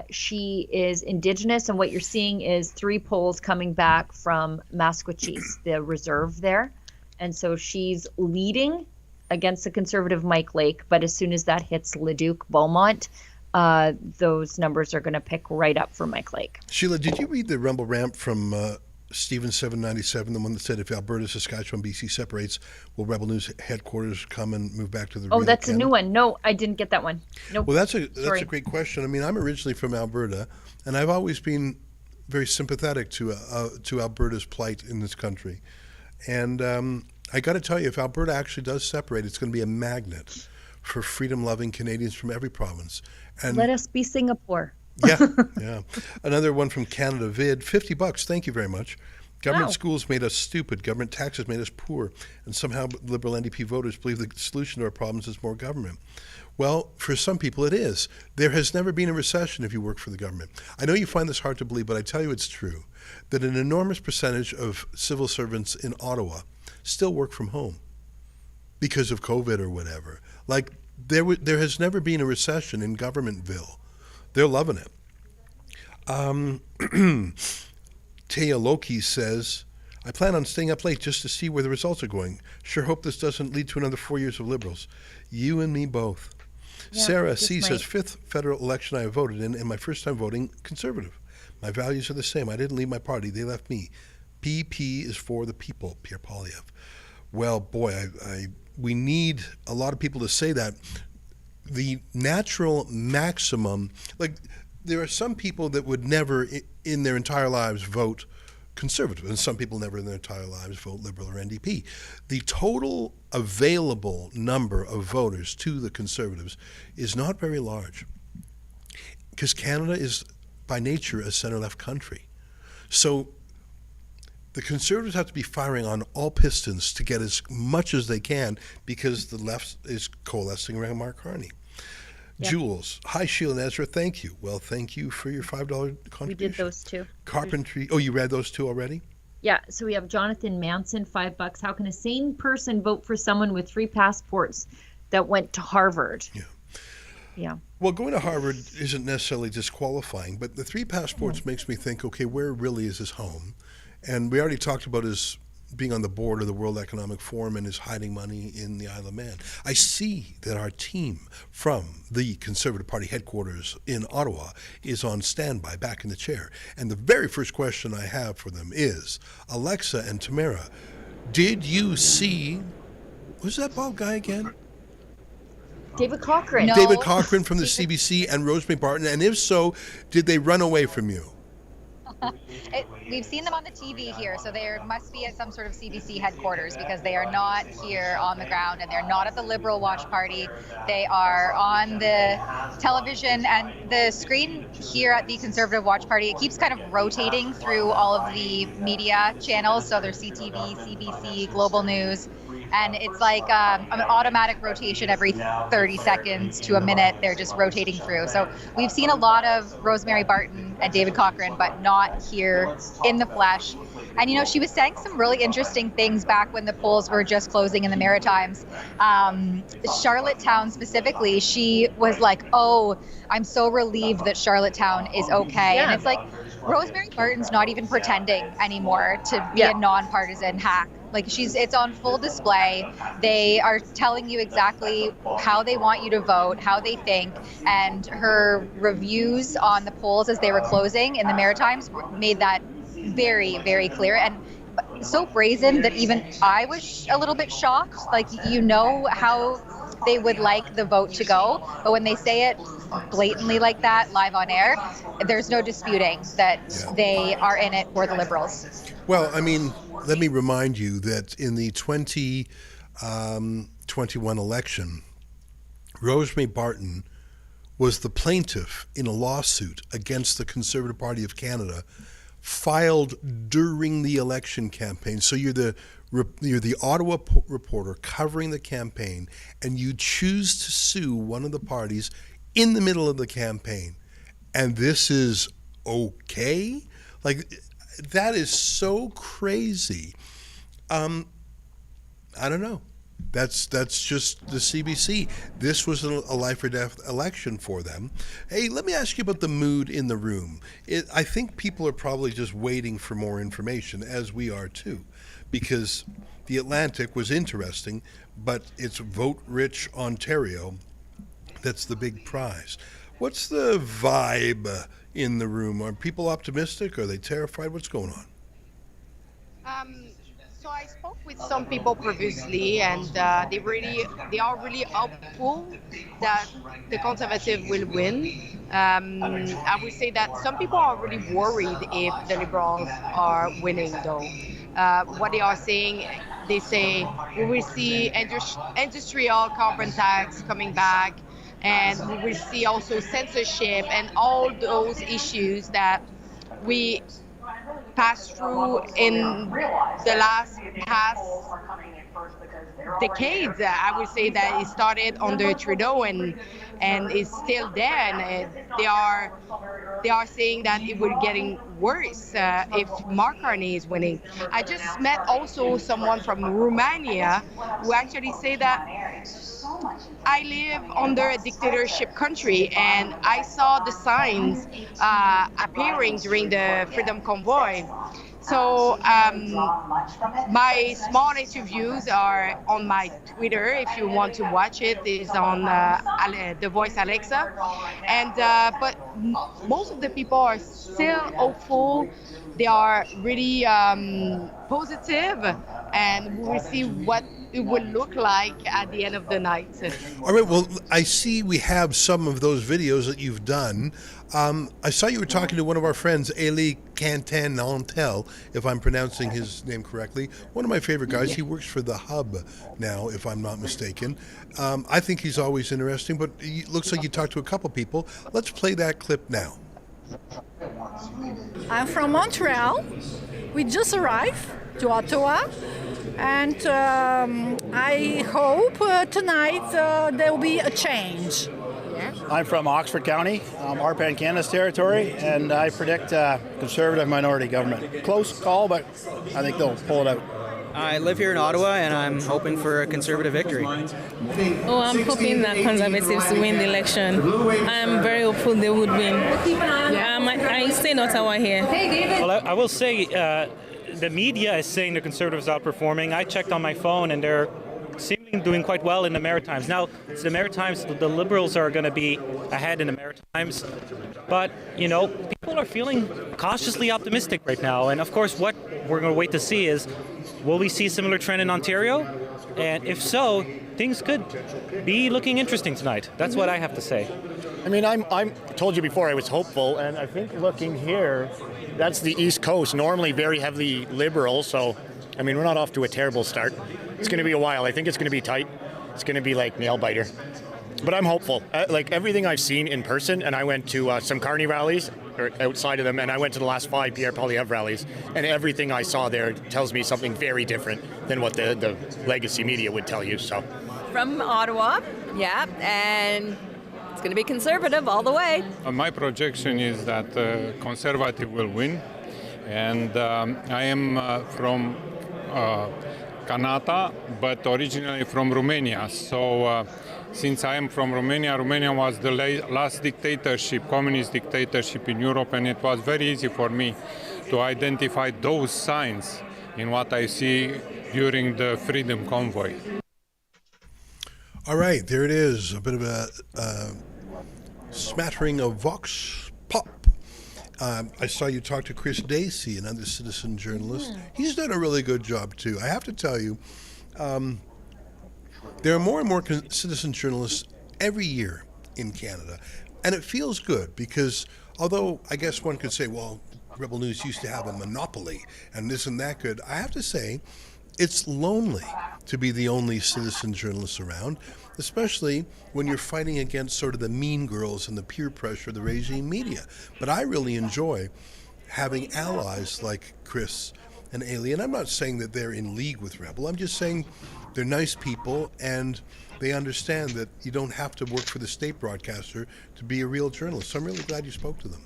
She is Indigenous, and what you're seeing is 3 polls coming back from Maskwacis, the reserve there. And so she's leading against the Conservative Mike Lake, but as soon as that hits Leduc, Beaumont, those numbers are going to pick right up for Mike Lake. Sheila, did you read the rumble ramp from Stephen 797, the one that said if Alberta, Saskatchewan, BC separates, will Rebel News headquarters come and move back to the Oh, real that's Canada? a new one. No, I didn't get that one. Nope. Well, that's a great question. I mean, I'm originally from Alberta, and I've always been very sympathetic to Alberta's plight in this country. And I got to tell you, if Alberta actually does separate, it's going to be a magnet for freedom-loving Canadians from every province. And let us be Singapore. Yeah. Another one from Canada Vid, $50. Thank you very much. Government schools made us stupid. Government taxes made us poor. And somehow Liberal NDP voters believe the solution to our problems is more government. Well, for some people it is. There has never been a recession if you work for the government. I know you find this hard to believe, but I tell you it's true that an enormous percentage of civil servants in Ottawa still work from home because of COVID or whatever. Like, there has never been a recession in Governmentville. They're loving it. Taya Loki says, I plan on staying up late just to see where the results are going. Sure hope this doesn't lead to another 4 years of Liberals. You and me both. Yeah, Sarah C. says, 5th federal election I have voted in, and my first time voting Conservative. My values are the same. I didn't leave my party. They left me. PP is for the people, Pierre Poilievre. Well, boy, we need a lot of people to say that. The natural maximum, like there are some people that would never in their entire lives vote Conservative, and some people never in their entire lives vote Liberal or NDP. The total available number of voters to the Conservatives is not very large, because Canada is by nature a center-left country. So the Conservatives have to be firing on all pistons to get as much as they can, because the left is coalescing around Mark Carney. Yep. Jules, hi Sheila and Ezra, thank you. Well, thank you for your $5 contribution. We did those two. Carpentry, oh, you read those two already? Yeah, so we have Jonathan Manson, $5. How can a sane person vote for someone with 3 passports that went to Harvard? Yeah. Well, going to Harvard isn't necessarily disqualifying, but the 3 passports makes me think, okay, where really is his home? And we already talked about his being on the board of the World Economic Forum and his hiding money in the Isle of Man. I see that our team from the Conservative Party headquarters in Ottawa is on standby, back in the chair. And the very first question I have for them is, Alexa and Tamara, did you see, who's that bald guy again? David Cochrane. No. David Cochrane from the CBC and Rosemary Barton. And if so, did they run away from you? We've seen them on the TV here, so there must be at some sort of CBC headquarters, because they are not here on the ground, and they're not at the Liberal Watch Party. They are on the television, and the screen here at the Conservative Watch Party, it keeps kind of rotating through all of the media channels. So there's CTV, CBC, Global News, and it's like an automatic rotation every 30 seconds to a minute. They're just rotating through. So we've seen a lot of Rosemary Barton and David Cochrane, but not here in the flesh. And, you know, she was saying some really interesting things back when the polls were just closing in the Maritimes. Charlottetown specifically, she was like, oh, I'm so relieved that Charlottetown is okay. Yeah. And it's like, Rosemary Barton's not even pretending anymore to be a nonpartisan hack. Like, it's on full display. They are telling you exactly how they want you to vote, how they think, and her reviews on the polls as they were closing in the Maritimes made that very, very clear. And so brazen that even I was a little bit shocked. Like, you know how they would like the vote to go, but when they say it blatantly like that live on air, there's no disputing that they are in it for the Liberals. Well, I mean, let me remind you that in the 2021 election, Rosemary Barton was the plaintiff in a lawsuit against the Conservative Party of Canada, filed during the election campaign. So you're the Ottawa reporter covering the campaign, and you choose to sue one of the parties in the middle of the campaign, and this is okay? Like, that is so crazy. I don't know. That's just the CBC. This was a life or death election for them. Hey, let me ask you about the mood in the room. I think people are probably just waiting for more information, as we are too, because the Atlantic was interesting, but it's vote-rich Ontario that's the big prize. What's the vibe in the room? Are people optimistic? Are they terrified? What's going on? So I spoke with some people previously, and they are really hopeful that the Conservative will win. I would say that some people are really worried if the Liberals are winning, though. What they are saying, they say we will see industrial carbon tax coming back, and we will see also censorship and all those issues that we passed through in the past decades. I would say that it started under Trudeau and is still there, and they are saying that it will getting worse if Mark Carney is winning. I just met also someone from Romania who actually say that I live under a dictatorship country, and I saw the signs appearing during the Freedom Convoy. So my small interviews are on my Twitter. If you want to watch it, it's on the voice Alexa. And but most of the people are still hopeful. They are really positive, and we will see what it will look like at the end of the night. All right, well, I see we have some of those videos that you've done. I saw you were talking to one of our friends, Elie Cantan-Nantel, if I'm pronouncing his name correctly. One of my favorite guys. He works for The Hub now, if I'm not mistaken. I think he's always interesting, but it looks like you talked to a couple people. Let's play that clip now. I'm from Montreal. We just arrived to Ottawa, and I hope tonight there will be a change. I'm from Oxford County, Arpan, Canada's territory, and I predict Conservative minority government. Close call, but I think they'll pull it out. I live here in Ottawa, and I'm hoping for a Conservative victory. Oh, I'm hoping that Conservatives win the election. I'm very hopeful they would win. I stay in Ottawa here. Well, I will say the media is saying the Conservatives are outperforming. I checked on my phone, and they're seemingly doing quite well in the Maritimes. Now, it's the Maritimes, the Liberals are going to be ahead in the Maritimes. But, you know, people are feeling cautiously optimistic right now. And, of course, what we're going to wait to see is, will we see a similar trend in Ontario? And if so, things could be looking interesting tonight. That's what I have to say. I mean, I told you before I was hopeful, and I think looking here, that's the East Coast, normally very heavily Liberal. So, I mean, we're not off to a terrible start. It's going to be a while. I think it's going to be tight. It's going to be like nail biter. But I'm hopeful. Like everything I've seen in person, and I went to some Carney rallies, or outside of them, and I went to the last 5 Pierre Poilievre rallies, and everything I saw there tells me something very different than what the legacy media would tell you. So, from Ottawa, yeah, and it's going to be Conservative all the way. My projection is that Conservative will win, and I am from Canada, but originally from Romania. So since I am from Romania, Romania was the last dictatorship, communist dictatorship in Europe, and it was very easy for me to identify those signs in what I see during the Freedom Convoy. All right, there it is, a bit of a smattering of Vox Pop. I saw you talk to Chris Dacey, another citizen journalist. He's done a really good job, too. I have to tell you, there are more and more citizen journalists every year in Canada, and it feels good because although I guess one could say, well, Rebel News used to have a monopoly and isn't that good, I have to say it's lonely to be the only citizen journalist around, especially when you're fighting against sort of the mean girls and the peer pressure of the regime media. But I really enjoy having allies like Chris and Elie, and I'm not saying that they're in league with Rebel. I'm just saying they're nice people and they understand that you don't have to work for the state broadcaster to be a real journalist. So I'm really glad you spoke to them.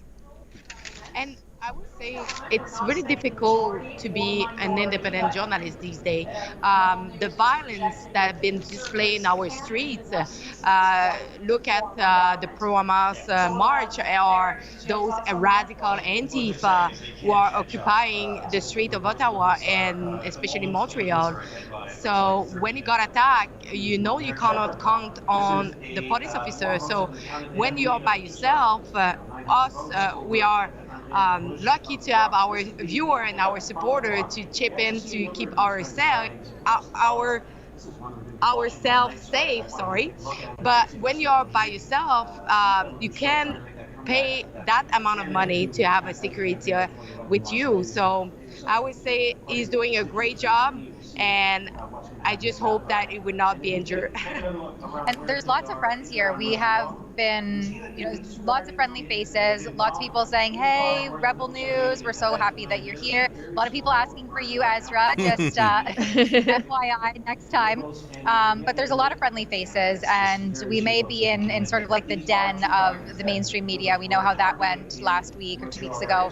And I would say it's really difficult to be an independent journalist these days. The violence that have been displayed in our streets, look at the pro-Hamas march, or those radical Antifa who are occupying the street of Ottawa and especially Montreal. So when you got attacked, you know you cannot count on the police officer. So when you are by yourself, we are lucky to have our viewer and our supporter to chip in to keep ourselves safe. But when you're by yourself, you can pay that amount of money to have a security with you. So I would say he's doing a great job, and I just hope that it would not be injured. And there's lots of friends here. We have been, lots of friendly faces, lots of people saying, hey, Rebel News, we're so happy that you're here. A lot of people asking for you, Ezra, just FYI next time. But there's a lot of friendly faces, and we may be in sort of like the den of the mainstream media. We know how that went last week or 2 weeks ago.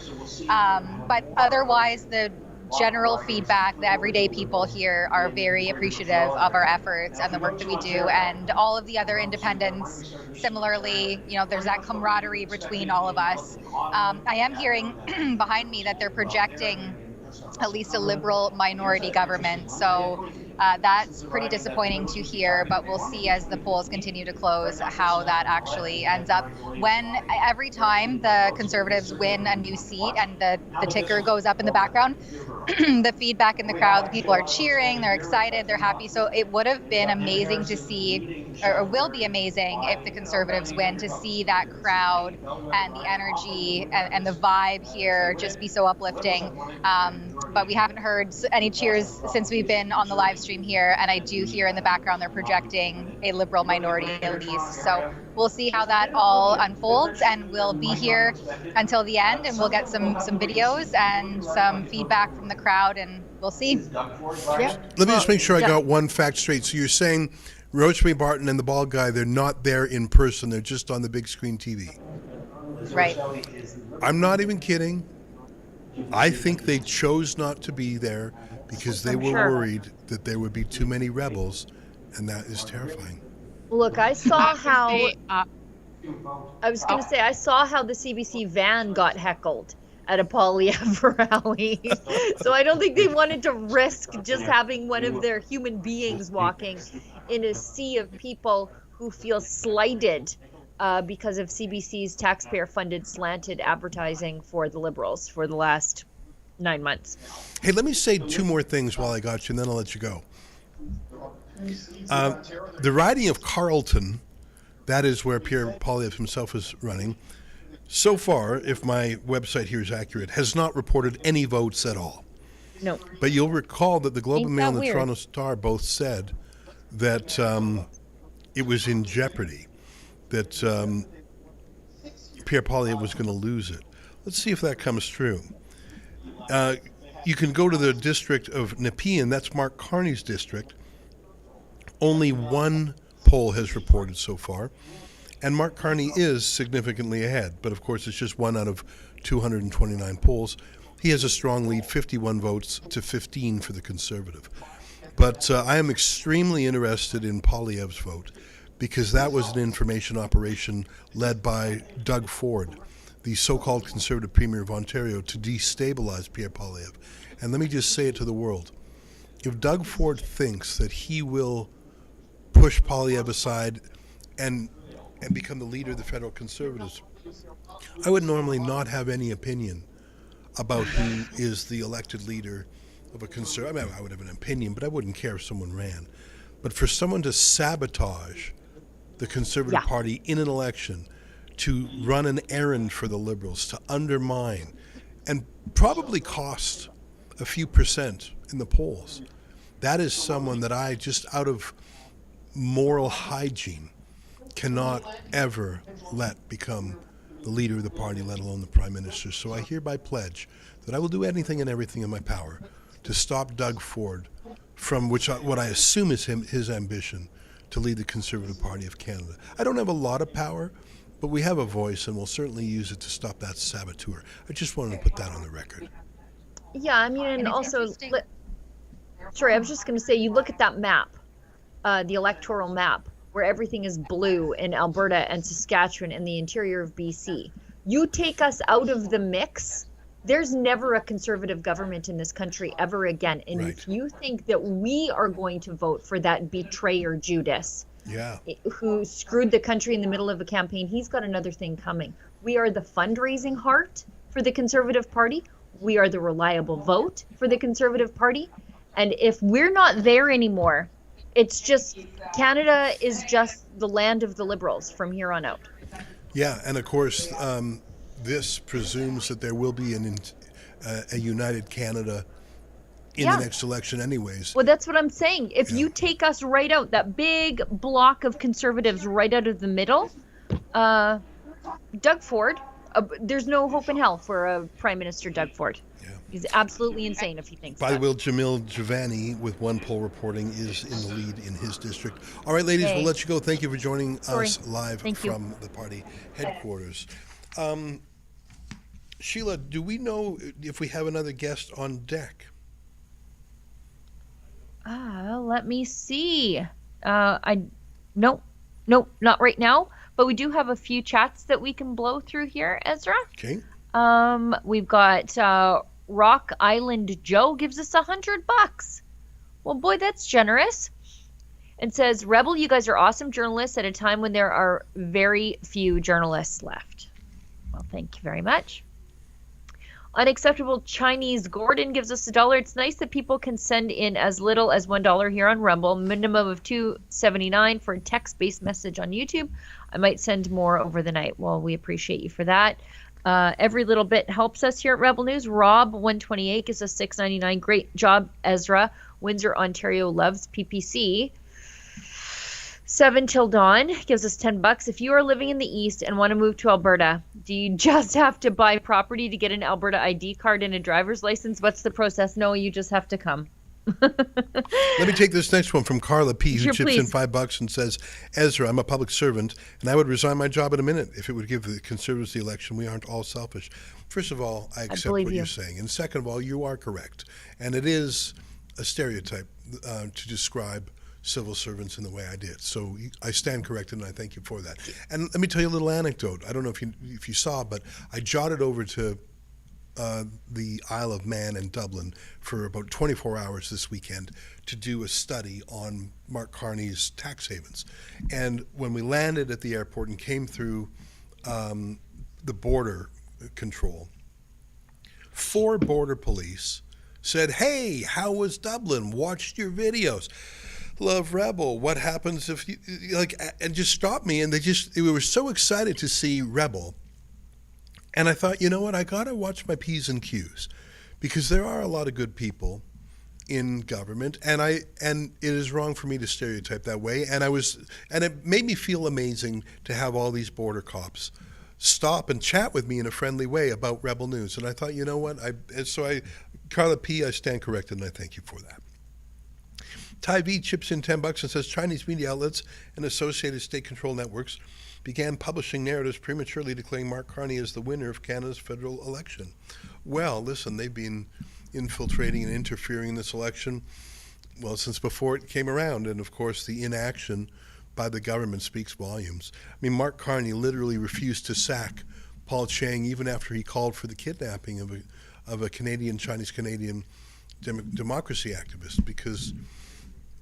But otherwise, the general feedback, the everyday people here are very appreciative of our efforts and the work that we do, and all of the other independents similarly. There's that camaraderie between all of us. I am hearing behind me that they're projecting at least a Liberal minority government, so That's pretty disappointing to hear, but we'll see as the polls continue to close how that actually ends up. Every time the Conservatives win a new seat and the ticker goes up in the background, the feedback in the crowd, the people are cheering, they're excited, they're happy. So it would have been amazing to see, or will be amazing if the Conservatives win, to see that crowd and the energy and the vibe here just be so uplifting. But we haven't heard any cheers since we've been on the live stream here, and I do hear in the background they're projecting a Liberal minority at least. So we'll see how that all unfolds, and we'll be here until the end, and we'll get some videos and some feedback from the crowd, and we'll see. Yeah. Let me just make sure I got one fact straight. So you're saying Rosemary Barton and the bald guy, they're not there in person, they're just on the big screen TV. Right. I'm not even kidding. I think they chose not to be there because they were worried that there would be too many rebels, and that is terrifying. Look, I saw how I was going to say I saw how the CBC van got heckled at a Polyev rally. So I don't think they wanted to risk just having one of their human beings walking in a sea of people who feel slighted because of CBC's taxpayer-funded slanted advertising for the Liberals for the last 9 months. Hey, let me say two more things while I got you, and then I'll let you go. The riding of Carleton, that is where Pierre Poilievre himself is running, so far, if my website here is accurate, has not reported any votes at all. No. But you'll recall that the Globe and Mail and the weird? Toronto Star both said that it was in jeopardy, that Pierre Poilievre was going to lose it. Let's see if that comes true. You can go to the district of Nepean, that's Mark Carney's district. Only one poll has reported so far, and Mark Carney is significantly ahead, but of course it's just one out of 229 polls. He has a strong lead, 51 votes to 15 for the Conservative. But I am extremely interested in Poilievre's vote because that was an information operation led by Doug Ford, the so-called Conservative Premier of Ontario, to destabilize Pierre Poilievre. And let me just say it to the world. If Doug Ford thinks that he will push Poilievre aside and become the leader of the federal Conservatives, I would normally not have any opinion about who is the elected leader of a Conservative. I mean, I would have an opinion, but I wouldn't care if someone ran. But for someone to sabotage the Conservative Party in an election, to run an errand for the Liberals, to undermine, and probably cost a few percent in the polls, that is someone that I, just out of moral hygiene, cannot ever let become the leader of the party, let alone the Prime Minister. So I hereby pledge that I will do anything and everything in my power to stop Doug Ford from what I assume is his ambition to lead the Conservative Party of Canada. I don't have a lot of power, but we have a voice, and we'll certainly use it to stop that saboteur. I just wanted to put that on the record. Yeah, I mean, and also, sorry, I was just going to say, you look at that map, the electoral map, where everything is blue in Alberta and Saskatchewan and the interior of BC. You take us out of the mix, there's never a Conservative government in this country ever again. And if you think that we are going to vote for that betrayer Judas, who screwed the country in the middle of a campaign, he's got another thing coming. We are the fundraising heart for the Conservative Party. We are the reliable vote for the Conservative Party. And if we're not there anymore, it's just, Canada is just the land of the Liberals from here on out. Yeah, and of course, this presumes that there will be a united Canada in the next election anyways. Well, that's what I'm saying. If you take us right out, that big block of Conservatives right out of the middle, Doug Ford, there's no hope in hell for a Prime Minister Doug Ford. He's absolutely insane if he thinks By the that. way, Jamil Javani, with one poll reporting, is in the lead in his district. All right, ladies, we'll let you go. Thank you for joining us live from the party headquarters. Sheila, do we know if we have another guest on deck? Let me see. Nope, not right now. But we do have a few chats that we can blow through here, Ezra. Okay. We've got Rock Island Joe gives us $100. Well, boy, that's generous. And says, Rebel, you guys are awesome journalists at a time when there are very few journalists left. Well, thank you very much. Unacceptable Chinese Gordon gives us $1. It's nice that people can send in as little as $1 here on Rumble. Minimum of $2.79 for a text-based message on YouTube. I might send more over the night. Well, we appreciate you for that. Every little bit helps us here at Rebel News. Rob 128 gives us $6.99. Great job, Ezra. Windsor, Ontario loves PPC. 7 till dawn gives us $10. If you are living in the east and want to move to Alberta, do you just have to buy property to get an Alberta ID card and a driver's license? What's the process? No, you just have to come. Let me take this next one from Carla P, who Sure, chips please. in $5 and says, Ezra, I'm a public servant, and I would resign my job in a minute if it would give the Conservatives the election. We aren't all selfish. First of all, I accept believe what you. you're saying. And second of all, you are correct. And it is a stereotype to describe civil servants in the way I did. So I stand corrected, and I thank you for that. And let me tell you a little anecdote. I don't know if you saw, but I jotted over to the Isle of Man in Dublin for about 24 hours this weekend to do a study on Mark Carney's tax havens. And when we landed at the airport and came through the border control, 4 border police said, hey, how was Dublin? Watched your videos. Love Rebel. What happens if you and just stopped me, and they were so excited to see Rebel. And I thought, you know what, I gotta watch my P's and Q's, because there are a lot of good people in government, and it is wrong for me to stereotype that way. And it made me feel amazing to have all these border cops stop and chat with me in a friendly way about Rebel News. And I thought, you know what, Carla P, I stand corrected, and I thank you for that. Ty V chips in $10 and says Chinese media outlets and associated state-controlled networks began publishing narratives prematurely declaring Mark Carney as the winner of Canada's federal election. Well, listen, they've been infiltrating and interfering in this election, well, since before it came around. And, of course, the inaction by the government speaks volumes. I mean, Mark Carney literally refused to sack Paul Chang even after he called for the kidnapping of a Chinese-Canadian democracy activist, because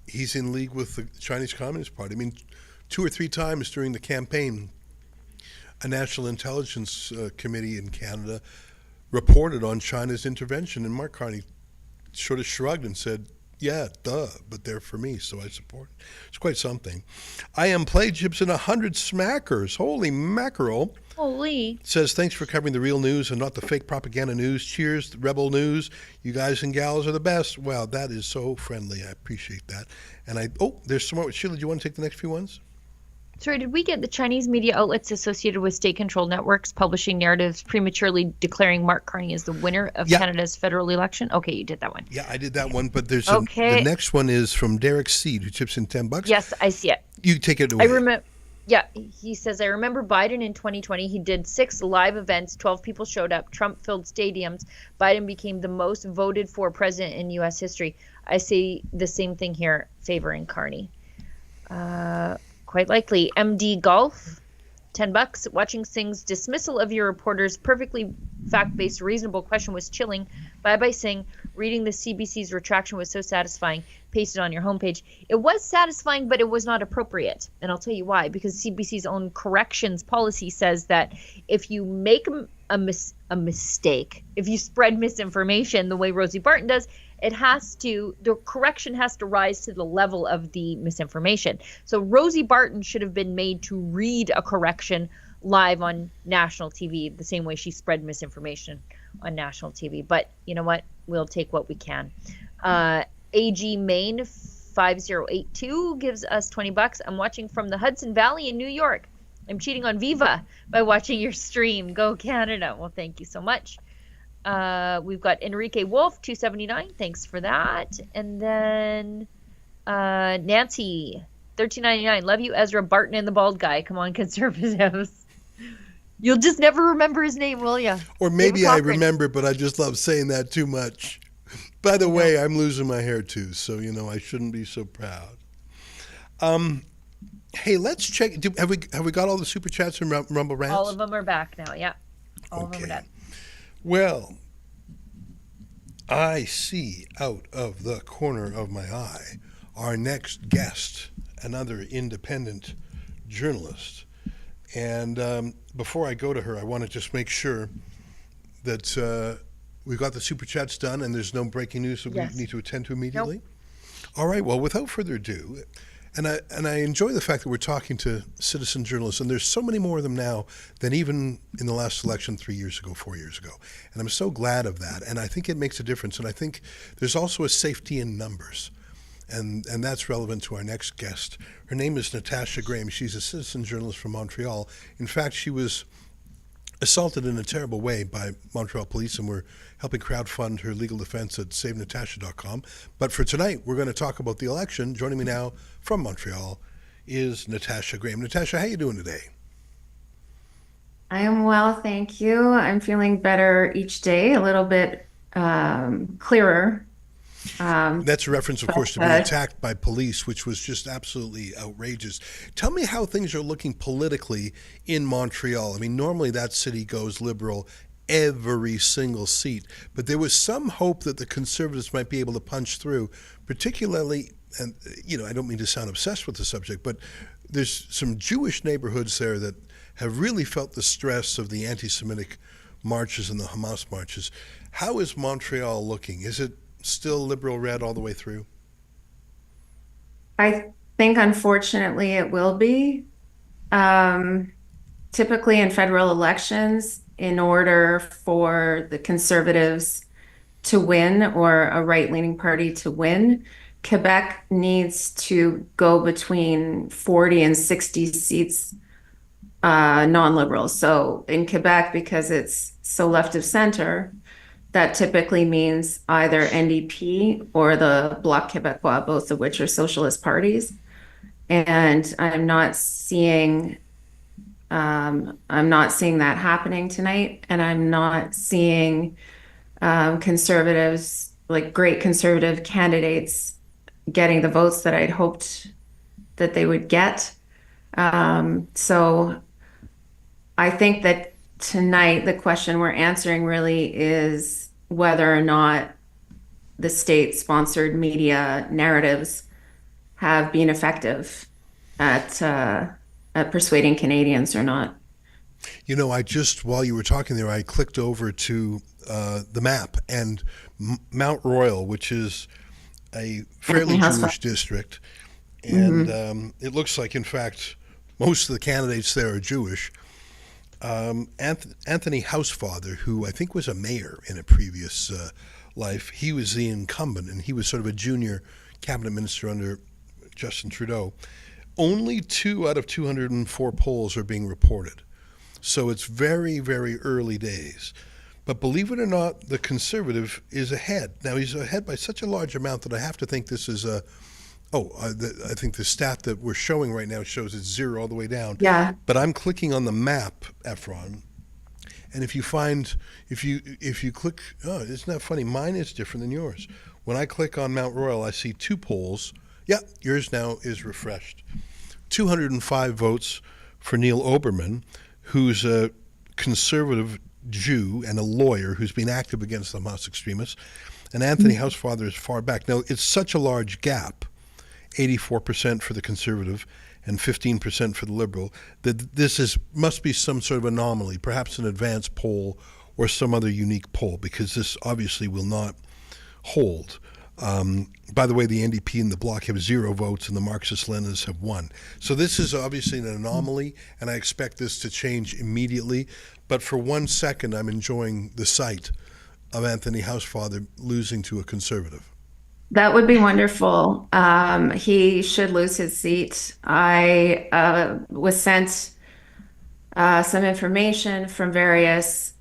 he's in league with the Chinese Communist Party. I mean, 2 or 3 times during the campaign, a National Intelligence Committee in Canada reported on China's intervention, and Mark Carney sort of shrugged and said, yeah, duh, but they're for me, so I support it. It's quite something. I am Play Gibson 100 smackers. Holy mackerel. Holy. Says, thanks for covering the real news and not the fake propaganda news. Cheers, Rebel News. You guys and gals are the best. Wow, that is so friendly. I appreciate that. And there's some more. Sheila, do you want to take the next few ones? Sorry, did we get the Chinese media outlets associated with state-controlled networks publishing narratives prematurely declaring Mark Carney as the winner of Canada's federal election? Okay, you did that one. Yeah, I did that one, but there's okay. The next one is from Derek Seed, who chips in $10. Yes, I see it. You take it away. I remember. Yeah, he says, I remember Biden in 2020. He did 6 live events. 12 people showed up. Trump filled stadiums. Biden became the most voted for president in U.S. history. I say the same thing here, favoring Carney. Quite likely. MD Golf, $10. Watching Singh's dismissal of your reporter's perfectly fact-based, reasonable question was chilling. Bye-bye, Singh. Reading the CBC's retraction was so satisfying. Pasted on your homepage. It was satisfying, but it was not appropriate. And I'll tell you why. Because CBC's own corrections policy says that if you make a mistake, if you spread misinformation the way Rosie Barton does, the correction has to rise to the level of the misinformation. So Rosie Barton should have been made to read a correction live on national TV, the same way she spread misinformation on national TV. But you know what? We'll take what we can. AG Maine 5082 gives us $20. I'm watching from the Hudson Valley in New York. I'm cheating on Viva by watching your stream. Go Canada. Well, thank you so much. We've got Enrique Wolf, $2.79. Thanks for that. And then Nancy, $13.99. Love you, Ezra, Barton, and the bald guy. Come on, conservatives. You'll just never remember his name, will you? Or maybe I remember, but I just love saying that too much. By the way, I'm losing my hair too, so I shouldn't be so proud. Hey, let's check. Have we got all the super chats from Rumble Rants? All of them are back now. Yeah, all of them are done. Well, I see out of the corner of my eye our next guest, another independent journalist. And before I go to her, I want to just make sure that we've got the super chats done and there's no breaking news that we need to attend to immediately. Nope. All right, well, without further ado, and I enjoy the fact that we're talking to citizen journalists, and there's so many more of them now than even in the last election 3 years ago, 4 years ago. And I'm so glad of that, and I think it makes a difference. And I think there's also a safety in numbers, and that's relevant to our next guest. Her name is Natasha Graham. She's a citizen journalist from Montreal. In fact, she was assaulted in a terrible way by Montreal police, and we're helping crowdfund her legal defense at savenatasha.com. But for tonight, we're going to talk about the election. Joining me now from Montreal is Natasha Graham. Natasha, how are you doing today? I am well, thank you. I'm feeling better each day, a little bit clearer. That's a reference, of course, to being attacked by police, which was just absolutely outrageous. Tell me how things are looking politically in Montreal. I mean, normally that city goes Liberal every single seat, but there was some hope that the Conservatives might be able to punch through, particularly, and I don't mean to sound obsessed with the subject, but there's some Jewish neighborhoods there that have really felt the stress of the anti-Semitic marches and the Hamas marches. How is Montreal looking? Is it still Liberal red all the way through? I think, unfortunately, it will be. Typically in federal elections, in order for the Conservatives to win or a right-leaning party to win, Quebec needs to go between 40 and 60 seats non-Liberal. So in Quebec, because it's so left of center, that typically means either NDP or the Bloc Québécois, both of which are socialist parties. And I'm not seeing that happening tonight, and I'm not seeing conservatives, like great conservative candidates, getting the votes that I'd hoped that they would get. So I think that tonight the question we're answering really is whether or not the state-sponsored media narratives have been effective at persuading Canadians or not. I just, while you were talking there, I clicked over to the map, and Mount Royal, which is a fairly Jewish district, and it looks like, in fact, most of the candidates there are Jewish. Anthony Housefather, who I think was a mayor in a previous life, he was the incumbent, and he was sort of a junior cabinet minister under Justin Trudeau. Only 2 out of 204 polls are being reported. So it's very, very early days. But believe it or not, the Conservative is ahead. Now, he's ahead by such a large amount that I have to think this is I think the stat that we're showing right now shows it's 0 all the way down. Yeah. But I'm clicking on the map, Efron, and if you click, isn't that funny? Mine is different than yours. When I click on Mount Royal, I see 2 polls. Yeah, yours now is refreshed. 205 votes for Neil Oberman, who's a conservative Jew and a lawyer who's been active against the Hamas extremists. And Anthony Housefather is far back. Now, it's such a large gap, 84% for the Conservative and 15% for the Liberal, that this must be some sort of anomaly, perhaps an advanced poll or some other unique poll, because this obviously will not hold. By the way, the NDP and the Bloc have 0 votes, and the Marxist-Leninists have 1. So this is obviously an anomaly, and I expect this to change immediately. But for 1 second, I'm enjoying the sight of Anthony Housefather losing to a Conservative. That would be wonderful. He should lose his seat. I was sent some information from various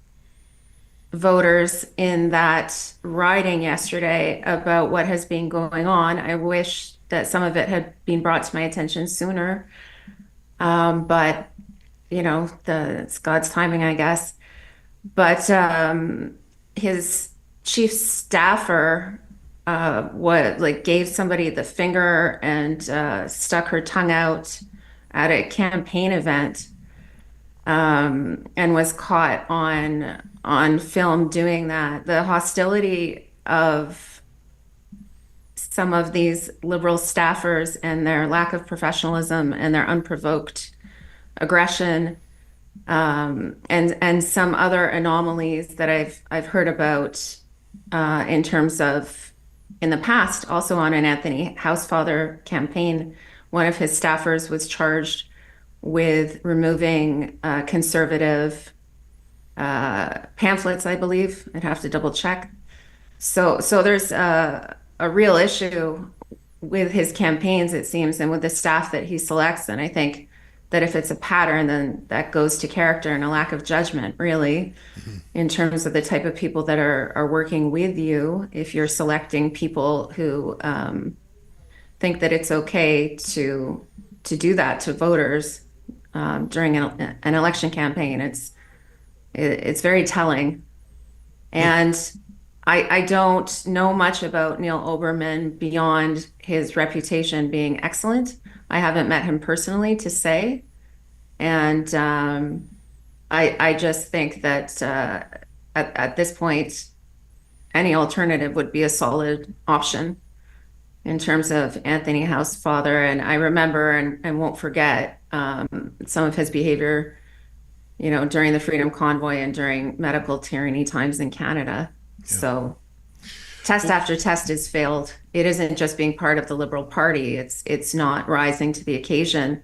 voters in that riding yesterday about what has been going on. I wish that some of it had been brought to my attention sooner. But, it's God's timing, I guess. But his chief staffer gave somebody the finger and stuck her tongue out at a campaign event, and was caught on film doing that. The hostility of some of these Liberal staffers and their lack of professionalism and their unprovoked aggression, and some other anomalies that I've heard about in terms of in the past, also on an Anthony Housefather campaign, one of his staffers was charged with removing conservative pamphlets, I believe. I'd have to double check. So there's a real issue with his campaigns, it seems, and with the staff that he selects. And I think that if it's a pattern, then that goes to character and a lack of judgment, really, in terms of the type of people that are working with you. If you're selecting people who think that it's okay to do that to voters during an election campaign, it's very telling. And I don't know much about Neil Oberman beyond his reputation being excellent. I haven't met him personally to say. And I just think that at this point, any alternative would be a solid option in terms of Anthony Housefather. And I remember and won't forget some of his behavior, during the Freedom Convoy and during medical tyranny times in Canada. Yeah. So test after test has failed. It isn't just being part of the Liberal Party. It's not rising to the occasion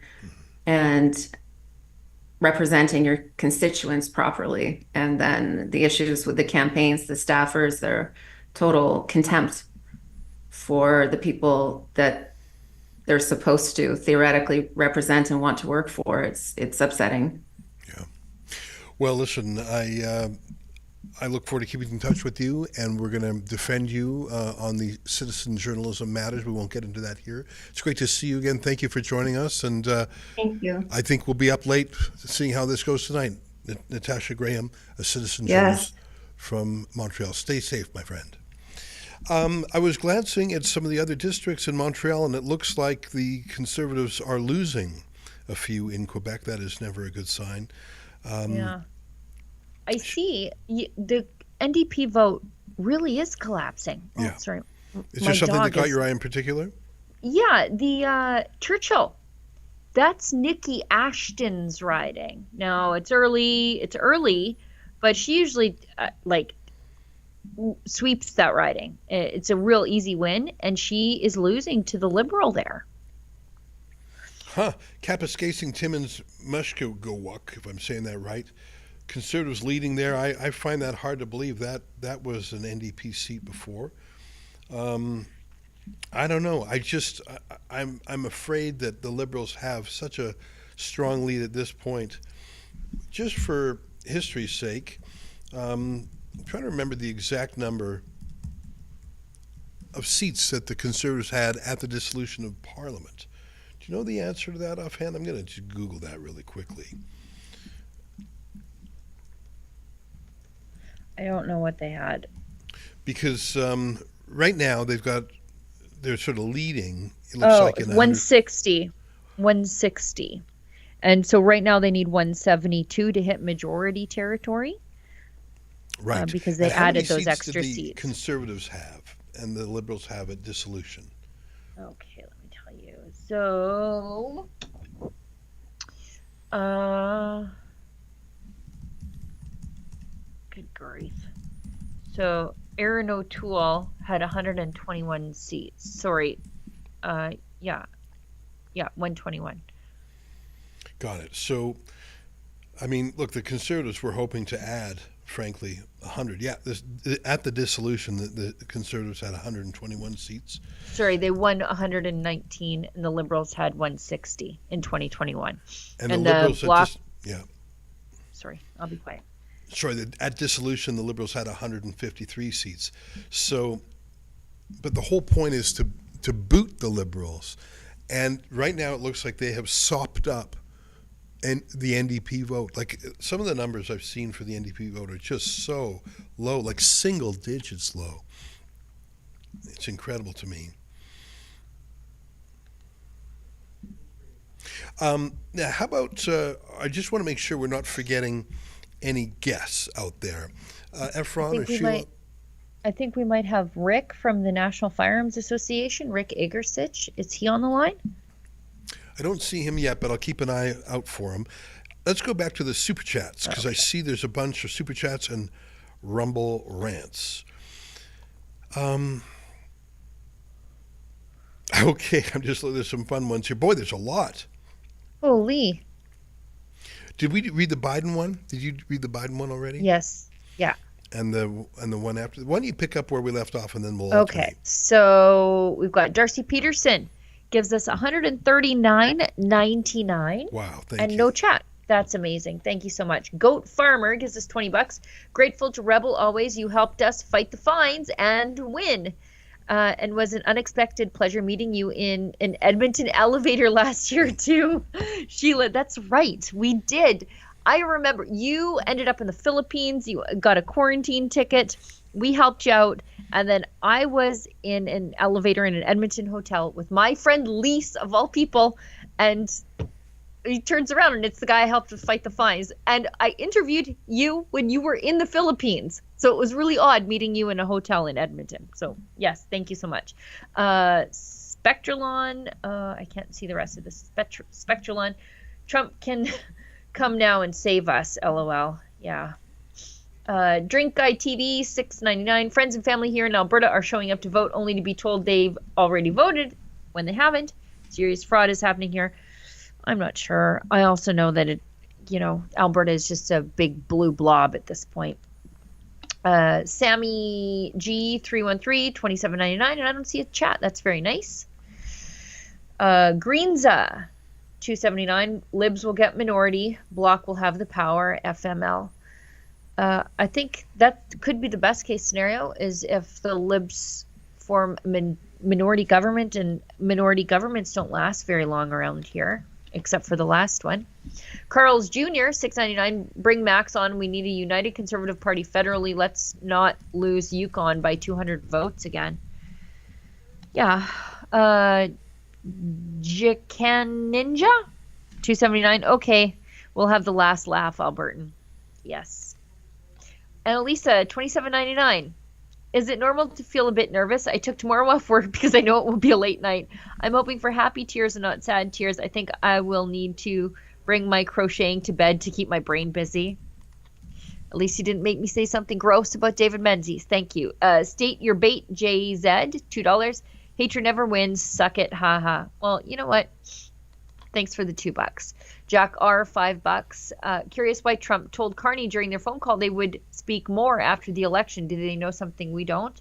and representing your constituents properly. And then the issues with the campaigns, the staffers, their total contempt for the people that they're supposed to theoretically represent and want to work for. It's upsetting. Yeah. Well, listen, I look forward to keeping in touch with you, and we're going to defend you on the citizen journalism matters. We won't get into that here. It's great to see you again. Thank you for joining us. And thank you. I think we'll be up late seeing how this goes tonight. Natasha Graham, a citizen journalist from Montreal. Stay safe, my friend. I was glancing at some of the other districts in Montreal, and it looks like the Conservatives are losing a few in Quebec. That is never a good sign. Yeah. I see the NDP vote really is collapsing. Oh, yeah. Sorry. Is there something that caught your eye in particular? Yeah, the Churchill. That's Nikki Ashton's riding. Now, it's early, but she usually sweeps that riding. It's a real easy win, and she is losing to the Liberal there. Huh. Kapuskasing Timmins Mushkogowuk, if I'm saying that right. Conservatives leading there. I find that hard to believe. That was an NDP seat before. I don't know. I'm afraid that the Liberals have such a strong lead at this point. Just for history's sake, I'm trying to remember the exact number of seats that the Conservatives had at the dissolution of Parliament. Do you know the answer to that offhand? I'm going to just Google that really quickly. I don't know what they had. Because right now they're sort of leading. It looks like in 160. 160. And so right now they need 172 to hit majority territory. Right. Because they added those extra seats. seats. Conservatives have, and the Liberals have at dissolution. Okay, let me tell you. So, good grief. So Erin O'Toole had 121 seats. Sorry. 121. Got it. So, I mean, look, the Conservatives were hoping to add, frankly, 100. Yeah, at the dissolution, the Conservatives had 121 seats. Sorry, they won 119, and the Liberals had 160 in 2021. And the Liberals bloc. Yeah. Sorry, I'll be quiet. Sorry, at dissolution, the Liberals had 153 seats. So, but the whole point is to boot the Liberals. And right now it looks like they have sopped up the NDP vote. Like some of the numbers I've seen for the NDP vote are just so low, like single digits low. It's incredible to me. Now, how about, I just want to make sure we're not forgetting any guests out there. Efron or Sheila? I think we might have Rick from the National Firearms Association, Rick Agersich. Is he on the line? I don't see him yet, but I'll keep an eye out for him. Let's go back to the super chats because I see there's a bunch of super chats and Rumble rants. Okay, there's some fun ones here. Boy, there's a lot. Holy. Did we read the Biden one? Did you read the Biden one already? Yes. Yeah. And the one after. Why don't you pick up where we left off and then we'll Okay. alternate. So we've got Darcy Peterson gives us $139.99. Wow, thank and you. no chat. That's amazing. Thank you so much. Goat Farmer gives us $20. Grateful to Rebel always. You helped us fight the fines and win. And was an unexpected pleasure meeting you in an Edmonton elevator last year too. Sheila, that's right. We did. I remember you ended up in the Philippines. You got a quarantine ticket. We helped you out. And then I was in an elevator in an Edmonton hotel with my friend Lise, of all people. And he turns around and it's the guy I helped to fight the fines. And I interviewed you when you were in the Philippines. So it was really odd meeting you in a hotel in Edmonton. So yes, thank you so much. Spectralon, I can't see the rest of this. Spectralon, Trump can come now and save us, LOL. Yeah. Drink Guy TV, $6.99. Friends and family here in Alberta are showing up to vote only to be told they've already voted when they haven't. Serious fraud is happening here. I'm not sure. I also know that Alberta is just a big blue blob at this point. Sammy G313, $27.99, and I don't see a chat. That's very nice. Greenza, $2.79. Libs will get minority. Bloc will have the power. FML. I think that could be the best case scenario is if the Libs form minority government, and minority governments don't last very long around here, except for the last one. Carl's Jr., $6.99. Bring Max on. We need a united Conservative Party federally. Let's not lose Yukon by 200 votes again. Yeah. Jikan Ninja, $2.79. Okay. We'll have the last laugh, Albertan. Yes. And Elisa, $27.99. Is it normal to feel a bit nervous? I took tomorrow off work because I know it will be a late night. I'm hoping for happy tears and not sad tears. I think I will need to bring my crocheting to bed to keep my brain busy. At least you didn't make me say something gross about David Menzies. Thank you. State your bait, JZ, $2. Hatred never wins. Suck it. Haha. Well, you know what? Thanks for the $2. Jack R, $5. Curious why Trump told Carney during their phone call they would speak more after the election. Do they know something we don't?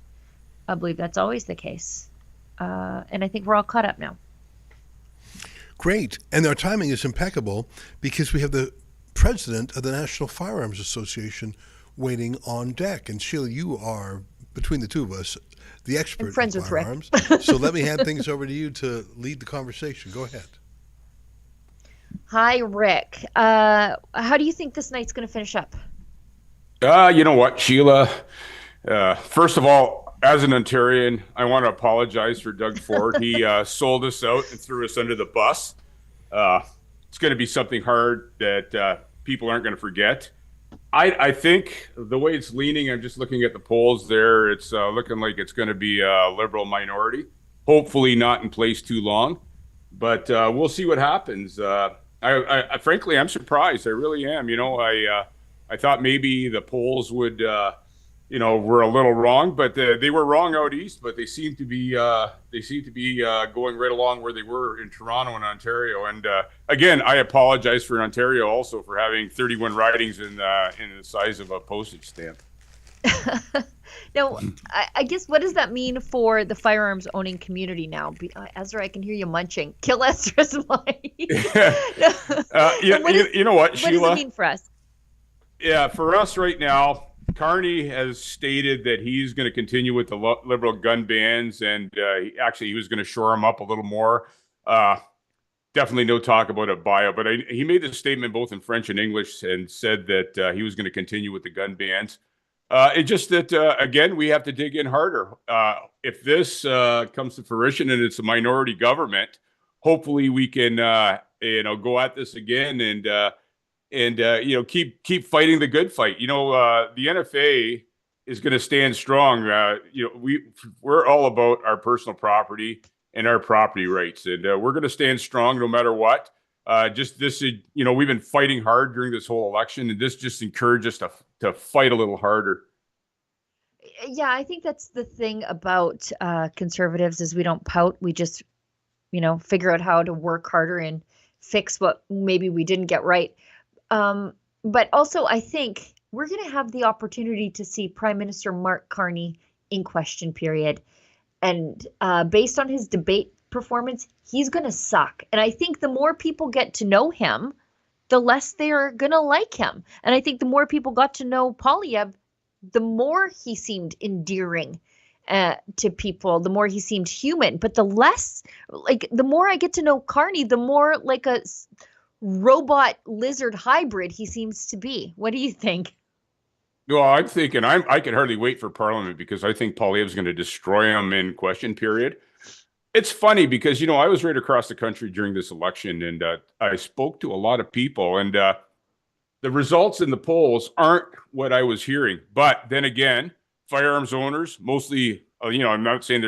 I believe that's always the case. And I think we're all caught up now. Great. And our timing is impeccable because we have the president of the National Firearms Association waiting on deck. And Sheila, you are, between the two of us, the expert I'm friends in with firearms. Rick. So let me hand things over to you to lead the conversation. Go ahead. Hi, Rick. How do you think this night's going to finish up? You know what, Sheila? First of all, as an Ontarian, I want to apologize for Doug Ford. He sold us out and threw us under the bus. It's going to be something hard that people aren't going to forget. I think the way it's leaning, I'm just looking at the polls there, it's looking like it's going to be a Liberal minority. Hopefully not in place too long, but we'll see what happens. I frankly, I'm surprised. I really am. I thought maybe the polls would, were a little wrong, but they were wrong out east. But they seem to be going right along where they were in Toronto and Ontario. And again, I apologize for Ontario also for having 31 ridings in the size of a postage stamp. Now, I guess what does that mean for the firearms owning community now? Ezra, I can hear you munching. Kill Ezra's mic. You know what, Sheila? What does it mean for us? Yeah, for us right now, Carney has stated that he's going to continue with the Liberal gun bans, and he was going to shore them up a little more. Definitely no talk about a buyout, but he made this statement both in French and English and said that he was going to continue with the gun bans. It's just that, again, we have to dig in harder. If this comes to fruition and it's a minority government, hopefully we can, go at this again and keep fighting the good fight. The NFA is going to stand strong. We're all about our personal property and our property rights, and we're going to stand strong no matter what. We've been fighting hard during this whole election, and this just encouraged us to fight a little harder. Yeah, I think that's the thing about conservatives is we don't pout. We just, figure out how to work harder and fix what maybe we didn't get right. But also, I think we're going to have the opportunity to see Prime Minister Mark Carney in question period. And based on his debate performance, he's going to suck. And I think the more people get to know him, the less they're going to like him. And I think the more people got to know Poilievre, the more he seemed endearing to people, the more he seemed human. But the more I get to know Carney, the more like a robot lizard hybrid he seems to be. What do you think? Well, I'm thinking I can hardly wait for Parliament because I think Poilievre's going to destroy him in question period. It's funny because, I was right across the country during this election, and I spoke to a lot of people, and the results in the polls aren't what I was hearing. But then again, firearms owners, mostly, I'm not saying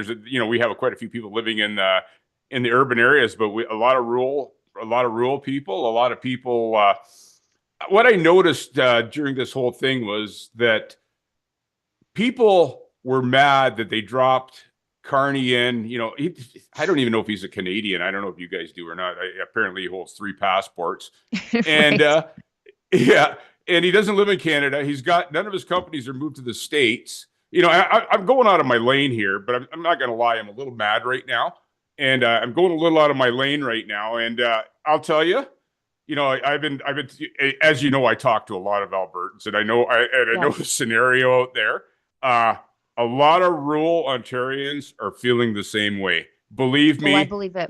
we have quite a few people living in the urban areas, but a lot of rural people, a lot of people. What I noticed during this whole thing was that people were mad that they dropped Carney in. I don't even know if he's a Canadian. I don't know if you guys do or not. Apparently, he holds 3 passports, and yeah, and he doesn't live in Canada. He's got none of his companies are moved to the States. I'm going out of my lane here, but I'm not going to lie. I'm a little mad right now, and I'm going a little out of my lane right now. And I'll tell you. I've been, as I talk to a lot of Albertans, and I know the scenario out there. A lot of rural Ontarians are feeling the same way. Believe me, I believe it.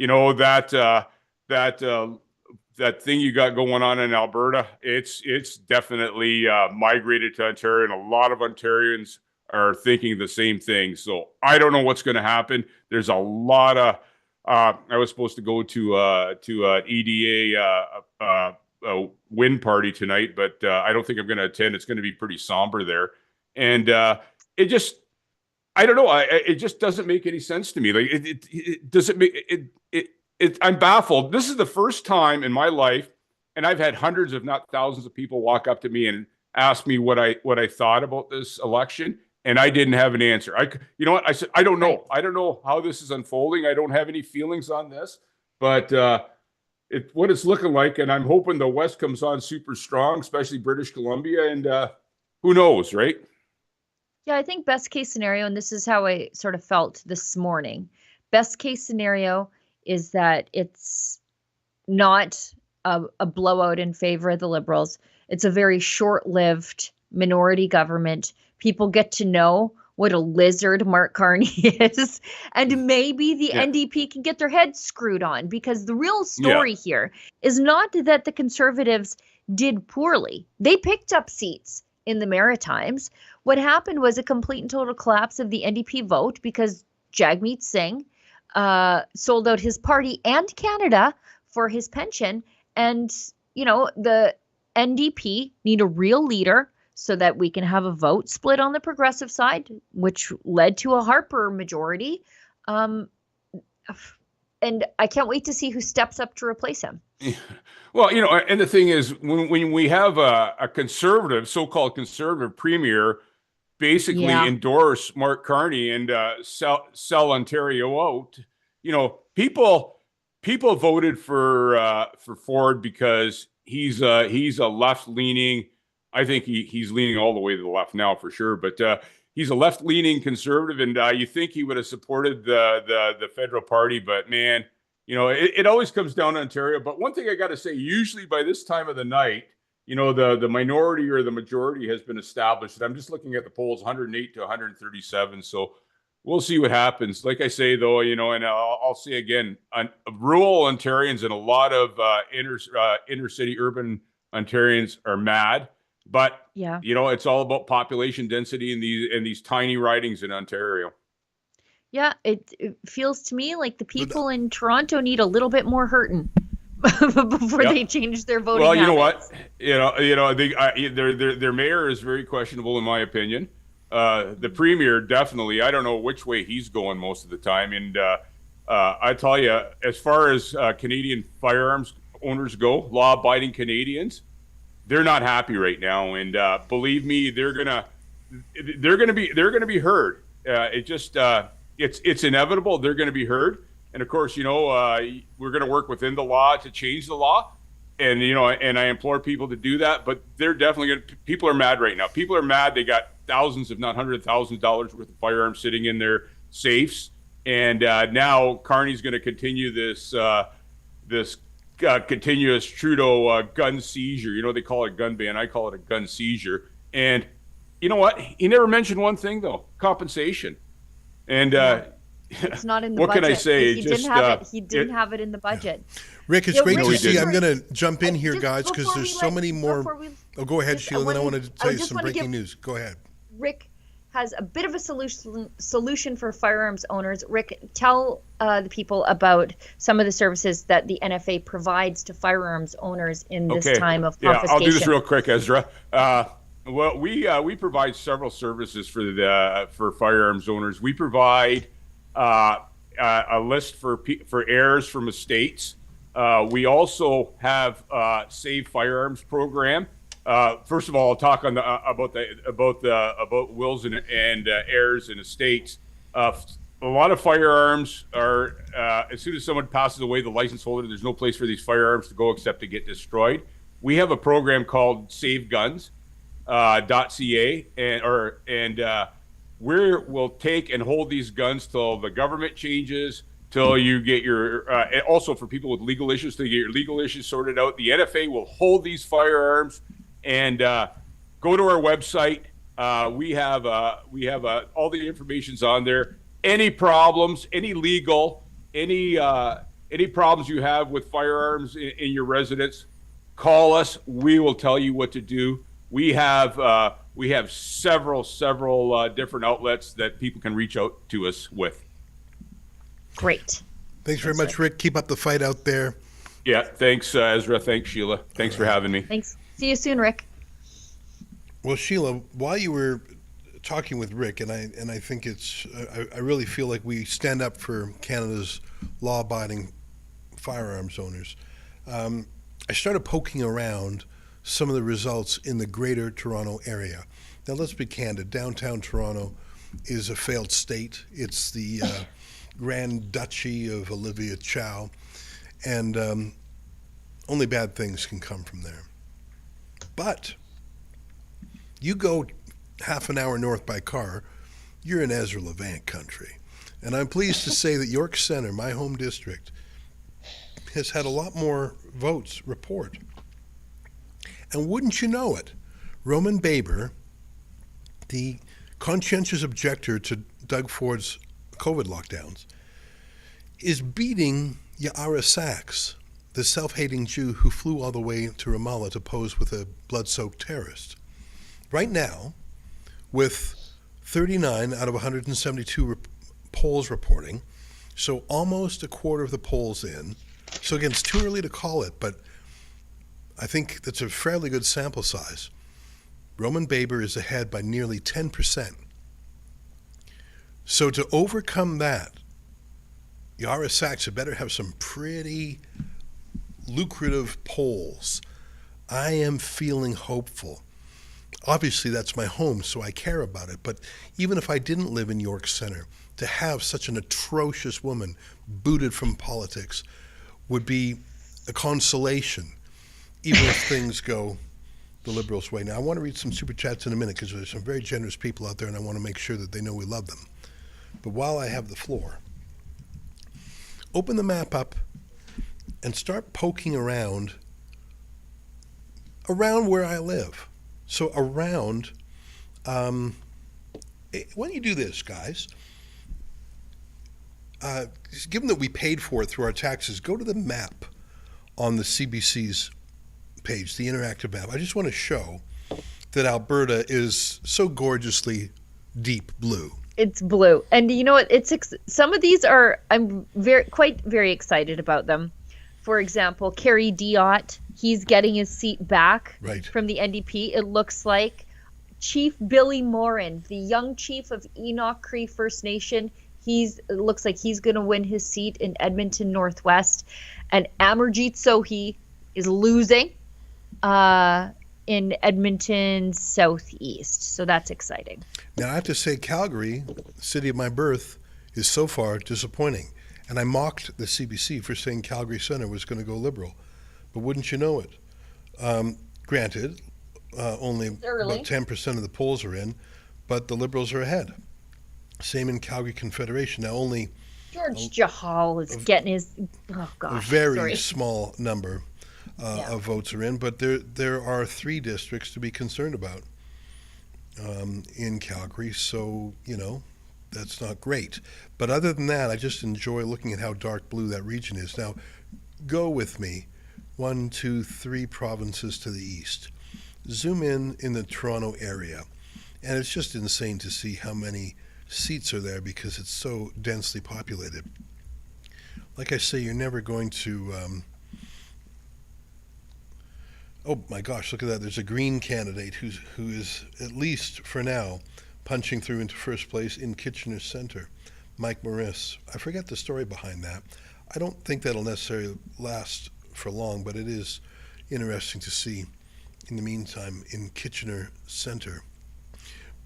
That thing you got going on in Alberta, it's definitely migrated to Ontario, and a lot of Ontarians are thinking the same thing. So I don't know what's going to happen. There's a lot of. I was supposed to go to an EDA win party tonight, but I don't think I'm going to attend. It's going to be pretty somber there, and it just, I don't know. It just doesn't make any sense to me. Like it doesn't make it. I'm baffled. This is the first time in my life, and I've had hundreds, if not thousands, of people walk up to me and ask me what I thought about this election. And I didn't have an answer. You know what? I said, I don't know. I don't know how this is unfolding. I don't have any feelings on this, but what it's looking like. And I'm hoping the West comes on super strong, especially British Columbia. And who knows, right? Yeah, I think best case scenario, and this is how I sort of felt this morning. Best case scenario is that it's not a blowout in favor of the Liberals. It's a very short-lived minority government. People get to know what a lizard Mark Carney is, and maybe the NDP can get their heads screwed on, because the real story here is not that the Conservatives did poorly. They picked up seats in the Maritimes. What happened was a complete and total collapse of the NDP vote because Jagmeet Singh sold out his party and Canada for his pension. And, the NDP need a real leader so that we can have a vote split on the progressive side, which led to a Harper majority. And I can't wait to see who steps up to replace him. Well, and the thing is, when we have a conservative, so-called conservative premier basically endorse Mark Carney and sell Ontario out, people voted for Ford because he's a left-leaning. I think he's leaning all the way to the left now for sure, but he's a left-leaning conservative, and you think he would have supported the federal party, but man, it always comes down to Ontario. But one thing I got to say, usually by this time of the night, the minority or the majority has been established. I'm just looking at the polls, 108 to 137. So we'll see what happens. Like I say, though, and I'll say again, rural Ontarians and a lot of inner city urban Ontarians are mad. But it's all about population density in these tiny ridings in Ontario. Yeah, it feels to me like the people in Toronto need a little bit more hurting before they change their voting. Well, you habits. know what? Their mayor is very questionable in my opinion. The premier, definitely, I don't know which way he's going most of the time. And I tell you, as far as Canadian firearms owners go, law-abiding Canadians, they're not happy right now. And believe me, they're gonna be heard. It's inevitable. They're going to be heard. And of course, we're going to work within the law to change the law. And, and I implore people to do that, but they're definitely people are mad right now. People are mad. They got thousands, if not hundreds of thousands of dollars worth of firearms sitting in their safes. And now Carney's going to continue this continuous Trudeau gun seizure. They call it a gun ban. I call it a gun seizure. And you know what? He never mentioned one thing, though, compensation. And it's not in the what budget. can I say? He didn't have it in the budget. Rick, it's great to Rick, see. I'm going to jump in here, guys, because there's so many more. Go ahead, Sheila, then I want to tell you some breaking news. Go ahead. Rick has a bit of a solution for firearms owners. Rick, tell the people about some of the services that the NFA provides to firearms owners in this time of confiscation. Yeah, I'll do this real quick, Ezra. Well, we provide several services for firearms owners. We provide a list for heirs from estates. We also have Save Firearms program. First of all, I'll talk on about wills and heirs and estates. A lot of firearms are as soon as someone passes away, the license holder, there's no place for these firearms to go except to get destroyed. We have a program called Save Guns. .ca and we'll take and hold these guns till the government changes, till you get your and also for people with legal issues, to get your legal issues sorted out. The NFA will hold these firearms and go to our website. We have all the information's on there. Any problems, any problems you have with firearms in your residence, call us. We will tell you what to do. We have several different outlets that people can reach out to us with. Great. Thanks very much, Rick. Keep up the fight out there. Yeah, thanks, Ezra. Thanks, Sheila. Thanks for having me. Thanks. See you soon, Rick. Well, Sheila, while you were talking with Rick, and I think I really feel like we stand up for Canada's law-abiding firearms owners. I started poking around some of the results in the greater Toronto area. Now, let's be candid. Downtown Toronto is a failed state. It's the Grand Duchy of Olivia Chow, and only bad things can come from there. But you go half an hour north by car, you're in Ezra Levant country. And I'm pleased to say that York Centre, my home district, has had a lot more votes report. And wouldn't you know it, Roman Baber, the conscientious objector to Doug Ford's COVID lockdowns, is beating Yara Sachs, the self-hating Jew who flew all the way to Ramallah to pose with a blood-soaked terrorist. Right now, with 39 out of 172 polls reporting, so almost a quarter of the polls in. So again, it's too early to call it, but I think that's a fairly good sample size. Roman Baber is ahead by nearly 10%. So to overcome that, Yara Sachs had better have some pretty lucrative polls. I am feeling hopeful. Obviously, that's my home, so I care about it. But even if I didn't live in York Centre, to have such an atrocious woman booted from politics would be a consolation, even if things go the Liberals' way. Now, I want to read some super chats in a minute because there's some very generous people out there, and I want to make sure that they know we love them. But while I have the floor, open the map up and start poking around where I live. So around, why don't you do this, guys? Given that we paid for it through our taxes, go to the map on the CBC's page, the interactive map. I just want to show that Alberta is so gorgeously deep blue. It's blue. And you know what? Some of these I'm very excited about them. For example, Kerry Diot, he's getting his seat back from the NDP. It looks like Chief Billy Morin, the young chief of Enoch Cree First Nation. It looks like he's going to win his seat in Edmonton Northwest. And Amarjeet Sohi is losing in Edmonton Southeast. So that's exciting. Now, I have to say, Calgary, the city of my birth, is so far disappointing. And I mocked the CBC for saying Calgary Centre was going to go Liberal. But wouldn't you know it? Granted, only about 10% of the polls are in, but the Liberals are ahead. Same in Calgary Confederation. Now, only George Jahal is getting his, a very small number of votes are in, but there are 3 districts to be concerned about in Calgary. So, that's not great. But other than that, I just enjoy looking at how dark blue that region is. Now, go with me 1, 2, 3 provinces to the east. Zoom in the Toronto area, and it's just insane to see how many seats are there because it's so densely populated. Like I say, you're never going to oh my gosh, look at that. There's a Green candidate who is, at least for now, punching through into first place in Kitchener Centre, Mike Morris. I forget the story behind that. I don't think that'll necessarily last for long, but it is interesting to see in the meantime in Kitchener Centre.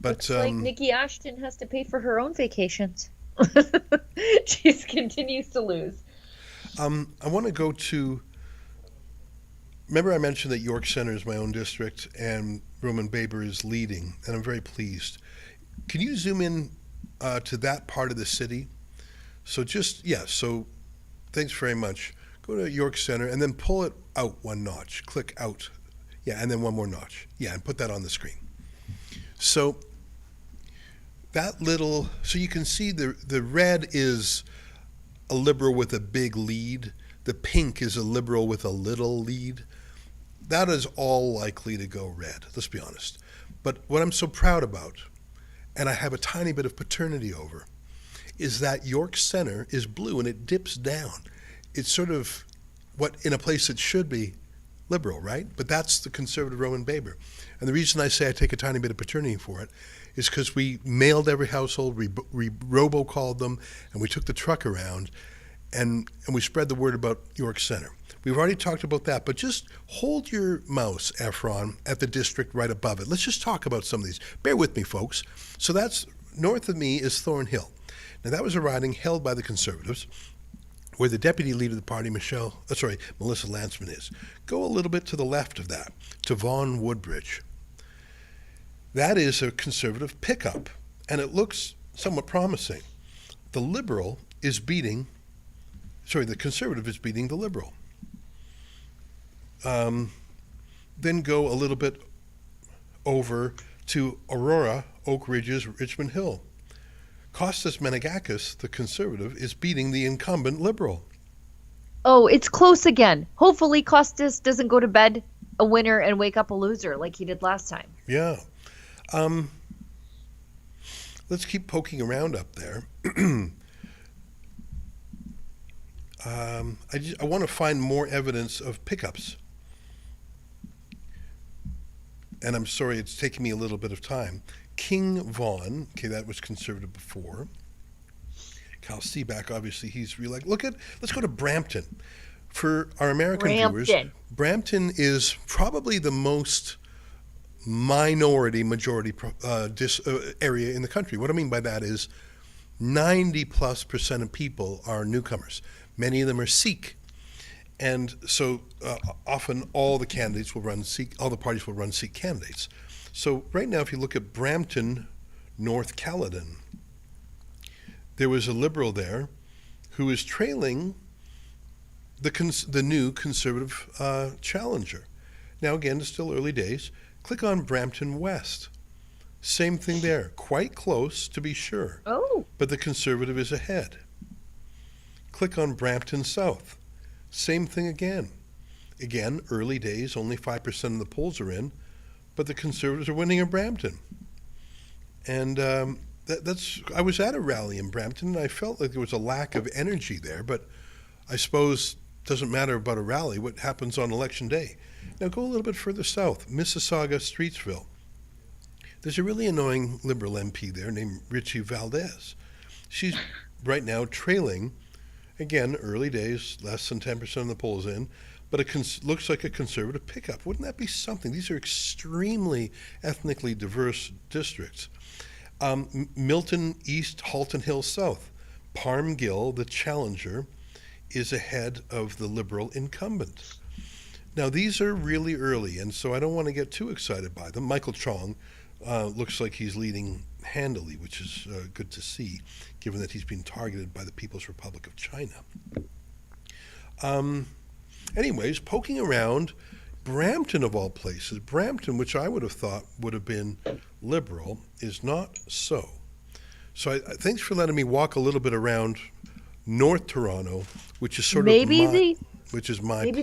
But looks like Nikki Ashton has to pay for her own vacations. She continues to lose. I want to go to, remember I mentioned that York Centre is my own district and Roman Baber is leading, and I'm very pleased. Can you zoom in to that part of the city? So so thanks very much. Go to York Centre and then pull it out 1 notch. Click out. Yeah, and then 1 more notch. Yeah, and put that on the screen. So so you can see the red is a Liberal with a big lead. The pink is a Liberal with a little lead. That is all likely to go red, let's be honest. But what I'm so proud about, and I have a tiny bit of paternity over, is that York Centre is blue and it dips down. It's sort of what in a place it should be Liberal, right? But that's the Conservative Roman Baber. And the reason I say I take a tiny bit of paternity for it is because we mailed every household, we robocalled them, and we took the truck around, and we spread the word about York Centre. We've already talked about that, but just hold your mouse, Efron, at the district right above it. Let's just talk about some of these. Bear with me, folks. So that's, north of me is Thornhill. Now that was a riding held by the Conservatives, where the deputy leader of the party, Melissa Lanceman is. Go a little bit to the left of that, to Vaughan Woodbridge. That is a Conservative pickup, and it looks somewhat promising. The Conservative is beating the Liberal. Then go a little bit over to Aurora, Oak Ridges, Richmond Hill. Costas Menegakis, the Conservative, is beating the incumbent Liberal. Oh, it's close again. Hopefully Costas doesn't go to bed a winner and wake up a loser like he did last time. Yeah. Let's keep poking around up there. I want to find more evidence of pickups. And I'm sorry, it's taking me a little bit of time. King Vaughan, okay, that was Conservative before. Cal Seaback, obviously, he's re-elected. Let's go to Brampton. For our American viewers, Brampton is probably the most majority area in the country. What I mean by that is 90+% of people are newcomers. Many of them are Sikh. And so often all the candidates will run Sikh, all the parties will run Sikh candidates. So right now, if you look at Brampton, North Caledon, there was a Liberal there who is trailing the new Conservative challenger. Now again, it's still early days. Click on Brampton West. Same thing there, quite close to be sure. Oh. But the Conservative is ahead. Click on Brampton South. Same thing again. Again, early days, only 5% of the polls are in, but the Conservatives are winning in Brampton. And I was at a rally in Brampton, and I felt like there was a lack of energy there, but I suppose it doesn't matter about a rally, what happens on election day. Now go a little bit further south, Mississauga, Streetsville. There's a really annoying Liberal MP there named Richie Valdez. She's right now trailing, again, early days, less than 10% of the polls in, but it looks like a Conservative pickup. Wouldn't that be something? These are extremely ethnically diverse districts. Milton East, Halton Hill South. Parm Gill, the challenger, is ahead of the Liberal incumbent. Now, these are really early, and so I don't want to get too excited by them. Michael Chong looks like he's leading handily, which is good to see, given that he's been targeted by the People's Republic of China. Anyways, poking around, Brampton of all places, Brampton, which I would have thought would have been Liberal, is not so. So thanks for letting me walk a little bit around North Toronto, which is sort of my Maybe place.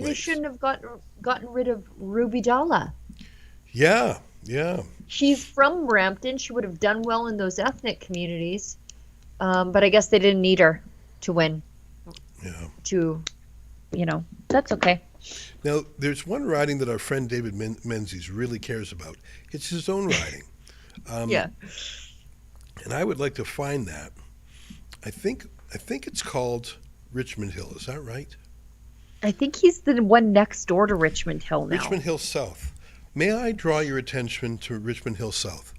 they shouldn't have gotten rid of Ruby Dalla. Yeah. She's from Brampton. She would have done well in those ethnic communities, but I guess they didn't need her to win. Yeah. That's okay. Now, there's one riding that our friend David Menzies really cares about. It's his own riding. Yeah. And I would like to find that. I think it's called Richmond Hill. Is that right? I think he's the one next door to Richmond Hill now. Richmond Hill South. May I draw your attention to Richmond Hill South?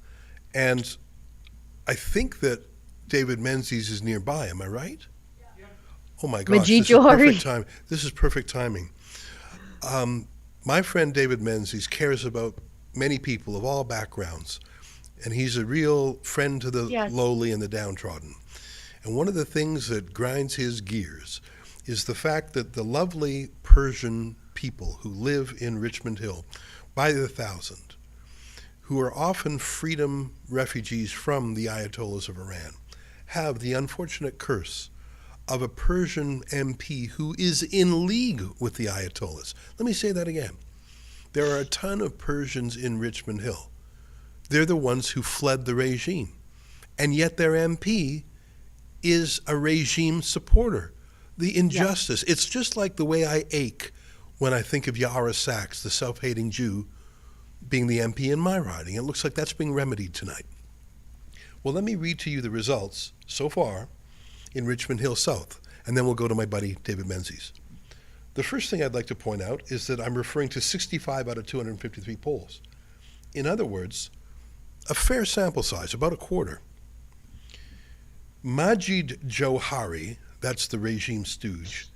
And I think that David Menzies is nearby. Am I right? Yeah. Oh my gosh! This is perfect timing. My friend David Menzies cares about many people of all backgrounds, and he's a real friend to the lowly and the downtrodden. And one of the things that grinds his gears is the fact that the lovely Persian people who live in Richmond Hill, by the thousand, who are often freedom refugees from the Ayatollahs of Iran, have the unfortunate curse of a Persian MP who is in league with the Ayatollahs. Let me say that again. There are a ton of Persians in Richmond Hill. They're the ones who fled the regime. And yet their MP is a regime supporter. The injustice. Yeah. It's just like the way I ache when I think of Yara Sachs, the self-hating Jew, being the MP in my riding. It looks like that's being remedied tonight. Well, let me read to you the results so far in Richmond Hill South, and then we'll go to my buddy David Menzies. The first thing I'd like to point out is that I'm referring to 65 out of 253 polls. In other words, a fair sample size, about a quarter. Majid Johari, that's the regime stooge,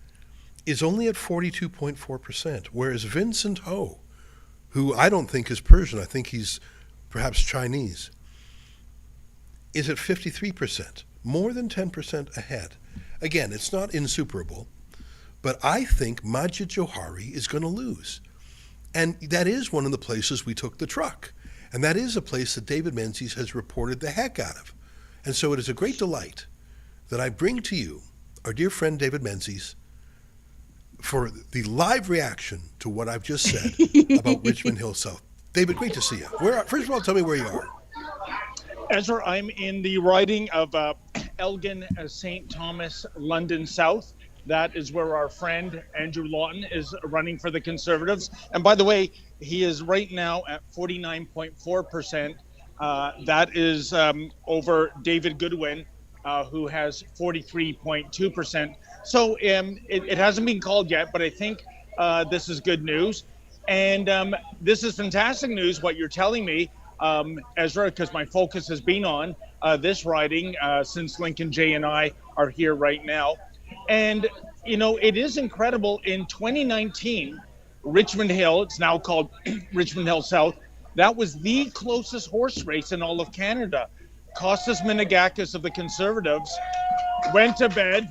is only at 42.4%, whereas Vincent Ho, who I don't think is Persian, I think he's perhaps Chinese, is at 53%, more than 10% ahead. Again, it's not insuperable, but I think Majid Johari is going to lose. And that is one of the places we took the truck. And that is a place that David Menzies has reported the heck out of. And so it is a great delight that I bring to you our dear friend David Menzies for the live reaction to what I've just said about Richmond Hill South. David, great to see you. First of all, tell me where you are. Ezra, I'm in the riding of Elgin, St. Thomas, London South. That is where our friend Andrew Lawton is running for the Conservatives. And by the way, he is right now at 49.4%. That is over David Goodwin, who has 43.2%. So it hasn't been called yet, but I think this is good news. And this is fantastic news, what you're telling me, Ezra, because my focus has been on this riding since Lincoln J and I are here right now. And, you know, it is incredible. In 2019, Richmond Hill, it's now called Richmond Hill South, that was the closest horse race in all of Canada. Kostas Minagakis of the Conservatives went to bed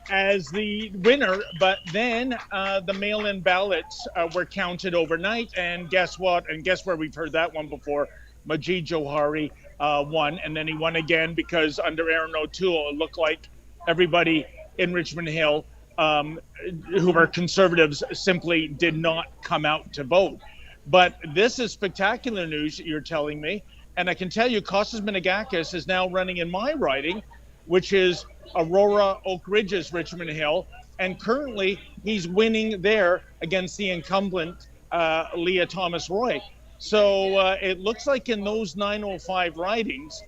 as the winner, but then the mail-in ballots were counted overnight, and guess what? And guess where we've heard that one before? Majid Johari won, and then he won again because under Aaron O'Toole, it looked like everybody in Richmond Hill who are Conservatives simply did not come out to vote. But this is spectacular news you're telling me, and I can tell you Kostas Minagakis is now running in my riding, which is Aurora Oak Ridge's Richmond Hill, and currently he's winning there against the incumbent Leah Thomas Roy. So it looks like in those 905 ridings,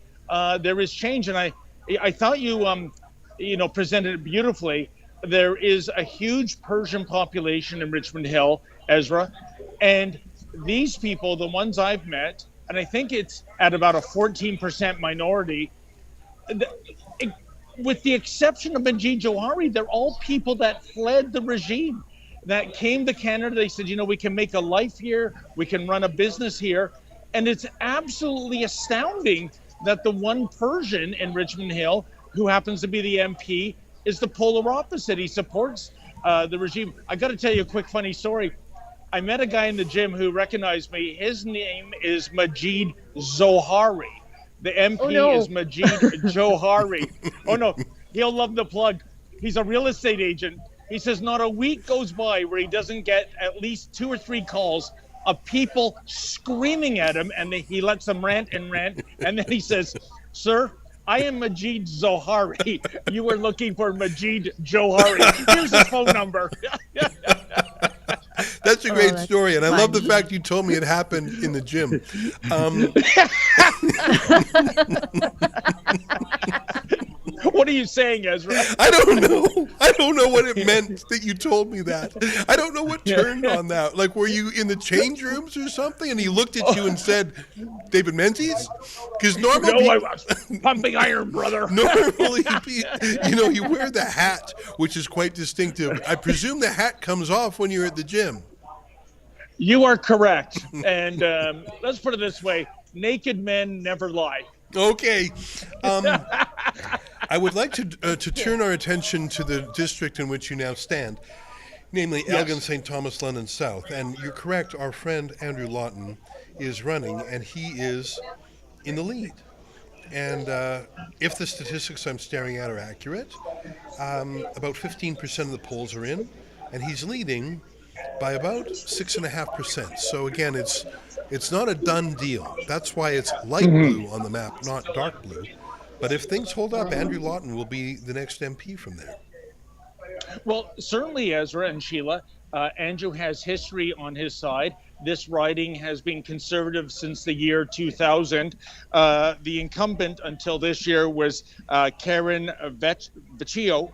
there is change. And I thought you presented it beautifully. There is a huge Persian population in Richmond Hill, Ezra, and these people, the ones I've met, and I think it's at about a 14% minority, with the exception of Majid Johari, they're all people that fled the regime, that came to Canada. They said, we can make a life here, we can run a business here. And it's absolutely astounding that the one Persian in Richmond Hill, who happens to be the MP, is the polar opposite. He supports the regime. I got to tell you a quick funny story. I met a guy in the gym who recognized me. His name is Majid Zohari. The MP is Majid Johari. Oh, no, he'll love the plug. He's a real estate agent. He says not a week goes by where he doesn't get at least 2 or 3 calls of people screaming at him, and he lets them rant. And then he says, "Sir, I am Majid Zohari. You were looking for Majid Johari. Here's his phone number." That's a great story, and I love the fact you told me it happened in the gym. What are you saying, Ezra? I don't know. I don't know what it meant that you told me that. I don't know what turned on that. Like, were you in the change rooms or something? And he looked at you and said, "David Menzies?" Because normally, I was pumping iron, brother. Normally, you wear the hat, which is quite distinctive. I presume the hat comes off when you're at the gym. You are correct. And let's put it this way: naked men never lie. Okay. I would like to turn our attention to the district in which you now stand, namely Elgin, St. Thomas, London South. And you're correct, our friend Andrew Lawton is running, and he is in the lead. And if the statistics I'm staring at are accurate, about 15% of the polls are in, and he's leading by about 6.5%. So again, it's not a done deal. That's why it's light blue on the map, not dark blue. But if things hold up, Andrew Lawton will be the next MP from there. Well, certainly, Ezra and Sheila, Andrew has history on his side. This riding has been Conservative since the year 2000. The incumbent until this year was Karen Vecchio.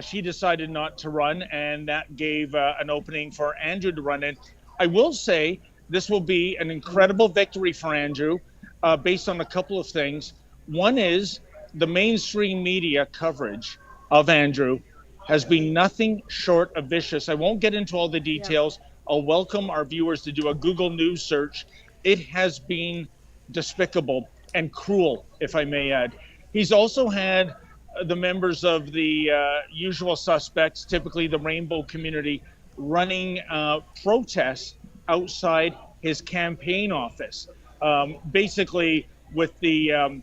She decided not to run, and that gave an opening for Andrew to run in. I will say this will be an incredible victory for Andrew based on a couple of things. One is the mainstream media coverage of Andrew has been nothing short of vicious. I won't get into all the details. I'll welcome our viewers to do a Google News search. It has been despicable and cruel, if I may add. He's also had the members of the usual suspects, typically the rainbow community, running protests outside his campaign office, basically with the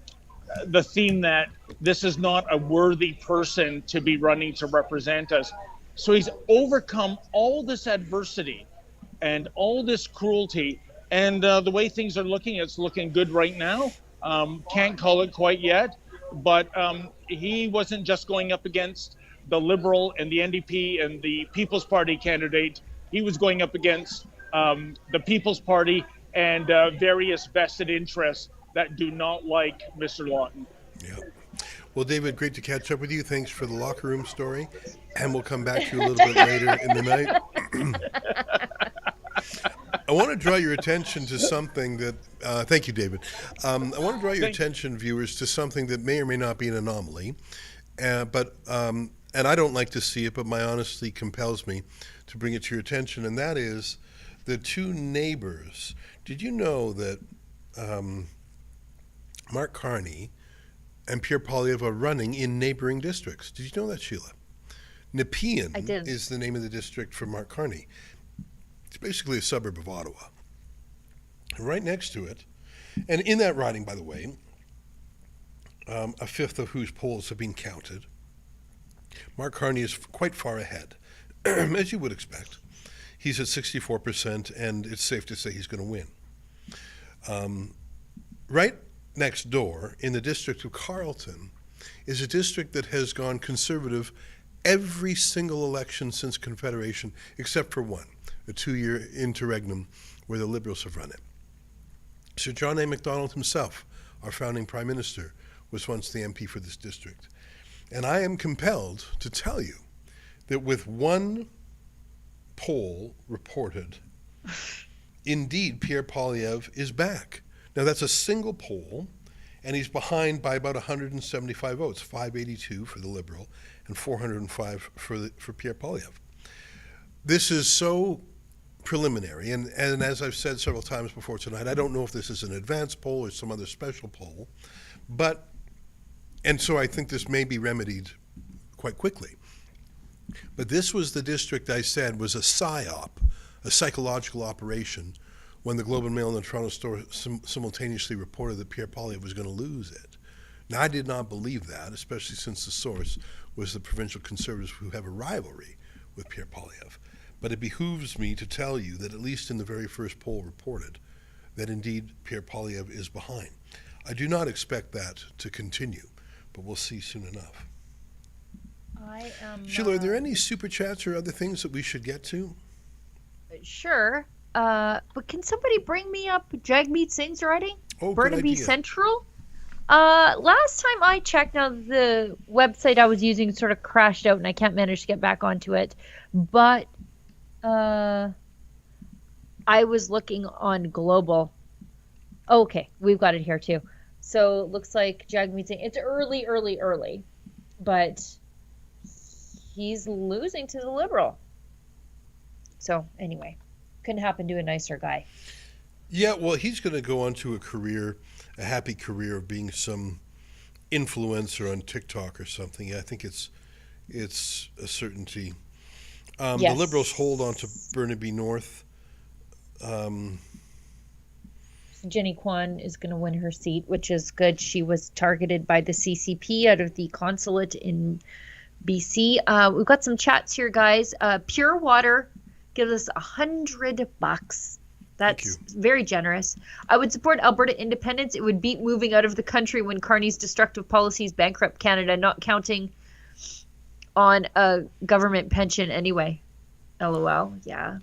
theme that this is not a worthy person to be running to represent us. So he's overcome all this adversity and all this cruelty, and the way things are looking, it's looking good right now. Can't call it quite yet, but he wasn't just going up against the Liberal and the NDP and the People's Party candidate. He was going up against the People's Party and various vested interests that do not like Mr. Lawton. Yeah. Well, David, great to catch up with you. Thanks for the locker room story. And we'll come back to you a little bit later in the night. I want to draw your attention to something that, thank you, David. I want to draw your attention, viewers, to something that may or may not be an anomaly. And I don't like to see it, but my honesty compels me to bring it to your attention. And that is the two neighbors. Did you know that Mark Carney and Pierre Poilievre are running in neighboring districts? Did you know that, Sheila? Nepean is the name of the district for Mark Carney. It's basically a suburb of Ottawa. Right next to it, and in that riding, by the way, a fifth of whose polls have been counted, Mark Carney is quite far ahead, as you would expect. He's at 64%, and it's safe to say he's going to win. Right next door, in the district of Carleton, is a district that has gone Conservative every single election since Confederation, except for one, a 2-year interregnum where the Liberals have run it. Sir John A. Macdonald himself, our founding Prime Minister, was once the MP for this district. And I am compelled to tell you that with one poll reported, indeed, Pierre Poilievre is back. Now, that's a single poll, and he's behind by about 175 votes, 582 for the Liberal and 405 for Pierre Poilievre. This is so preliminary, and as I've said several times before tonight, I don't know if this is an advanced poll or some other special poll, and so I think this may be remedied quite quickly. But this was the district I said was a PSYOP, a psychological operation, when the Globe and Mail and the Toronto Star simultaneously reported that Pierre Poilievre was going to lose it. Now, I did not believe that, especially since the source was the provincial Conservatives who have a rivalry with Pierre Poilievre. But it behooves me to tell you that at least in the very first poll reported, that indeed Pierre Poilievre is behind. I do not expect that to continue, but we'll see soon enough. Sheila, are there any super chats or other things that we should get to? Sure. But can somebody bring me up Jagmeet Singh's writing? Oh, Burnaby Central? Last time I checked, now the website I was using sort of crashed out and I can't manage to get back onto it. But I was looking on Global. Okay, we've got it here too. So it looks like Jagmeet Singh. It's early, but he's losing to the Liberal. So anyway, couldn't happen to a nicer guy. Yeah, well, he's going to go on to a happy career of being some influencer on TikTok or something. Yeah, I think it's a certainty. Yes. The Liberals hold on to Burnaby North. Jenny Kwan is going to win her seat, which is good. She was targeted by the CCP out of the consulate in BC. We've got some chats here, guys. Pure Water gives us $100. That's very generous. I would support Alberta independence. It would beat moving out of the country when Carney's destructive policies bankrupt Canada, not counting on a government pension anyway. LOL. Yeah.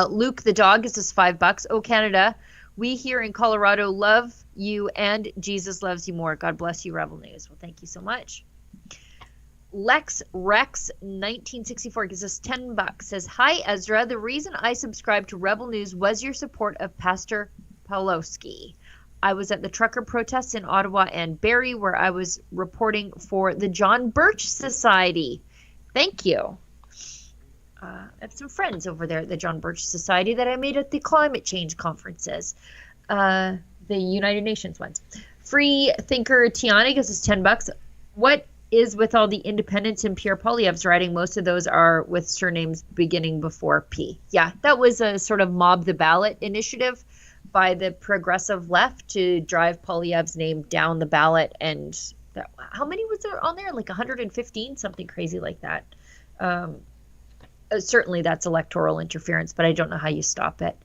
Luke the dog gives us $5. Oh, Canada. We here in Colorado love you and Jesus loves you more. God bless you, Rebel News. Well, thank you so much. Lex Rex 1964 gives us $10. Says, hi, Ezra. The reason I subscribed to Rebel News was your support of Pastor Pawlowski. I was at the trucker protests in Ottawa and Barrie where I was reporting for the John Birch Society. Thank you. I have some friends over there at the John Birch Society that I made at the climate change conferences, the United Nations ones. Free Thinker Tiana gives us $10. What is with all the independents in Pierre Poilievre's writing? Most of those are with surnames beginning before P. Yeah, that was a sort of mob the ballot initiative by the progressive left to drive Poilievre's name down the ballot. And how many was there on there? Like 115, something crazy like that. Certainly that's electoral interference, but I don't know how you stop it.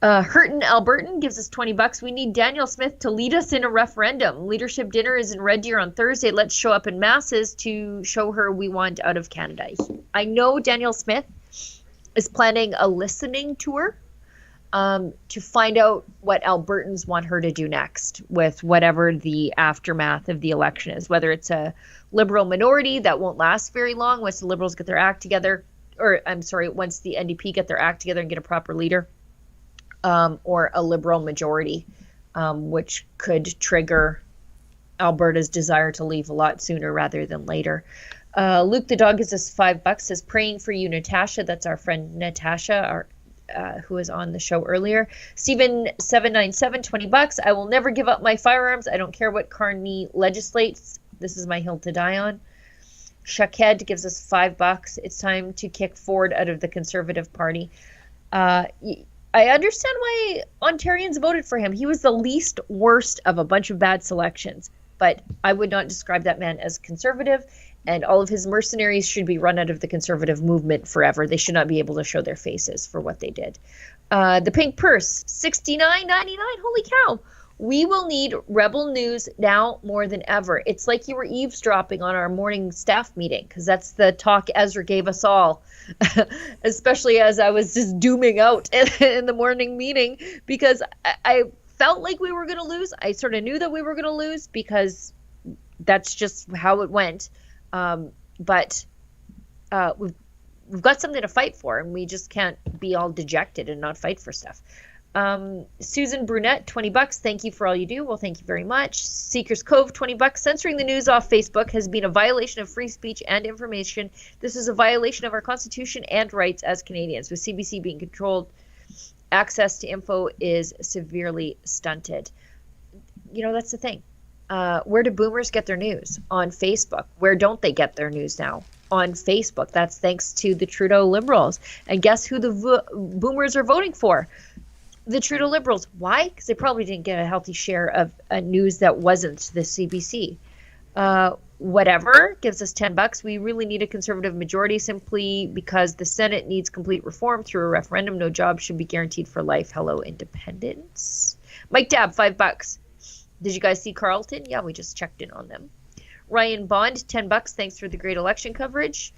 Hurton Albertan gives us $20. We need Daniel Smith to lead us in a referendum. Leadership dinner is in Red Deer on Thursday. Let's show up in masses to show her we want out of Canada. I know Daniel Smith is planning a listening tour to find out what Albertans want her to do next with whatever the aftermath of the election is, whether it's a Liberal minority that won't last very long once the Liberals get their act together, once the NDP get their act together and get a proper leader, or a Liberal majority, which could trigger Alberta's desire to leave a lot sooner rather than later. Luke the dog gives us $5. Says, praying for you, Natasha. That's our friend Natasha, who was on the show earlier. Stephen 797, $20. I will never give up my firearms. I don't care what Carney legislates. This is my hill to die on. Shaked gives us $5. It's time to kick Ford out of the Conservative Party. I understand why Ontarians voted for him. He was the least worst of a bunch of bad selections, but I would not describe that man as conservative, and all of his mercenaries should be run out of the Conservative movement forever. They should not be able to show their faces for what they did. The Pink Purse, $69.99. Holy cow. We will need Rebel News now more than ever. It's like you were eavesdropping on our morning staff meeting, because that's the talk Ezra gave us all, especially as I was just dooming out in the morning meeting, because I felt like we were going to lose. I sort of knew that we were going to lose because that's just how it went. But we've got something to fight for, and we just can't be all dejected and not fight for stuff. Susan Brunette, $20. Thank you for all you do. Well, thank you very much. Seekers Cove, $20. Censoring the news off Facebook has been a violation of free speech and information. This is a violation of our Constitution and rights as Canadians. With CBC being controlled, access to info is severely stunted. You know, that's the thing. Where do boomers get their news? On Facebook. Where don't they get their news now? On Facebook. That's thanks to the Trudeau Liberals. And guess who the boomers are voting for? The Trudeau Liberals. Why? Because they probably didn't get a healthy share of news that wasn't the CBC. Whatever gives us $10. We really need a Conservative majority simply because the Senate needs complete reform through a referendum. No job should be guaranteed for life. Hello, independence. Mike Dab, $5. Did you guys see Carleton? Yeah, we just checked in on them. Ryan Bond, $10. Thanks for the great election coverage.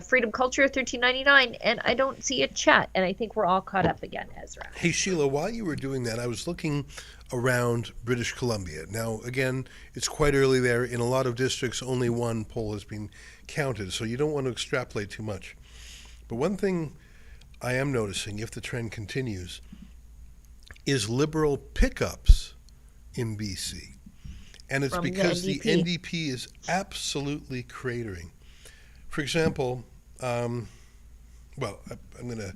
Freedom Culture, $13.99, and I don't see a chat, and I think we're all caught up again, Ezra. Hey, Sheila, while you were doing that, I was looking around British Columbia. Now, again, it's quite early there. In a lot of districts, only one poll has been counted, so you don't want to extrapolate too much. But one thing I am noticing, if the trend continues, is Liberal pickups in BC. And it's because the NDP is absolutely cratering. For example, I'm going to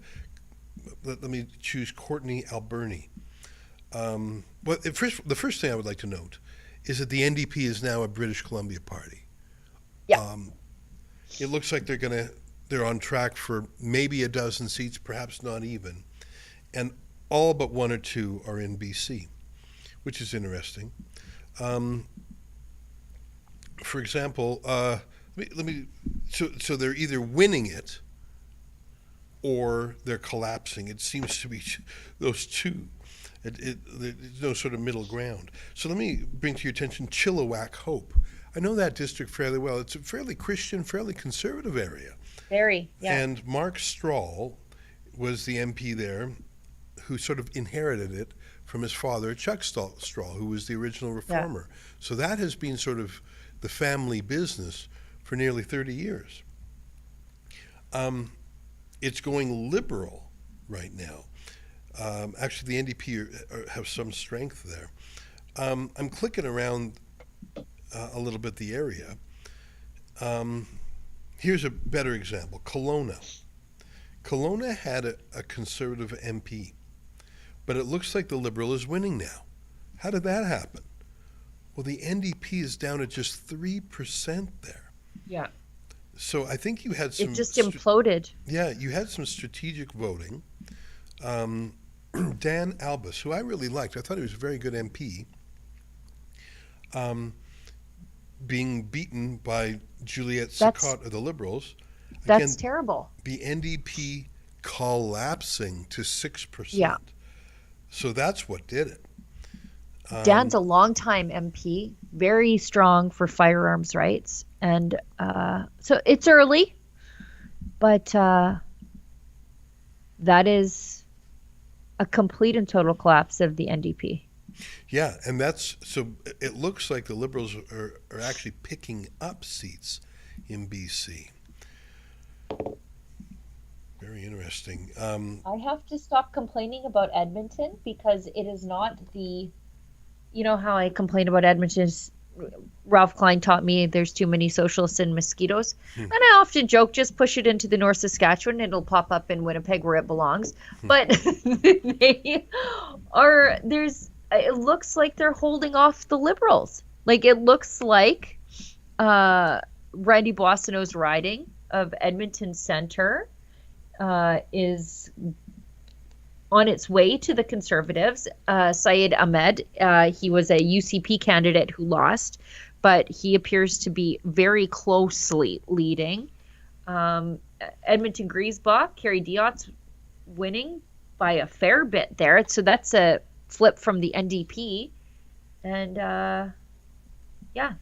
let me choose Courtney Alberni. The first thing I would like to note is that the NDP is now a British Columbia party. Yeah. It looks like they're on track for maybe a dozen seats, perhaps not even, and all but one or two are in BC, which is interesting. For example, so they're either winning it or they're collapsing. It seems to be those two. There's no sort of middle ground. So let me bring to your attention Chilliwack Hope. I know that district fairly well. It's a fairly Christian, fairly conservative area. Very, yeah. And Mark Strahl was the MP there who sort of inherited it from his father, Chuck Strahl, who was the original reformer. Yeah. So that has been sort of the family business for nearly 30 years. It's going liberal right now. Actually, the NDP have some strength there. I'm clicking around a little bit the area. Here's a better example, Kelowna. Kelowna had a Conservative MP, but it looks like the Liberal is winning now. How did that happen? Well, the NDP is down at just 3% there. Yeah. So I think you had some... It just imploded. Yeah, you had some strategic voting. Dan Albus, who I really liked, I thought he was a very good MP, being beaten by Juliette Sicot of the Liberals. That's terrible. The NDP collapsing to 6%. Yeah. So that's what did it. Dan's a longtime MP, very strong for firearms rights. And so it's early, but that is a complete and total collapse of the NDP. Yeah, and so it looks like the Liberals are actually picking up seats in BC. Very interesting. I have to stop complaining about Edmonton because it is not the... You know how I complain about Edmonton? Ralph Klein taught me there's too many socialists and mosquitoes. And I often joke, just push it into the North Saskatchewan and it'll pop up in Winnipeg where it belongs. But it looks like they're holding off the Liberals. Like it looks like Randy Boissonneau's riding of Edmonton Centre is on its way to the Conservatives. Syed Ahmed, he was a UCP candidate who lost, but he appears to be very closely leading. Edmonton Griesbach, Kerry Diot's winning by a fair bit there. So that's a flip from the NDP. And yeah,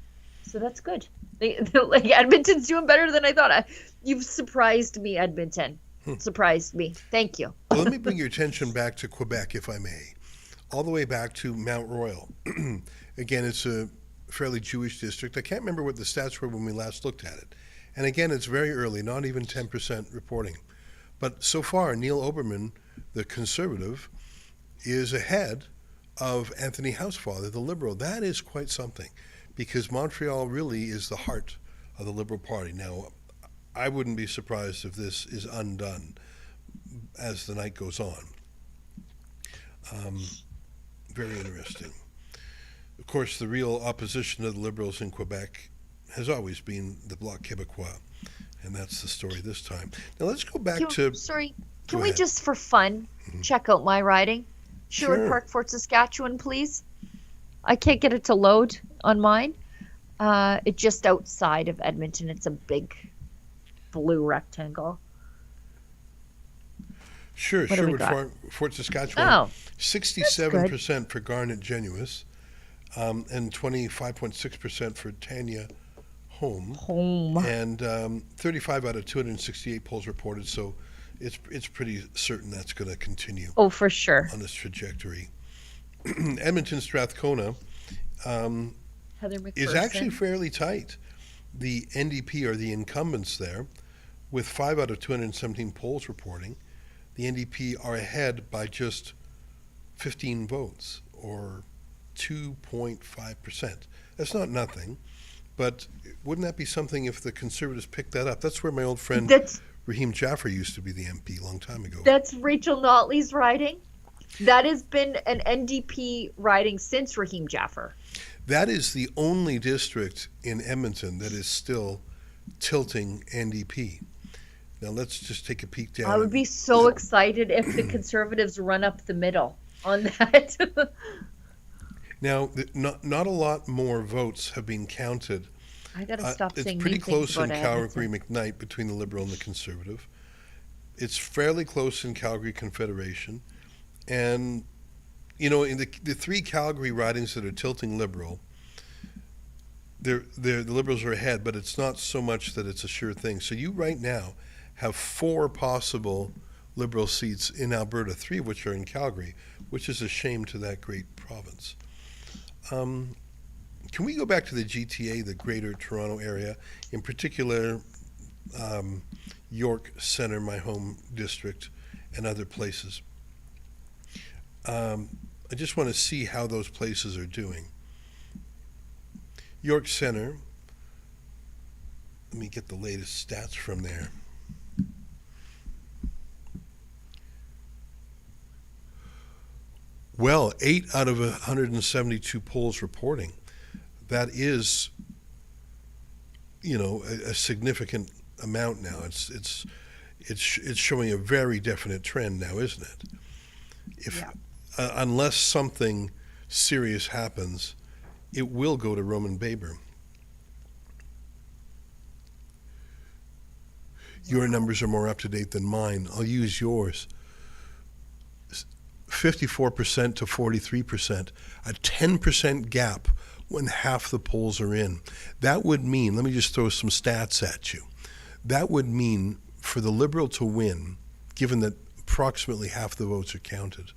so that's good. Like Edmonton's doing better than I thought. You've surprised me, Edmonton. Surprised me. Thank you. Well, let me bring your attention back to Quebec, if I may, all the way back to Mount Royal. Again, it's a fairly Jewish district. I can't remember what the stats were when we last looked at it. And again, it's very early, not even 10% reporting. But so far, Neil Oberman, the Conservative, is ahead of Anthony Housefather, the Liberal. That is quite something, because Montreal really is the heart of the Liberal Party. Now, I wouldn't be surprised if this is undone as the night goes on. Very interesting. Of course, the real opposition to the Liberals in Quebec has always been the Bloc Québécois, and that's the story this time. Now let's go back to... Sorry, can we just, for fun, check out my riding? Sherwood Park, Fort Saskatchewan, please. I can't get it to load on mine. It's just outside of Edmonton. It's a big blue rectangle. Sure, What Sherwood Fort Saskatchewan. Oh, 67% for Garnet Genuous, and 25.6% for Tanya Home. And 35 out of 268 polls reported, so it's pretty certain that's going to continue. Oh, for sure. On this trajectory. Edmonton Strathcona is actually fairly tight. The NDP are the incumbents there, with 5 out of 217 polls reporting. The NDP are ahead by just 15 votes, or 2.5%. That's not nothing, but wouldn't that be something if the Conservatives picked that up? That's where my old friend Raheem Jaffer used to be the MP a long time ago. That's Rachel Notley's riding. That has been an NDP riding since Raheem Jaffer. That is the only district in Edmonton that is still tilting NDP. Now let's just take a peek down. I would be so excited if the Conservatives run up the middle on that. Now, not a lot more votes have been counted. I gotta stop saying it's pretty mean close things in about Calgary McKnight between the Liberal and the Conservative. It's fairly close in Calgary Confederation. And, you know, in the three Calgary ridings that are tilting Liberal, the Liberals are ahead, but it's not so much that it's a sure thing. So you right now have 4 possible Liberal seats in Alberta, 3 of which are in Calgary, which is a shame to that great province. Can we go back to the GTA, the Greater Toronto Area, in particular York Centre, my home district, and other places? I just want to see how those places are doing. York Centre, let me get the latest stats from there. Well, 8 out of 172 polls reporting. That is, you know, a significant amount now. It's showing a very definite trend now, isn't it? If unless something serious happens, it will go to Roman Baber. Your numbers are more up to date than mine. I'll use yours. 54% to 43%, a 10% gap when half the polls are in. That would mean, let me just throw some stats at you. That would mean for the Liberal to win, given that approximately half the votes are counted,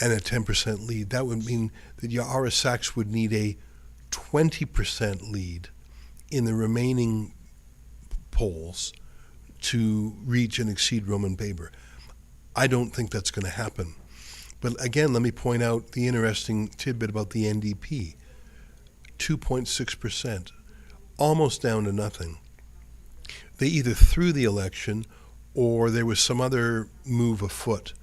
and a 10% lead, that would mean that Yara Sachs would need a 20% lead in the remaining polls to reach and exceed Roman Baber. I don't think that's going to happen. But again, let me point out the interesting tidbit about the NDP. 2.6%, almost down to nothing. They either threw the election or there was some other move afoot.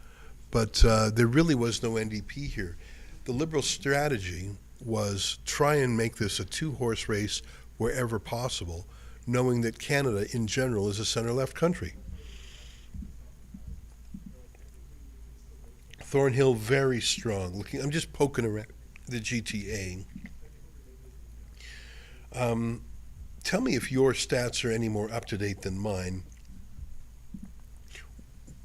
But there really was no NDP here. The Liberal strategy was try and make this a 2-horse race wherever possible, knowing that Canada in general is a center-left country. Thornhill, very strong. I'm just poking around the GTA. Tell me if your stats are any more up to date than mine.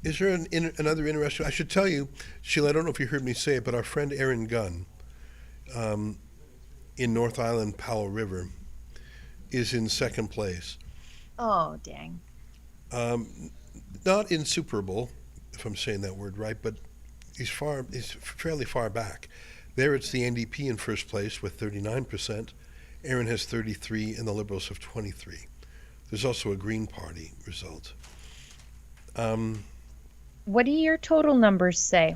Is there another interesting? I should tell you, Sheila, I don't know if you heard me say it, but our friend Aaron Gunn in North Island, Powell River, is in second place. Oh, dang. Not insuperable, if I'm saying that word right, but he's fairly far back. There it's the NDP in first place with 39%. Aaron has 33 and the Liberals have 23. There's also a Green Party result. What do your total numbers say?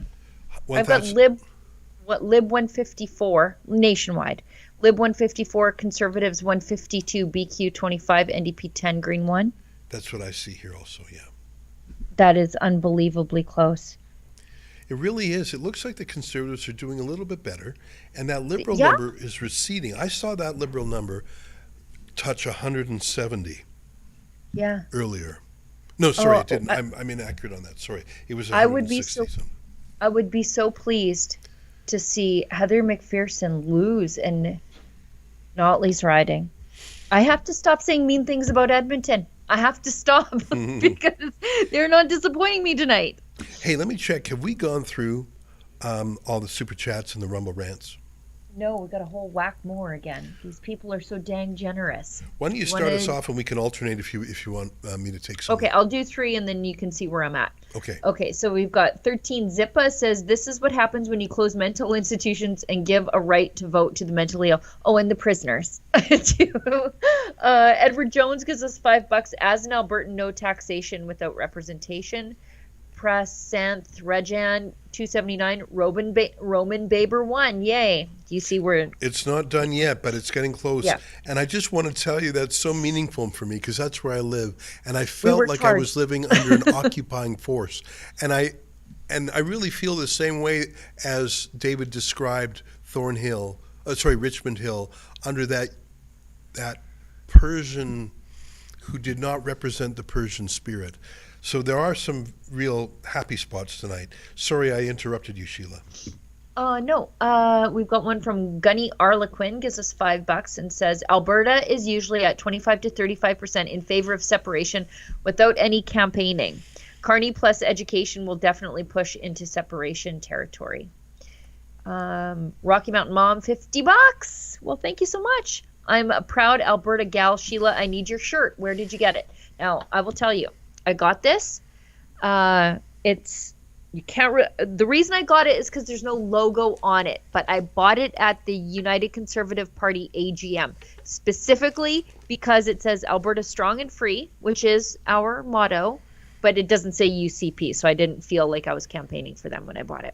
I've got 1,000 Lib 154 nationwide. Lib 154, Conservatives 152, BQ 25, NDP 10, Green 1. That's what I see here also, yeah. That is unbelievably close. It really is. It looks like the Conservatives are doing a little bit better, and that Liberal Yeah. number is receding. I saw that Liberal number touch 170 Yeah. earlier. No, sorry, Oh, it didn't. I'm inaccurate on that. Sorry. It was I would be 160 so I would be so pleased to see Heather McPherson lose and Notley's riding. I have to stop saying mean things about Edmonton. I have to stop because they're not disappointing me tonight. Hey, let me check. Have we gone through all the super chats and the Rumble rants? No, we got a whole whack more again. These people are so dang generous. Why don't you start us off and we can alternate if you want me to take some. Okay, I'll do 3 and then you can see where I'm at. Okay. Okay, so we've got 13 Zippa says this is what happens when you close mental institutions and give a right to vote to the mentally ill. Oh, and the prisoners. Edward Jones gives us $5. As an Albertan, no taxation without representation. Prasanth Rejan 279 Roman Baber 1. Yay. Do you see where It's not done yet, but it's getting close. Yeah. And I just want to tell you that's so meaningful for me because that's where I live. And I felt worked like hard. I was living under an occupying force. And I really feel the same way as David described Richmond Hill, under that Persian who did not represent the Persian spirit. So there are some real happy spots tonight. Sorry I interrupted you, Sheila. No. We've got one from Gunny Arlequin, gives us $5 and says Alberta is usually at 25 to 35% in favor of separation without any campaigning. Carney plus education will definitely push into separation territory. Rocky Mountain Mom, $50. Well, thank you so much. I'm a proud Alberta gal. Sheila, I need your shirt. Where did you get it? Now, I will tell you. I got this. The reason I got it is because there's no logo on it, but I bought it at the United Conservative Party AGM, specifically because it says Alberta Strong and Free, which is our motto, but it doesn't say UCP, so I didn't feel like I was campaigning for them when I bought it.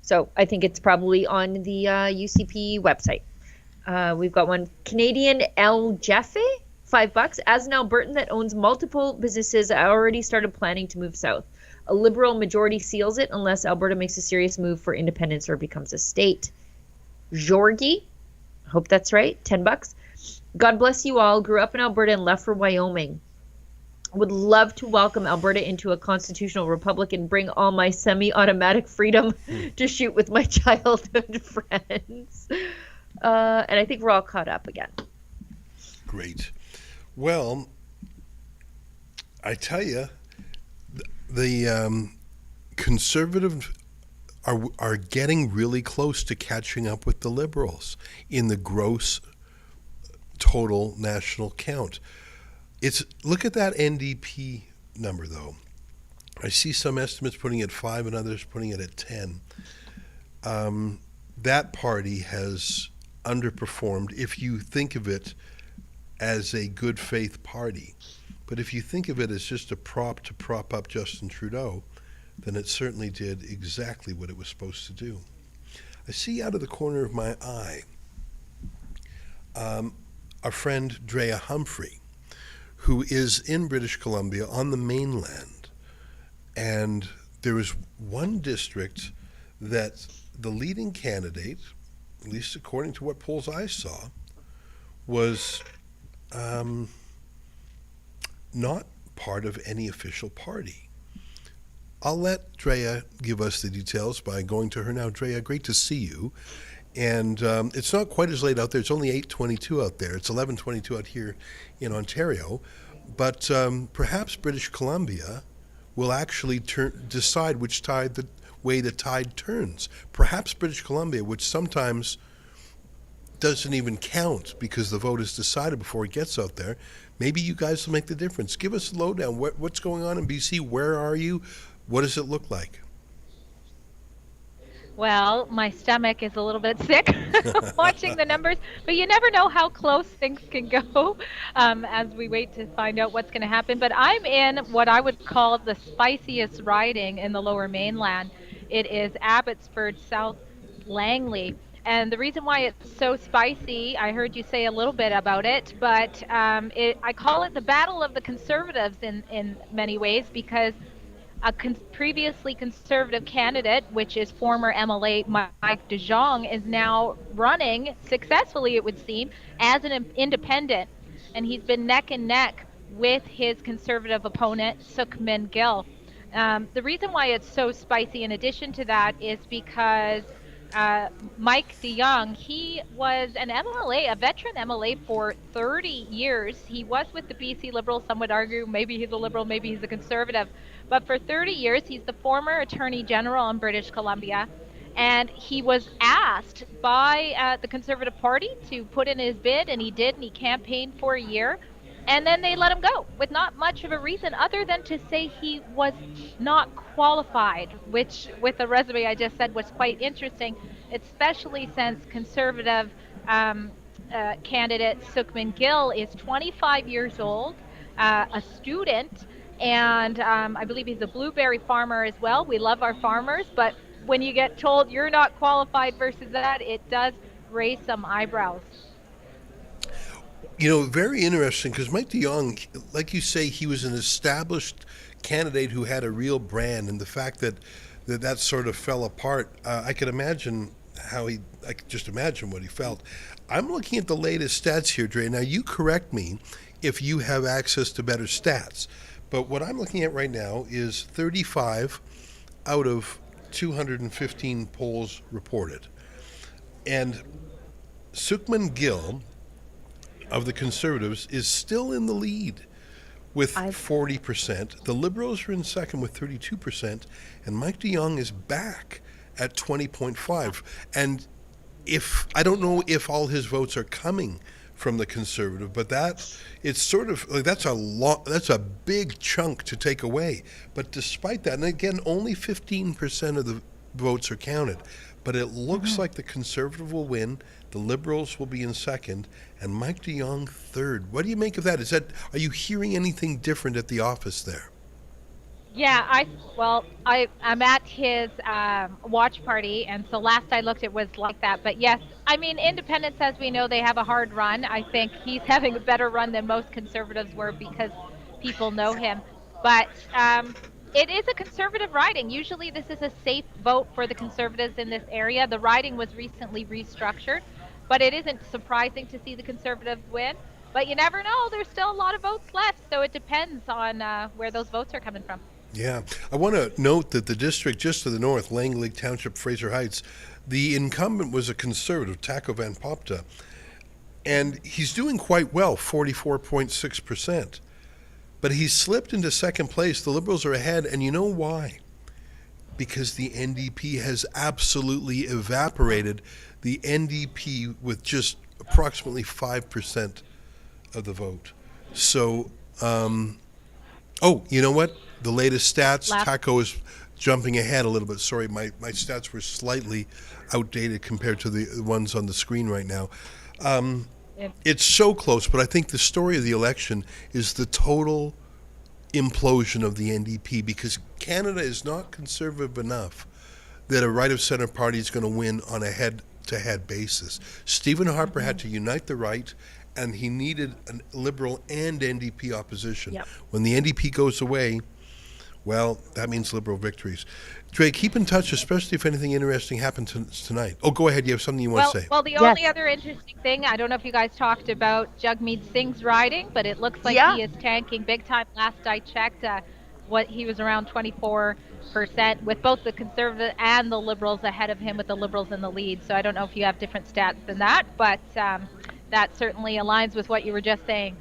So I think it's probably on the UCP website. We've got one, Canadian El Jeffe. $5. As an Albertan that owns multiple businesses, I already started planning to move south. A Liberal majority seals it unless Alberta makes a serious move for independence or becomes a state. Jorgi, I hope that's right, $10. God bless you all. Grew up in Alberta and left for Wyoming. Would love to welcome Alberta into a constitutional republic and bring all my semi-automatic freedom to shoot with my childhood friends. And I think we're all caught up again. Great. Well, I tell you, the Conservatives are getting really close to catching up with the Liberals in the gross total national count. Look at that NDP number, though. I see some estimates putting it at 5 and others putting it at 10. That party has underperformed if you think of it as a good faith party. But if you think of it as just a prop to prop up Justin Trudeau, then it certainly did exactly what it was supposed to do. I see out of the corner of my eye our friend Drea Humphrey, who is in British Columbia on the mainland. And there was one district that the leading candidate, at least according to what polls I saw, was not part of any official party. I'll let Drea give us the details by going to her now. Drea, great to see you. And it's not quite as late out there. It's only 8:22 out there. It's 11:22 out here in Ontario. But perhaps British Columbia will actually decide which way the tide turns. Perhaps British Columbia, which sometimes doesn't even count because the vote is decided before it gets out there. Maybe you guys will make the difference. Give us a lowdown. What's going on in BC? Where are you? What does it look like? Well, my stomach is a little bit sick watching the numbers, but you never know how close things can go as we wait to find out what's going to happen. But I'm in what I would call the spiciest riding in the Lower Mainland. It is Abbotsford, South Langley. And the reason why it's so spicy, I heard you say a little bit about it, but I call it the battle of the Conservatives in many ways, because a previously Conservative candidate, which is former MLA Mike de Jong, is now running successfully, it would seem, as an independent. And he's been neck and neck with his Conservative opponent, Sukhman Gill. The reason why it's so spicy in addition to that is because Mike de Jong, he was an MLA, a veteran MLA for 30 years. He was with the BC Liberals. Some would argue maybe he's a Liberal, maybe he's a Conservative. But for 30 years, he's the former Attorney General in British Columbia. And he was asked by the Conservative Party to put in his bid, and he did, and he campaigned for a year. And then they let him go with not much of a reason other than to say he was not qualified, which with the resume I just said was quite interesting, especially since Conservative candidate Sukhman Gill is 25 years old, a student, and I believe he's a blueberry farmer as well. We love our farmers, but when you get told you're not qualified versus that, it does raise some eyebrows. You know, very interesting, because Mike de Jong, like you say, he was an established candidate who had a real brand, and the fact that sort of fell apart, I could imagine I could just imagine what he felt. I'm looking at the latest stats here, Dre. Now, you correct me if you have access to better stats, but what I'm looking at right now is 35 out of 215 polls reported. And Sukhman Gill of the Conservatives is still in the lead with 40%. The Liberals are in second with 32%, and Mike de Jong is back at 20.5. And I don't know if all his votes are coming from the Conservative, but it's sort of like that's a big chunk to take away. But despite that, and again, only 15% of the votes are counted, but it looks like the Conservative will win, the Liberals will be in second, and Mike de Jong third. What do you make of that? Are you hearing anything different at the office there? Yeah, I'm at his watch party, and so last I looked, it was like that. But yes, I mean, independents, as we know, they have a hard run. I think he's having a better run than most Conservatives were because people know him. But it is a Conservative riding. Usually this is a safe vote for the Conservatives in this area. The riding was recently restructured, but it isn't surprising to see the Conservatives win. But you never know. There's still a lot of votes left, so it depends on where those votes are coming from. Yeah. I want to note that the district just to the north, Langley Township, Fraser Heights, the incumbent was a Conservative, Taco Van Popta, and he's doing quite well, 44.6%. But he's slipped into second place. The Liberals are ahead, and you know why? Because the NDP has absolutely evaporated. The NDP with just approximately 5% of the vote. So, you know what? The latest stats, Taco is jumping ahead a little bit. Sorry, my stats were slightly outdated compared to the ones on the screen right now. It's so close, but I think the story of the election is the total implosion of the NDP, because Canada is not conservative enough that a right-of-center party is going to win on a head-to-head basis. Stephen Harper had to unite the right, and he needed a Liberal and NDP opposition. Yep. When the NDP goes away, well, that means Liberal victories. Dre, keep in touch, especially if anything interesting happens tonight. Oh, go ahead. You have something you want to say. Well, the only other interesting thing, I don't know if you guys talked about Jagmeet Singh's riding, but it looks like he is tanking big time. Last I checked, he was around 24%, with both the Conservative and the Liberals ahead of him, with the Liberals in the lead. So I don't know if you have different stats than that, but that certainly aligns with what you were just saying.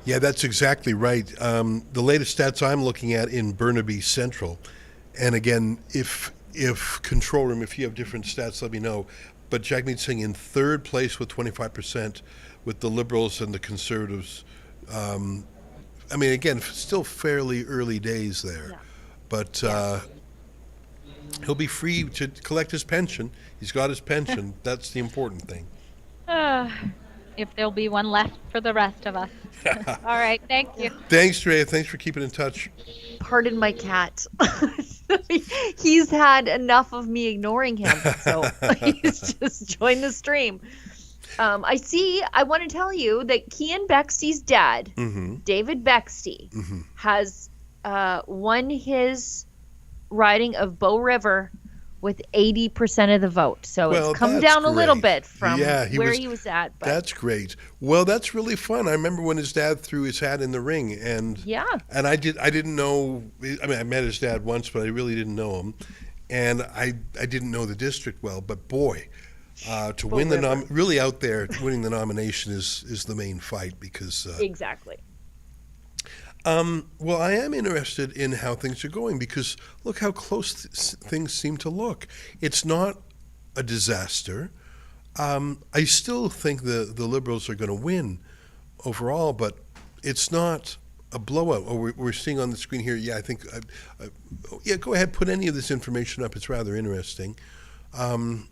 Yeah, that's exactly right. The latest stats I'm looking at in Burnaby Central, and again, if Control Room, if you have different stats, let me know. but Jagmeet Singh in third place with 25%, with the Liberals and the Conservatives. I mean, again, still fairly early days there, but he'll be free to collect his pension. He's got his pension. That's the important thing. If there'll be one left for the rest of us. All right, thank you. Thanks, Drea. Thanks for keeping in touch. Pardon my cat. He's had enough of me ignoring him, so he's just joined the stream. I want to tell you that Cian Bexte's dad, David Bexte, has won his riding of Bow River with 80% of the vote. So it's come down a little bit from where he was at. But that's great. Well, that's really fun. I remember when his dad threw his hat in the ring, and I didn't know. I mean, I met his dad once, but I really didn't know him, and I didn't know the district well. But boy, to win the really out there, winning the nomination is the main fight because exactly. Well, I am interested in how things are going because look how close things seem to look. It's not a disaster. I still think the Liberals are going to win overall, but it's not a blowout. Oh, we're seeing on the screen here. Yeah, I think. Go ahead. Put any of this information up. It's rather interesting. In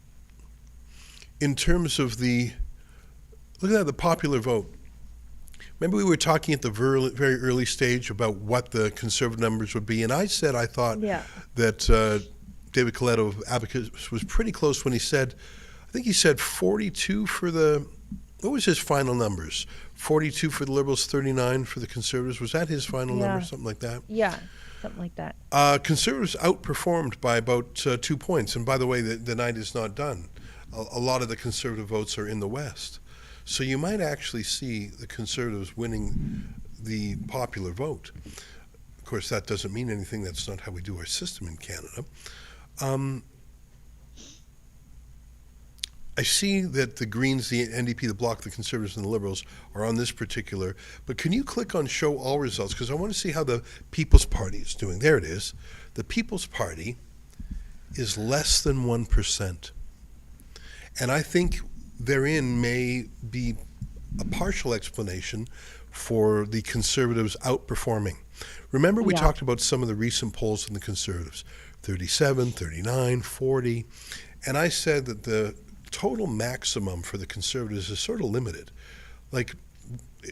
terms of look at that, the popular vote. Remember we were talking at the very early stage about what the Conservative numbers would be, and I said I thought that David Coletto of Abacus was pretty close when he said, I think he said 42 for what was his final numbers? 42 for the Liberals, 39 for the Conservatives. Was that his final number, something like that? Yeah, something like that. Conservatives outperformed by about 2 points, and by the way, the night is not done. A lot of the Conservative votes are in the West. So you might actually see the Conservatives winning the popular vote. Of course, that doesn't mean anything. That's not how we do our system in Canada. I see that the Greens, the NDP, the Bloc, the Conservatives, and the Liberals are on this particular. But can you click on Show All Results? Because I want to see how the People's Party is doing. There it is. The People's Party is less than 1%. And I think therein may be a partial explanation for the Conservatives outperforming. Remember we talked about some of the recent polls in the Conservatives, 37, 39, 40, and I said that the total maximum for the Conservatives is sort of limited. Like,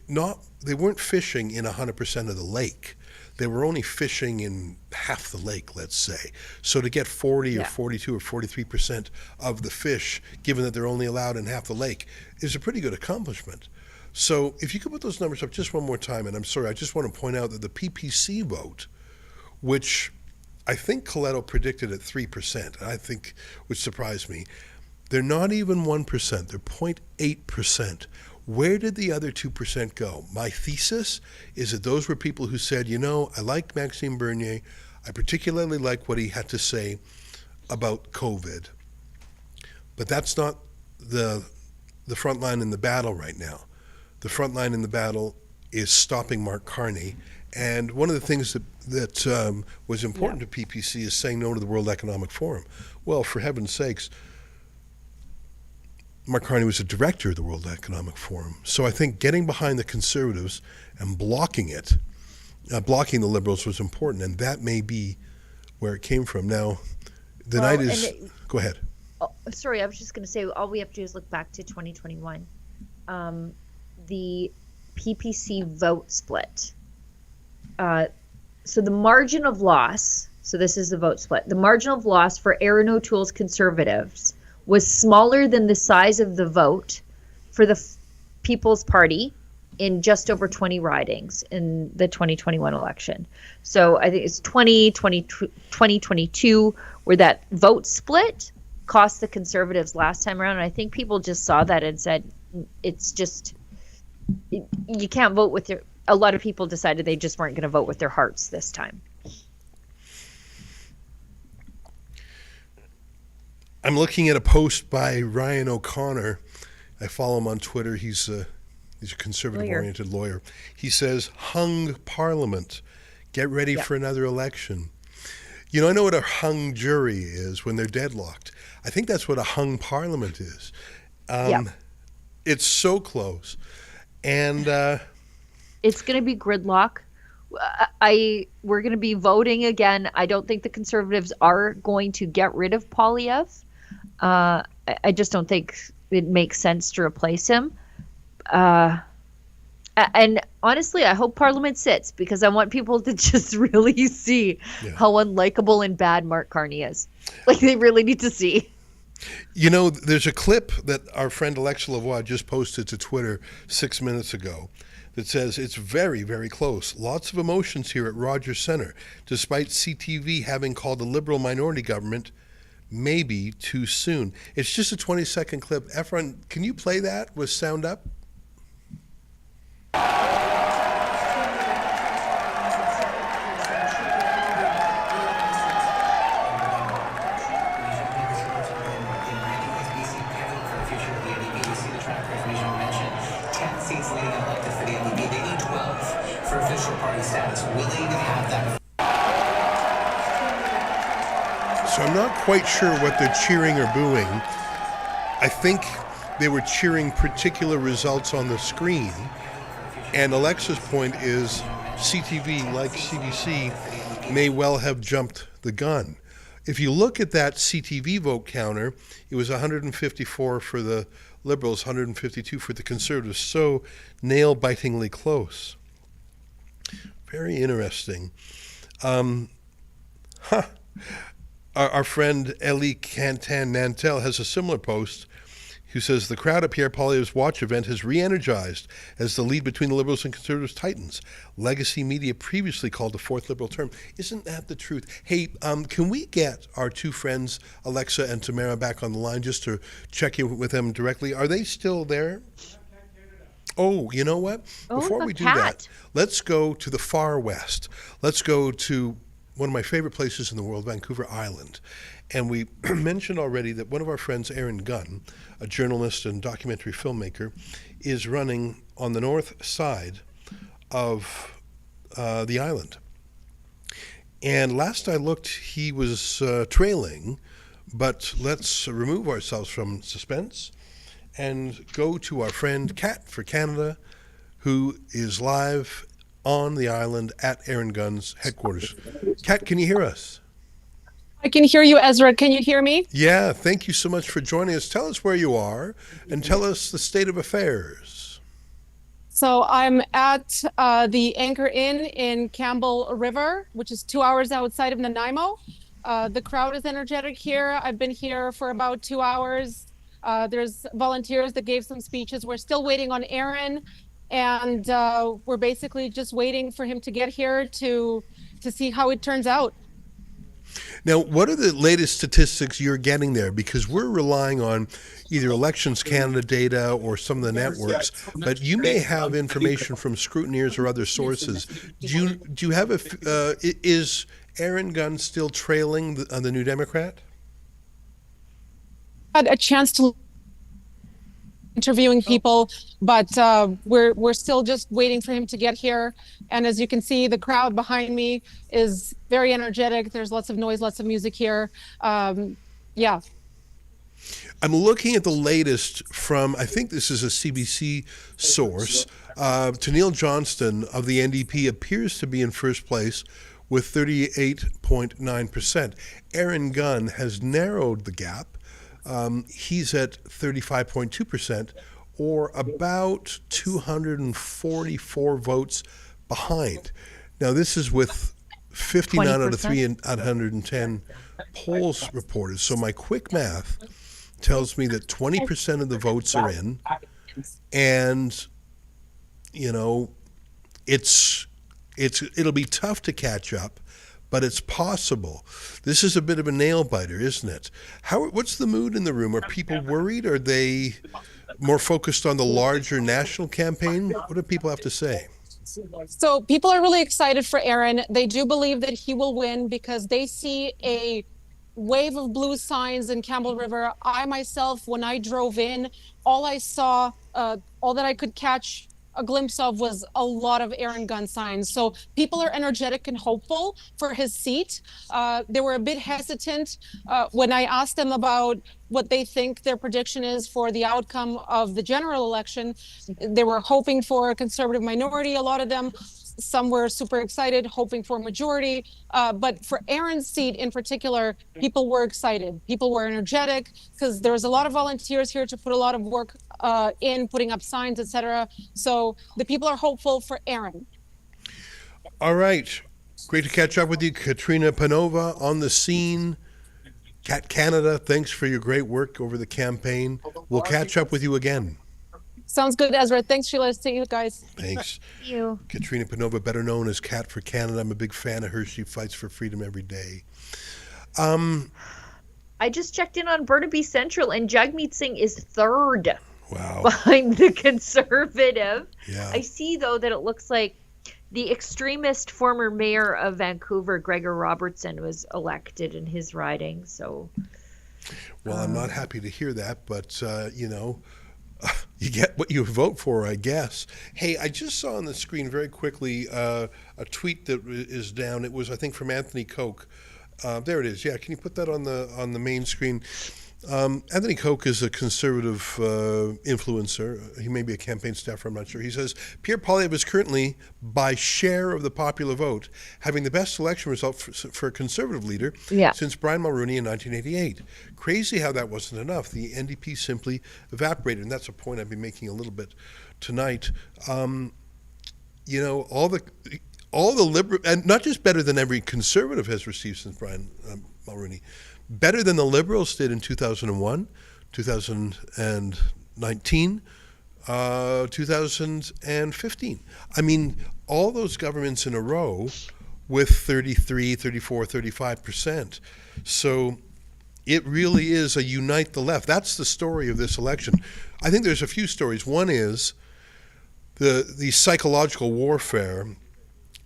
they weren't fishing in 100% of the lake. They were only fishing in half the lake, let's say. So to get 40 or 42 or 43% of the fish, given that they're only allowed in half the lake, is a pretty good accomplishment. So if you could put those numbers up just one more time, and I'm sorry, I just want to point out that the PPC vote, which I think Coletto predicted at 3%, I think, which surprised me, they're not even 1%, they're 0.8%. Where did the other 2% go? My thesis is that those were people who said, I like Maxime Bernier. I particularly like what he had to say about COVID. But that's not the front line in the battle right now. The front line in the battle is stopping Mark Carney. And one of the things that was important to PPC is saying no to the World Economic Forum. Well, for heaven's sakes, Mark Carney was a director of the World Economic Forum. So I think getting behind the Conservatives and blocking the Liberals was important, and that may be where it came from. Now, the night is... Go ahead. Oh, sorry, I was just going to say, all we have to do is look back to 2021. The PPC vote split. So the margin of loss, so this is the vote split, the margin of loss for Erin O'Toole's Conservatives was smaller than the size of the vote for the People's Party in just over 20 ridings in the 2021 election. So I think it's 2022 where that vote split cost the Conservatives last time around. And I think people just saw that and said, it's just, you can't vote with a lot of people decided they just weren't going to vote with their hearts this time. I'm looking at a post by Ryan O'Connor. I follow him on Twitter. He's a conservative-oriented lawyer. He says, hung Parliament. Get ready for another election. You know, I know what a hung jury is when they're deadlocked. I think that's what a hung parliament is. It's so close. And it's going to be gridlock. We're going to be voting again. I don't think the Conservatives are going to get rid of Poilievre. I just don't think it makes sense to replace him. And honestly, I hope Parliament sits because I want people to just really see how unlikable and bad Mark Carney is. Like, they really need to see. You know, there's a clip that our friend Alexa Lavoie just posted to Twitter 6 minutes ago that says it's very, very close. Lots of emotions here at Rogers Centre, despite CTV having called a Liberal minority government maybe too soon. It's just a 20-second clip. Efron, can you play that with sound up? So I'm not quite sure what they're cheering or booing. I think they were cheering particular results on the screen. And Alexa's point is CTV, like CBC, may well have jumped the gun. If you look at that CTV vote counter, it was 154 for the Liberals, 152 for the Conservatives. So nail-bitingly close. Very interesting. Our friend Elie Cantan-Nantel has a similar post who says the crowd at Pierre Poilievre's watch event has re-energized as the lead between the Liberals and Conservatives tightens. Legacy media previously called the fourth Liberal term. Isn't that the truth? Hey, can we get our two friends, Alexa and Tamara, back on the line just to check in with them directly? Are they still there? Oh, you know what? Before we do that, let's go to the far west. Let's go to one of my favorite places in the world, Vancouver Island. And we mentioned already that one of our friends, Aaron Gunn, a journalist and documentary filmmaker, is running on the north side of the island. And last I looked, he was trailing, but let's remove ourselves from suspense and go to our friend Kat for Canada, who is live on the island at Aaron Gunn's headquarters. Kat, can you hear us? I can hear you, Ezra. Can you hear me? Yeah, thank you so much for joining us. Tell us where you are and tell us the state of affairs. So I'm at the Anchor Inn in Campbell River, which is 2 hours outside of Nanaimo. The crowd is energetic here. I've been here for about 2 hours. There's volunteers that gave some speeches. We're still waiting on Aaron. And we're basically just waiting for him to get here to see how it turns out. Now, what are the latest statistics you're getting there? Because we're relying on either Elections Canada data or some of the networks, but you may have information from scrutineers or other sources. Do you have is Aaron Gunn still trailing the New Democrat? Had a chance to interviewing people, but we're still just waiting for him to get here. And as you can see, the crowd behind me is very energetic. There's lots of noise, lots of music here. Yeah. I'm looking at the latest from, I think this is a CBC source. Tenniel Johnston of the NDP appears to be in first place with 38.9%. Aaron Gunn has narrowed the gap. He's at 35.2%, or about 244 votes behind. Now, this is with 59 20%. Out of 310 polls reported. So my quick math tells me that 20% of the votes are in, and you know, it'll be tough to catch up. But it's possible. This is a bit of a nail biter, isn't it? What's the mood in the room? Are people worried? Are they more focused on the larger national campaign? What do people have to say? So people are really excited for Aaron. They do believe that he will win because they see a wave of blue signs in Campbell River. I myself, when I drove in, all I saw, all that I could catch a glimpse of was a lot of Aaron Gunn signs. So people are energetic and hopeful for his seat. They were a bit hesitant when I asked them about what they think their prediction is for the outcome of the general election. They were hoping for a Conservative minority, a lot of them. Some were super excited, hoping for a majority. But for Aaron's seat in particular, people were excited. People were energetic because there was a lot of volunteers here to put a lot of work in putting up signs, etc. So the people are hopeful for Aaron. All right. Great to catch up with you. Katrina Panova on the scene. Cat Canada, thanks for your great work over the campaign. We'll catch up with you again. Sounds good, Ezra. Thanks, Sheila. See you guys. Thanks. Thank you. Katrina Panova, better known as Cat for Canada. I'm a big fan of her. She fights for freedom every day. I just checked in on Burnaby Central, and Jagmeet Singh is third Wow. behind the Conservative. Yeah. I see, though, that it looks like the extremist former mayor of Vancouver, Gregor Robertson, was elected in his riding. So, Well, I'm not happy to hear that, but, you get what you vote for, I guess. Hey, I just saw on the screen very quickly a tweet that is down. It was, I think, from Anthony Koch. There it is. Yeah, can you put that on the main screen? Anthony Koch is a Conservative influencer. He may be a campaign staffer, I'm not sure. He says, Pierre Poilievre is currently, by share of the popular vote, having the best election result for a Conservative leader since Brian Mulroney in 1988. Crazy how that wasn't enough. The NDP simply evaporated, and that's a point I've been making a little bit tonight. All the Liberal, and not just better than every Conservative has received since Brian Mulroney, better than the Liberals did in 2001, 2019, 2015. I mean, all those governments in a row with 33, 34, 35%. So it really is a unite the left. That's the story of this election. I think there's a few stories. One is the psychological warfare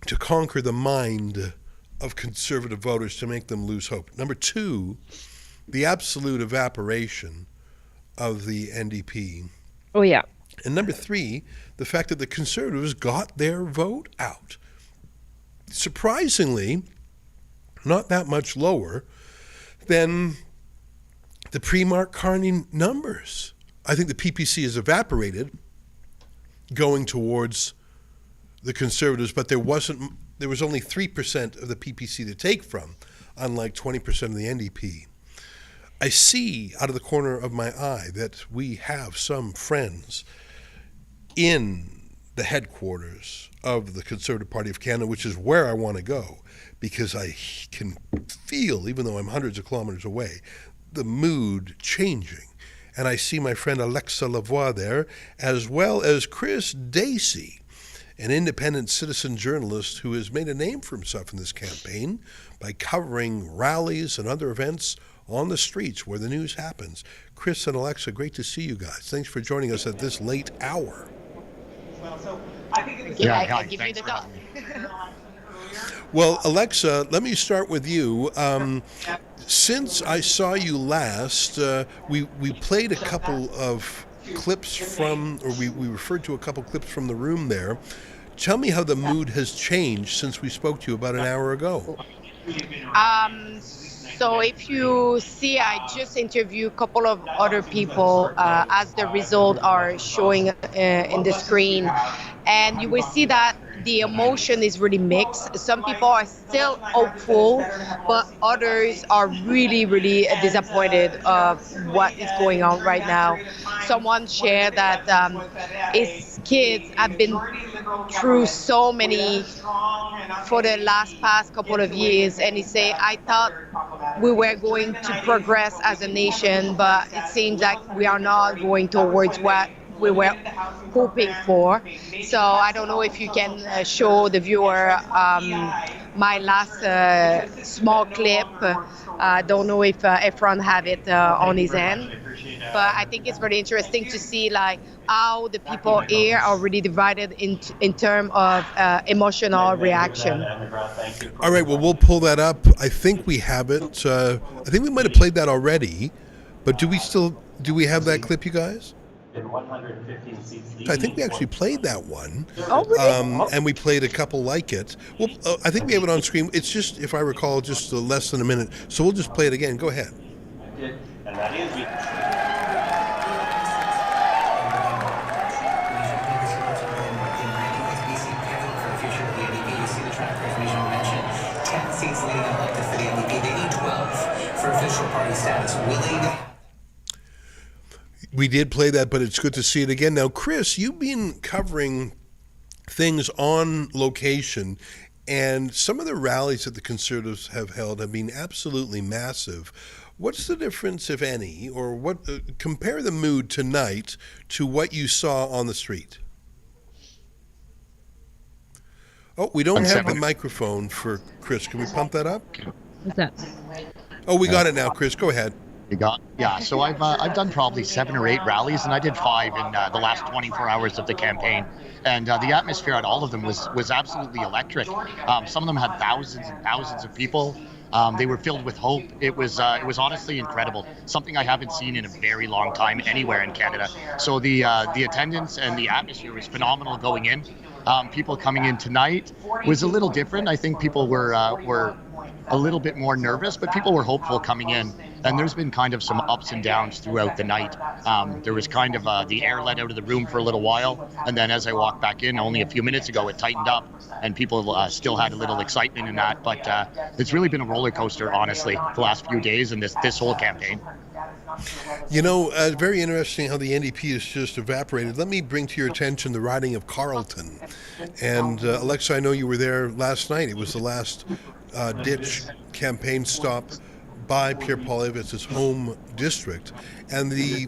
to conquer the mind of Conservative voters to make them lose hope. Number two, the absolute evaporation of the NDP. Oh, yeah. And number three, the fact that the Conservatives got their vote out. Surprisingly, not that much lower than the pre-Mark Carney numbers. I think the PPC has evaporated going towards the Conservatives, but there was only 3% of the PPC to take from, unlike 20% of the NDP. I see out of the corner of my eye that we have some friends in the headquarters of the Conservative Party of Canada, which is where I want to go, because I can feel, even though I'm hundreds of kilometers away, the mood changing. And I see my friend Alexa Lavoie there, as well as Chris Dacey, an independent citizen journalist who has made a name for himself in this campaign by covering rallies and other events on the streets where the news happens. Chris and Alexa, great to see you guys. Thanks for joining us at this late hour. I give you the dot. Well, Alexa, let me start with you. Since I saw you last, we played a couple of clips from, or we referred to a couple clips from the room there. Tell me how the mood has changed since we spoke to you about an hour ago. So if you see, I just interviewed a couple of other people as the results are showing in the screen. And you will see that the emotion is really mixed. Some people are still hopeful, but others are really, really disappointed of what is going on right now. Someone shared that his kids have been through so many for the past couple of years, and he said, I thought we were going to progress as a nation, but it seems like we are not going towards what we were hoping for. So I don't know if you can show the viewer my last small clip. I don't know if Efron have it on his end, but I think it's very interesting to see like how the people here are really divided in terms of emotional reaction. All right, well, we'll pull that up. I think we have it. I think we might have played that already, but do we have that clip, you guys? I think we actually played that one. Oh, really? And we played a couple like it. Well, I think we have it on screen. It's just, if I recall, just less than a minute. So we'll just play it again. Go ahead. And that is seats leading elected for the NDP. They need 12 for official party status. Will they? We did play that, but it's good to see it again. Now, Chris, you've been covering things on location, and some of the rallies that the Conservatives have held have been absolutely massive. What's the difference, if any, or what? Compare the mood tonight to what you saw on the street. Oh, we don't have the microphone for Chris. Can we pump that up? What's that? Oh, we got it now, Chris. Go ahead. Yeah. So I've done probably 7 or 8 rallies, and I did 5 in the last 24 hours of the campaign. And the atmosphere at all of them was absolutely electric. Some of them had thousands and thousands of people. They were filled with hope. It was honestly incredible. Something I haven't seen in a very long time anywhere in Canada. So the attendance and the atmosphere was phenomenal going in. People coming in tonight was a little different. I think people were a little bit more nervous, but people were hopeful coming in. And there's been kind of some ups and downs throughout the night. There was kind of the air let out of the room for a little while. And then as I walked back in only a few minutes ago, it tightened up and people still had a little excitement in that. But it's really been a roller coaster, honestly, the last few days and this whole campaign. You know, very interesting how the NDP has just evaporated. Let me bring to your attention the riding of Carleton. And Alexa, I know you were there last night. It was the last ditch campaign stop by Pierre Poilievre's home district. And the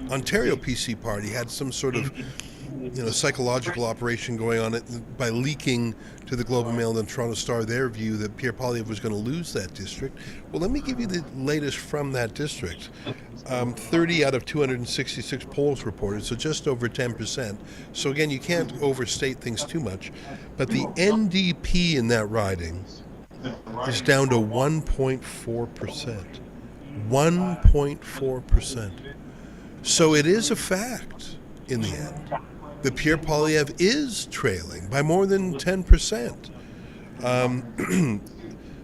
Ontario PC party had some sort of psychological operation going on it by leaking to the Globe and Mail and Toronto Star their view that Pierre Poilievre was going to lose that district. Well, let me give you the latest from that district. 30 out of 266 polls reported, so just over 10%. So again, you can't overstate things too much. But the NDP in that riding is down to 1.4%. 1.4%. So it is a fact in the end that Pierre Poilievre is trailing by more than 10%.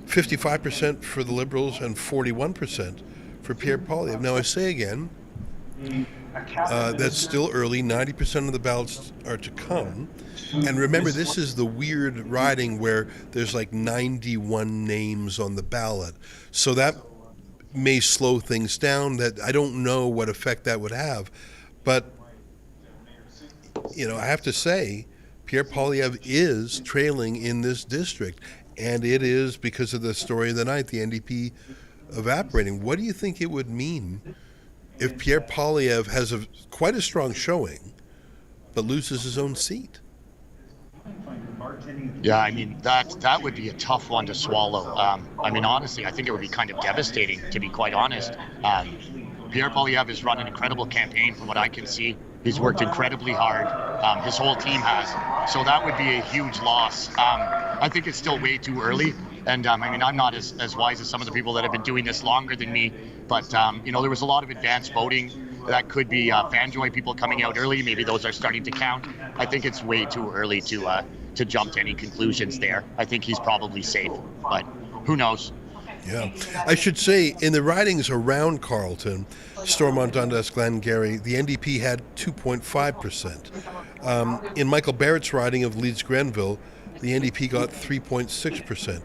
55% for the Liberals and 41% for Pierre Poilievre. Now I say again, that's still early. 90% of the ballots are to come. And remember, this is the weird riding where there's like 91 names on the ballot. So that may slow things down. That I don't know what effect that would have. But, I have to say, Pierre Poilievre is trailing in this district. And it is because of the story of the night, the NDP evaporating. What do you think it would mean if Pierre Poilievre has quite a strong showing, but loses his own seat? Yeah, I mean, that would be a tough one to swallow. Honestly, I think it would be kind of devastating, to be quite honest. Pierre Poilievre has run an incredible campaign from what I can see. He's worked incredibly hard. His whole team has. So that would be a huge loss. I think it's still way too early. And I'm not as wise as some of the people that have been doing this longer than me. But, there was a lot of advanced voting. That could be Fanjoy people coming out early. Maybe those are starting to count. I think it's way too early to jump to any conclusions there. I think he's probably safe, but who knows? Yeah. I should say, in the ridings around Carleton, Stormont, Dundas, Glengarry, the NDP had 2.5%. In Michael Barrett's riding of Leeds-Grenville, the NDP got 3.6%.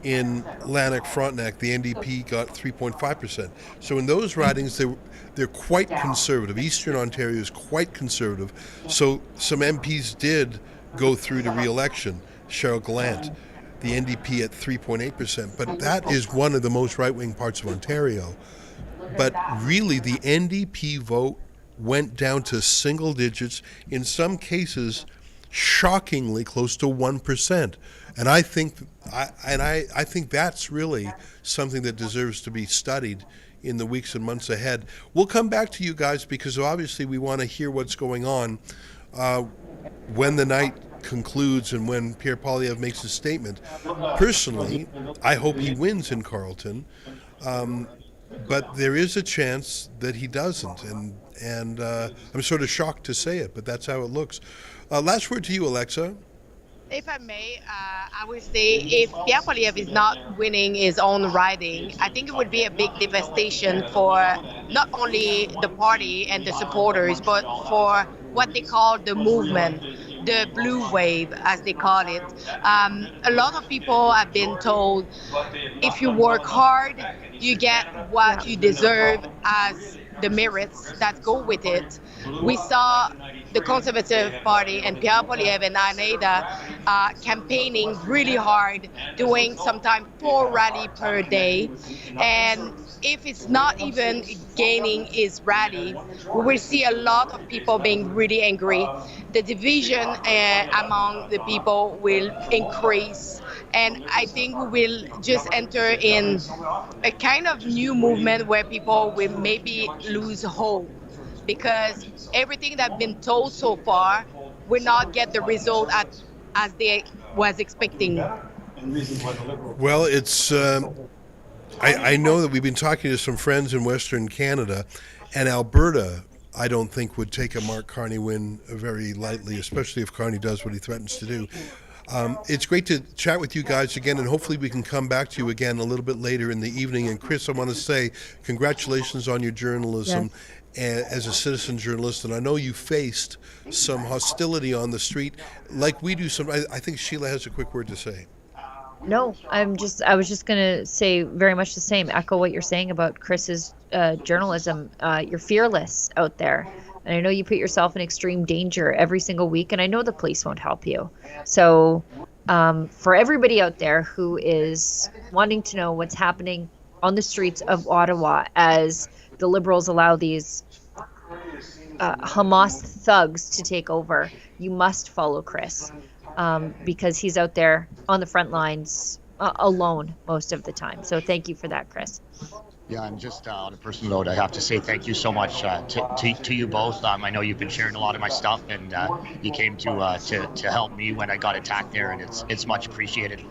In Lanark-Frontenac, the NDP got 3.5%. So in those ridings, they're quite conservative. Eastern Ontario is quite conservative. So some MPs did go through to re-election. Cheryl Gallant, the NDP at 3.8%. But that is one of the most right-wing parts of Ontario. But really, the NDP vote went down to single digits, in some cases shockingly close to 1%. And I think that's really something that deserves to be studied in the weeks and months ahead. We'll come back to you guys because obviously we want to hear what's going on when the night concludes and when Pierre Poilievre makes his statement. Personally, I hope he wins in Carleton. but there is a chance that he doesn't, and I'm sort of shocked to say it, but that's how it looks. Last word to you, Alexa. If I may, I would say if Pierre Poilievre is not winning his own riding, I think it would be a big devastation for not only the party and the supporters, but for what they call the movement, the blue wave, as they call it. A lot of people have been told if you work hard, you get what you deserve as the merits that go with it. We saw the Conservative Party and Pierre Poilievre and Aneda campaigning really hard, doing sometimes 4 rallies per day. And if it's not even gaining his rally, we will see a lot of people being really angry. The division among the people will increase. And I think we will just enter in a kind of new movement where people will maybe lose hope, because everything that's been told so far will not get the result as they was expecting. Well, it's I know that we've been talking to some friends in Western Canada, and Alberta, I don't think would take a Mark Carney win very lightly, especially if Carney does what he threatens to do. It's great to chat with you guys again, and hopefully we can come back to you again a little bit later in the evening. And Chris, I want to say congratulations on your journalism as a citizen journalist. And I know you faced some hostility on the street, like we do. I think Sheila has a quick word to say. No, I was just going to say very much the same, echo what you're saying about Chris's journalism. You're fearless out there. And I know you put yourself in extreme danger every single week, and I know the police won't help you. So for everybody out there who is wanting to know what's happening on the streets of Ottawa as the Liberals allow these Hamas thugs to take over, you must follow Chris because he's out there on the front lines alone most of the time. So thank you for that, Chris. Yeah, and just on a personal note, I have to say thank you so much to you both. I know you've been sharing a lot of my stuff, and you came to help me when I got attacked there, and it's much appreciated.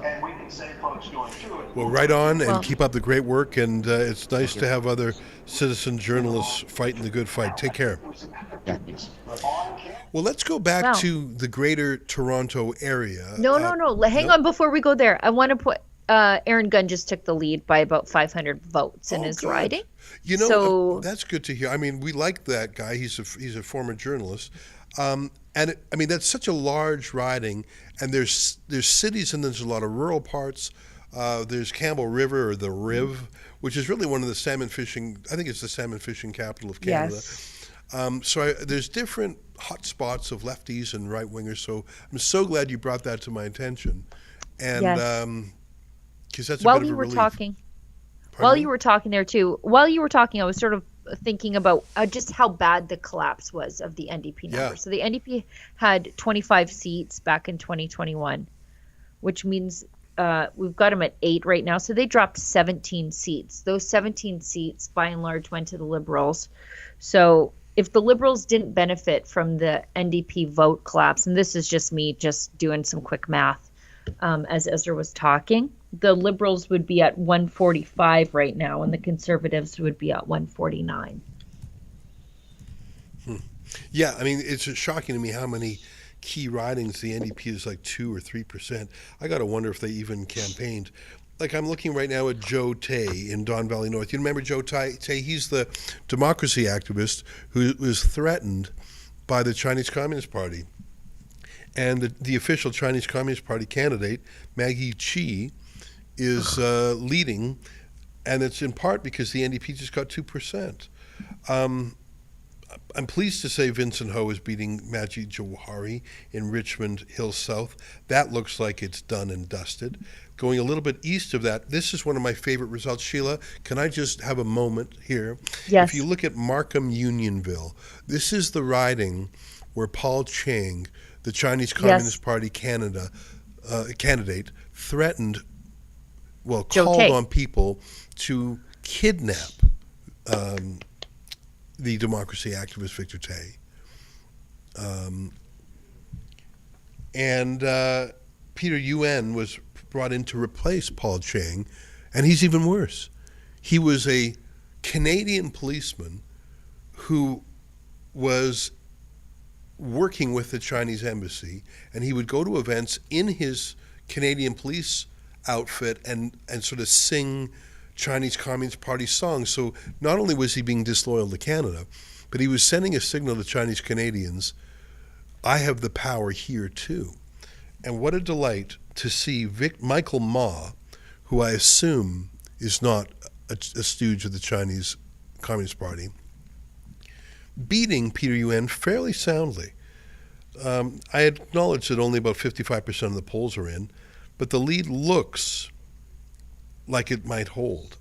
Well, right on, and keep up the great work, and it's nice to have other citizen journalists fighting the good fight. Take care. Yeah, thanks. Well, let's go back to the Greater Toronto area. No. Hang on before we go there. I want to put Aaron Gunn just took the lead by about 500 votes in his riding. You know, that's good to hear. I mean, we like that guy. He's a former journalist. That's such a large riding, and there's cities and there's a lot of rural parts. There's Campbell River, or the Riv, which is really one of the salmon fishing. I think it's the salmon fishing capital of Canada. Yes. There's different hot spots of lefties and right wingers. So I'm so glad you brought that to my attention. And because that's a bit of a relief. While you were talking there too, I was sort of thinking about just how bad the collapse was of the NDP number. Yeah. So the NDP had 25 seats back in 2021, which means we've got them at 8 right now. So they dropped 17 seats. Those 17 seats, by and large, went to the Liberals. So if the Liberals didn't benefit from the NDP vote collapse, and this is just me just doing some quick math as Ezra was talking, the Liberals would be at 145 right now, and the Conservatives would be at 149. Yeah, I mean, it's shocking to me how many key ridings the NDP is like 2 or 3%. I got to wonder if they even campaigned. Like, I'm looking right now at Joe Tay in Don Valley North. You remember Joe Tay? He's the democracy activist who was threatened by the Chinese Communist Party. And the official Chinese Communist Party candidate, Maggie Chi, is leading, and it's in part because the NDP just got 2%. I'm pleased to say Vincent Ho is beating Majid Jawahari in Richmond Hill South. That looks like it's done and dusted. Going a little bit east of that, this is one of my favorite results. Sheila, can I just have a moment here? Yes. If you look at Markham Unionville, this is the riding where Paul Chang, the Chinese Communist Party candidate, threatened, called on people to kidnap the democracy activist Victor Tay. And Peter Yuen was brought in to replace Paul Chang, and he's even worse. He was a Canadian policeman who was working with the Chinese embassy, and he would go to events in his Canadian police outfit and sort of sing Chinese Communist Party songs. So not only was he being disloyal to Canada, but he was sending a signal to Chinese Canadians, I have the power here too. And what a delight to see Michael Ma, who I assume is not a stooge of the Chinese Communist Party, beating Peter Yuen fairly soundly. I acknowledge that only about 55% of the polls are in, but the lead looks like it might hold.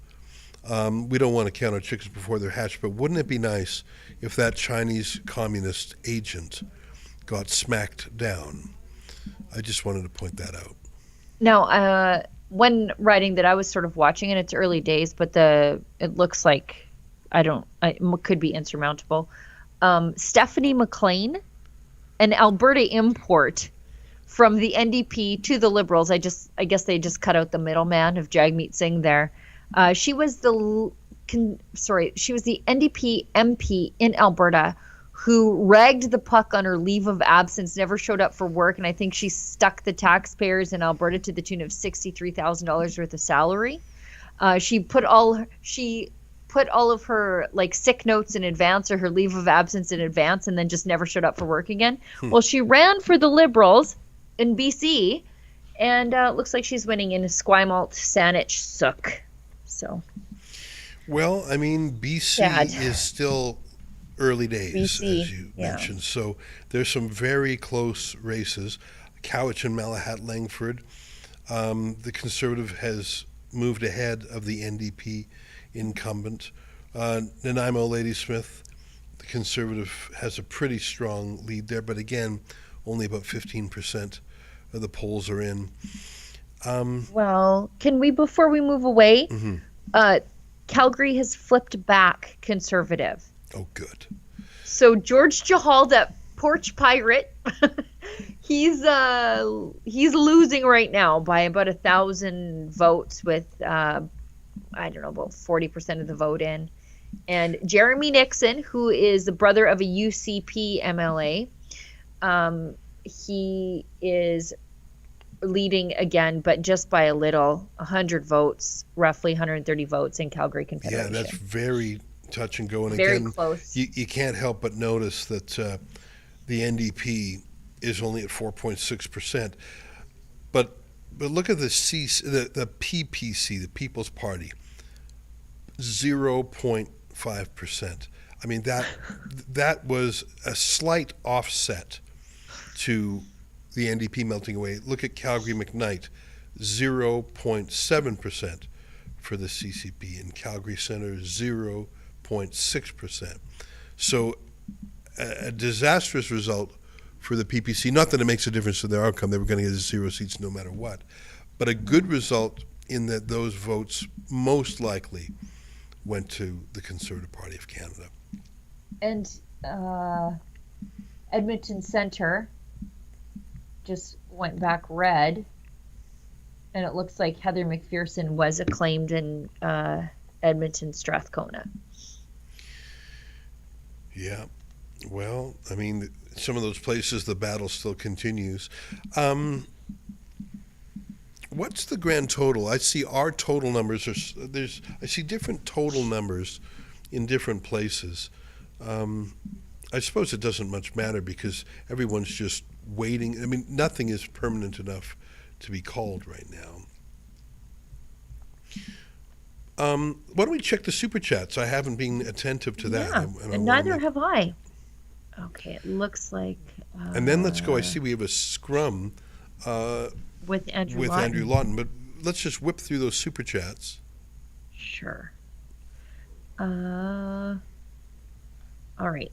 We don't want to count our chickens before they're hatched, but wouldn't it be nice if that Chinese communist agent got smacked down? I just wanted to point that out. Now, one riding that I was sort of watching, and it's early days, but it looks like it could be insurmountable. Stephanie McLean, an Alberta import from the NDP to the Liberals. I guess they just cut out the middleman of Jagmeet Singh there. She was the NDP MP in Alberta who ragged the puck on her leave of absence, never showed up for work, and I think she stuck the taxpayers in Alberta to the tune of $63,000 worth of salary. She put all of her like sick notes in advance, or her leave of absence in advance, and then just never showed up for work again. Well, she ran for the Liberals in BC, and it looks like she's winning in Esquimalt, Saanich, Sooke. So, well, I mean, BC is still early days, as you mentioned. So there's some very close races. Cowichan and Malahat Langford. The Conservative has moved ahead of the NDP incumbent. Nanaimo Ladysmith, the Conservative has a pretty strong lead there, but again, only about 15% of the polls are in. Well, can we, before we move away, Calgary has flipped back Conservative. Oh, good. So George Chahal, that porch pirate, he's losing right now by about 1,000 votes with about 40% of the vote in. And Jeremy Nixon, who is the brother of a UCP MLA, he is leading again, but just by a little, 100 votes, roughly 130 votes in Calgary Confederation. Yeah, that's very touch and go. And very again, close. You can't help but notice that the NDP is only at 4.6%. But look at the PPC, the People's Party, 0.5%. I mean, that was a slight offset to the NDP melting away. Look at Calgary McKnight, 0.7% for the CCP, and Calgary Centre 0.6%. So a disastrous result for the PPC. Not that it makes a difference to their outcome. They were going to get 0 seats no matter what. But a good result in that those votes most likely went to the Conservative Party of Canada. And Edmonton Centre just went back red, and it looks like Heather McPherson was acclaimed in Edmonton Strathcona. Yeah, well, I mean, some of those places the battle still continues. What's the grand total? I see our total numbers I see different total numbers in different places. I suppose it doesn't much matter because everyone's just waiting. I mean, nothing is permanent enough to be called right now. Why don't we check the super chats? I haven't been attentive to that. Yeah, and neither have I. Okay, it looks like. And then let's go. I see we have a scrum with Andrew Lawton. But let's just whip through those super chats. Sure. All right.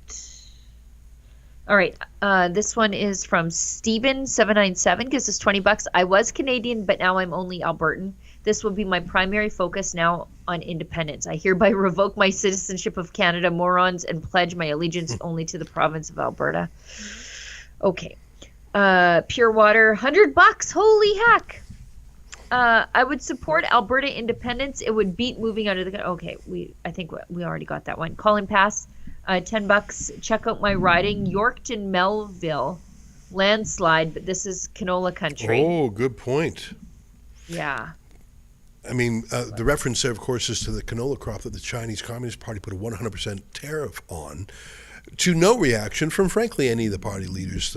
This one is from Steven797. Gives us $20. I was Canadian, but now I'm only Albertan. This will be my primary focus now on independence. I hereby revoke my citizenship of Canada, morons, and pledge my allegiance only to the province of Alberta. Okay. Pure water, $100. Holy heck. I would support Alberta independence. It would beat moving out of the. Okay, I think we already got that one. Colin Pass, $10. Check out my riding, Yorkton, Melville, landslide. But this is canola country. Oh, good point. Yeah. I mean, the reference there, of course, is to the canola crop that the Chinese Communist Party put a 100% tariff on, to no reaction from, frankly, any of the party leaders.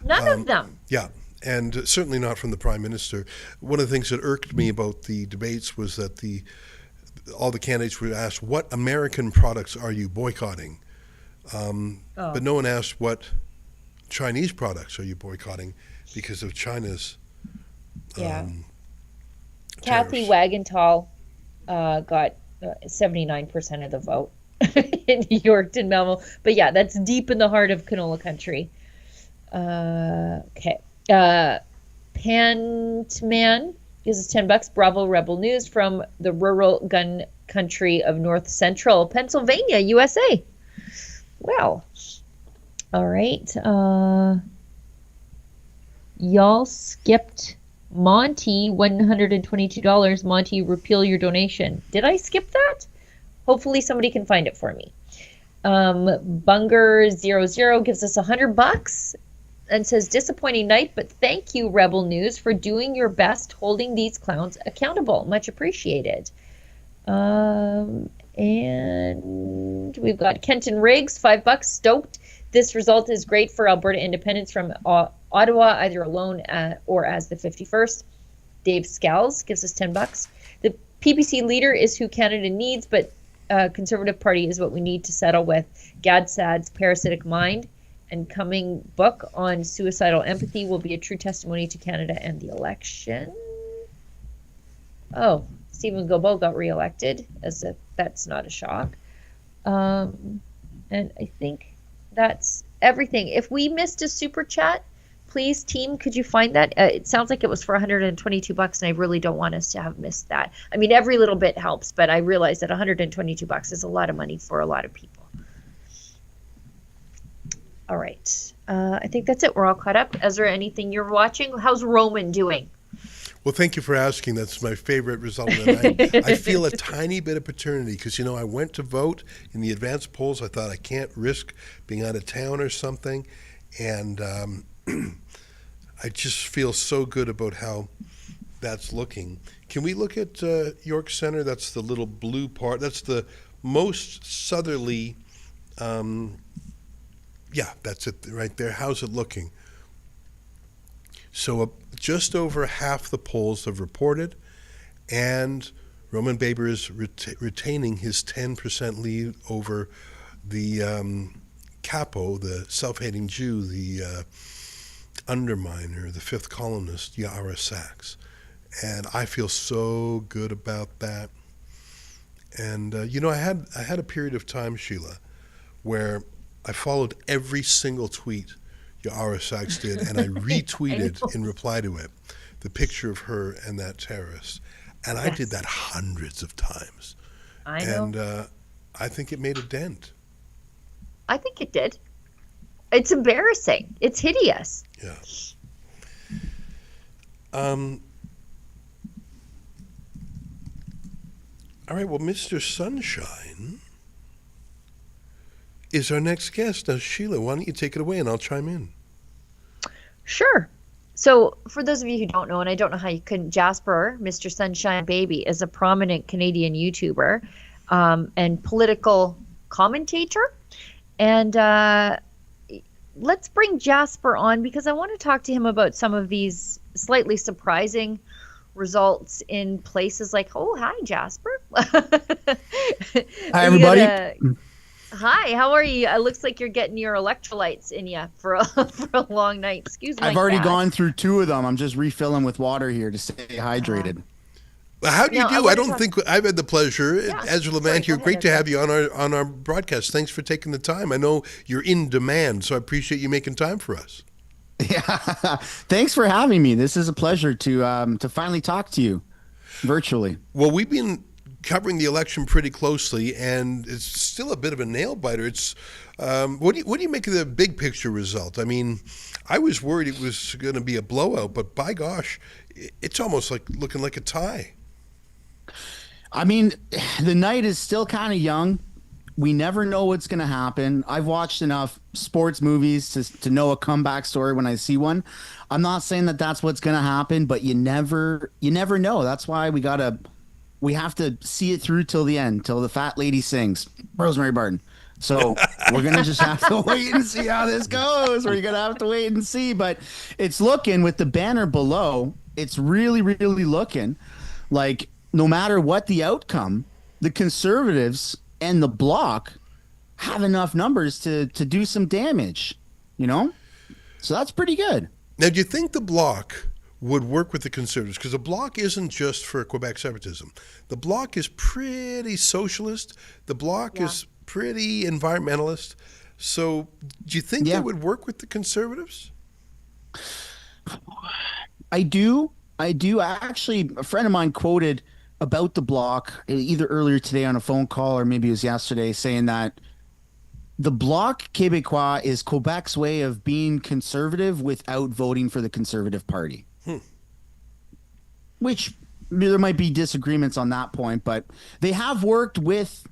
None of them. Yeah. And certainly not from the Prime Minister. One of the things that irked me about the debates was that all the candidates were asked, what American products are you boycotting? But no one asked, what Chinese products are you boycotting because of China's Kathy Wagenthal got 79% of the vote in Yorkton, Melville. But yeah, that's deep in the heart of canola country. Okay. Pantman gives us $10. Bravo Rebel News from the rural gun country of North Central Pennsylvania, USA. Well, all right. Y'all skipped Monty, $122. Monty, repeal your donation. Did I skip that? Hopefully somebody can find it for me. Bunger00 gives us $100 and says, disappointing night, but thank you, Rebel News, for doing your best holding these clowns accountable. Much appreciated. And we've got Kenton Riggs, $5. Stoked. This result is great for Alberta independence from Ottawa, either alone or as the 51st. Dave Scales gives us $10. The PPC leader is who Canada needs, but Conservative Party is what we need to settle with. Gad Sad's Parasitic Mind and coming book on suicidal empathy will be a true testimony to Canada and the election. Oh, Stephen Guilbeault got reelected. That's not a shock. And I think that's everything. If we missed a super chat, please, team, could you find that? It sounds like it was for $122, and I really don't want us to have missed that. I mean, every little bit helps, but I realize that $122 is a lot of money for a lot of people. All right. I think that's it. We're all caught up. Ezra, anything you're watching? How's Roman doing? Well, thank you for asking. That's my favorite result of the night. I feel a tiny bit of paternity because, I went to vote in the advanced polls. I thought I can't risk being out of town or something. And I just feel so good about how that's looking. Can we look at York Center? That's the little blue part. That's the most southerly. Yeah, that's it right there. How's it looking? So just over half the polls have reported, and Roman Baber is retaining his 10% lead over the capo, the self-hating Jew, the underminer, the fifth columnist, Yara Sachs. And I feel so good about that. And, I had a period of time, Sheila, where I followed every single tweet Yara Sachs did, and I retweeted in reply to it the picture of her and that terrorist. And I did that hundreds of times. I know. And I think it made a dent. I think it did. It's embarrassing. It's hideous. Yeah. All right, well, Mr. Sunshine is our next guest. Now, Sheila, why don't you take it away and I'll chime in. Sure. So for those of you who don't know, and I don't know how you couldn't, Jasper, Mr. Sunshine Baby, is a prominent Canadian YouTuber and political commentator. And let's bring Jasper on because I want to talk to him about some of these slightly surprising results in places like, oh, hi, Jasper. Hi, everybody. Hi, how are you? It looks like you're getting your electrolytes in you for a long night. Excuse me. I've already gone through 2 of them. I'm just refilling with water here to stay hydrated. Well, how do you do? I don't think I've had the pleasure. Ezra Levant here. Great to have you on our broadcast. Thanks for taking the time. I know you're in demand, so I appreciate you making time for us. Yeah, thanks for having me. This is a pleasure to finally talk to you virtually. Well, we've been covering the election pretty closely, and it's still a bit of a nail biter. It's what do you make of the big picture result? I mean, I was worried it was going to be a blowout, but by gosh, it's almost like looking like a tie. I mean, the night is still kind of young. We never know what's going to happen. I've watched enough sports movies to know a comeback story when I see one. I'm not saying that that's what's going to happen, but you never know. That's why we have to see it through till the end, till the fat lady sings Rosemary Barton. So we're going to just have to wait and see how this goes. We're going to have to wait and see. But it's looking, with the banner below, it's really, really looking like no matter what the outcome, the Conservatives and the Bloc have enough numbers to do some damage, you know? So that's pretty good. Now, do you think the Bloc would work with the Conservatives? Because the Bloc isn't just for Quebec separatism. The Bloc is pretty socialist. The Bloc is pretty environmentalist. So do you think they would work with the Conservatives? I do. Actually, a friend of mine quoted about the Bloc either earlier today on a phone call or maybe it was yesterday, saying that the Bloc Québécois is Quebec's way of being conservative without voting for the Conservative Party. Which there might be disagreements on that point, but they have worked with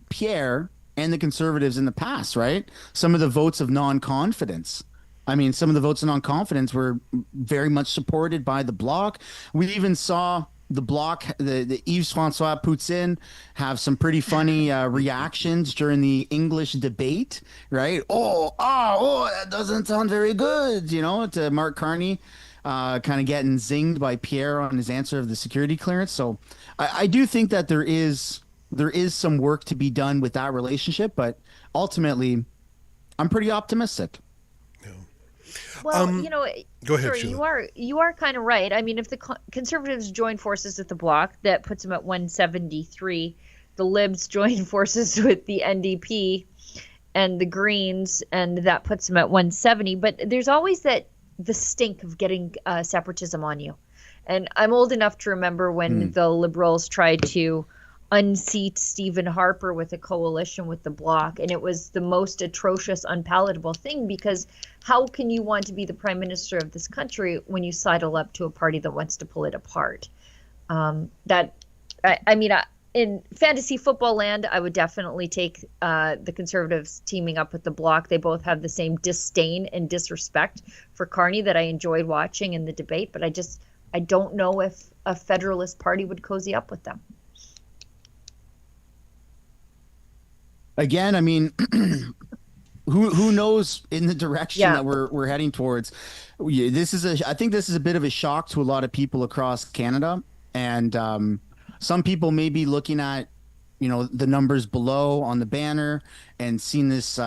Pierre and the Conservatives in the past, right? Some of the votes of non-confidence. I mean, some of the votes of non-confidence were very much supported by the Bloc. We even saw the Bloc, the Yves-François Poutine, have some pretty funny reactions during the English debate, right? Oh, that doesn't sound very good, you know, to Mark Carney, kind of getting zinged by Pierre on his answer of the security clearance. So I do think that there is some work to be done with that relationship, but ultimately, I'm pretty optimistic. Well, you know, go ahead, sorry, Sheila. you are kind of right. I mean, if the Conservatives join forces with the Bloc, that puts them at 173. The Libs join forces with the NDP and the Greens, and that puts them at 170. But there's always the stink of getting separatism on you. And I'm old enough to remember when the Liberals tried to unseat Stephen Harper with a coalition with the Bloc, and it was the most atrocious, unpalatable thing, because how can you want to be the prime minister of this country when you sidle up to a party that wants to pull it apart? In fantasy football land, I would definitely take the Conservatives teaming up with the Bloc. They both have the same disdain and disrespect for Carney that I enjoyed watching in the debate, but I don't know if a Federalist Party would cozy up with them. Again, I mean, who knows in the direction that we're heading towards. I think this is a bit of a shock to a lot of people across Canada, and some people may be looking at, you know, the numbers below on the banner and seeing this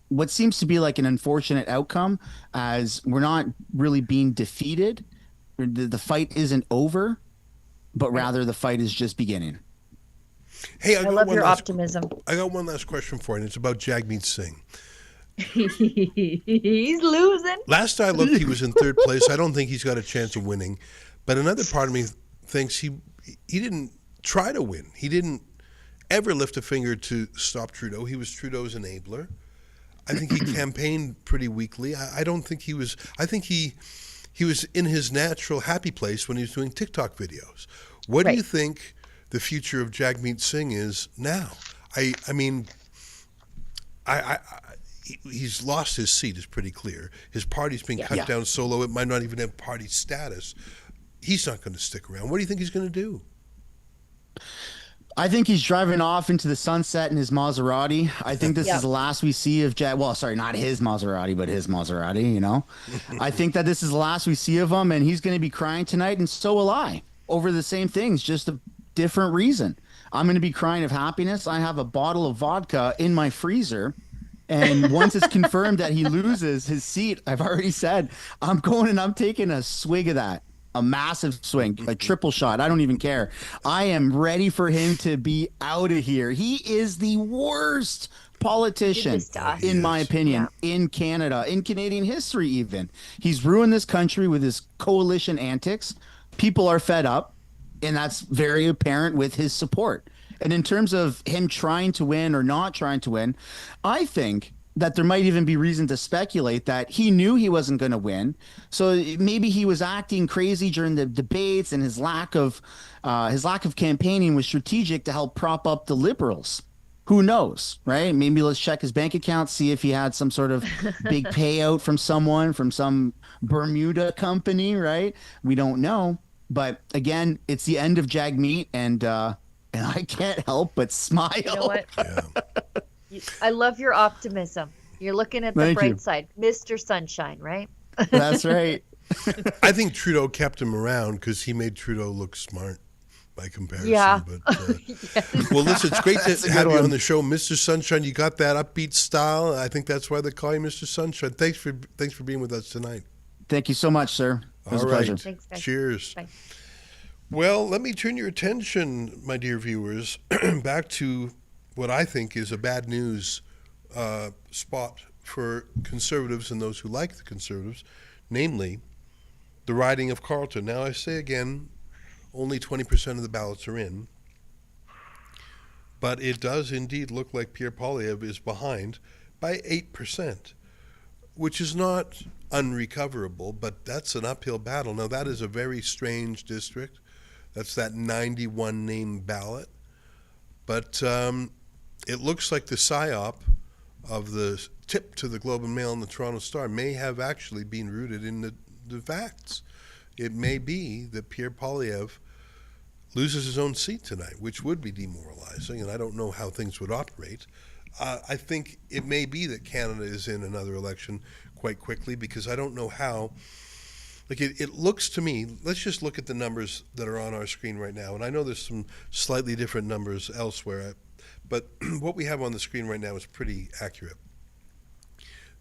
what seems to be like an unfortunate outcome, as we're not really being defeated. The fight isn't over, but rather the fight is just beginning. Hey, I love your optimism. I got one last question for you, and it's about Jagmeet Singh. He's losing. Last I looked, he was in third place. I don't think he's got a chance of winning. But another part of me thinks he didn't try to win. He didn't ever lift a finger to stop Trudeau. He was Trudeau's enabler. I think he campaigned pretty weakly. I don't think he was. I think he was in his natural happy place when he was doing TikTok videos. What do you think the future of Jagmeet Singh is now? I mean, he's lost his seat, is pretty clear. His party's been cut down so low it might not even have party status. He's not going to stick around. What do you think he's going to do? I think he's driving off into the sunset in his Maserati. I think this is the last we see of well, sorry, not his Maserati, but his Maserati, you know. I think that this is the last we see of him, and he's going to be crying tonight, and so will I, over the same things, just a different reason. I'm going to be crying of happiness. I have a bottle of vodka in my freezer, and once it's confirmed that he loses his seat, I've already said, I'm going and I'm taking a swig of that. A massive swing, a triple shot. I don't even care. I am ready for him to be out of here. He is the worst politician, in my opinion, in Canada, in Canadian history even. He's ruined this country with his coalition antics. People are fed up. And that's very apparent with his support. And in terms of him trying to win or not trying to win, I think that there might even be reason to speculate that he knew he wasn't going to win. So maybe he was acting crazy during the debates, and his lack of campaigning was strategic to help prop up the Liberals. Who knows, right? Maybe let's check his bank account, see if he had some sort of big payout from someone, from some Bermuda company, right? We don't know. But again, it's the end of Jagmeet, and I can't help but smile. You know what? I love your optimism. You're looking at the bright side. Mr. Sunshine, right? That's right. I think Trudeau kept him around because he made Trudeau look smart by comparison. Yeah. But, well, listen, it's great to have you on the show, Mr. Sunshine. You got that upbeat style. I think that's why they call you Mr. Sunshine. Thanks for being with us tonight. Thank you so much, sir. It was a pleasure. Thanks, guys. Cheers. Bye. Well, let me turn your attention, my dear viewers, back to what I think is a bad news spot for Conservatives and those who like the Conservatives, namely the riding of Carleton. Now, I say again, only 20% of the ballots are in, but it does indeed look like Pierre Poilievre is behind by 8%, which is not unrecoverable, but that's an uphill battle. Now, that is a very strange district. That's that 91 name ballot. But it looks like the psyop of the tip to the Globe and Mail and the Toronto Star may have actually been rooted in the facts. It may be that Pierre Poilievre loses his own seat tonight, which would be demoralizing, and I don't know how things would operate. I think it may be that Canada is in another election quite quickly, because I don't know how. Like it looks to me, let's just look at the numbers that are on our screen right now. And I know there's some slightly different numbers elsewhere, but what we have on the screen right now is pretty accurate.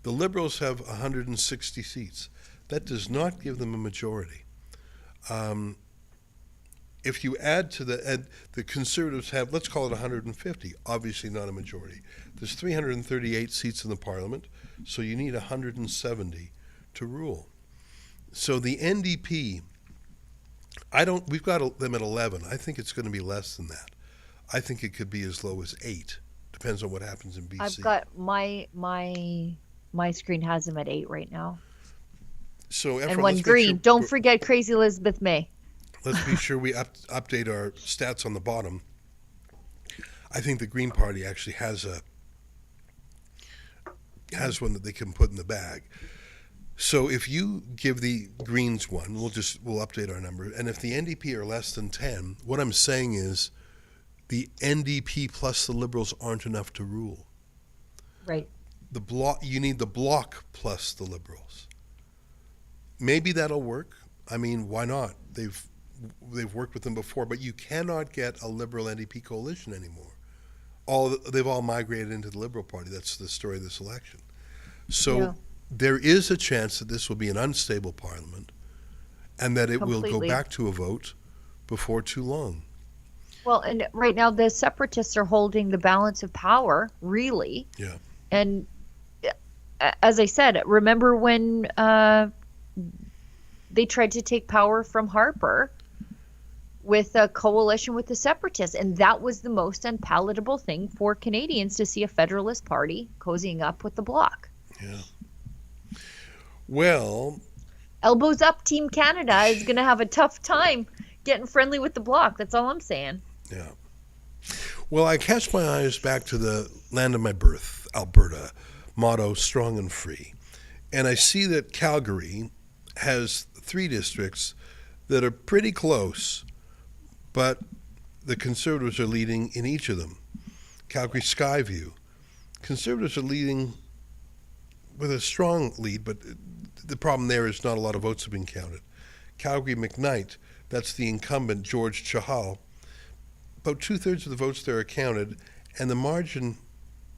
The Liberals have 160 seats. That does not give them a majority. If you add to the Conservatives have, let's call it 150, obviously not a majority. There's 338 seats in the Parliament, so you need 170 to rule. So the NDP, we've got them at 11. I think it's going to be less than that. I think it could be as low as 8. Depends on what happens in BC. I've got my screen has them at 8 right now. So and one green. Don't forget Crazy Elizabeth May. Let's be sure we update our stats on the bottom. I think the Green Party actually has one that they can put in the bag. So if you give the Greens one, we'll update our number. And if the NDP are less than 10, what I'm saying is the NDP plus the Liberals aren't enough to rule. Right. You need the Bloc plus the Liberals. Maybe that'll work. I mean, why not? They've worked with them before, but you cannot get a Liberal NDP coalition anymore. They've all migrated into the Liberal Party. That's the story of this election. So there is a chance that this will be an unstable parliament and that it will go back to a vote before too long. Well, and right now the separatists are holding the balance of power, really. Yeah. And as I said, remember when they tried to take power from Harper with a coalition with the separatists, and that was the most unpalatable thing for Canadians, to see a Federalist Party cozying up with the Bloc. Yeah. Well, elbows up, Team Canada is going to have a tough time getting friendly with the Bloc. That's all I'm saying. Yeah. Well, I cast my eyes back to the land of my birth, Alberta, motto, strong and free. And I see that Calgary has 3 districts that are pretty close, but the Conservatives are leading in each of them. Calgary Skyview. Conservatives are leading with a strong lead, but the problem there is not a lot of votes have been counted. Calgary McKnight, that's the incumbent, George Chahal. About 2/3 of the votes there are counted, and the margin,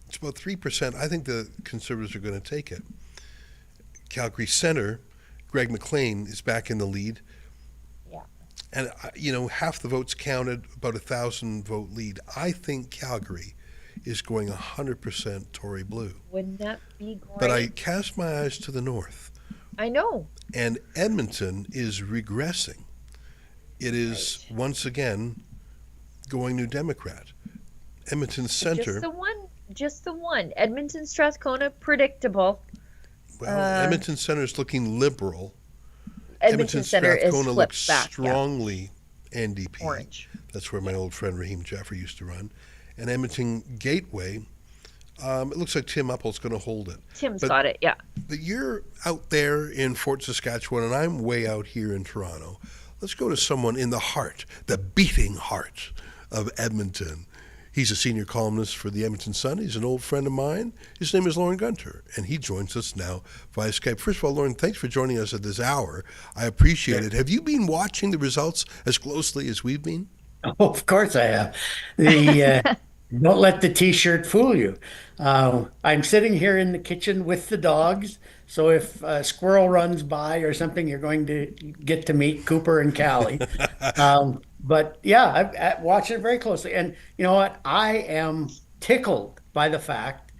it's about 3%. I think the Conservatives are going to take it. Calgary Centre, Greg McLean is back in the lead. Yeah. And, half the votes counted, about 1,000 vote lead. I think Calgary is going 100% Tory blue. Wouldn't that be great? But I cast my eyes to the north. I know. And Edmonton is regressing. it is once again going New Democrat. Edmonton Centre. Just the one. Edmonton Strathcona, predictable. Well, Edmonton Centre is looking liberal. Edmonton Centre is Strathcona flipped looks back. strongly NDP. Orange. That's where my old friend Raheem Jaffer used to run. And Edmonton Gateway, it looks like Tim Upple's going to hold it. Tim's got it, yeah. But you're out there in Fort Saskatchewan, and I'm way out here in Toronto. Let's go to someone in the heart, the beating heart of Edmonton. He's a senior columnist for the Edmonton Sun. He's an old friend of mine. His name is Lauren Gunter, and he joins us now via Skype. First of all, Lauren, thanks for joining us at this hour. I appreciate it. Have you been watching the results as closely as we've been? Oh, of course I have. Don't let the T-shirt fool you. I'm sitting here in the kitchen with the dogs, so if a squirrel runs by or something, you're going to get to meet Cooper and Callie. But yeah, I watched it very closely. And you know what? I am tickled by the fact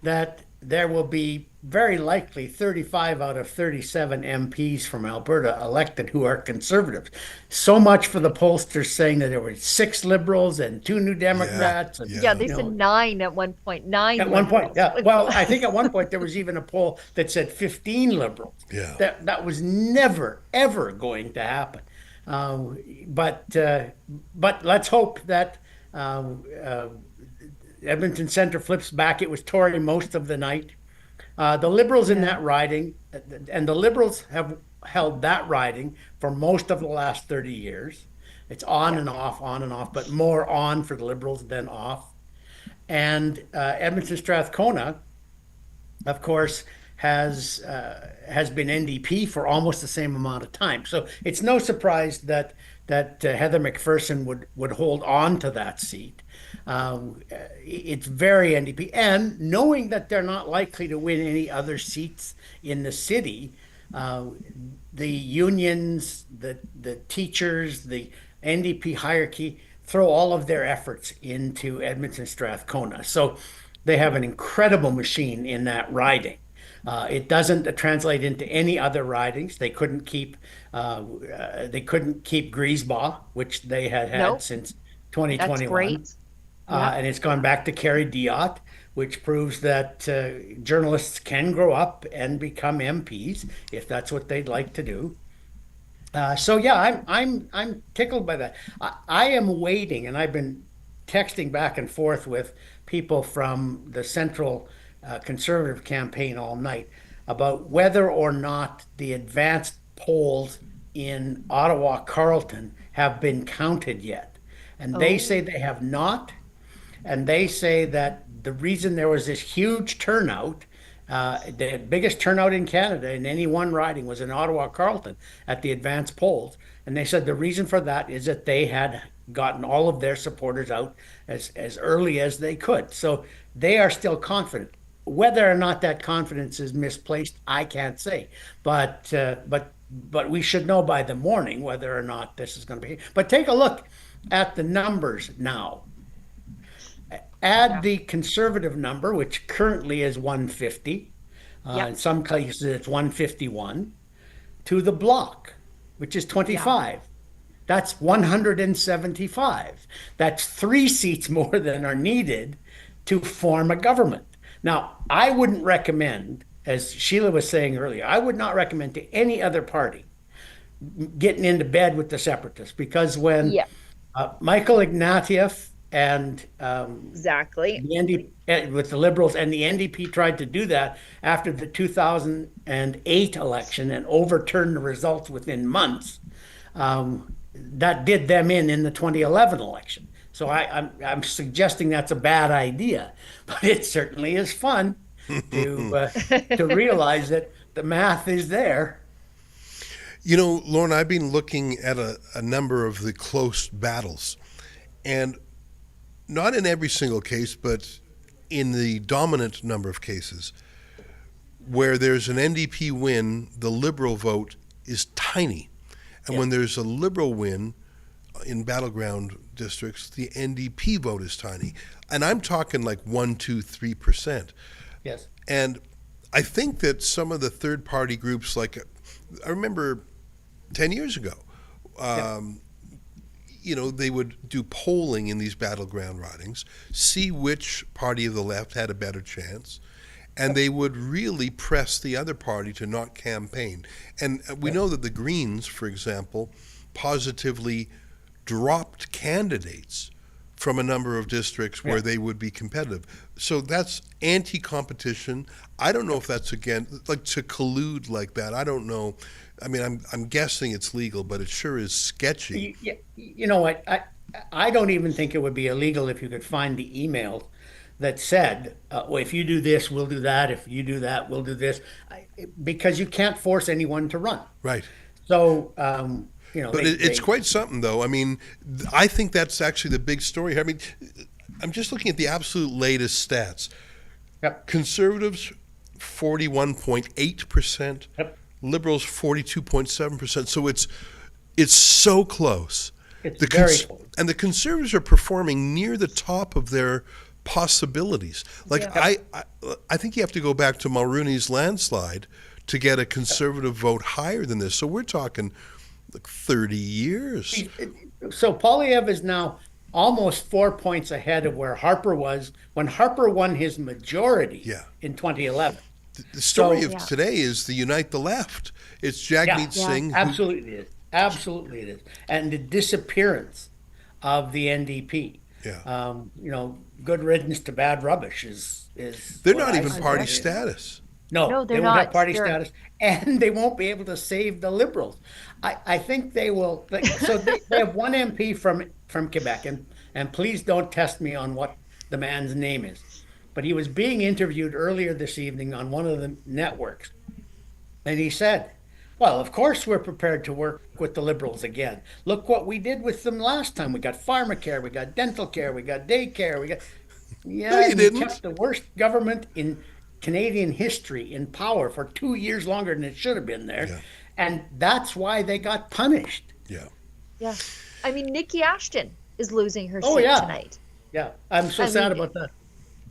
that there will be very likely 35 out of 37 MPs from Alberta elected who are conservatives. So much for the pollsters saying that there were 6 Liberals and 2 New Democrats. They said 9 at one point. 9 at one point, yeah. Well, I think at one point there was even a poll that said 15 Liberals. Yeah. That was never, ever going to happen. But let's hope that Edmonton Centre flips back. It was Tory most of the night. The Liberals in that riding, and the Liberals have held that riding for most of the last 30 years. It's on and off, but more on for the Liberals than off. And Edmonton Strathcona, of course, has been NDP for almost the same amount of time. So it's no surprise that Heather McPherson would hold on to that seat. It's very NDP, and knowing that they're not likely to win any other seats in the city, the unions, the teachers, the NDP hierarchy throw all of their efforts into Edmonton Strathcona. So they have an incredible machine in that riding. It doesn't translate into any other ridings. They couldn't keep Griesbach, which they had since 2021. That's great. And it's gone back to Kerry Diot, which proves that journalists can grow up and become MPs if that's what they'd like to do. So yeah, I'm tickled by that. I am waiting, and I've been texting back and forth with people from the Central Conservative campaign all night about whether or not the advanced polls in Ottawa Carleton have been counted yet. And they say they have not. And they say that the reason there was this huge turnout, the biggest turnout in Canada in any one riding was in Ottawa Carleton at the advanced polls. And they said the reason for that is that they had gotten all of their supporters out as early as they could. So they are still confident. Whether or not that confidence is misplaced, I can't say. But we should know by the morning whether or not this is going to be. But take a look at the numbers now. Add the Conservative number, which currently is 150. In some cases, it's 151, to the Bloc, which is 25. That's 175. That's 3 seats more than are needed to form a government. Now, I wouldn't recommend, as Sheila was saying earlier, I would not recommend to any other party getting into bed with the separatists, because when Michael Ignatieff and exactly with the Liberals and the NDP tried to do that after the 2008 election and overturned the results within months, that did them in the 2011 election. So I'm suggesting that's a bad idea, but it certainly is fun to realize that the math is there. You know, Lauren, I've been looking at a number of the close battles, and not in every single case, but in the dominant number of cases where there's an NDP win, the Liberal vote is tiny. And when there's a Liberal win in battleground districts, the NDP vote is tiny. And I'm talking like 1, 2, 3%. Yes. And I think that some of the third party groups, like I remember 10 years ago, they would do polling in these battleground ridings, see which party of the left had a better chance, and they would really press the other party to not campaign. And we know that the Greens, for example, positively dropped candidates from a number of districts where they would be competitive. So that's anti-competition. I don't know if that's, again, like to collude like that. I don't know. I mean, I'm guessing it's legal, but it sure is sketchy. You know what? I don't even think it would be illegal if you could find the email that said, well, if you do this, we'll do that. If you do that, we'll do this. Because you can't force anyone to run. Right. So, but it's quite something, though. I mean, I think that's actually the big story here. I mean, I'm just looking at the absolute latest stats. Yep. Conservatives, 41.8%. Yep. Liberals, 42.7%. So it's so close. It's very close. And the Conservatives are performing near the top of their possibilities. Like, I think you have to go back to Mulrooney's landslide to get a Conservative vote higher than this. So we're talking like 30 years. So Poilievre is now almost 4 points ahead of where Harper was when Harper won his majority in 2011. The story of today is the Unite the Left. It's Jagmeet Singh. Absolutely it is. Absolutely it is. And the disappearance of the NDP. Yeah. Good riddance to bad rubbish is they're not even party status. No, they won't have party status, and they won't be able to save the Liberals. I think they will. So they have one MP from Quebec, and please don't test me on what the man's name is, but he was being interviewed earlier this evening on one of the networks, and he said, well, of course we're prepared to work with the Liberals again. Look what we did with them last time. We got pharmacare, we got dental care, we got daycare, we got... Yeah, no, you didn't. Kept the worst government in Canadian history in power for 2 years longer than it should have been there. Yeah. And that's why they got punished. Yeah. Yeah. I mean, Nikki Ashton is losing her seat tonight. Yeah. I'm so sad about that.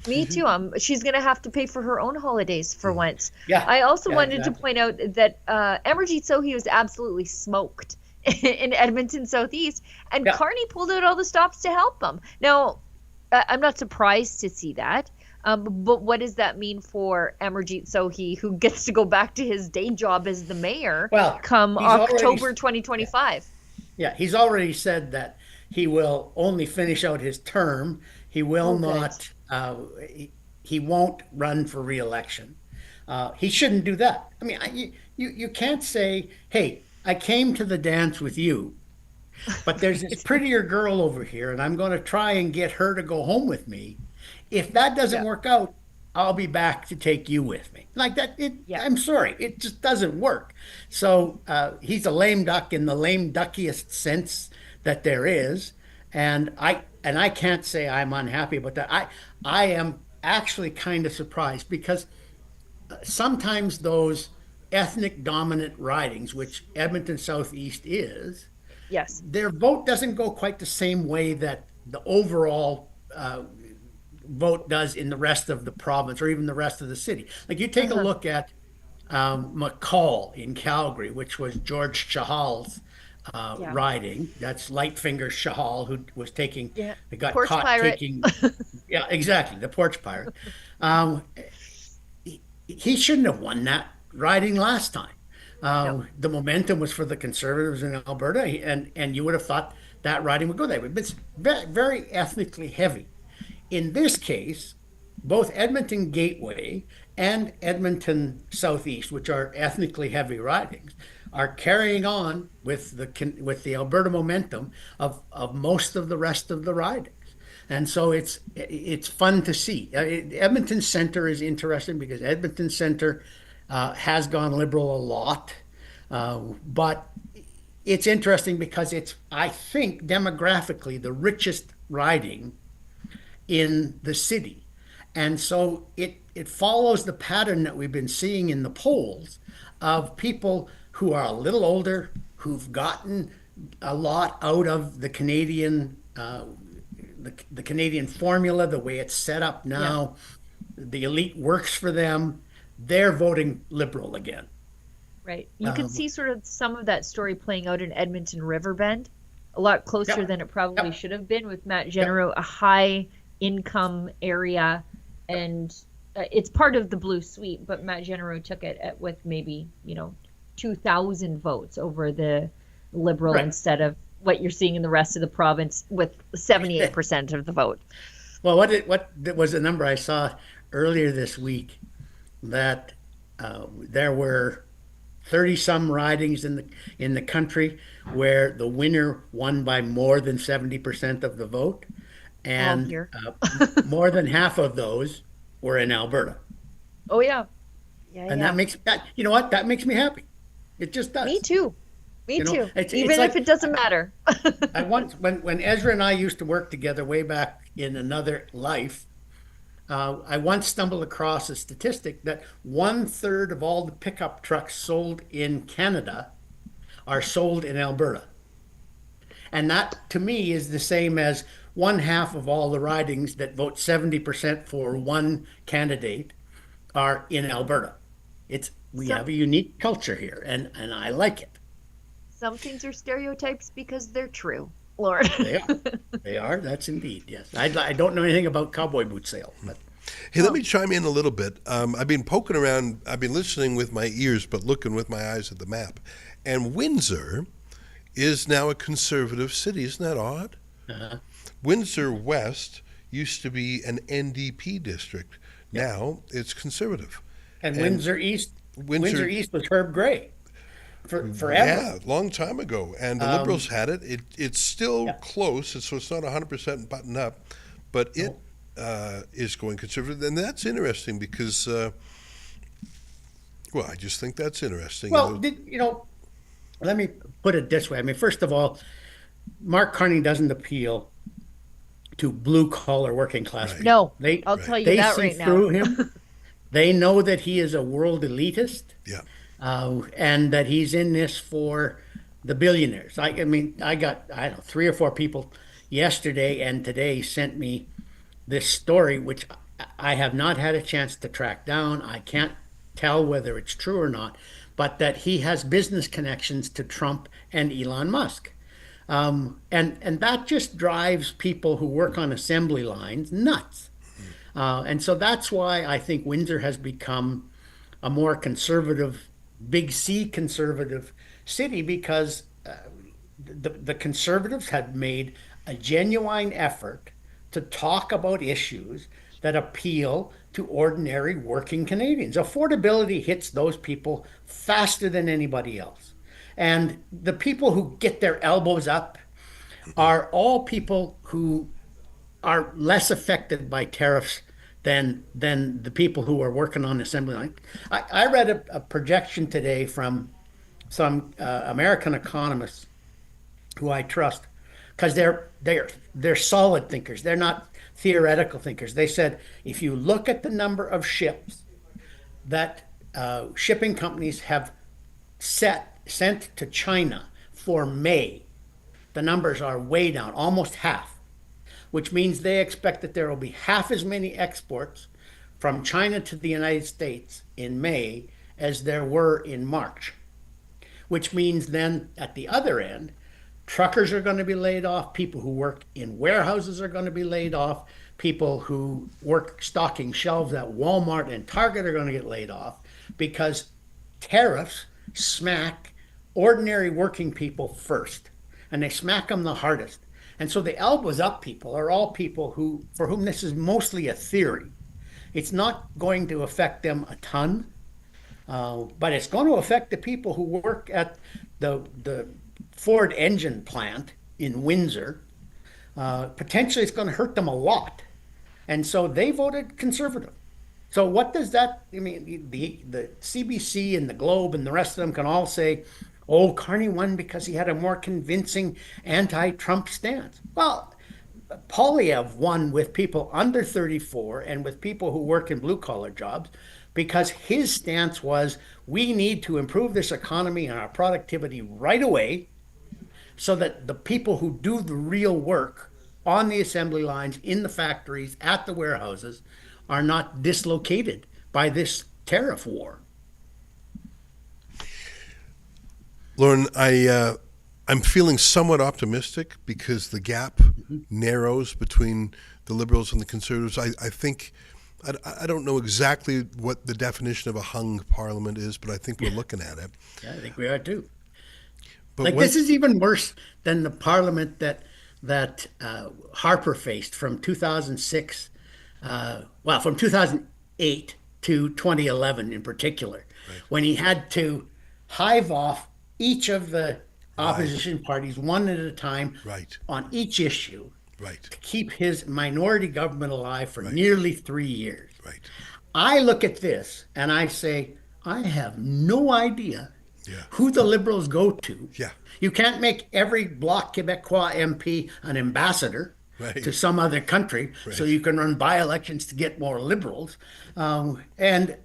Me too. She's going to have to pay for her own holidays for once. Yeah. I also wanted to point out that Amarjeet Sohi was absolutely smoked in Edmonton Southeast, and Carney pulled out all the stops to help him. Now, I'm not surprised to see that, but what does that mean for Amarjeet Sohi, who gets to go back to his day job as the mayor come October 2025? Yeah, he's already said that he will only finish out his term. He will not... he won't run for re-election. He shouldn't do that. I mean, you can't say, hey, I came to the dance with you, but there's this prettier girl over here, and I'm going to try and get her to go home with me. If that doesn't work out, I'll be back to take you with me. Like that, I'm sorry, it just doesn't work. So he's a lame duck in the lame duckiest sense that there is, and I can't say I'm unhappy about that. I am actually kind of surprised because sometimes those ethnic dominant ridings, which Edmonton Southeast is, their vote doesn't go quite the same way that the overall vote does in the rest of the province or even the rest of the city. Like you take a look at McCall in Calgary, which was George Chahal's riding. That's Lightfinger Chahal, who was taking, got Porch caught pirate. taking, yeah, exactly, the porch pirate. He shouldn't have won that riding last time. The momentum was for the Conservatives in Alberta, and you would have thought that riding would go there. But it's very, very ethnically heavy. In this case, both Edmonton Gateway and Edmonton Southeast, which are ethnically heavy ridings, are carrying on with the Alberta momentum of most of the rest of the ridings. And so it's fun to see. Edmonton Centre is interesting because Edmonton Centre has gone Liberal a lot, but it's interesting because it's, I think, demographically the richest riding in the city. And so it follows the pattern that we've been seeing in the polls of people who are a little older, who've gotten a lot out of the Canadian the Canadian formula, the way it's set up now. The elite works for them. They're voting Liberal again. Right. You can see sort of some of that story playing out in Edmonton Riverbend. a lot closer Yep. than it probably should have been, with Matt Genero, a high income area, and it's part of the blue sweep, but Matt Genero took it with maybe 2,000 votes over the Liberal, Right. instead of what you're seeing in the rest of the province with 78% of the vote. Well, what was the number I saw earlier this week, that there were 30 some ridings in the country where the winner won by more than 70% of the vote, and here. more than half of those were in Alberta. Oh yeah, And that makes you know what? That makes me happy. It just does. Me too. Me You know, too. it's Even like- if it doesn't matter. I once, when Ezra and I used to work together way back in another life, I once stumbled across a statistic that 1/3 of all the pickup trucks sold in Canada are sold in Alberta. And that, to me, is the same as 1/2 of all the ridings that vote 70% for one candidate are in Alberta. We have a unique culture here, and I like it. Some things are stereotypes because they're true, Lord. They are. They are. That's indeed, yes. I don't know anything about cowboy boot sale, but Hey, let me chime in a little bit. I've been poking around. I've been listening with my ears, but looking with my eyes at the map. And Windsor is now a conservative city. Isn't that odd? Windsor West used to be an NDP district. Now it's conservative. And Windsor East was Herb Gray forever. Yeah, long time ago. And the Liberals had it. It's still close, so it's not 100% buttoned up, but it is going conservative. And that's interesting because, I just think that's interesting. Well, let me put it this way. I mean, first of all, Mark Carney doesn't appeal to blue-collar working class people. No, I'll tell you that right now. They see through him. They know that he is a world elitist. Yeah. And that he's in this for the billionaires. I got 3 or 4 people yesterday and today sent me this story, which I have not had a chance to track down. I can't tell whether it's true or not, but that he has business connections to Trump and Elon Musk. And that just drives people who work on assembly lines nuts. And so that's why I think Windsor has become a more conservative, big C conservative city, because the conservatives had made a genuine effort to talk about issues that appeal to ordinary working Canadians. Affordability hits those people faster than anybody else. And the people who get their elbows up are all people who are less affected by tariffs than the people who are working on the assembly line. I read a projection today from some American economists who I trust, because they're solid thinkers. They're not theoretical thinkers. They said, if you look at the number of ships that shipping companies have sent to China for May, the numbers are way down, almost half, which means they expect that there will be half as many exports from China to the United States in May as there were in March, which means then at the other end, truckers are going to be laid off, people who work in warehouses are going to be laid off, people who work stocking shelves at Walmart and Target are going to get laid off, because tariffs smack ordinary working people first, and they smack them the hardest. And so the elbows up people are all people for whom this is mostly a theory. It's not going to affect them a ton, but it's going to affect the people who work at the Ford engine plant in Windsor. Potentially it's going to hurt them a lot. And so they voted conservative. So what does that, I mean, the CBC and the Globe and the rest of them can all say, oh, Carney won because he had a more convincing anti-Trump stance. Well, Poilievre won with people under 34 and with people who work in blue-collar jobs, because his stance was, we need to improve this economy and our productivity right away so that the people who do the real work on the assembly lines, in the factories, at the warehouses, are not dislocated by this tariff war. Lauren, I I'm feeling somewhat optimistic because the gap narrows between the Liberals and the Conservatives. I think, I don't know exactly what the definition of a hung parliament is, but I think we're looking at it. Yeah, I think we are too. But this is even worse than the parliament that Harper faced from 2006, from 2008 to 2011 in particular, when he had to hive off each of the opposition parties one at a time on each issue to keep his minority government alive for nearly 3 years. I look at this and I say, I have no idea who the Liberals go to. You can't make every Bloc Québécois MP an ambassador to some other country so you can run by-elections to get more Liberals. And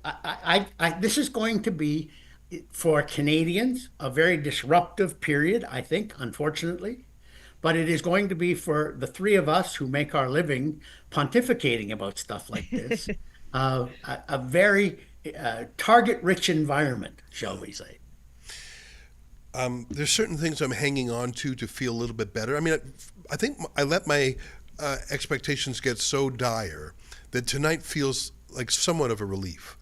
this is going to be, for Canadians, a very disruptive period, I think, unfortunately. But it is going to be, for the three of us who make our living pontificating about stuff like this, a very target-rich environment, shall we say. There's certain things I'm hanging on to feel a little bit better. I mean, I think I let my expectations get so dire that tonight feels like somewhat of a relief.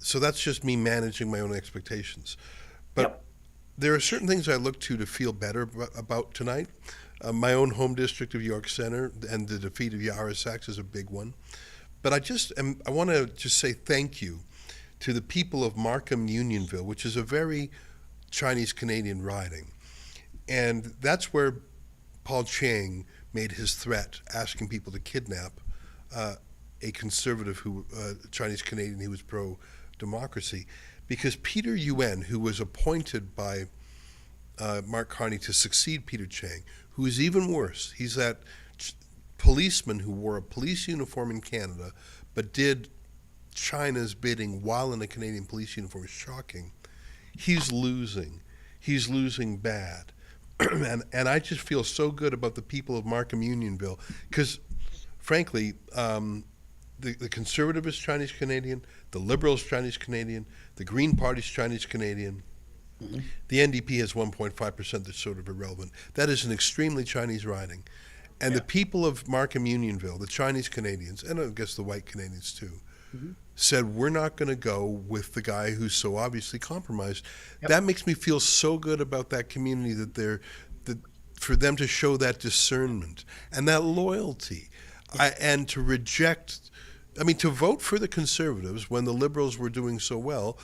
So that's just me managing my own expectations. But there are certain things I look to feel better about tonight. My own home district of York Centre and the defeat of Yarra Sachs is a big one. But I want to just say thank you to the people of Markham Unionville, which is a very Chinese Canadian riding. And that's where Paul Chang made his threat, asking people to kidnap a conservative Chinese Canadian who was pro-democracy. Because Peter Yuen, who was appointed by Mark Carney to succeed Peter Chang, who is even worse, he's that policeman who wore a police uniform in Canada but did China's bidding while in a Canadian police uniform. It's shocking. He's losing bad. And I just feel so good about the people of Markham Unionville because, frankly, the Conservative is Chinese Canadian, the Liberal is Chinese Canadian, the Green Party is Chinese Canadian. The NDP has 1.5% that's sort of irrelevant. That is an extremely Chinese riding. And the people of Markham Unionville, the Chinese Canadians, and I guess the white Canadians too, said, we're not going to go with the guy who's so obviously compromised. That makes me feel so good about that community, that for them to show that discernment and that loyalty, and to reject, to vote for the Conservatives when the Liberals were doing so well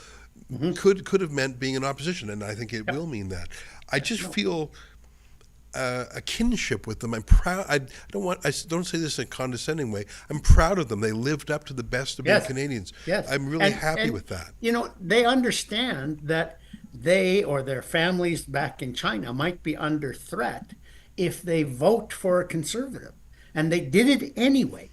could have meant being in opposition, and I think it will mean that. I just feel a kinship with them. I'm proud. I don't say this in a condescending way. I'm proud of them. They lived up to the best of being Canadians. I'm really happy with that. They understand that they or their families back in China might be under threat if they vote for a Conservative, and they did it anyway.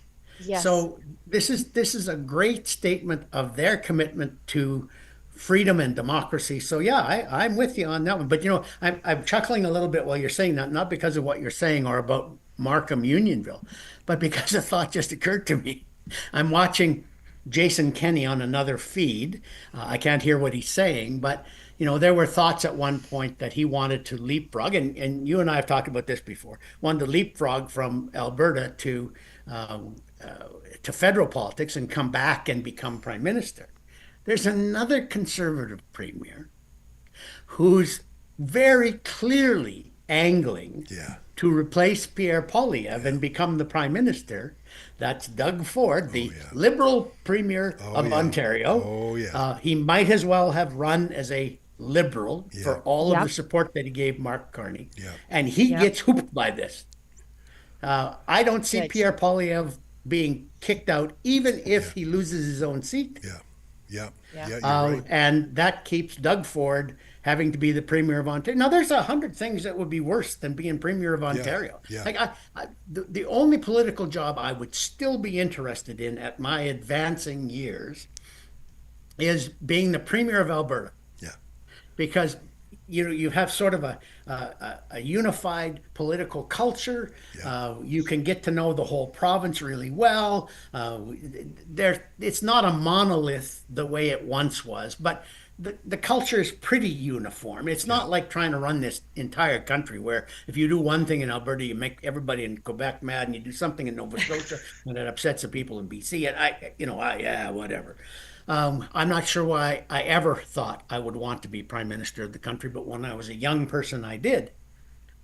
So this is a great statement of their commitment to freedom and democracy. So I'm with you on that one. But I'm chuckling a little bit while you're saying that, not because of what you're saying or about Markham Unionville, but because a thought just occurred to me. I'm watching Jason Kenney on another feed. I can't hear what he's saying, but there were thoughts at one point that he wanted to leapfrog, and you and I have talked about this before, wanted to leapfrog from Alberta to federal politics and come back and become prime minister. There's another Conservative premier who's very clearly angling to replace Pierre Poilievre and become the prime minister. That's Doug Ford, the Liberal premier of Ontario. He might as well have run as a Liberal for all of the support that he gave Mark Carney. And he gets hooped by this. I don't see Pierre Poilievre being kicked out, even if he loses his own seat. You're right. And that keeps Doug Ford having to be the premier of Ontario. Now, there's 100 things that would be worse than being premier of Ontario. The only political job I would still be interested in at my advancing years is being the premier of Alberta. Because you have sort of a unified political culture. You can get to know the whole province really well. It's not a monolith the way it once was, but the culture is pretty uniform. It's not like trying to run this entire country where if you do one thing in Alberta, you make everybody in Quebec mad, and you do something in Nova Scotia and it upsets the people in BC. And yeah, whatever. I'm not sure why I ever thought I would want to be prime minister of the country, but when I was a young person, I did.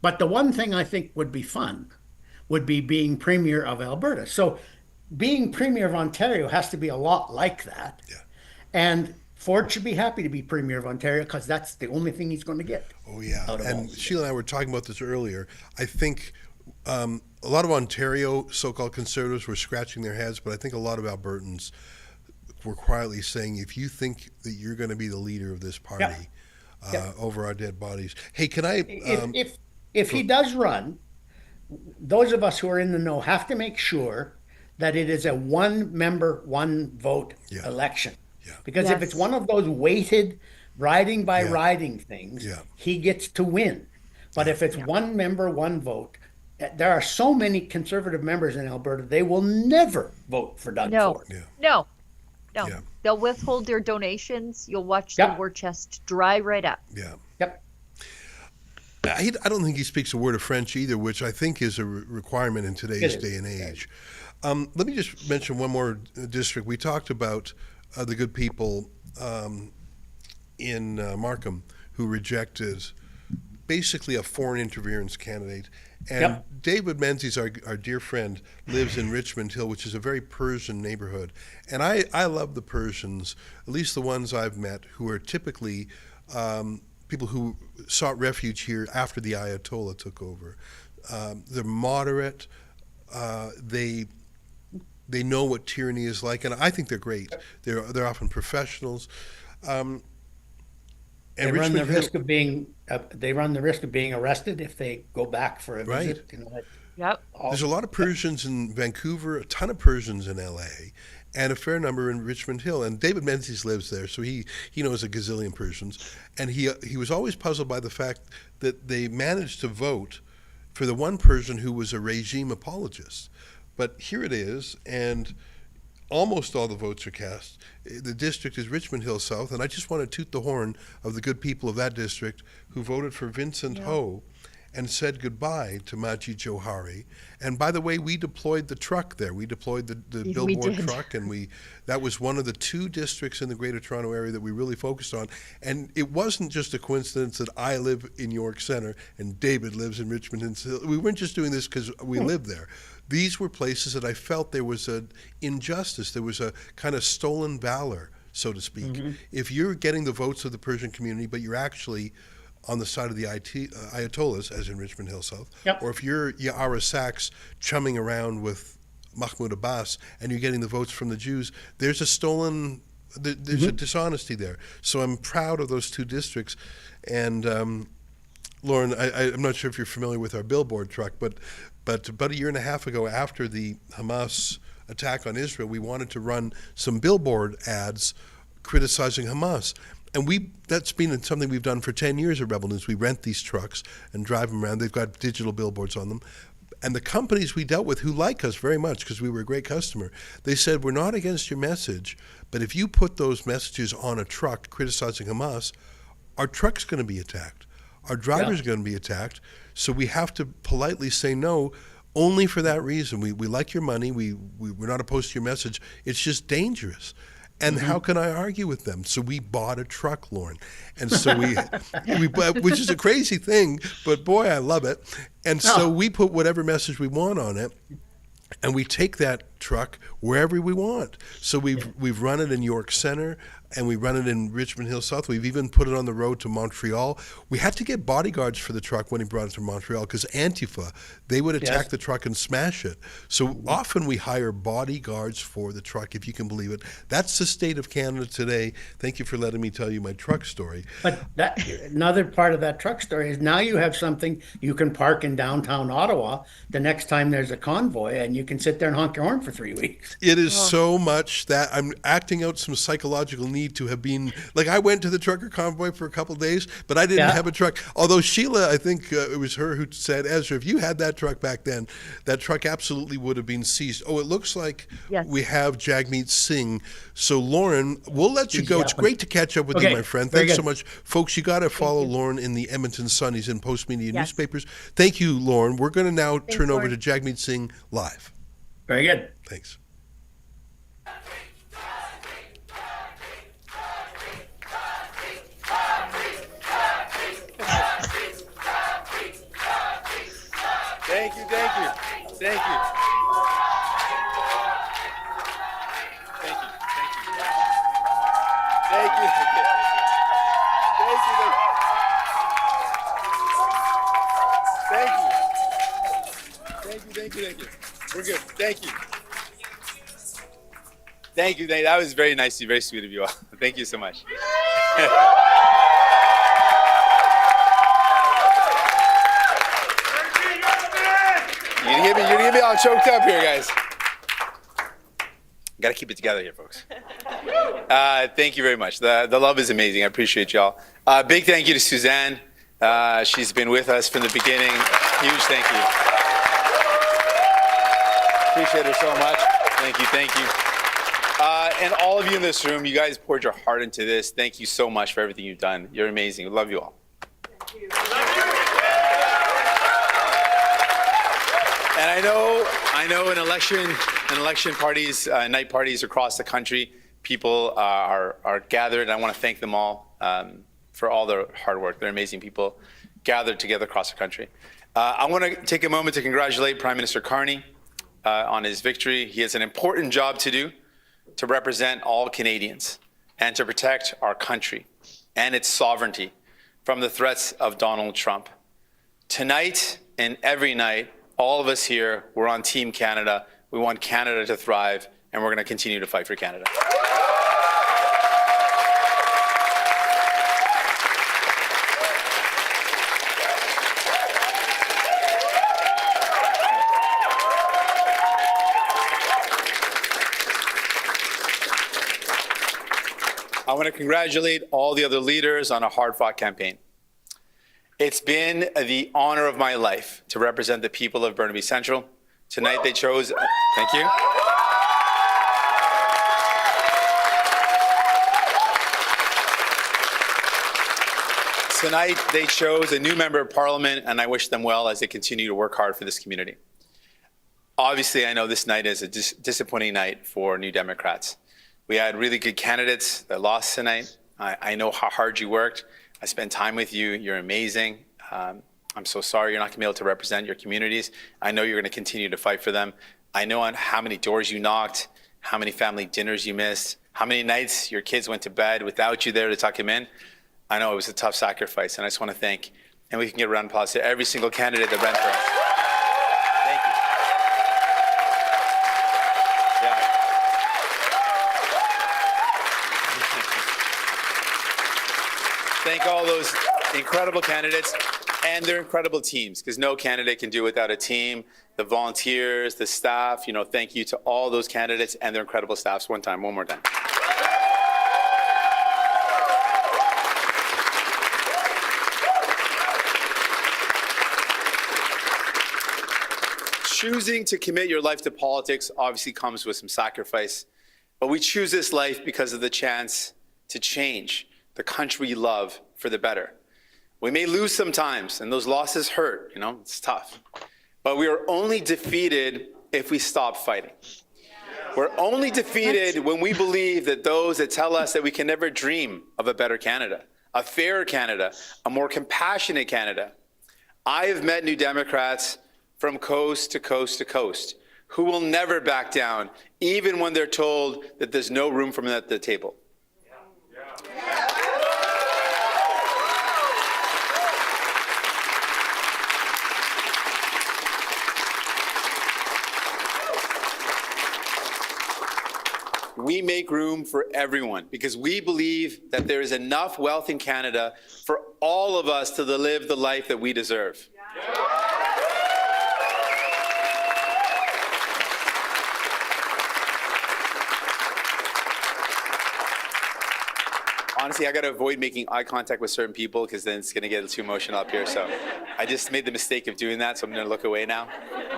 But the one thing I think would be fun would be being premier of Alberta. So being premier of Ontario has to be a lot like that. Yeah. And Ford should be happy to be premier of Ontario because that's the only thing he's going to get. Oh, yeah. And Sheila and I were talking about this earlier. I think a lot of Ontario so-called Conservatives were scratching their heads, but I think a lot of Albertans were quietly saying, if you think that you're going to be the leader of this party over our dead bodies. Hey, can I... If he does run, those of us who are in the know have to make sure that it is a one-member, one-vote election. Yeah. Because if it's one of those weighted riding by riding things, he gets to win. But if it's one member, one vote, there are so many Conservative members in Alberta, they will never vote for Doug Ford. No. They'll withhold their donations. You'll watch the war chest dry right up. Yeah. Yep. I don't think he speaks a word of French either, which I think is a requirement in today's day and age. Let me just mention one more district. We talked about the good people in Markham who rejected basically a foreign interference candidate. And David Menzies, our dear friend, lives in Richmond Hill, which is a very Persian neighborhood. And I love the Persians, at least the ones I've met, who are typically people who sought refuge here after the Ayatollah took over. They're moderate. They know what tyranny is like, and I think they're great. They're often professionals. And they run the risk of being arrested if they go back for a visit. There's a lot of Persians in Vancouver, a ton of Persians in LA, and a fair number in Richmond Hill. And David Menzies lives there, so he knows a gazillion Persians. And he was always puzzled by the fact that they managed to vote for the one Persian who was a regime apologist. But here it is, and almost all the votes are cast. The district is Richmond Hill South, and I just want to toot the horn of the good people of that district who voted for Vincent Ho and said goodbye to Majid Johari. And by the way, we deployed the truck there. We deployed the billboard truck, and that was one of the two districts in the Greater Toronto Area that we really focused on. And it wasn't just a coincidence that I live in York Centre and David lives in Richmond Hill. We weren't just doing this because we live there. These were places that I felt there was an injustice. There was a kind of stolen valor, so to speak. Mm-hmm. If you're getting the votes of the Persian community, but you're actually on the side of the Ayatollahs, as in Richmond Hill South, or if you're Yara Sachs chumming around with Mahmoud Abbas and you're getting the votes from the Jews, there's a a dishonesty there. So I'm proud of those two districts. And Lauren, I'm not sure if you're familiar with our billboard truck, but about a year and a half ago, after the Hamas attack on Israel, we wanted to run some billboard ads criticizing Hamas. And that's been something we've done for 10 years at Rebel News. We rent these trucks and drive them around. They've got digital billboards on them. And the companies we dealt with, who like us very much because we were a great customer, they said, we're not against your message, but if you put those messages on a truck criticizing Hamas, our truck's going to be attacked. Our drivers are going to be attacked. So we have to politely say no, only for that reason. We like your money. We're not opposed to your message. It's just dangerous. And how can I argue with them? So we bought a truck, Lauren. And so we which is a crazy thing, but boy, I love it. And so we put whatever message we want on it, and we take that truck wherever we want. So we've run it in York Centre, and we run it in Richmond Hill South. We've even put it on the road to Montreal. We had to get bodyguards for the truck when he brought it to Montreal because Antifa, they would attack the truck and smash it. So often we hire bodyguards for the truck, if you can believe it. That's the state of Canada today. Thank you for letting me tell you my truck story. But another part of that truck story is now you have something you can park in downtown Ottawa the next time there's a convoy, and you can sit there and honk your horn for 3 weeks. It is so much that I'm acting out some psychological need me to have been, like, I went to the trucker convoy for a couple of days, but I didn't have a truck. Although Sheila, I think it was her who said, Ezra, if you had that truck back then, that truck absolutely would have been seized. Oh, it looks like we have Jagmeet Singh. So Lauren, we'll let you go. It's great to catch up with you, my friend. Thanks so much. Folks, you got to follow Lauren in the Edmonton Sun. He's in Post Media newspapers. Thank you, Lauren. We're going to now turn over to Jagmeet Singh live. Very good. Thanks. Thank you. We're good. Thank you. Thank you. That was very nice. Very sweet of you all. Thank you so much. You're gonna get me all choked up here, guys. Gotta keep it together here, folks. Thank you very much. The love is amazing. I appreciate y'all. Big thank you to Suzanne. She's been with us from the beginning. Huge thank you. Appreciate her so much. Thank you. And all of you in this room, you guys poured your heart into this. Thank you so much for everything you've done. You're amazing. We love you all. And I know in election parties, night parties across the country, people are gathered. I want to thank them all for all their hard work. They're amazing people gathered together across the country. I want to take a moment to congratulate Prime Minister Carney on his victory. He has an important job to do to represent all Canadians and to protect our country and its sovereignty from the threats of Donald Trump. Tonight and every night, all of us here, we're on Team Canada. We want Canada to thrive, and we're going to continue to fight for Canada. I want to congratulate all the other leaders on a hard-fought campaign. It's been the honor of my life to represent the people of Burnaby Central. Tonight they chose, thank you. Tonight they chose a new member of parliament, and I wish them well as they continue to work hard for this community. Obviously, I know this night is a disappointing night for New Democrats. We had really good candidates that lost tonight. I know how hard you worked. I spent time with you. You're amazing. I'm so sorry you're not going to be able to represent your communities. I know you're going to continue to fight for them. I know on how many doors you knocked, how many family dinners you missed, how many nights your kids went to bed without you there to tuck them in. I know it was a tough sacrifice, and I just want to thank, and we can get a round of applause to every single candidate that ran for us. Thank all those incredible candidates and their incredible teams, because no candidate can do it without a team, the volunteers, the staff. Thank you to all those candidates and their incredible staffs. One more time. Choosing to commit your life to politics obviously comes with some sacrifice, but we choose this life because of the chance to change the country we love for the better. We may lose sometimes, and those losses hurt, it's tough. But we are only defeated if we stop fighting. We're only defeated when we believe that those that tell us that we can never dream of a better Canada, a fairer Canada, a more compassionate Canada. I have met New Democrats from coast to coast to coast who will never back down, even when they're told that there's no room for them at the table. We make room for everyone because we believe that there is enough wealth in Canada for all of us to live the life that we deserve. honestly, I got to avoid making eye contact with certain people because then it's going to get too emotional up here. So I just made the mistake of doing that, so I'm going to look away now.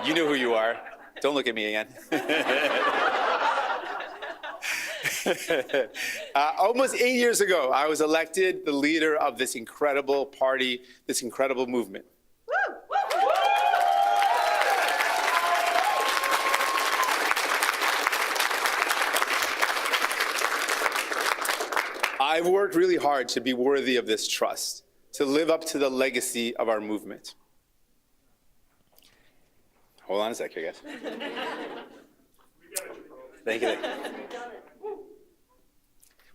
You know who you are. Don't look at me again. Almost 8 years ago, I was elected the leader of this incredible party, this incredible movement. I've worked really hard to be worthy of this trust, to live up to the legacy of our movement. Hold on a sec here, guys. Thank you.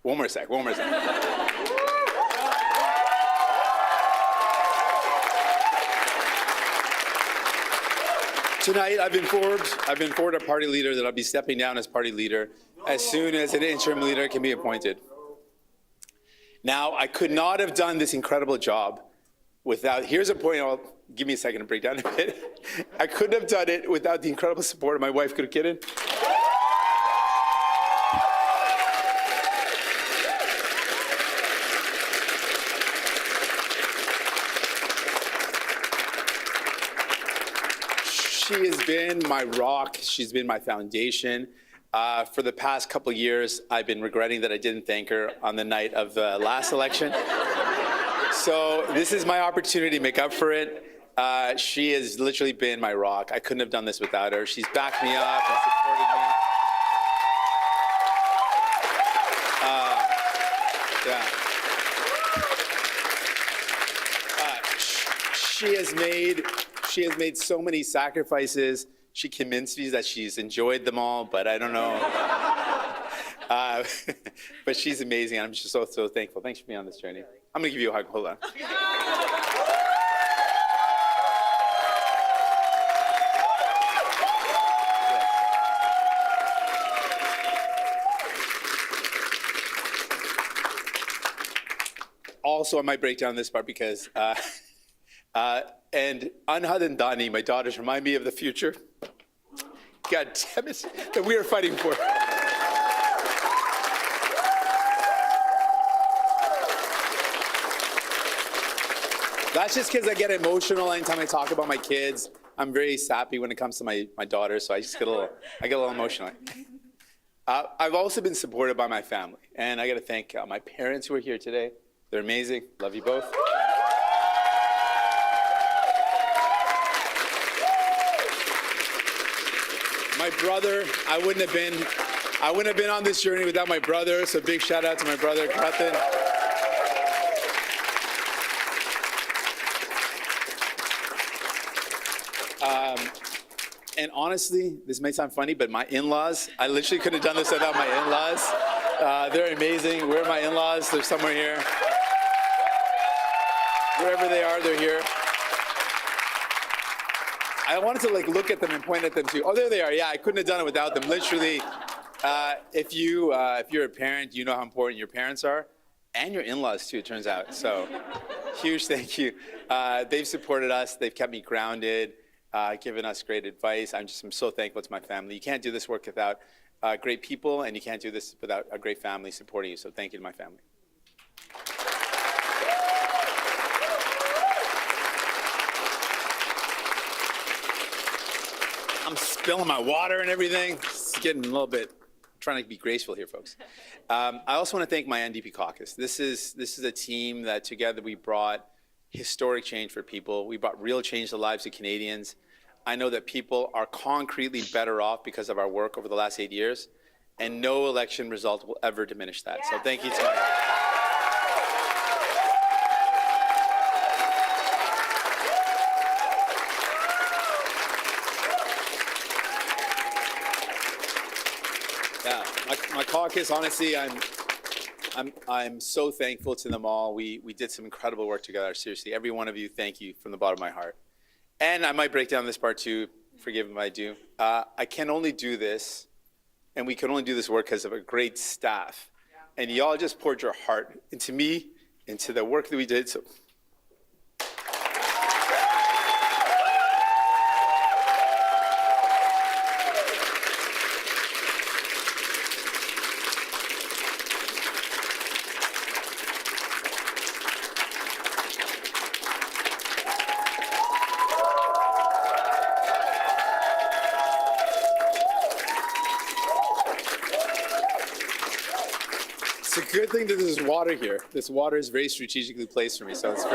One more sec. Tonight, I've been informed our party leader that I'll be stepping down as party leader as soon as an interim leader can be appointed. Now, I could not have done this incredible job without, here's a point, give me a second to break down a bit. I couldn't have done it without the incredible support of my wife, Kidden. She has been my rock. She's been my foundation. For the past couple years, I've been regretting that I didn't thank her on the night of the last election. So this is my opportunity to make up for it. She has literally been my rock. I couldn't have done this without her. She's backed me up and supported me. She has made so many sacrifices. She convinced me that she's enjoyed them all, but I don't know. But she's amazing. I'm just so thankful. Thanks for being on this journey. I'm going to give you a hug. Hold on. Also, I might break down this part because, and Anhad and Dani, my daughters, remind me of the future. God damn it, that we are fighting for. That's just because I get emotional anytime I talk about my kids. I'm very sappy when it comes to my daughters, so I get a little emotional. I've also been supported by my family, and I got to thank my parents who are here today. They're amazing. Love you both. My brother, I wouldn't have been on this journey without my brother. So big shout out to my brother, Krathin. And honestly, this may sound funny, but my in-laws, I literally couldn't have done this without my in-laws. They're amazing. Where are my in-laws? They're somewhere here. Wherever they are, they're here. I wanted to look at them and point at them too. Oh, there they are. Yeah, I couldn't have done it without them. Literally, if you're a parent, you know how important your parents are, and your in-laws too, it turns out. So, huge thank you. They've supported us. They've kept me grounded, given us great advice. I'm so thankful to my family. You can't do this work without great people, and you can't do this without a great family supporting you. So, thank you to my family. I'm spilling my water and everything. It's getting a little bit, trying to be graceful here, folks. I also want to thank my NDP caucus. This is a team that together we brought historic change for people. We brought real change to the lives of Canadians. I know that people are concretely better off because of our work over the last 8 years, and no election result will ever diminish that. So thank you to my my caucus, honestly, I'm so thankful to them all. We did some incredible work together. Seriously, every one of you, thank you from the bottom of my heart. And I might break down this part too. Forgive me if I do. I can only do this, and we can only do this work because of a great staff. And y'all just poured your heart into me, into the work that we did. So. The good thing that there's water here. This water is very strategically placed for me, so it's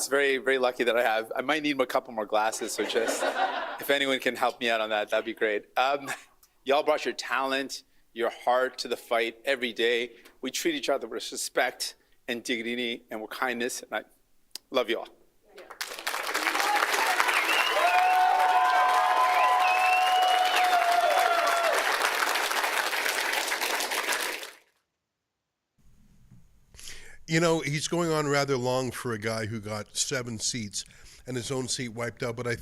very, very lucky that I have. I might need a couple more glasses, so just if anyone can help me out on that, that'd be great. Y'all brought your talent, your heart to the fight every day. We treat each other with respect and dignity and with kindness, and I love you all. You know, he's going on rather long for a guy who got 7 seats and his own seat wiped out. But I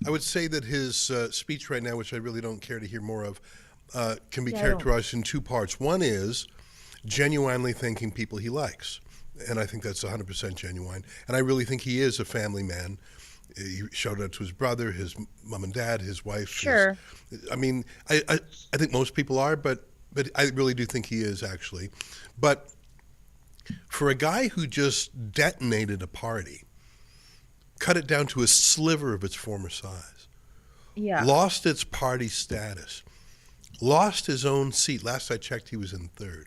would say that his speech right now, which I really don't care to hear more of, can be characterized in 2 parts. One is genuinely thanking people he likes. And I think that's 100% genuine. And I really think he is a family man. He shouted out to his brother, his mom and dad, his wife. Sure. I think most people are, but I really do think he is, actually. But for a guy who just detonated a party, cut it down to a sliver of its former size, lost its party status, lost his own seat. Last I checked, he was in 3rd.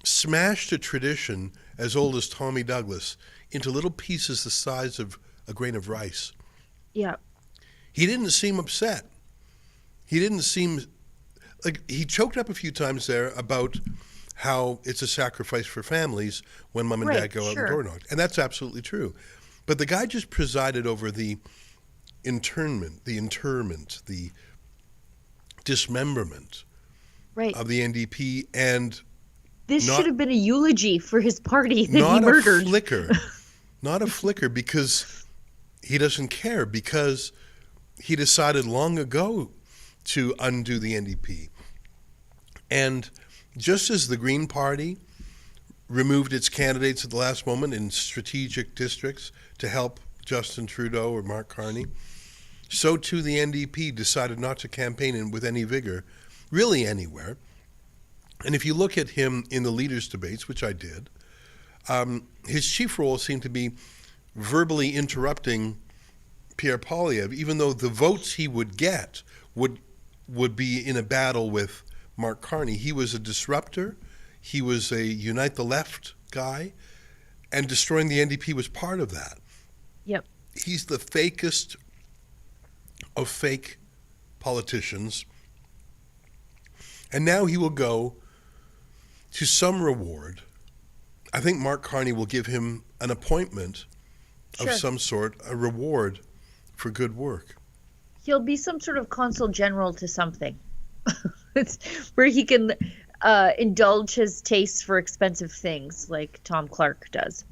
Smashed a tradition as old as Tommy Douglas into little pieces the size of a grain of rice. Yeah. He didn't seem upset. He didn't seem like he choked up a few times there about how it's a sacrifice for families when mom and dad go out and door knock. And that's absolutely true. But the guy just presided over the interment, the dismemberment of the NDP, and this should have been a eulogy for his party that he murdered. Not a flicker, because he doesn't care, because he decided long ago to undo the NDP. And just as the Green Party removed its candidates at the last moment in strategic districts to help Justin Trudeau or Mark Carney, so too the NDP decided not to campaign with any vigor, really anywhere. And if you look at him in the leaders' debates, which I did, his chief role seemed to be verbally interrupting Pierre Poilievre, even though the votes he would get would be in a battle with Mark Carney. He was a disruptor. He was a unite the left guy, and destroying the NDP was part of that. Yep. He's the fakest of fake politicians. And now he will go to some reward. I think Mark Carney will give him an appointment of some sort, a reward for good work. He'll be some sort of consul general to something. It's where he can indulge his tastes for expensive things like Tom Clark does.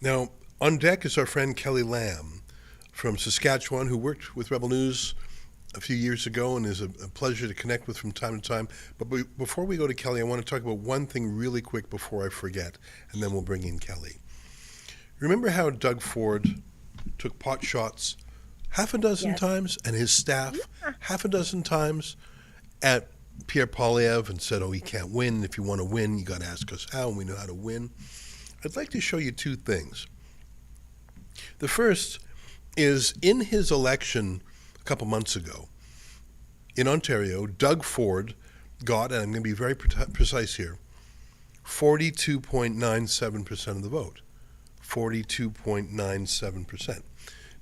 Now, on deck is our friend Kelly Lamb from Saskatchewan, who worked with Rebel News a few years ago and is a pleasure to connect with from time to time. But before we go to Kelly, I want to talk about one thing really quick before I forget, and then we'll bring in Kelly. Remember how Doug Ford took pot shots half a dozen times, and his staff half a dozen times at Pierre Poilievre and said, oh, he can't win. If you want to win, you got to ask us how, and we know how to win. I'd like to show you 2 things. The first is in his election a couple months ago in Ontario, Doug Ford got, and I'm going to be very precise here, 42.97% of the vote. 42.97%.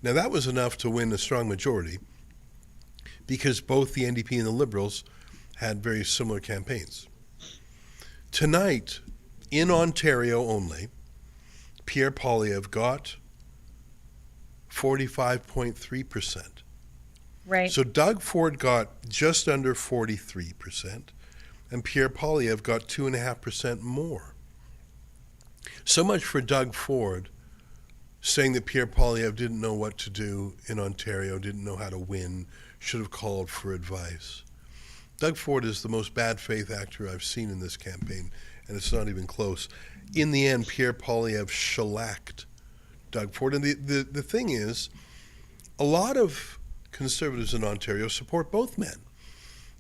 Now that was enough to win a strong majority because both the NDP and the Liberals had very similar campaigns. Tonight, in Ontario only, Pierre Poilievre got 45.3%. Right. So Doug Ford got just under 43%, and Pierre Poilievre got 2.5% more. So much for Doug Ford saying that Pierre Poilievre didn't know what to do in Ontario, didn't know how to win, should have called for advice. Doug Ford is the most bad faith actor I've seen in this campaign, and it's not even close. In the end, Pierre Poilievre shellacked Doug Ford. And the thing is, a lot of Conservatives in Ontario support both men.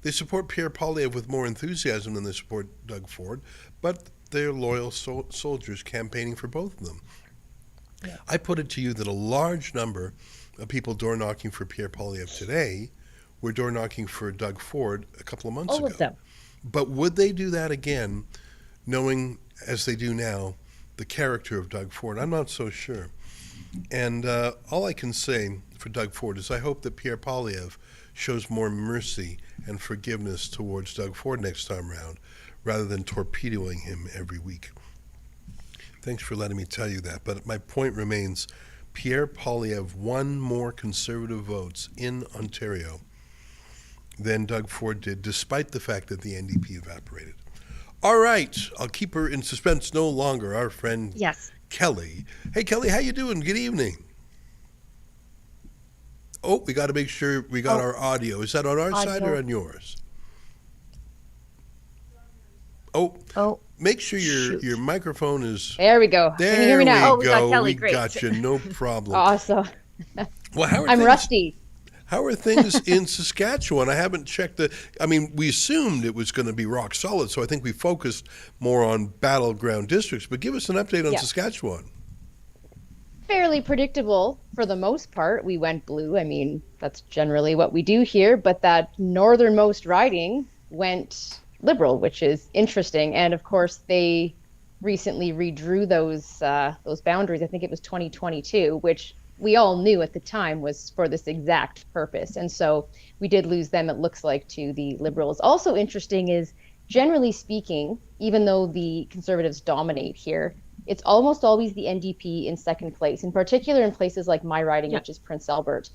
They support Pierre Poilievre with more enthusiasm than they support Doug Ford, but they're loyal soldiers campaigning for both of them. Yeah. I put it to you that a large number of people door knocking for Pierre Poilievre today were door knocking for Doug Ford a couple of months ago. All of them. But would they do that again knowing as they do now the character of Doug Ford? I'm not so sure. And all I can say for Doug Ford is I hope that Pierre Poilievre shows more mercy and forgiveness towards Doug Ford next time round, rather than torpedoing him every week. Thanks for letting me tell you that. But my point remains, Pierre Poilievre won more Conservative votes in Ontario than Doug Ford did, despite the fact that the NDP evaporated. All right, I'll keep her in suspense no longer. Our friend Kelly. Hey, Kelly, how you doing? Good evening. Oh, we got to make sure we got our audio. Is that on our side or on yours? Oh. Make sure your microphone is... There we go. There Can you hear me now? we go. We got you. No problem. Awesome. Well, I'm rusty. How are things in Saskatchewan? I haven't checked we assumed it was going to be rock solid, so I think we focused more on battleground districts. But give us an update on Saskatchewan. Fairly predictable for the most part. We went blue. I mean, that's generally what we do here. But that northernmost riding went Liberal, which is interesting. And of course, they recently redrew those boundaries. I think it was 2022, which we all knew at the time was for this exact purpose. And so we did lose them, it looks like, to the Liberals. Also interesting is, generally speaking, even though the Conservatives dominate here, it's almost always the NDP in second place, in particular in places like my riding, which is Prince Albert.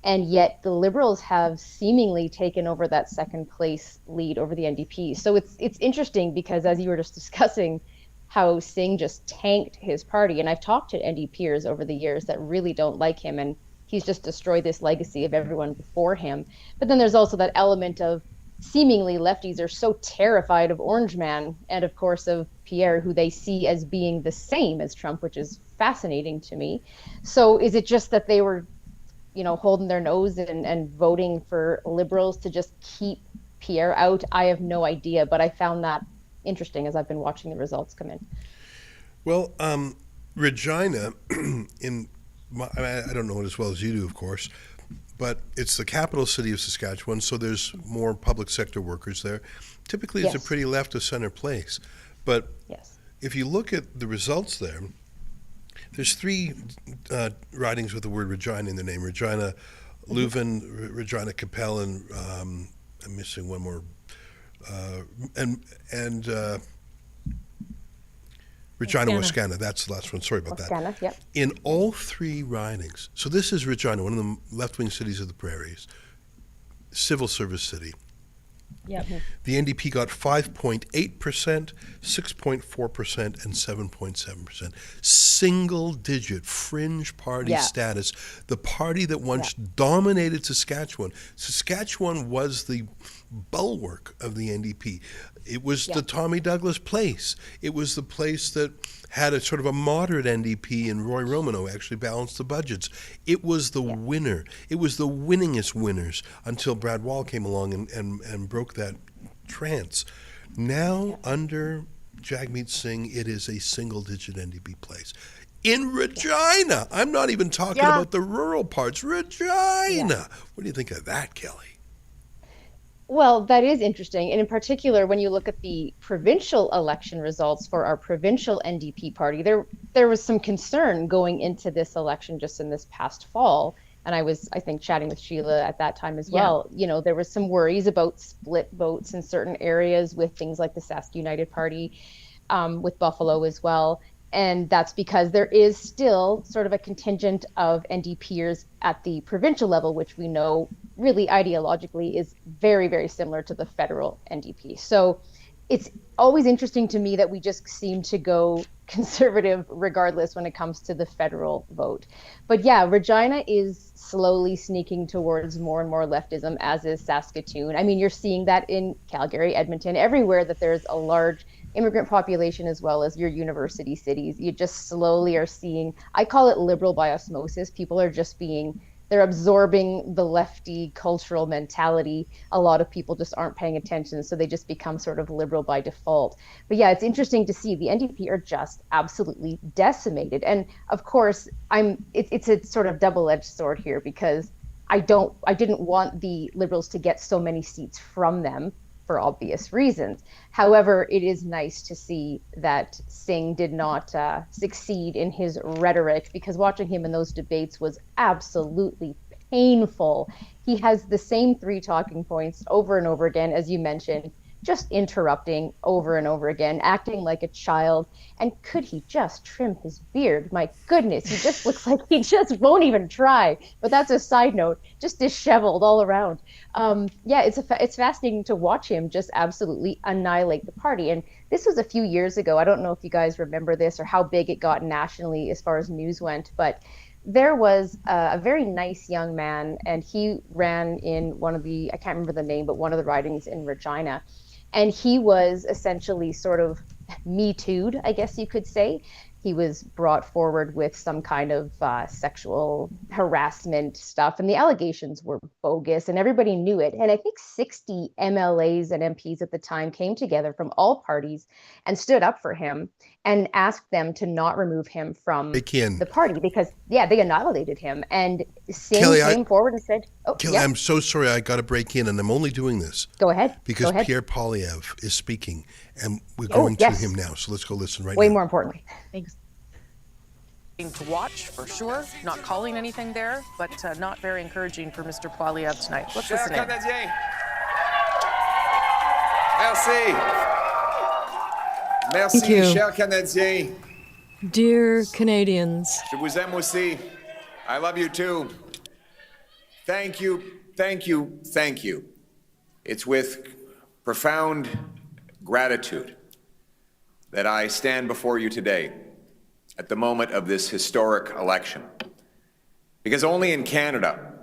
And yet the Liberals have seemingly taken over that second place lead over the NDP. So it's interesting because, as you were just discussing, how Singh just tanked his party. And I've talked to NDPers over the years that really don't like him, and he's just destroyed this legacy of everyone before him. But then there's also that element of seemingly lefties are so terrified of Orange Man and, of course, of Pierre, who they see as being the same as Trump, which is fascinating to me. So is it just that they were, holding their nose and voting for Liberals to just keep Pierre out? I have no idea, but I found that interesting as I've been watching the results come in. Well, Regina, I don't know it as well as you do, of course, but it's the capital city of Saskatchewan, so there's more public sector workers there. Typically, it's a pretty left of center place. But if you look at the results there's three ridings with the word Regina in the name: Regina, Leuven, Regina Capel, and I'm missing one more. And Regina Wascana, that's the last one. Sorry about that. Yep. In all three ridings, so this is Regina, one of the left-wing cities of the prairies, civil service city. Yep. The NDP got 5.8%, 6.4%, and 7.7%. Single-digit fringe party status. The party that once dominated Saskatchewan. Saskatchewan was the bulwark of the NDP. It was the Tommy Douglas place. It was the place that had a sort of a moderate NDP, and Roy Romano actually balanced the budgets. It was the winner. It was the winningest winners until Brad Wall came along and broke that trance. Now, under Jagmeet Singh, it is a single-digit NDP place. In Regina! I'm not even talking about the rural parts. Regina! What do you think of that, Kelly? Well, that is interesting. And in particular, when you look at the provincial election results for our provincial NDP party, there was some concern going into this election just in this past fall. And I was, I think, chatting with Sheila at that time as well. There was some worries about split votes in certain areas with things like the Sask United Party, with Buffalo as well. And that's because there is still sort of a contingent of NDPers at the provincial level, which we know really ideologically is very, very similar to the federal NDP. So it's always interesting to me that we just seem to go conservative regardless when it comes to the federal vote. But Regina is slowly sneaking towards more and more leftism, as is Saskatoon. I mean, you're seeing that in Calgary, Edmonton, everywhere that there's a large immigrant population as well as your university cities. You just slowly are seeing, I call it liberal by osmosis. People are just they're absorbing the lefty cultural mentality. A lot of people just aren't paying attention, so they just become sort of liberal by default. But it's interesting to see the NDP are just absolutely decimated. And of course, it's a sort of double-edged sword here, because I didn't want the Liberals to get so many seats from them. for obvious reasons. However, it is nice to see that Singh did not succeed in his rhetoric, because watching him in those debates was absolutely painful. He has the same 3 talking points over and over again, as you mentioned, just interrupting over and over again, acting like a child. And could he just trim his beard? My goodness, he just looks like he just won't even try. But that's a side note, just disheveled all around. Yeah, it's fascinating to watch him just absolutely annihilate the party. And this was a few years ago. I don't know if you guys remember this or how big it got nationally as far as news went, but there was a very nice young man, and he ran in one of the, I can't remember the name, but one of the ridings in Regina. And he was essentially sort of Me Too'd, I guess you could say. He was brought forward with some kind of sexual harassment stuff, and the allegations were bogus, and everybody knew it. And I think 60 MLAs and MPs at the time came together from all parties and stood up for him and asked them to not remove him from the party, because, yeah, they annihilated him. And Singh came forward and said, Kelly, I'm so sorry, I got to break in, and I'm only doing this. Go ahead. Because Go ahead. Pierre Poilievre is speaking, and we're going to him now. So let's go listen right now. Way more importantly. Thanks. To watch for sure, not calling anything there, but not very encouraging for Mr. Poilievre tonight. Let's listen in. Merci. Merci, Thank you. chers Canadiens. Dear Canadians, Je vous aime aussi. I love you too. Thank you, thank you, thank you. It's with profound gratitude that I stand before you today at the moment of this historic election. Because only in Canada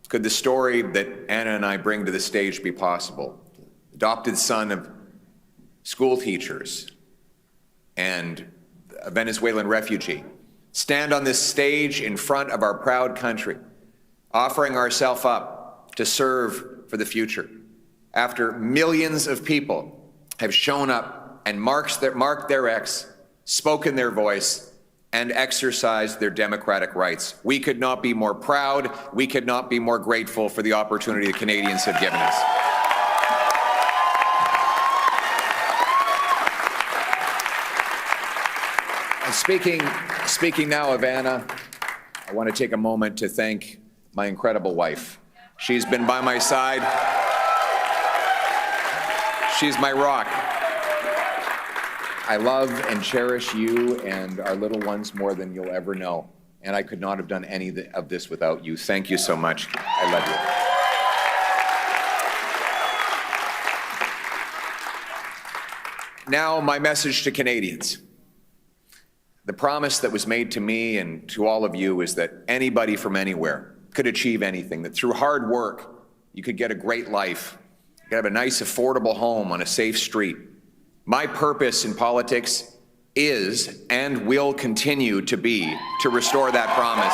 could the story that Anna and I bring to the stage be possible. Adopted son of school teachers and a Venezuelan refugee, stand on this stage in front of our proud country, offering ourselves up to serve for the future, after millions of people have shown up and marked their X, spoken their voice, and exercised their democratic rights. We could not be more proud, we could not be more grateful for the opportunity the Canadians have given us. Speaking now of Anna, I want to take a moment to thank my incredible wife. She's been by my side. She's my rock. I love and cherish you and our little ones more than you'll ever know. And I could not have done any of this without you. Thank you so much. I love you. Now, my message to Canadians. The promise that was made to me and to all of you is that anybody from anywhere could achieve anything, that through hard work, you could get a great life, you could have a nice, affordable home on a safe street. My purpose in politics is and will continue to be to restore that promise.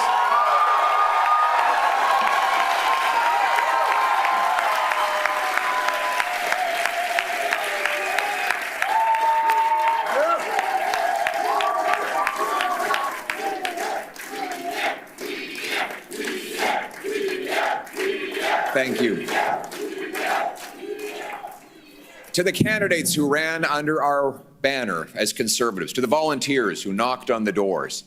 Thank you. To the candidates who ran under our banner as Conservatives, to the volunteers who knocked on the doors,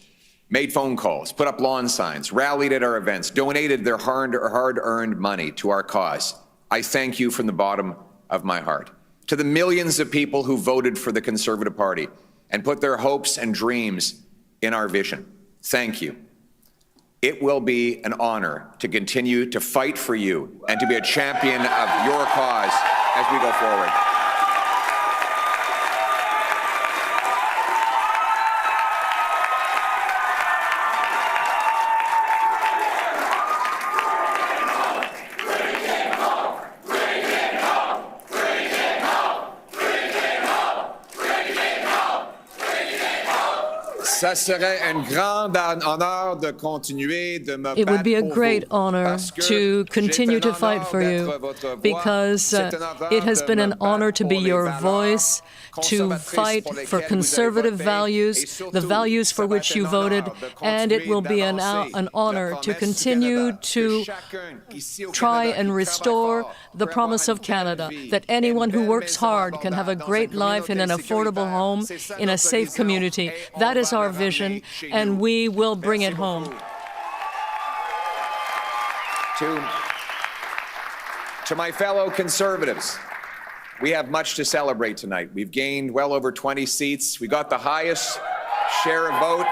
made phone calls, put up lawn signs, rallied at our events, donated their hard-earned money to our cause, I thank you from the bottom of my heart. To the millions of people who voted for the Conservative Party and put their hopes and dreams in our vision, thank you. It will be an honor to continue to fight for you and to be a champion of your cause as we go forward. Ça serait un grand honneur de continuer de me It would be a battre pour great vous, honor parce que to continue c'est un to fight honneur for d'être you, votre voix. because C'est un honneur it has de been me an honor battre to be pour les your valeurs voice, to fight conservatrices for pour lesquelles conservative vous avez voté, values, et surtout, the values for ça va which être you un honneur voted, de and it will be continuer an honor d'annoncer to la continue promesse du to Canada, que chacun ici au try Canada and qui restore travaille fort the peut promise avoir of une belle Canada, vie, that anyone une who belle works maison hard can have a abordable dans great une life in an communauté affordable sécuritaire. home, C'est ça in a notre safe vision, community. et on That va is la our ramener vision, chez and nous. we will bring Merci it home. beaucoup. To my fellow Conservatives, we have much to celebrate tonight. We've gained well over 20 seats. We got the highest share of vote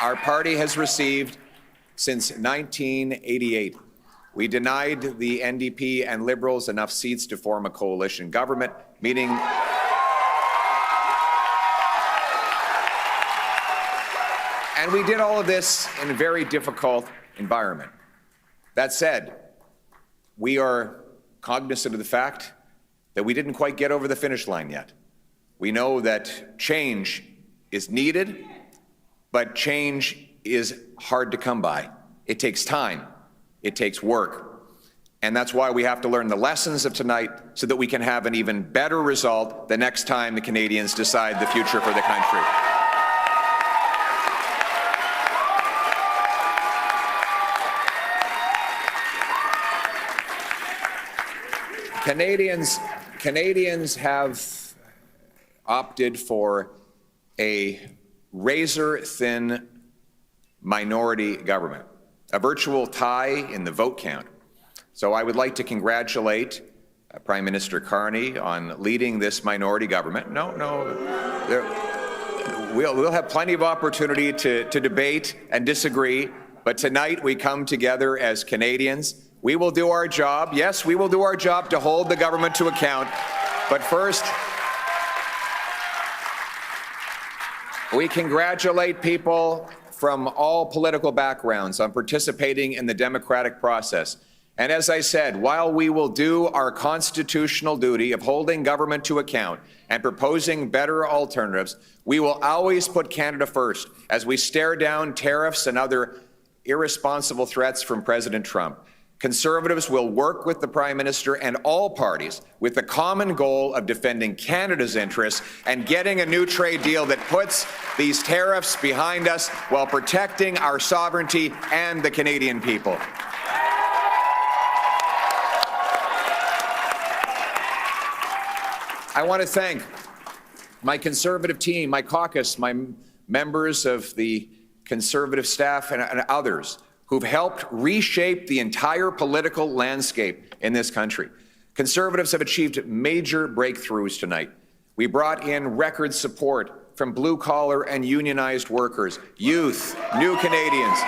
our party has received since 1988. We denied the NDP and Liberals enough seats to form a coalition government, meaning and we did all of this in a very difficult environment. That said, we are cognizant of the fact that we didn't quite get over the finish line yet. We know that change is needed, but change is hard to come by. It takes time. It takes work. And that's why we have to learn the lessons of tonight so that we can have an even better result the next time the Canadians decide the future for the country. Canadians have opted for a razor-thin minority government, a virtual tie in the vote count. So I would like to congratulate Prime Minister Carney on leading this minority government. We'll have plenty of opportunity to debate and disagree, but tonight we come together as Canadians. We will do our job. Yes, we will do our job to hold the government to account. But first, we congratulate people from all political backgrounds on participating in the democratic process. And as I said, while we will do our constitutional duty of holding government to account and proposing better alternatives, we will always put Canada first as we stare down tariffs and other irresponsible threats from President Trump. Conservatives will work with the Prime Minister and all parties with the common goal of defending Canada's interests and getting a new trade deal that puts these tariffs behind us while protecting our sovereignty and the Canadian people. I want to thank my Conservative team, my caucus, my members of the Conservative staff and others who've helped reshape the entire political landscape in this country. Conservatives have achieved major breakthroughs tonight. We brought in record support from blue-collar and unionized workers, youth, new Canadians.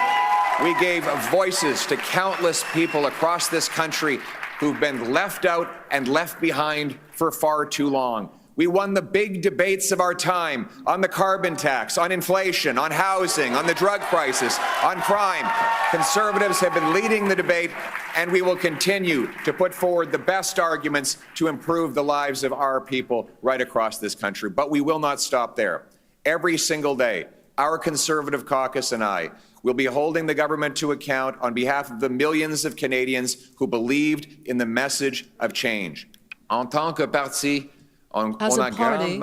We gave voices to countless people across this country who've been left out and left behind for far too long. We won the big debates of our time on the carbon tax, on inflation, on housing, on the drug crisis, on crime. Conservatives have been leading the debate, and we will continue to put forward the best arguments to improve the lives of our people right across this country. But we will not stop there. Every single day, our Conservative caucus and I will be holding the government to account on behalf of the millions of Canadians who believed in the message of change. En tant que parti, as a party,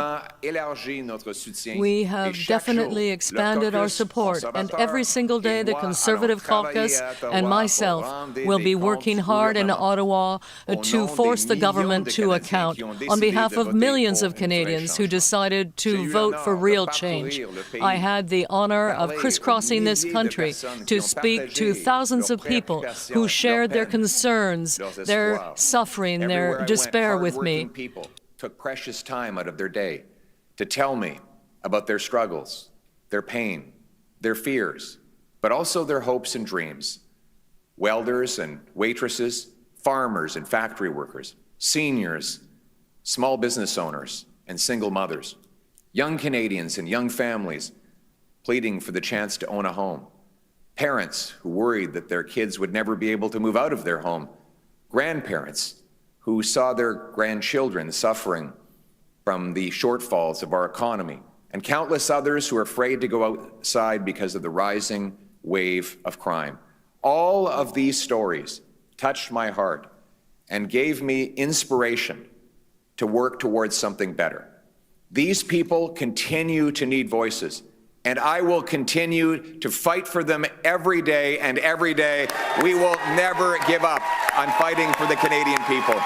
we have definitely expanded our support, and every single day the Conservative caucus and myself will be working hard in Ottawa to force the government to account on behalf of millions of Canadians who decided to vote for real change. I had the honor of crisscrossing this country to speak to thousands of people who shared their concerns, their suffering, their despair with me. Took precious time out of their day to tell me about their struggles, their pain, their fears, but also their hopes and dreams. Welders and waitresses, farmers and factory workers, seniors, small business owners and single mothers, young Canadians and young families pleading for the chance to own a home, parents who worried that their kids would never be able to move out of their home, grandparents who saw their grandchildren suffering from the shortfalls of our economy, and countless others who are afraid to go outside because of the rising wave of crime. All of these stories touched my heart and gave me inspiration to work towards something better. These people continue to need voices, and I will continue to fight for them every day, and every day we will never give up on fighting for the Canadian people.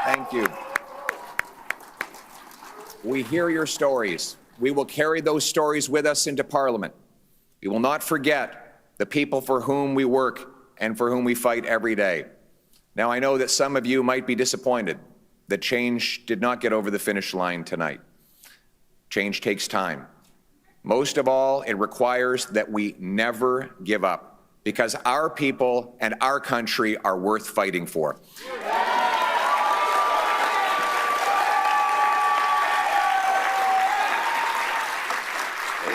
Thank you. We hear your stories. We will carry those stories with us into Parliament. We will not forget the people for whom we work and for whom we fight every day. Now, I know that some of you might be disappointed that change did not get over the finish line tonight. Change takes time. Most of all, it requires that we never give up, because our people and our country are worth fighting for.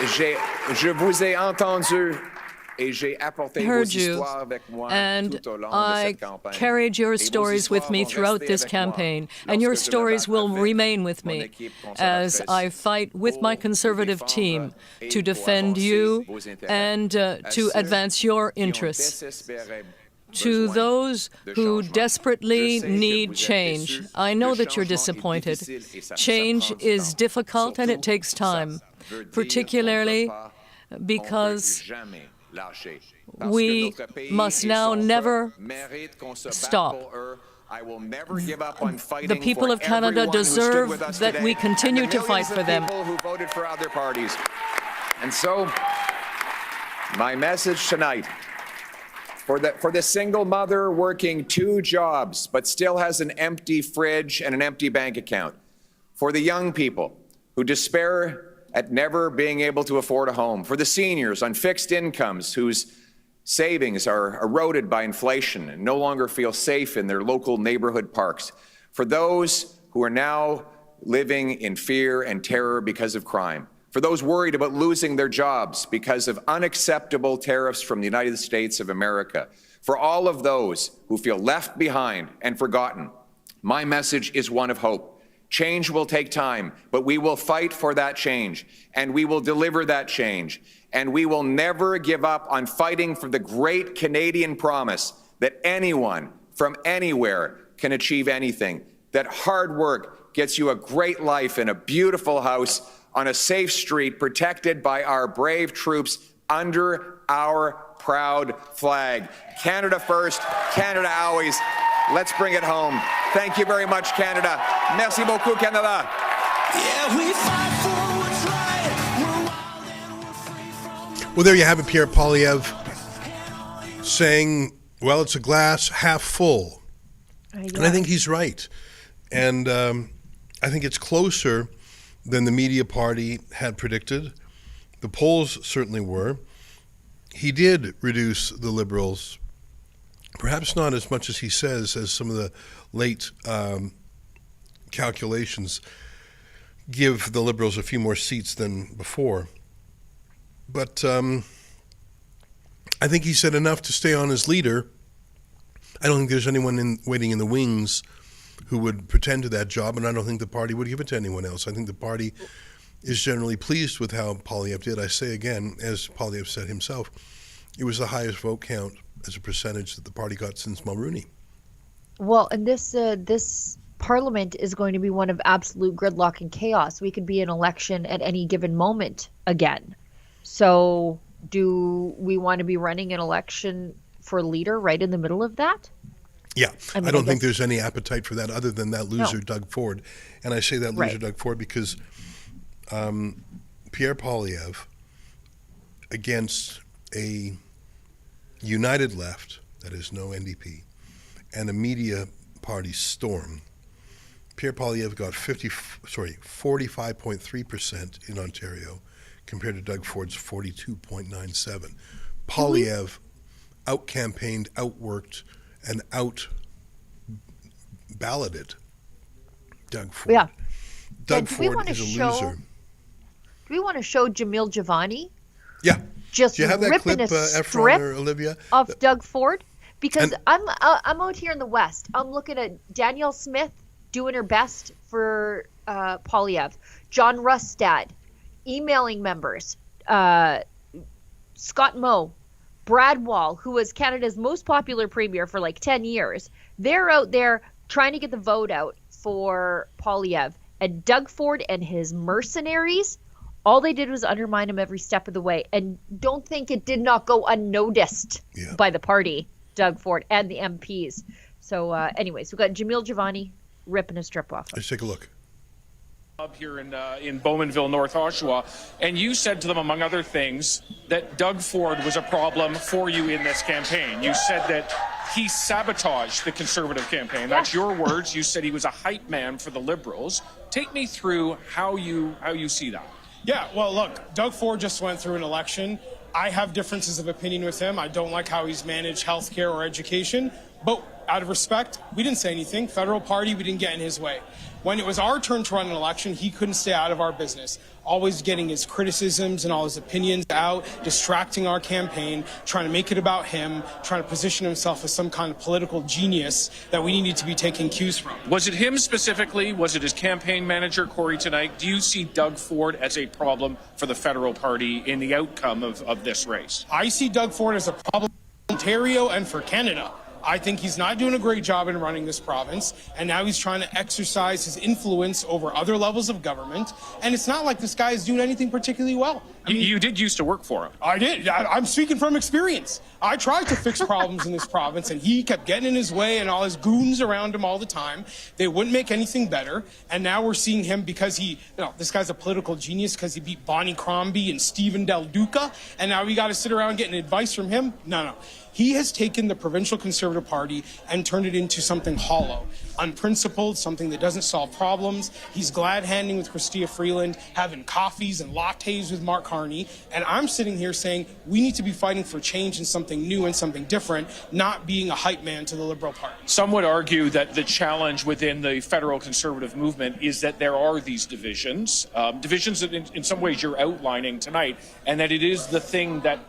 Je vous ai entendu. I heard you, and I carried your stories with me throughout this campaign, and your stories will remain with me as I fight with my Conservative team to defend you and to advance your interests. To those who desperately need change, I know that you're disappointed. Change is difficult and it takes time, particularly because we must now never stop. The people of Canada deserve that we continue to fight for them. Who voted for other parties. And so, my message tonight, for the single mother working 2 jobs but still has an empty fridge and an empty bank account, for the young people who despair at never being able to afford a home, for the seniors on fixed incomes whose savings are eroded by inflation and no longer feel safe in their local neighborhood parks, for those who are now living in fear and terror because of crime, for those worried about losing their jobs because of unacceptable tariffs from the United States of America, for all of those who feel left behind and forgotten, my message is one of hope. Change will take time, but we will fight for that change, and we will deliver that change, and we will never give up on fighting for the great Canadian promise that anyone from anywhere can achieve anything, that hard work gets you a great life in a beautiful house on a safe street protected by our brave troops under our proud flag. Canada first, Canada always. Let's bring it home. Thank you very much, Canada. Merci beaucoup, Canada. Yeah, we fight for what's right. We're wild and we're free from... Well, there you have it, Pierre Poilievre saying, well, it's a glass half full. And I think he's right. And I think it's closer than the media party had predicted. The polls certainly were. He did reduce the Liberals, perhaps not as much as he says, as some of the late calculations give the Liberals a few more seats than before. But I think he said enough to stay on as leader. I don't think there's anyone waiting in the wings who would pretend to that job, and I don't think the party would give it to anyone else. I think the party is generally pleased with how Poilievre did. I say again, as Poilievre said himself, it was the highest vote count as a percentage that the party got since Mulroney. Well, and this parliament is going to be one of absolute gridlock and chaos. We could be in election at any given moment again. So do we want to be running an election for leader right in the middle of that? Yeah, I don't think there's any appetite for that other than that loser, Doug Ford. And I say that loser, Doug Ford, because Pierre Poilievre, against a united left, that is no NDP, and a media party storm, Pierre Poilievre got 45.3% in Ontario compared to Doug Ford's 42.97. Poilievre out-campaigned, outworked, and out-balloted Doug Ford. Yeah. Doug Ford is a loser. Do we want to show Jamil Javani? Yeah. Just do you have that ripping clip, a Efron strip or Olivia? Of Doug Ford? because I'm out here in the West. I'm looking at Danielle Smith doing her best for Poilievre, John Rustad, emailing members, Scott Moe, Brad Wall, who was Canada's most popular premier for like 10 years. They're out there trying to get the vote out for Poilievre. And Doug Ford and his mercenaries, all they did was undermine him every step of the way. And don't think it did not go unnoticed by the party, Doug Ford, and the MPs. So anyways, we've got Jamil Javani ripping a strip off. Let's take a look. Here in Bowmanville, North Oshawa, and you said to them, among other things, that Doug Ford was a problem for you in this campaign. You said that he sabotaged the Conservative campaign. That's your words. You said he was a hype man for the Liberals. Take me through how you see that. Yeah, well, look, Doug Ford just went through an election. I have differences of opinion with him. I don't like how he's managed healthcare or education, but out of respect, we didn't say anything. Federal party, we didn't get in his way. When it was our turn to run an election, he couldn't stay out of our business, always getting his criticisms and all his opinions out, distracting our campaign, trying to make it about him, trying to position himself as some kind of political genius that we needed to be taking cues from. Was it him specifically? Was it his campaign manager, Corey, tonight? Do you see Doug Ford as a problem for the federal party in the outcome of this race? I see Doug Ford as a problem for Ontario and for Canada. I think he's not doing a great job in running this province, and now he's trying to exercise his influence over other levels of government, and it's not like this guy is doing anything particularly well. I mean, you did used to work for him. I did. I'm speaking from experience. I tried to fix problems in this province, and he kept getting in his way and all his goons around him all the time. They wouldn't make anything better, and now we're seeing him because this guy's a political genius because he beat Bonnie Crombie and Stephen Del Duca, and now we got to sit around getting advice from him? No. He has taken the provincial Conservative Party and turned it into something hollow, unprincipled, something that doesn't solve problems. He's glad-handing with Chrystia Freeland, having coffees and lattes with Mark Carney, and I'm sitting here saying we need to be fighting for change and something new and something different, not being a hype man to the Liberal Party. Some would argue that the challenge within the federal Conservative movement is that there are these divisions, divisions that in some ways you're outlining tonight, and that it is the thing that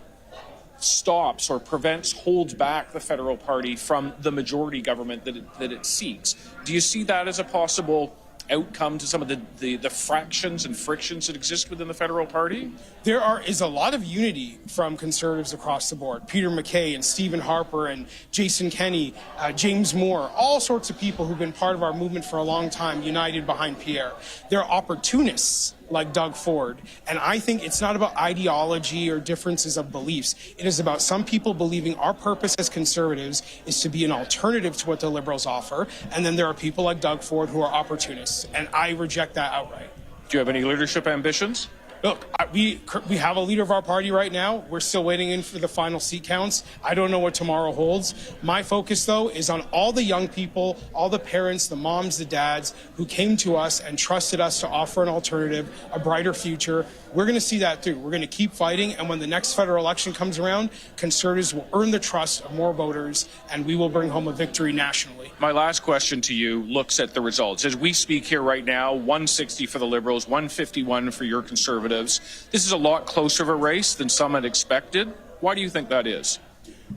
stops or prevents, holds back the federal party from the majority government that it seeks. Do you see that as a possible outcome to some of the fractions and frictions that exist within the federal party? There is a lot of unity from Conservatives across the board. Peter MacKay and Stephen Harper and Jason Kenney, James Moore, all sorts of people who've been part of our movement for a long time, united behind Pierre. They're opportunists like Doug Ford. And I think it's not about ideology or differences of beliefs. It is about some people believing our purpose as Conservatives is to be an alternative to what the Liberals offer. And then there are people like Doug Ford who are opportunists. And I reject that outright. Do you have any leadership ambitions? Look, we have a leader of our party right now. We're still waiting in for the final seat counts. I don't know what tomorrow holds. My focus, though, is on all the young people, all the parents, the moms, the dads who came to us and trusted us to offer an alternative, a brighter future. We're going to see that through. We're going to keep fighting. And when the next federal election comes around, Conservatives will earn the trust of more voters, and we will bring home a victory nationally. My last question to you looks at the results. As we speak here right now, 160 for the Liberals, 151 for your Conservatives. This is a lot closer of a race than some had expected. Why do you think that is?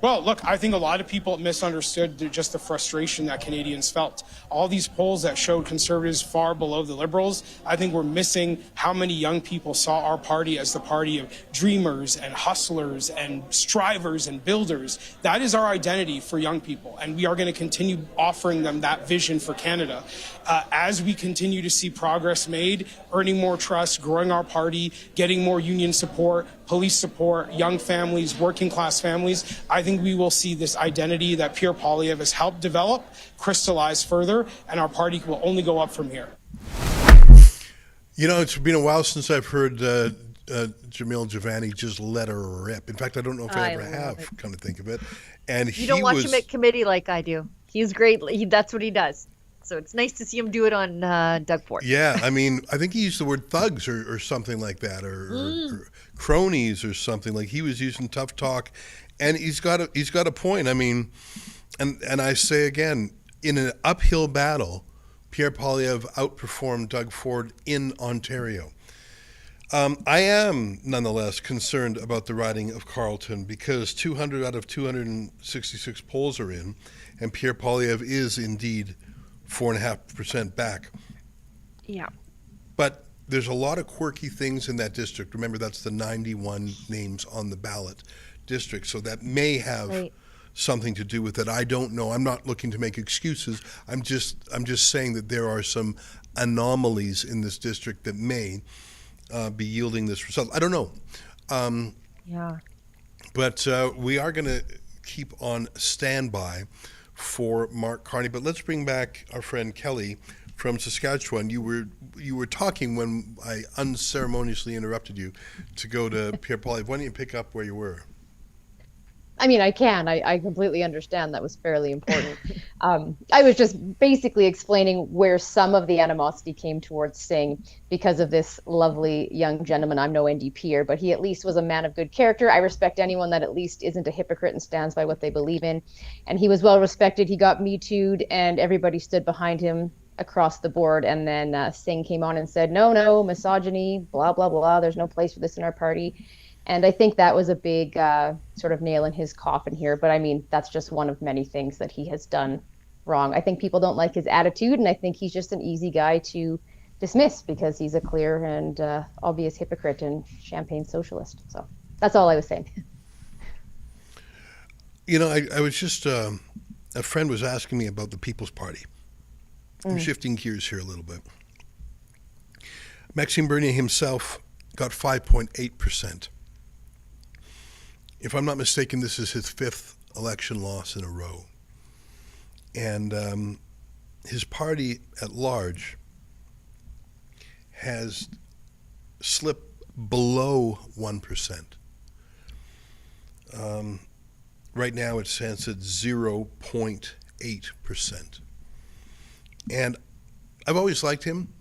Well, look, I think a lot of people misunderstood just the frustration that Canadians felt. All these polls that showed Conservatives far below the Liberals, I think we're missing how many young people saw our party as the party of dreamers and hustlers and strivers and builders. That is our identity for young people, and we are going to continue offering them that vision for Canada. As we continue to see progress made, earning more trust, growing our party, getting more union support, police support, young families, working class families, I think we will see this identity that Pierre Poilievre has helped develop crystallize further, and our party will only go up from here. You know, it's been a while since I've heard Jamil Javani just let her rip. In fact, I don't know if I ever have, come to think of it. And you don't watch him at committee like I do. He's great. That's what he does. So it's nice to see him do it on Doug Ford. Yeah, I mean, I think he used the word thugs or something like that, or cronies or something. Like he was using tough talk, and he's got a point. I mean, and I say again, in an uphill battle, Pierre Poilievre outperformed Doug Ford in Ontario. I am nonetheless concerned about the riding of Carleton because 200 out of 266 polls are in, and Pierre Poilievre is indeed 4.5% back. Yeah. But there's a lot of quirky things in that district. Remember, that's the 91 names on the ballot district, so that may have something to do with it. I don't know. I'm not looking to make excuses. I'm just saying that there are some anomalies in this district that may be yielding this result. I don't know. Yeah. But we are going to keep on standby for Mark Carney. But let's bring back our friend Kelly from Saskatchewan. You were talking when I unceremoniously interrupted you to go to Pierre Poilievre. Why don't you pick up where you were? I mean, I can. I completely understand that was fairly important. I was just basically explaining where some of the animosity came towards Singh because of this lovely young gentleman. I'm no NDPer, but he at least was a man of good character. I respect anyone that at least isn't a hypocrite and stands by what they believe in. And he was well respected. He got Me Too'd and everybody stood behind him across the board. And then Singh came on and said, no, misogyny, blah, blah, blah. There's no place for this in our party. And I think that was a big sort of nail in his coffin here. But I mean, that's just one of many things that he has done wrong. I think people don't like his attitude, and I think he's just an easy guy to dismiss because he's a clear and obvious hypocrite and champagne socialist. So that's all I was saying. You know, I was just, a friend was asking me about the People's Party. I'm shifting gears here a little bit. Maxime Bernier himself got 5.8%. If I'm not mistaken, this is his 5th election loss in a row. And his party at large has slipped below 1%. Right now it stands at 0.8%. And I've always liked him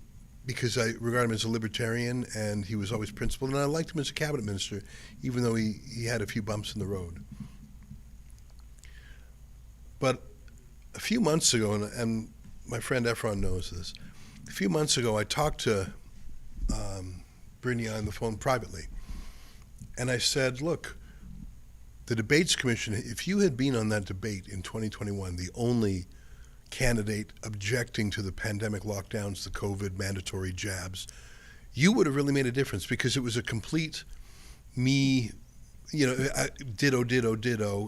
because I regard him as a libertarian, and he was always principled, and I liked him as a cabinet minister, even though he had a few bumps in the road. But a few months ago, and my friend Efron knows this, a few months ago I talked to Bernier on the phone privately, and I said, look, the Debates Commission, if you had been on that debate in 2021, the only candidate objecting to the pandemic lockdowns, the COVID mandatory jabs, you would have really made a difference because it was a complete ditto,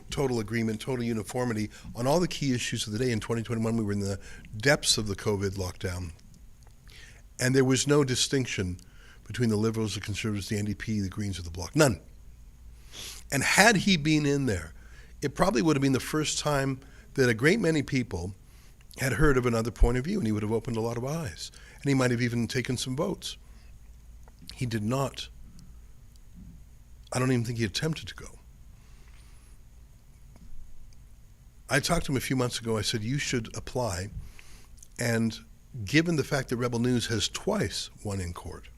total agreement, total uniformity on all the key issues of the day. In 2021, we were in the depths of the COVID lockdown, and there was no distinction between the Liberals, the Conservatives, the NDP, the Greens, or the Bloc. None. And had he been in there, it probably would have been the first time that a great many people had heard of another point of view, and he would have opened a lot of eyes. And he might have even taken some votes. He did not. I don't even think he attempted to go. I talked to him a few months ago. I said, you should apply. And given the fact that Rebel News has twice won in court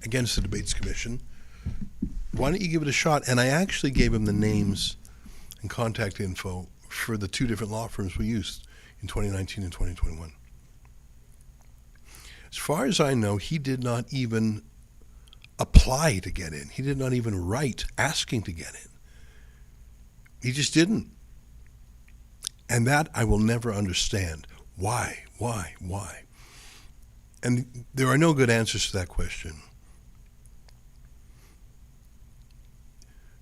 against the Debates Commission, why don't you give it a shot? And I actually gave him the names and contact info for the 2 different law firms we used in 2019 and 2021. As far as I know, he did not even apply to get in. He did not even write asking to get in. He just didn't. And that I will never understand. Why? And there are no good answers to that question.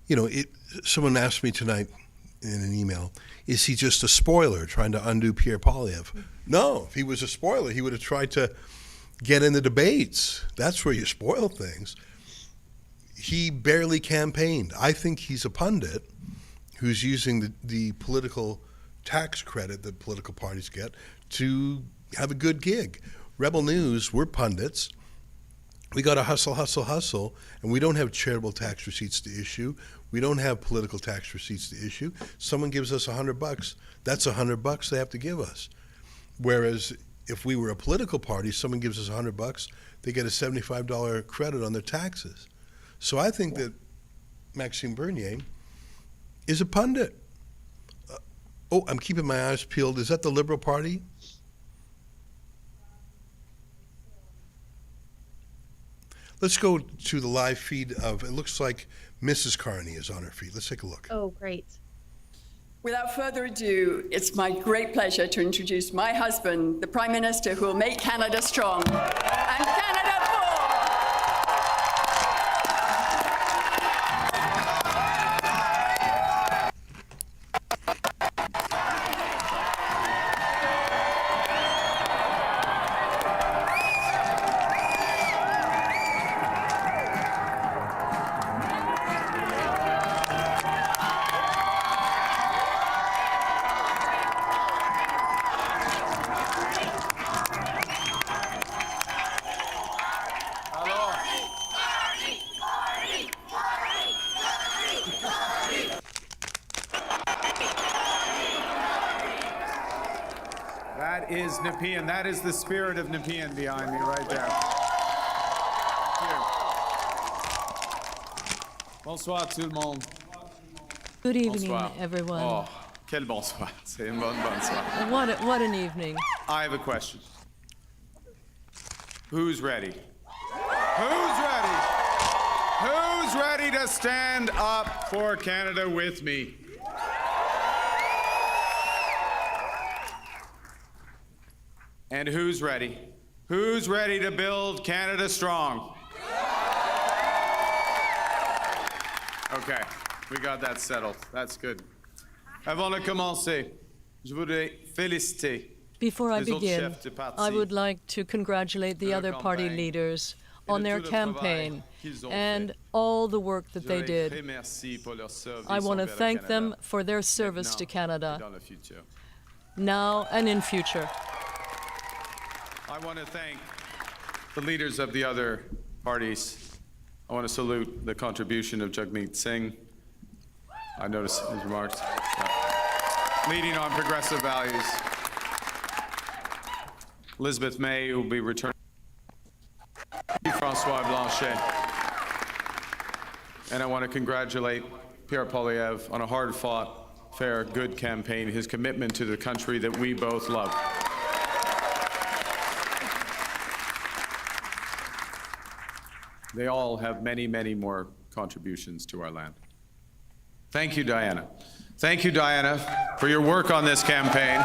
You know, someone asked me tonight in an email, is he just a spoiler trying to undo Pierre Poilievre? No, if he was a spoiler, he would have tried to get in the debates. That's where you spoil things. He barely campaigned. I think he's a pundit who's using the political tax credit that political parties get to have a good gig. Rebel News, we're pundits. We got to hustle, and we don't have charitable tax receipts to issue. We don't have political tax receipts to issue. Someone gives us $100, that's $100 they have to give us. Whereas if we were a political party, someone gives us $100, they get a $75 credit on their taxes. So I think that Maxime Bernier is a pundit. I'm keeping my eyes peeled. Is that the Liberal Party? Let's go to the live feed of, it looks like Mrs. Carney is on her feet. Let's take a look. Oh, great. Without further ado, it's my great pleasure to introduce my husband, the Prime Minister who will make Canada strong, and Canada for. That is Nepean. That is the spirit of Nepean behind me right there. Bonsoir tout le monde. Good evening, Bonsoir. everyone. Oh, quel bonsoir. C'est une bonne bonsoir. What an evening. I have a question. Who's ready? Who's ready? Who's ready to stand up for Canada with me? And who's ready? Who's ready to build Canada strong? Okay, we got that settled. That's good. Avant de commencer, je voudrais féliciter Before I les autres begin, chefs de parti I would like to congratulate the other party leaders on their campaign and all the work that they did. I want to thank them for their service to Canada, now and in future. I want to thank the leaders of the other parties. I want to salute the contribution of Jagmeet Singh. I noticed his remarks. Leading on progressive values. Elizabeth May, who will be returning. François Blanchet. And I want to congratulate Pierre Poilievre on a hard-fought, fair, good campaign, his commitment to the country that we both love. They all have many, many more contributions to our land. Thank you, Diana. Thank you, Diana, for your work on this campaign.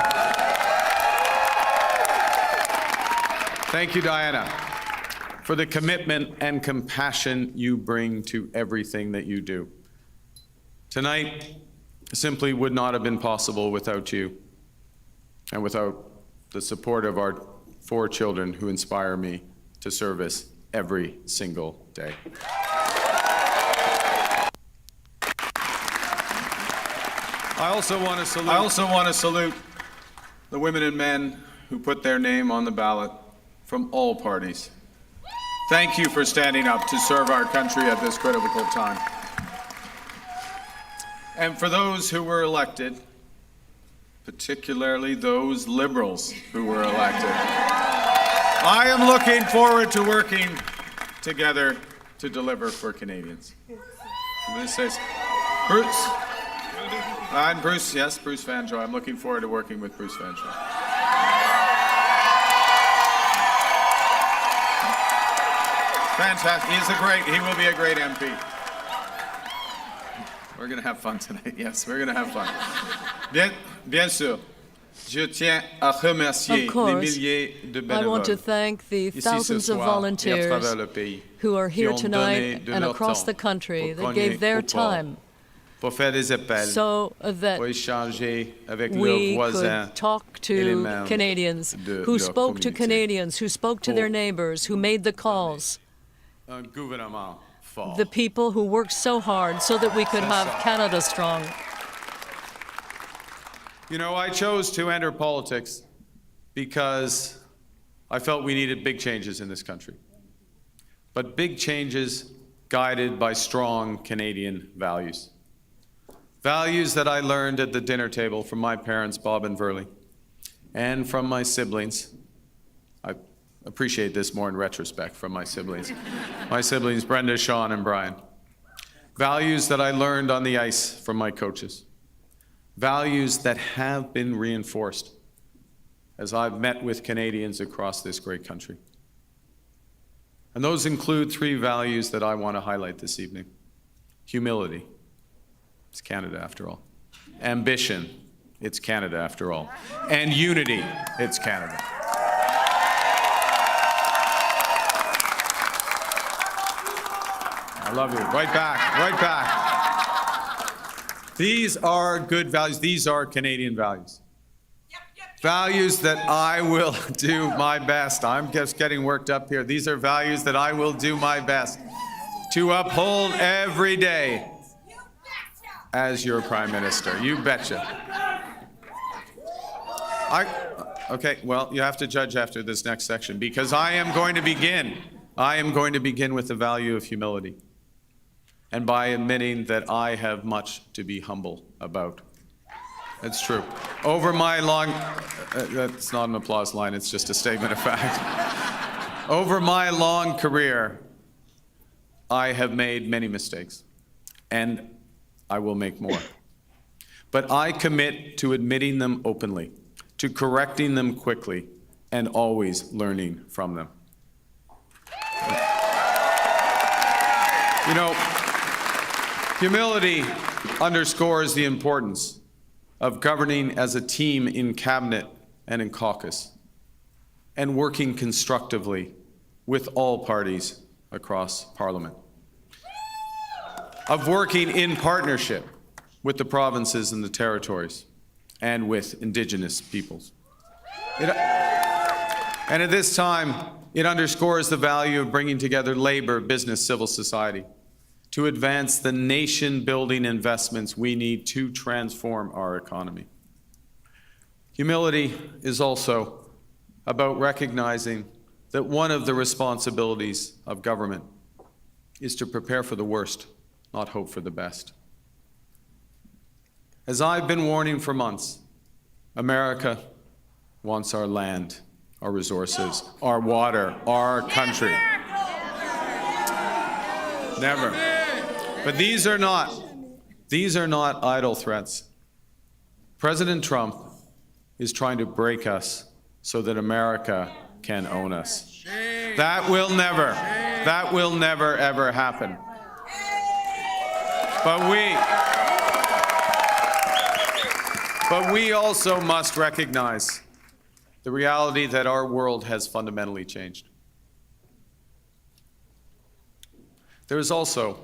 Thank you, Diana, for the commitment and compassion you bring to everything that you do. Tonight simply would not have been possible without you and without the support of our 4 children who inspire me to service every single day. I also want to salute the women and men who put their name on the ballot from all parties. Thank you for standing up to serve our country at this critical time. And for those who were elected, particularly those Liberals who were elected, I am looking forward to working together to deliver for Canadians. This says, Bruce. I'm Bruce, yes, Bruce Vanjo. I'm looking forward to working with Bruce Vanjo. Fantastic. He will be a great MP. We're going to have fun tonight. Yes, we're going to have fun. Bien sûr. Je tiens à remercier les milliers de bénévoles. I want to thank the thousands of volunteers who are here tonight and across the country that gave their time so that we could talk to Canadians, who spoke to Canadians, who spoke to their neighbors, who made the calls. The people who worked so hard so that we could have Canada strong. You know, I chose to enter politics because I felt we needed big changes in this country. But big changes guided by strong Canadian values. Values that I learned at the dinner table from my parents, Bob and Verley, and from my siblings. I appreciate this more in retrospect from my siblings. My siblings, Brenda, Sean, and Brian. Values that I learned on the ice from my coaches. Values that have been reinforced as I've met with Canadians across this great country. And those include three values that I want to highlight this evening. Humility. It's Canada after all. Ambition. It's Canada after all. And unity. It's Canada. I love you. Right back. Right back. These are good values. These are Canadian values. Values that I will do my best. I'm just getting worked up here. These are values that I will do my best to uphold every day as your Prime Minister. You betcha. Okay, well, you have to judge after this next section because I am going to begin with the value of humility and by admitting that I have much to be humble about. It's true. Over my long, that's not an applause line, it's just a statement of fact. Over my long career, I have made many mistakes, and I will make more. But I commit to admitting them openly, to correcting them quickly, and always learning from them. You know, humility underscores the importance of governing as a team in cabinet and in caucus, and working constructively with all parties across Parliament, of working in partnership with the provinces and the territories, and with Indigenous peoples. And at this time, it underscores the value of bringing together labor, business, civil society, to advance the nation-building investments we need to transform our economy. Humility is also about recognizing that one of the responsibilities of government is to prepare for the worst, not hope for the best. As I've been warning for months, America wants our land, our resources, our water, our country. Never. But these are not idle threats. President Trump is trying to break us so that America can own us. That will never ever happen. But we also must recognize the reality that our world has fundamentally changed. There is also,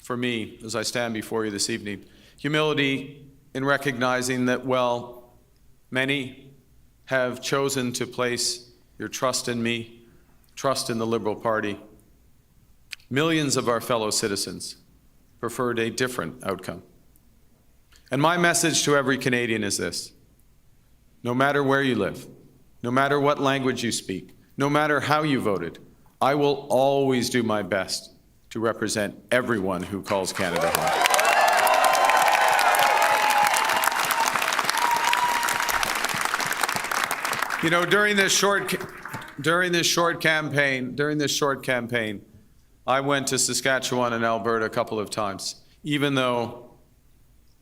for me, as I stand before you this evening, humility in recognizing that, well, many have chosen to place your trust in me, trust in the Liberal Party. Millions of our fellow citizens preferred a different outcome. And my message to every Canadian is this: no matter where you live, no matter what language you speak, no matter how you voted, I will always do my best to represent everyone who calls Canada home. You know, during this short campaign, I went to Saskatchewan and Alberta a couple of times, even though,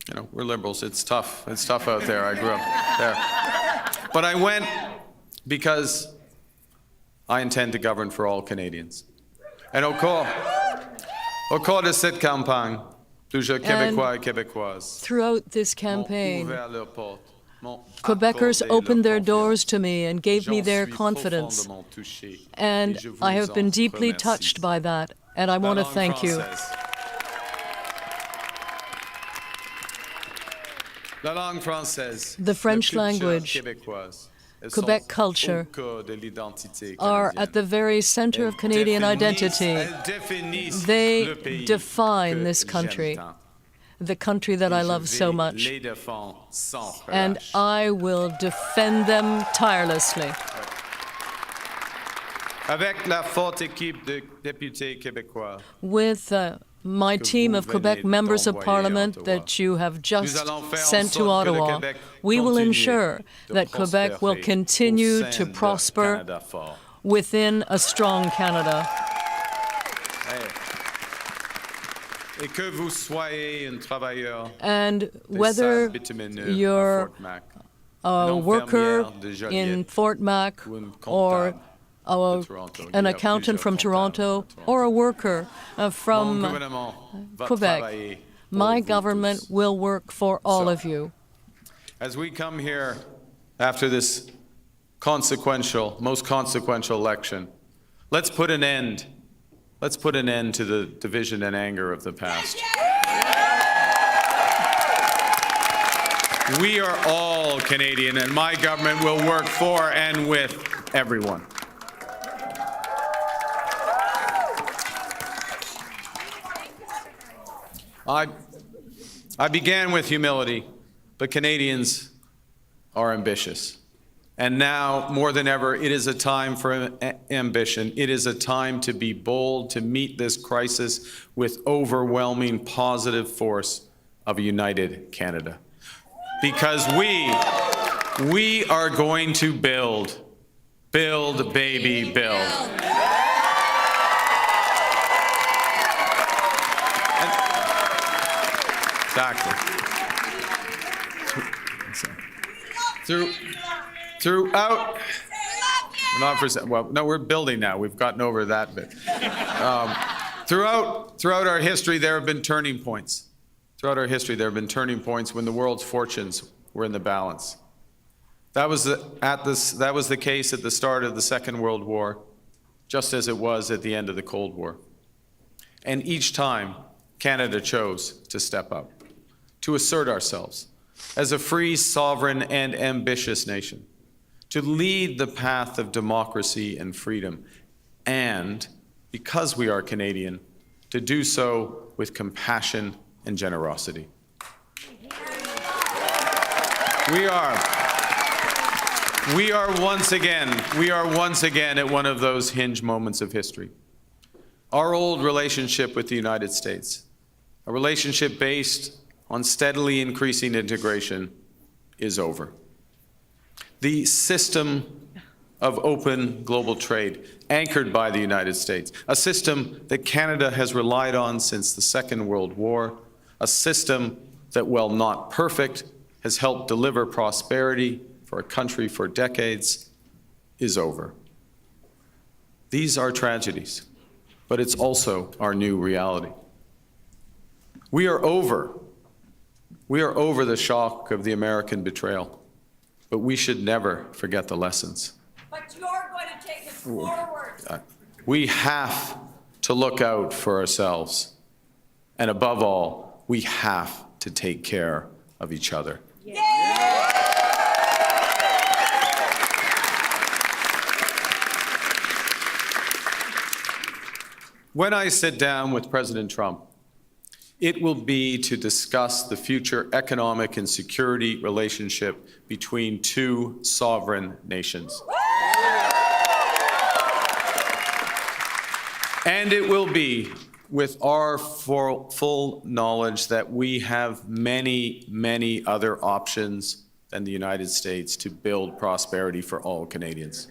you know, we're Liberals. It's tough. It's tough out there. I grew up there. But I went because I intend to govern for all Canadians. And au cours de cette campagne, plusieurs Québécois et Québécoises, throughout this campaign, Quebecers opened their doors to me and gave me their confidence. And I have been deeply touched by that, and I want to thank you. The French language, Quebec culture, are at the very center of Canadian identity. They define this country, the country that I love so much. And I will defend them tirelessly. With my team of Quebec members of Parliament that you have just sent to Ottawa, we will ensure that Quebec will continue to prosper within a strong Canada. And whether you're a worker in Fort Mac or an accountant from Toronto or a worker from Quebec. My government will work for all of you. As we come here after this most consequential election, let's put an end to the division and anger of the past. We are all Canadian, and my government will work for and with everyone. I began with humility, but Canadians are ambitious. And now, more than ever, it is a time for ambition. It is a time to be bold, to meet this crisis with overwhelming positive force of a united Canada. Because we are going to build, baby, build. Exactly. Throughout, we're building now. We've gotten over that bit. Throughout our history, there have been turning points. Throughout our history, there have been turning points when the world's fortunes were in the balance. That was the case at the start of the Second World War, just as it was at the end of the Cold War. And each time, Canada chose to step up, to assert ourselves as a free, sovereign, and ambitious nation, to lead the path of democracy and freedom, and, because we are Canadian, to do so with compassion and generosity. We are once again at one of those hinge moments of history. Our old relationship with the United States, a relationship based on steadily increasing integration, is over. The system of open global trade, anchored by the United States, a system that Canada has relied on since the Second World War, a system that, while not perfect, has helped deliver prosperity for a country for decades, is over. These are tragedies, but it's also our new reality. We are over the shock of the American betrayal, but we should never forget the lessons. But you're going to take it forward. We have to look out for ourselves. And above all, we have to take care of each other. When I sit down with President Trump, it will be to discuss the future economic and security relationship between two sovereign nations. And it will be with our full knowledge that we have many, many other options than the United States to build prosperity for all Canadians.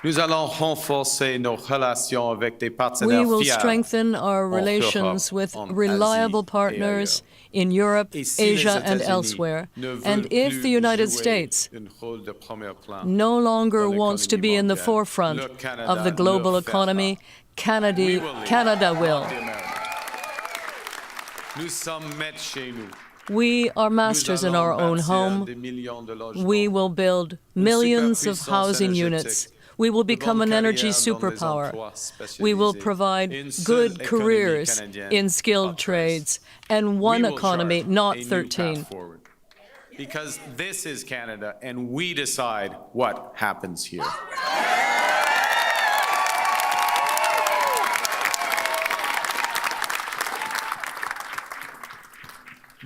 Nous allons renforcer nos relations avec des partenaires We will fiables strengthen our relations with reliable partners in Europe, Asia, and elsewhere. And if the United States no longer wants to be in the forefront of the global economy, Canada will. We are masters in our own home. We will build millions of housing units. We will become an energy superpower. We will provide good careers in skilled trades and one economy, not 13. Because this is Canada, and we decide what happens here.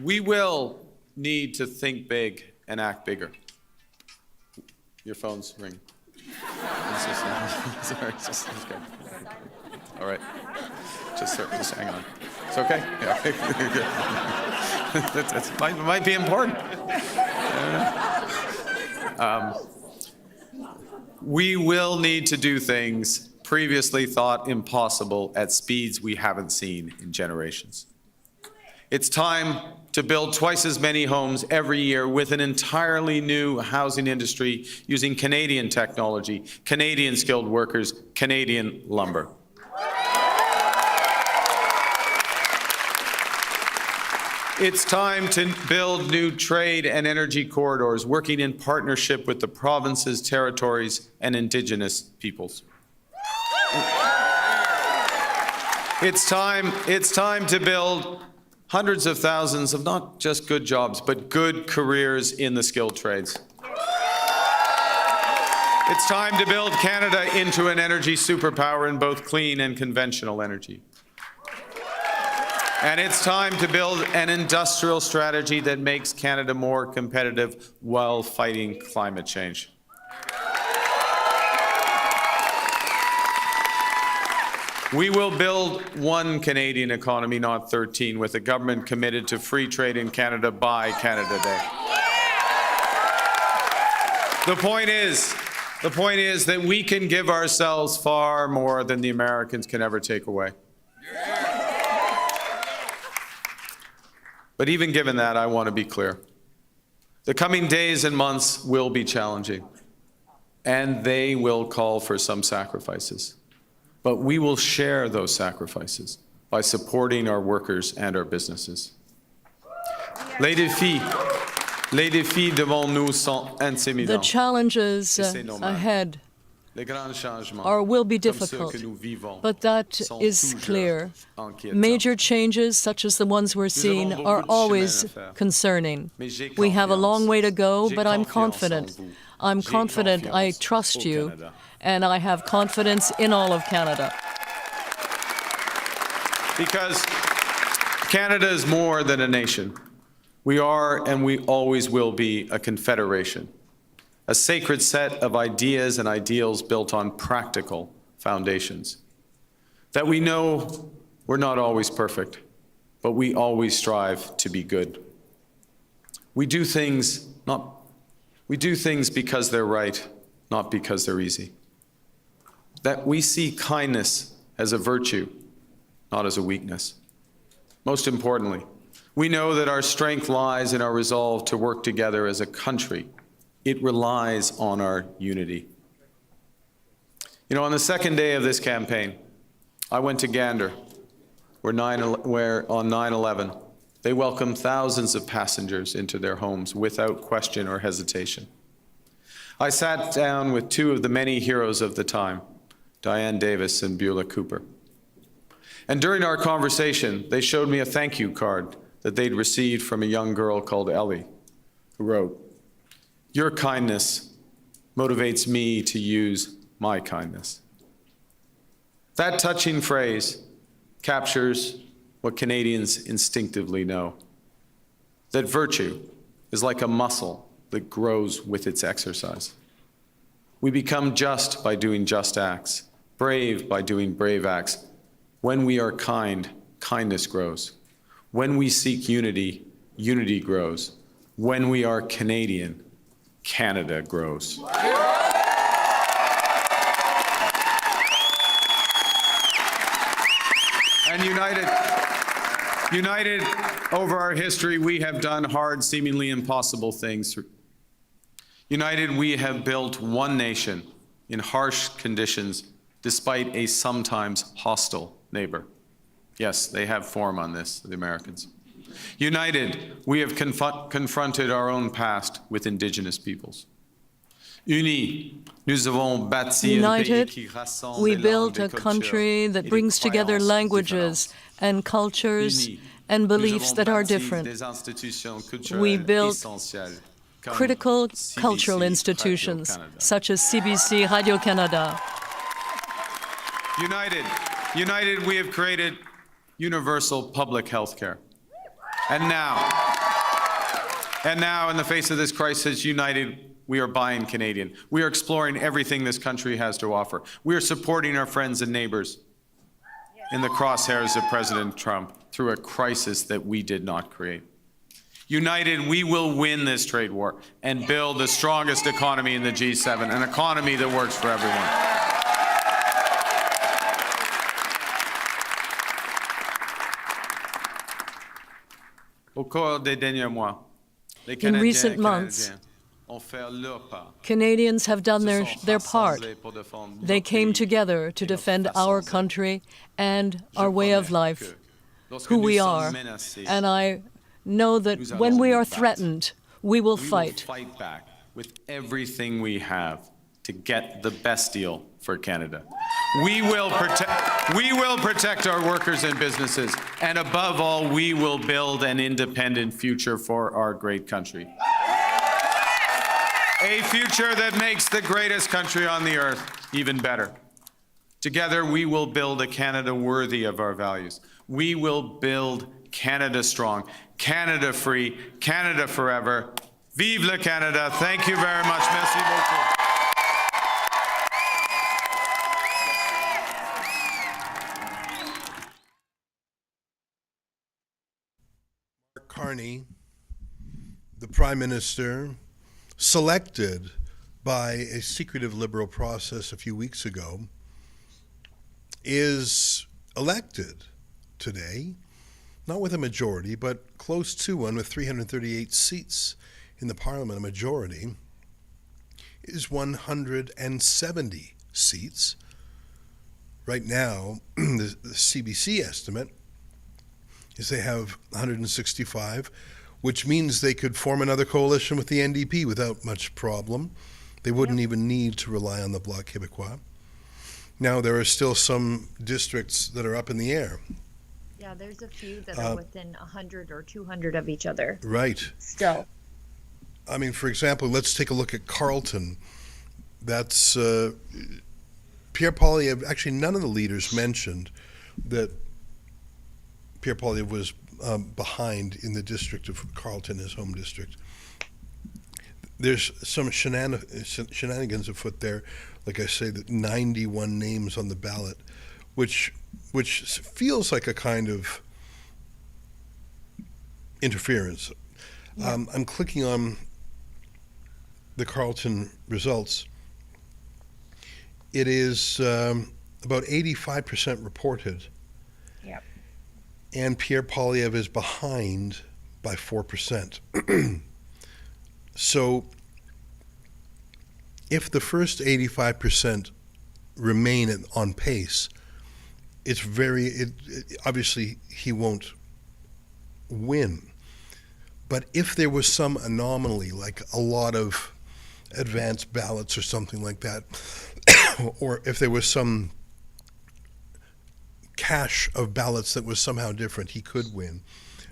We will need to think big and act bigger. Your phone's ringing. Sorry, just okay. All right. Just hang on. It's okay? Yeah. It might be important. We will need to do things previously thought impossible at speeds we haven't seen in generations. It's time to build twice as many homes every year with an entirely new housing industry using Canadian technology, Canadian skilled workers, Canadian lumber. It's time to build new trade and energy corridors, working in partnership with the provinces, territories, and Indigenous peoples. It's time to build hundreds of thousands of not just good jobs, but good careers in the skilled trades. It's time to build Canada into an energy superpower in both clean and conventional energy. And it's time to build an industrial strategy that makes Canada more competitive while fighting climate change. We will build one Canadian economy, not 13, with a government committed to free trade in Canada by Canada Day. The point is that we can give ourselves far more than the Americans can ever take away. But even given that, I want to be clear. The coming days and months will be challenging, and they will call for some sacrifices. But we will share those sacrifices by supporting our workers and our businesses. Les défis devant nous sont intimidatants. The challenges ahead will be difficult, but that is clear. Major changes, such as the ones we're seeing, are always concerning. We have a long way to go, but I'm confident. I trust you, and I have confidence in all of Canada. Because Canada is more than a nation. We are, and we always will be, a confederation. A sacred set of ideas and ideals built on practical foundations. That we know we're not always perfect, but we always strive to be good. We do things because they're right, not because they're easy. That we see kindness as a virtue, not as a weakness. Most importantly, we know that our strength lies in our resolve to work together as a country. It relies on our unity. You know, on the second day of this campaign, I went to Gander, where on 9/11, they welcomed thousands of passengers into their homes without question or hesitation. I sat down with two of the many heroes of the time, Diane Davis and Beulah Cooper. And during our conversation, they showed me a thank you card that they'd received from a young girl called Ellie, who wrote, "Your kindness motivates me to use my kindness." That touching phrase captures what Canadians instinctively know, that virtue is like a muscle that grows with its exercise. We become just by doing just acts, brave by doing brave acts. When we are kind, kindness grows. When we seek unity, unity grows. When we are Canadian, Canada grows. And united over our history, we have done hard, seemingly impossible things. United, we have built one nation in harsh conditions, despite a sometimes hostile neighbor. Yes, they have form on this, the Americans. United, we have confronted our own past with Indigenous peoples. United, we built a country that brings together languages and cultures and beliefs that are different. We built critical cultural institutions, such as CBC Radio-Canada. United, we have created universal public health care. And now, in the face of this crisis, united, we are buying Canadian. We are exploring everything this country has to offer. We are supporting our friends and neighbors in the crosshairs of President Trump through a crisis that we did not create. United, we will win this trade war and build the strongest economy in the G7, an economy that works for everyone. Au cours des derniers mois, les In Canadiens recent et months, Canadiennes ont fait leur part. Canadians have done their part. They came together to defend our country and our way of life, who we are. And I know that when we are threatened, we will fight. We will fight back with everything we have to get the best deal for Canada. We will protect our workers and businesses, and above all, we will build an independent future for our great country. A future that makes the greatest country on the earth even better. Together, we will build a Canada worthy of our values. We will build Canada strong, Canada free, Canada forever. Vive le Canada. Thank you very much. Merci beaucoup. Carney, the Prime Minister, selected by a secretive Liberal process a few weeks ago, is elected today, not with a majority, but close to one with 338 seats in the Parliament. A majority is 170 seats. Right now, the CBC estimate is they have 165, which means they could form another coalition with the NDP without much problem. They wouldn't even need to rely on the Bloc Québécois. Now, there are still some districts that are up in the air. Yeah, there's a few that are within 100 or 200 of each other. Right. Still. I mean, for example, let's take a look at Carleton. That's Pierre Poilievre. Actually, none of the leaders mentioned that Pierre Poilievre was behind in the district of Carleton, his home district. There's some shenanigans afoot there. Like I say, that 91 names on the ballot, which feels like a kind of interference. Yeah. I'm clicking on the Carleton results. It is about 85% reported. Yep. And Pierre Poilievre is behind by 4%. So if the first 85% remain on pace, it's obviously he won't win. But if there was some anomaly, like a lot of advanced ballots or something like that, or if there was some cache of ballots that was somehow different, he could win.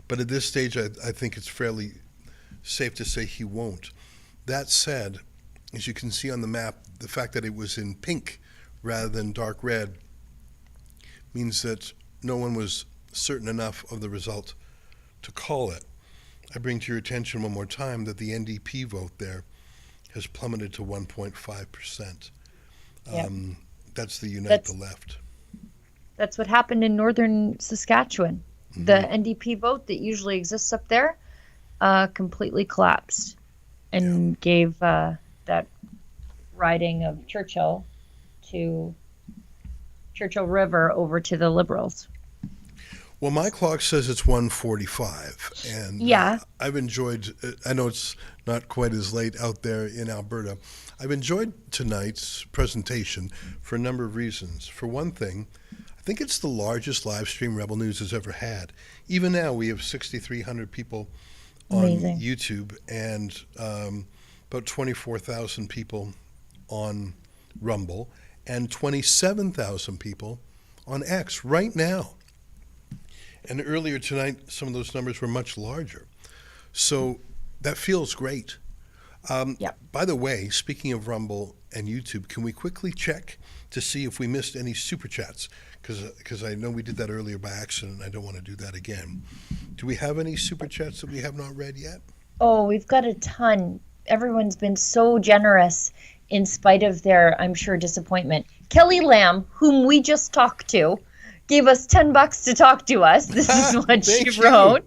But at this stage, I think it's fairly safe to say he won't. That said, as you can see on the map, the fact that it was in pink rather than dark red means that no one was certain enough of the result to call it. I bring to your attention one more time that the NDP vote there has plummeted to 1.5%. Yep. That's the Unite the Left. That's what happened in northern Saskatchewan. Mm-hmm. The NDP vote that usually exists up there completely collapsed and gave that riding of Churchill River over to the Liberals. Well, my clock says it's 1:45, and yeah. I've enjoyed, I know it's not quite as late out there in Alberta, I've enjoyed tonight's presentation for a number of reasons. For one thing, I think it's the largest live stream Rebel News has ever had. Even now, we have 6,300 people on Amazing. YouTube and about 24,000 people on Rumble and 27,000 people on X right now. And earlier tonight, some of those numbers were much larger. So that feels great. By the way, speaking of Rumble and YouTube, can we quickly check to see if we missed any super chats? Because I know we did that earlier by accident. I don't want to do that again. Do we have any super chats that we have not read yet? Oh, we've got a ton. Everyone's been so generous in spite of their, I'm sure, disappointment. Kelly Lamb, whom we just talked to, gave us $10 to talk to us. This is what she wrote.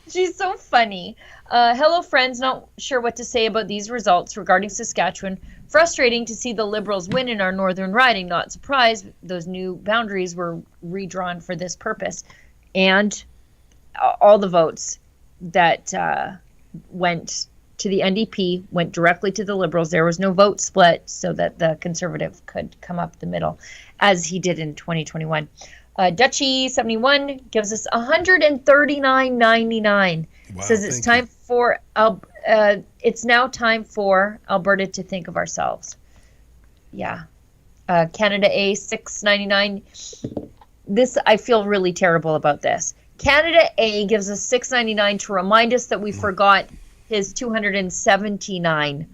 She's so funny. Hello, friends. Not sure what to say about these results regarding Saskatchewan. Frustrating to see the Liberals win in our northern riding. Not surprised. Those new boundaries were redrawn for this purpose. And all the votes that went to the NDP went directly to the Liberals. There was no vote split so that the Conservative could come up the middle, as he did in 2021. Dutchy 71 gives us $139.99. Wow, Says it's time for it's now time for Alberta to think of ourselves. Yeah. Canada A 699. This, I feel really terrible about this. Canada A gives us $6.99 to remind us that we forgot his $279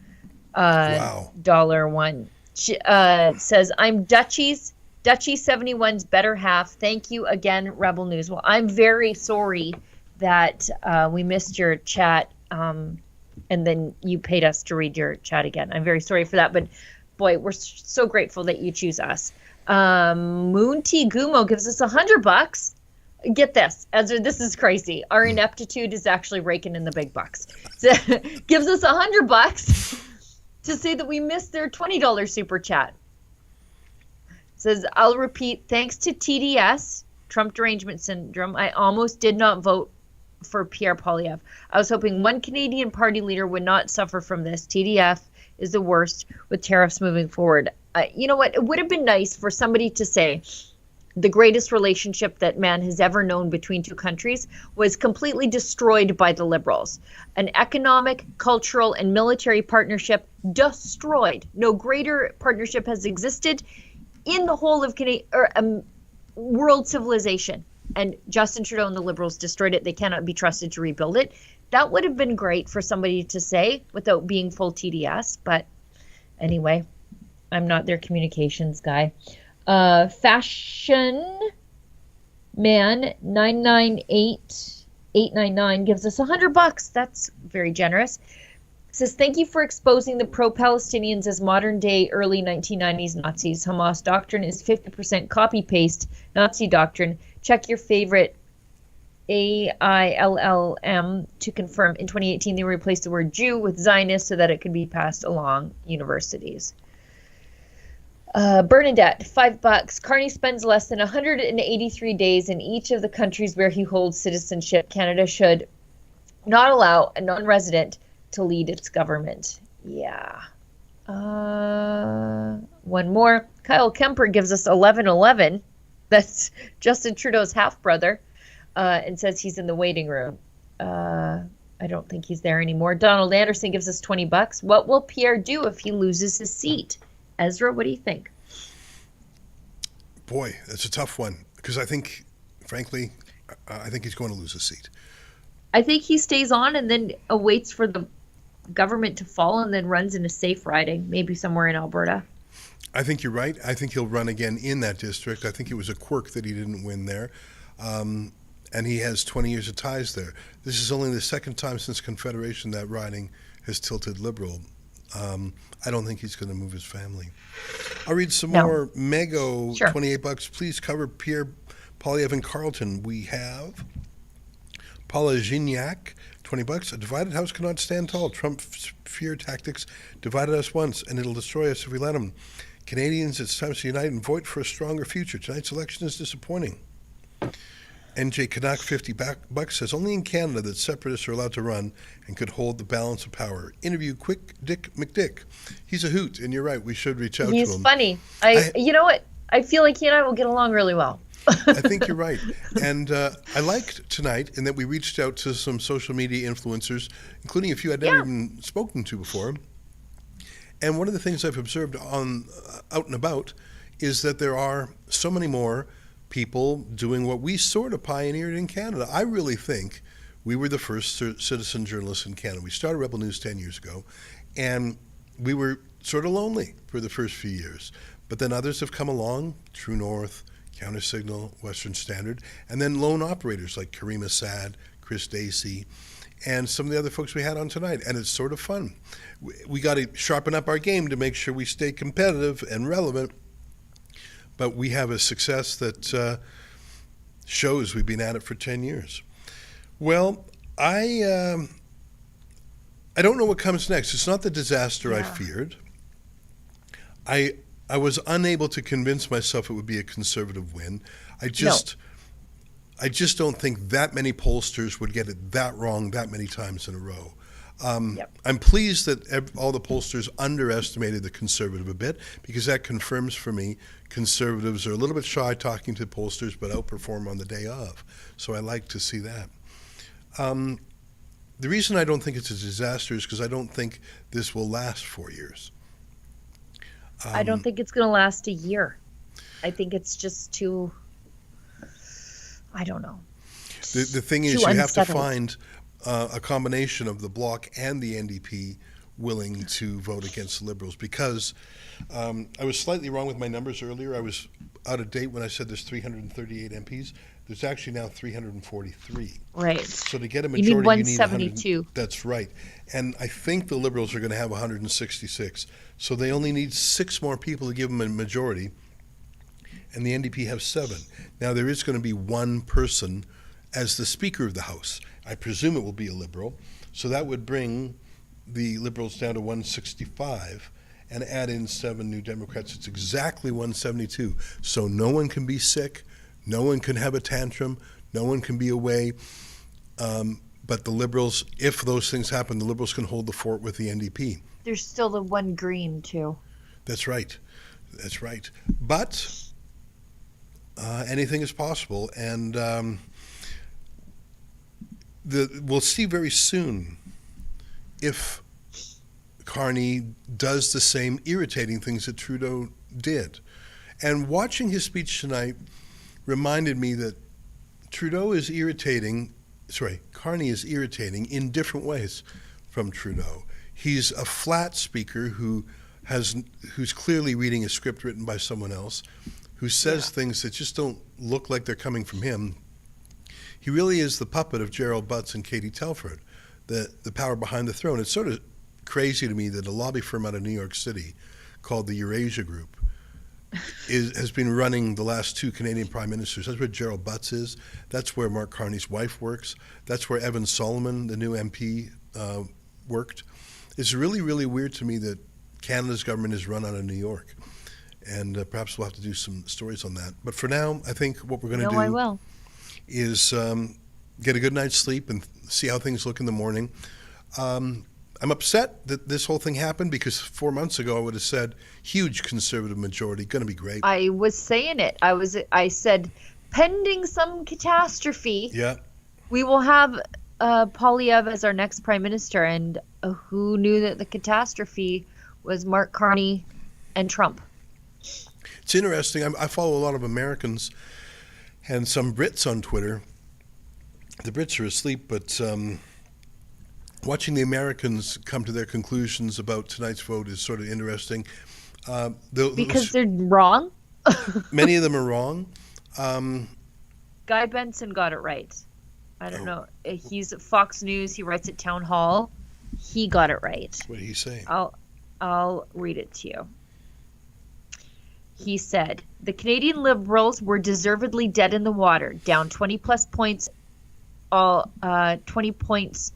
dollar one. Says, I'm Dutchy 71's better half. Thank you again, Rebel News. Well, I'm very sorry that we missed your chat, and then you paid us to read your chat again. I'm very sorry for that, but boy, we're so grateful that you choose us. Moonty Gumo gives us $100. Get this, Ezra, this is crazy. Our ineptitude is actually raking in the big bucks. So, gives us $100 to say that we missed their $20 super chat. Says, I'll repeat, thanks to TDS, Trump derangement syndrome, I almost did not vote for Pierre Poilievre. I was hoping one Canadian party leader would not suffer from this. TDF is the worst with tariffs moving forward. You know what? It would have been nice for somebody to say the greatest relationship that man has ever known between two countries was completely destroyed by the Liberals. An economic, cultural, and military partnership destroyed. No greater partnership has existed in the whole of world civilization. And Justin Trudeau and the Liberals destroyed it. They cannot be trusted to rebuild it. That would have been great for somebody to say without being full TDS. But anyway, I'm not their communications guy. Fashion Man 998899 gives us $100. That's very generous. Says, thank you for exposing the pro-Palestinians as modern-day early 1990s Nazis. Hamas doctrine is 50% copy-paste Nazi doctrine. Check your favorite AILLM to confirm. In 2018, they replaced the word Jew with Zionist so that it could be passed along universities. Bernadette, $5. Carney spends less than 183 days in each of the countries where he holds citizenship. Canada should not allow a non-resident to lead its government. Yeah. One more. Kyle Kemper gives us 1111. That's Justin Trudeau's half-brother, and says he's in the waiting room. I don't think he's there anymore. Donald Anderson gives us $20. What will Pierre do if he loses his seat? Ezra, what do you think? Boy, that's a tough one, because I think, frankly, I think he's going to lose his seat. I think he stays on and then awaits for the government to fall and then runs in a safe riding, maybe somewhere in Alberta. I think you're right. I think he'll run again in that district. I think it was a quirk that he didn't win there. And he has 20 years of ties there. This is only the second time since Confederation that riding has tilted Liberal. I don't think he's going to move his family. I'll read some more. Mego, sure. $28. Please cover Pierre Poilievre and Carleton. We have Paula Gignac, $20. A divided house cannot stand tall. Trump's fear tactics divided us once, and it'll destroy us if we let him. Canadians, it's time to unite and vote for a stronger future. Tonight's election is disappointing. NJ Canuck, $50, says only in Canada that separatists are allowed to run and could hold the balance of power. Interview Quick Dick McDick. He's a hoot, and you're right. We should reach out to him. He's funny. You know what? I feel like he and I will get along really well. I think you're right. And I liked tonight in that we reached out to some social media influencers, including a few I'd never even spoken to before. And one of the things I've observed out and about is that there are so many more people doing what we sort of pioneered in Canada. I really think we were the first citizen journalists in Canada. We started Rebel News 10 years ago, and we were sort of lonely for the first few years. But then others have come along, True North, Counter Signal, Western Standard, and then lone operators like Karima Sad, Chris Dacey, and some of the other folks we had on tonight. And it's sort of fun. We got to sharpen up our game to make sure we stay competitive and relevant. But we have a success that shows we've been at it for 10 years. Well, I don't know what comes next. It's not the disaster I feared. I was unable to convince myself it would be a Conservative win. I just don't think that many pollsters would get it that wrong that many times in a row. I'm pleased that all the pollsters underestimated the Conservative a bit, because that confirms for me Conservatives are a little bit shy talking to pollsters but outperform on the day of. So I like to see that. The reason I don't think it's a disaster is because I don't think this will last 4 years. I don't think it's going to last a year. I think it's just too, I don't know. The thing is, you have to find a combination of the Bloc and the NDP willing to vote against the Liberals, because I was slightly wrong with my numbers earlier. I was out of date when I said there's 338 MPs. There's actually now 343. Right. So to get a You majority, need 172. That's right. And I think the Liberals are going to have 166. So they only need 6 more people to give them a majority, and the NDP have 7. Now there is going to be one person as the Speaker of the House. I presume it will be a Liberal. So that would bring the Liberals down to 165 and add in 7 new Democrats. It's exactly 172. So no one can be sick. No one can have a tantrum. No one can be away. But the Liberals, if those things happen, the Liberals can hold the fort with the NDP. There's still the one Green, too. That's right. That's right. But anything is possible. And we'll see very soon if Carney does the same irritating things that Trudeau did. And watching his speech tonight reminded me that Carney is irritating in different ways from Trudeau. He's a flat speaker who's clearly reading a script written by someone else, who says things that just don't look like they're coming from him. He really is the puppet of Gerald Butts and Katie Telford, the power behind the throne. It's sort of crazy to me that a lobby firm out of New York City called the Eurasia Group has been running the last 2 Canadian prime ministers. That's where Gerald Butts is. That's where Mark Carney's wife works. That's where Evan Solomon, the new MP, worked. It's really, really weird to me that Canada's government is run out of New York. And perhaps we'll have to do some stories on that. But for now, I think what we're going to do is get a good night's sleep and see how things look in the morning. I'm upset that this whole thing happened, because 4 months ago I would have said huge Conservative majority, going to be great. I was saying it. I said, pending some catastrophe, we will have Poilievre as our next prime minister. And who knew that the catastrophe was Mark Carney and Trump? It's interesting. I follow a lot of Americans and some Brits on Twitter. The Brits are asleep, but watching the Americans come to their conclusions about tonight's vote is sort of interesting. Because they're wrong? Many of them are wrong. Guy Benson got it right. I don't know. He's at Fox News. He writes at Town Hall. He got it right. What did he say? I'll read it to you. He said, the Canadian Liberals were deservedly dead in the water, down 20-plus points, 20 points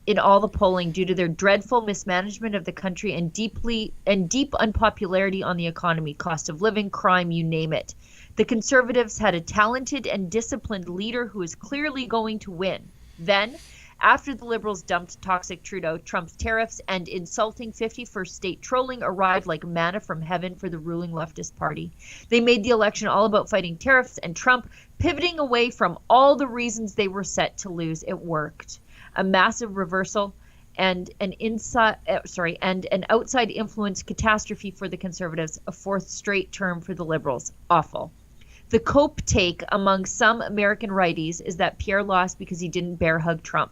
in all the polling due to their dreadful mismanagement of the country and deep unpopularity on the economy, cost of living, crime, you name it. The Conservatives had a talented and disciplined leader who is clearly going to win. Then, after the Liberals dumped toxic Trudeau, Trump's tariffs and insulting 51st state trolling arrived like manna from heaven for the ruling leftist party. They made the election all about fighting tariffs, and Trump, pivoting away from all the reasons they were set to lose, it worked. A massive reversal and an outside influence catastrophe for the Conservatives, a 4th straight term for the Liberals. Awful. The cope take among some American righties is that Pierre lost because he didn't bear hug Trump.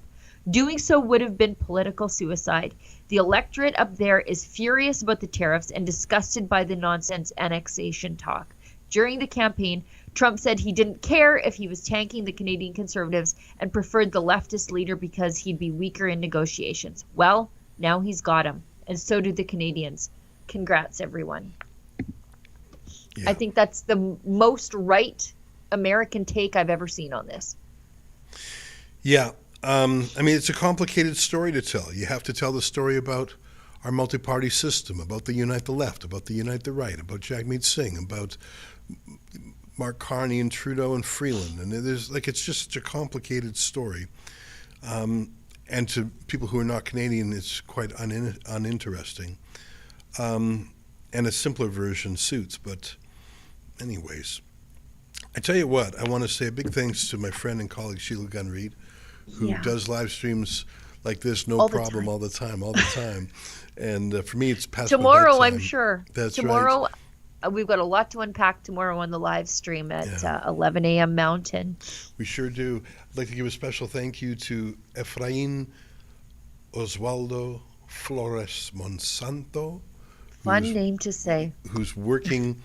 Doing so would have been political suicide. The electorate up there is furious about the tariffs and disgusted by the nonsense annexation talk. During the campaign, Trump said he didn't care if he was tanking the Canadian Conservatives and preferred the leftist leader because he'd be weaker in negotiations. Well, now he's got him, and so do the Canadians. Congrats, everyone. Yeah. I think that's the most right American take I've ever seen on this. Yeah. I mean, it's a complicated story to tell. You have to tell the story about our multi-party system, about the Unite the Left, about the Unite the Right, about Jagmeet Singh, about Mark Carney and Trudeau and Freeland. And it's just such a complicated story. And to people who are not Canadian, it's quite uninteresting. And a simpler version suits. But anyways, I tell you what, I want to say a big thanks to my friend and colleague Sheila Gunn Reid, who does live streams like this, all the time. And for me, it's past tomorrow, my I'm sure. That's tomorrow, right. We've got a lot to unpack tomorrow on the live stream at 11 a.m. Mountain. We sure do. I'd like to give a special thank you to Efrain Oswaldo Flores Monsanto. Fun name to say. Who's working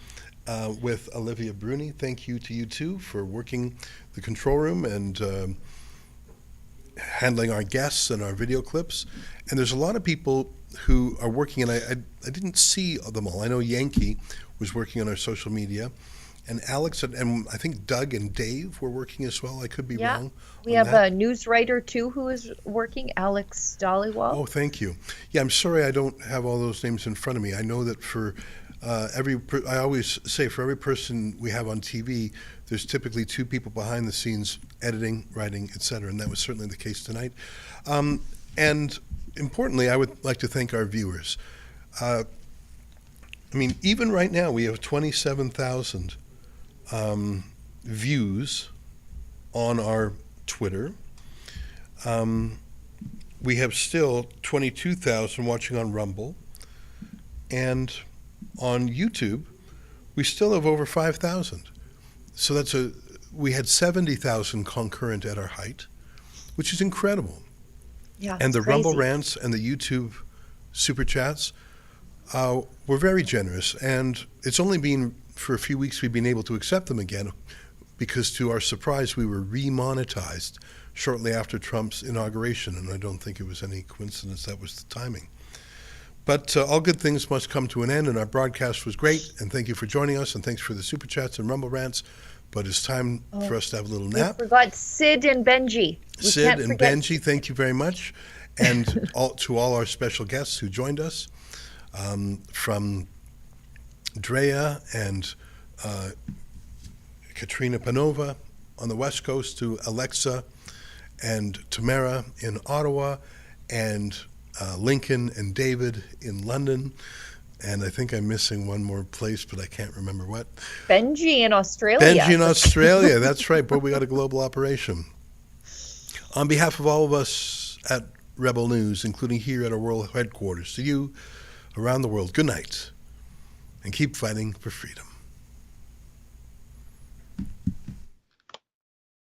with Olivia Bruni. Thank you to you two for working the control room and handling our guests and our video clips. And there's a lot of people who are working, and I didn't see them all. I know Yankee was working on our social media, and Alex and I think Doug and Dave were working as well. I could be wrong. We have a news writer too who is working, Alex Dollywall. Oh, thank you. Yeah, I'm sorry I don't have all those names in front of me. I know that for I always say for every person we have on TV, there's typically two people behind the scenes editing, writing, etc. And that was certainly the case tonight. And importantly, I would like to thank our viewers. I mean, even right now, we have 27,000 views on our Twitter. We have still 22,000 watching on Rumble. And on YouTube, we still have over 5,000. So we had 70,000 concurrent at our height, which is incredible. Yeah, and the crazy. Rumble rants and the YouTube super chats were very generous. And it's only been for a few weeks we've been able to accept them again because to our surprise we were remonetized shortly after Trump's inauguration. And I don't think it was any coincidence that was the timing. But all good things must come to an end, and our broadcast was great. And thank you for joining us, and thanks for the super chats and Rumble rants. But it's time for us to have a little nap. We forgot Sid and Benji. Sid and Benji, thank you very much. And to all our special guests who joined us, from Drea and Katrina Panova on the West Coast to Alexa and Tamara in Ottawa and Lincoln and David in London. And I think I'm missing one more place, but I can't remember what. Benji in Australia. Benji in Australia, that's right, but we got a global operation. On behalf of all of us at Rebel News, including here at our world headquarters, to you around the world, good night, and keep fighting for freedom.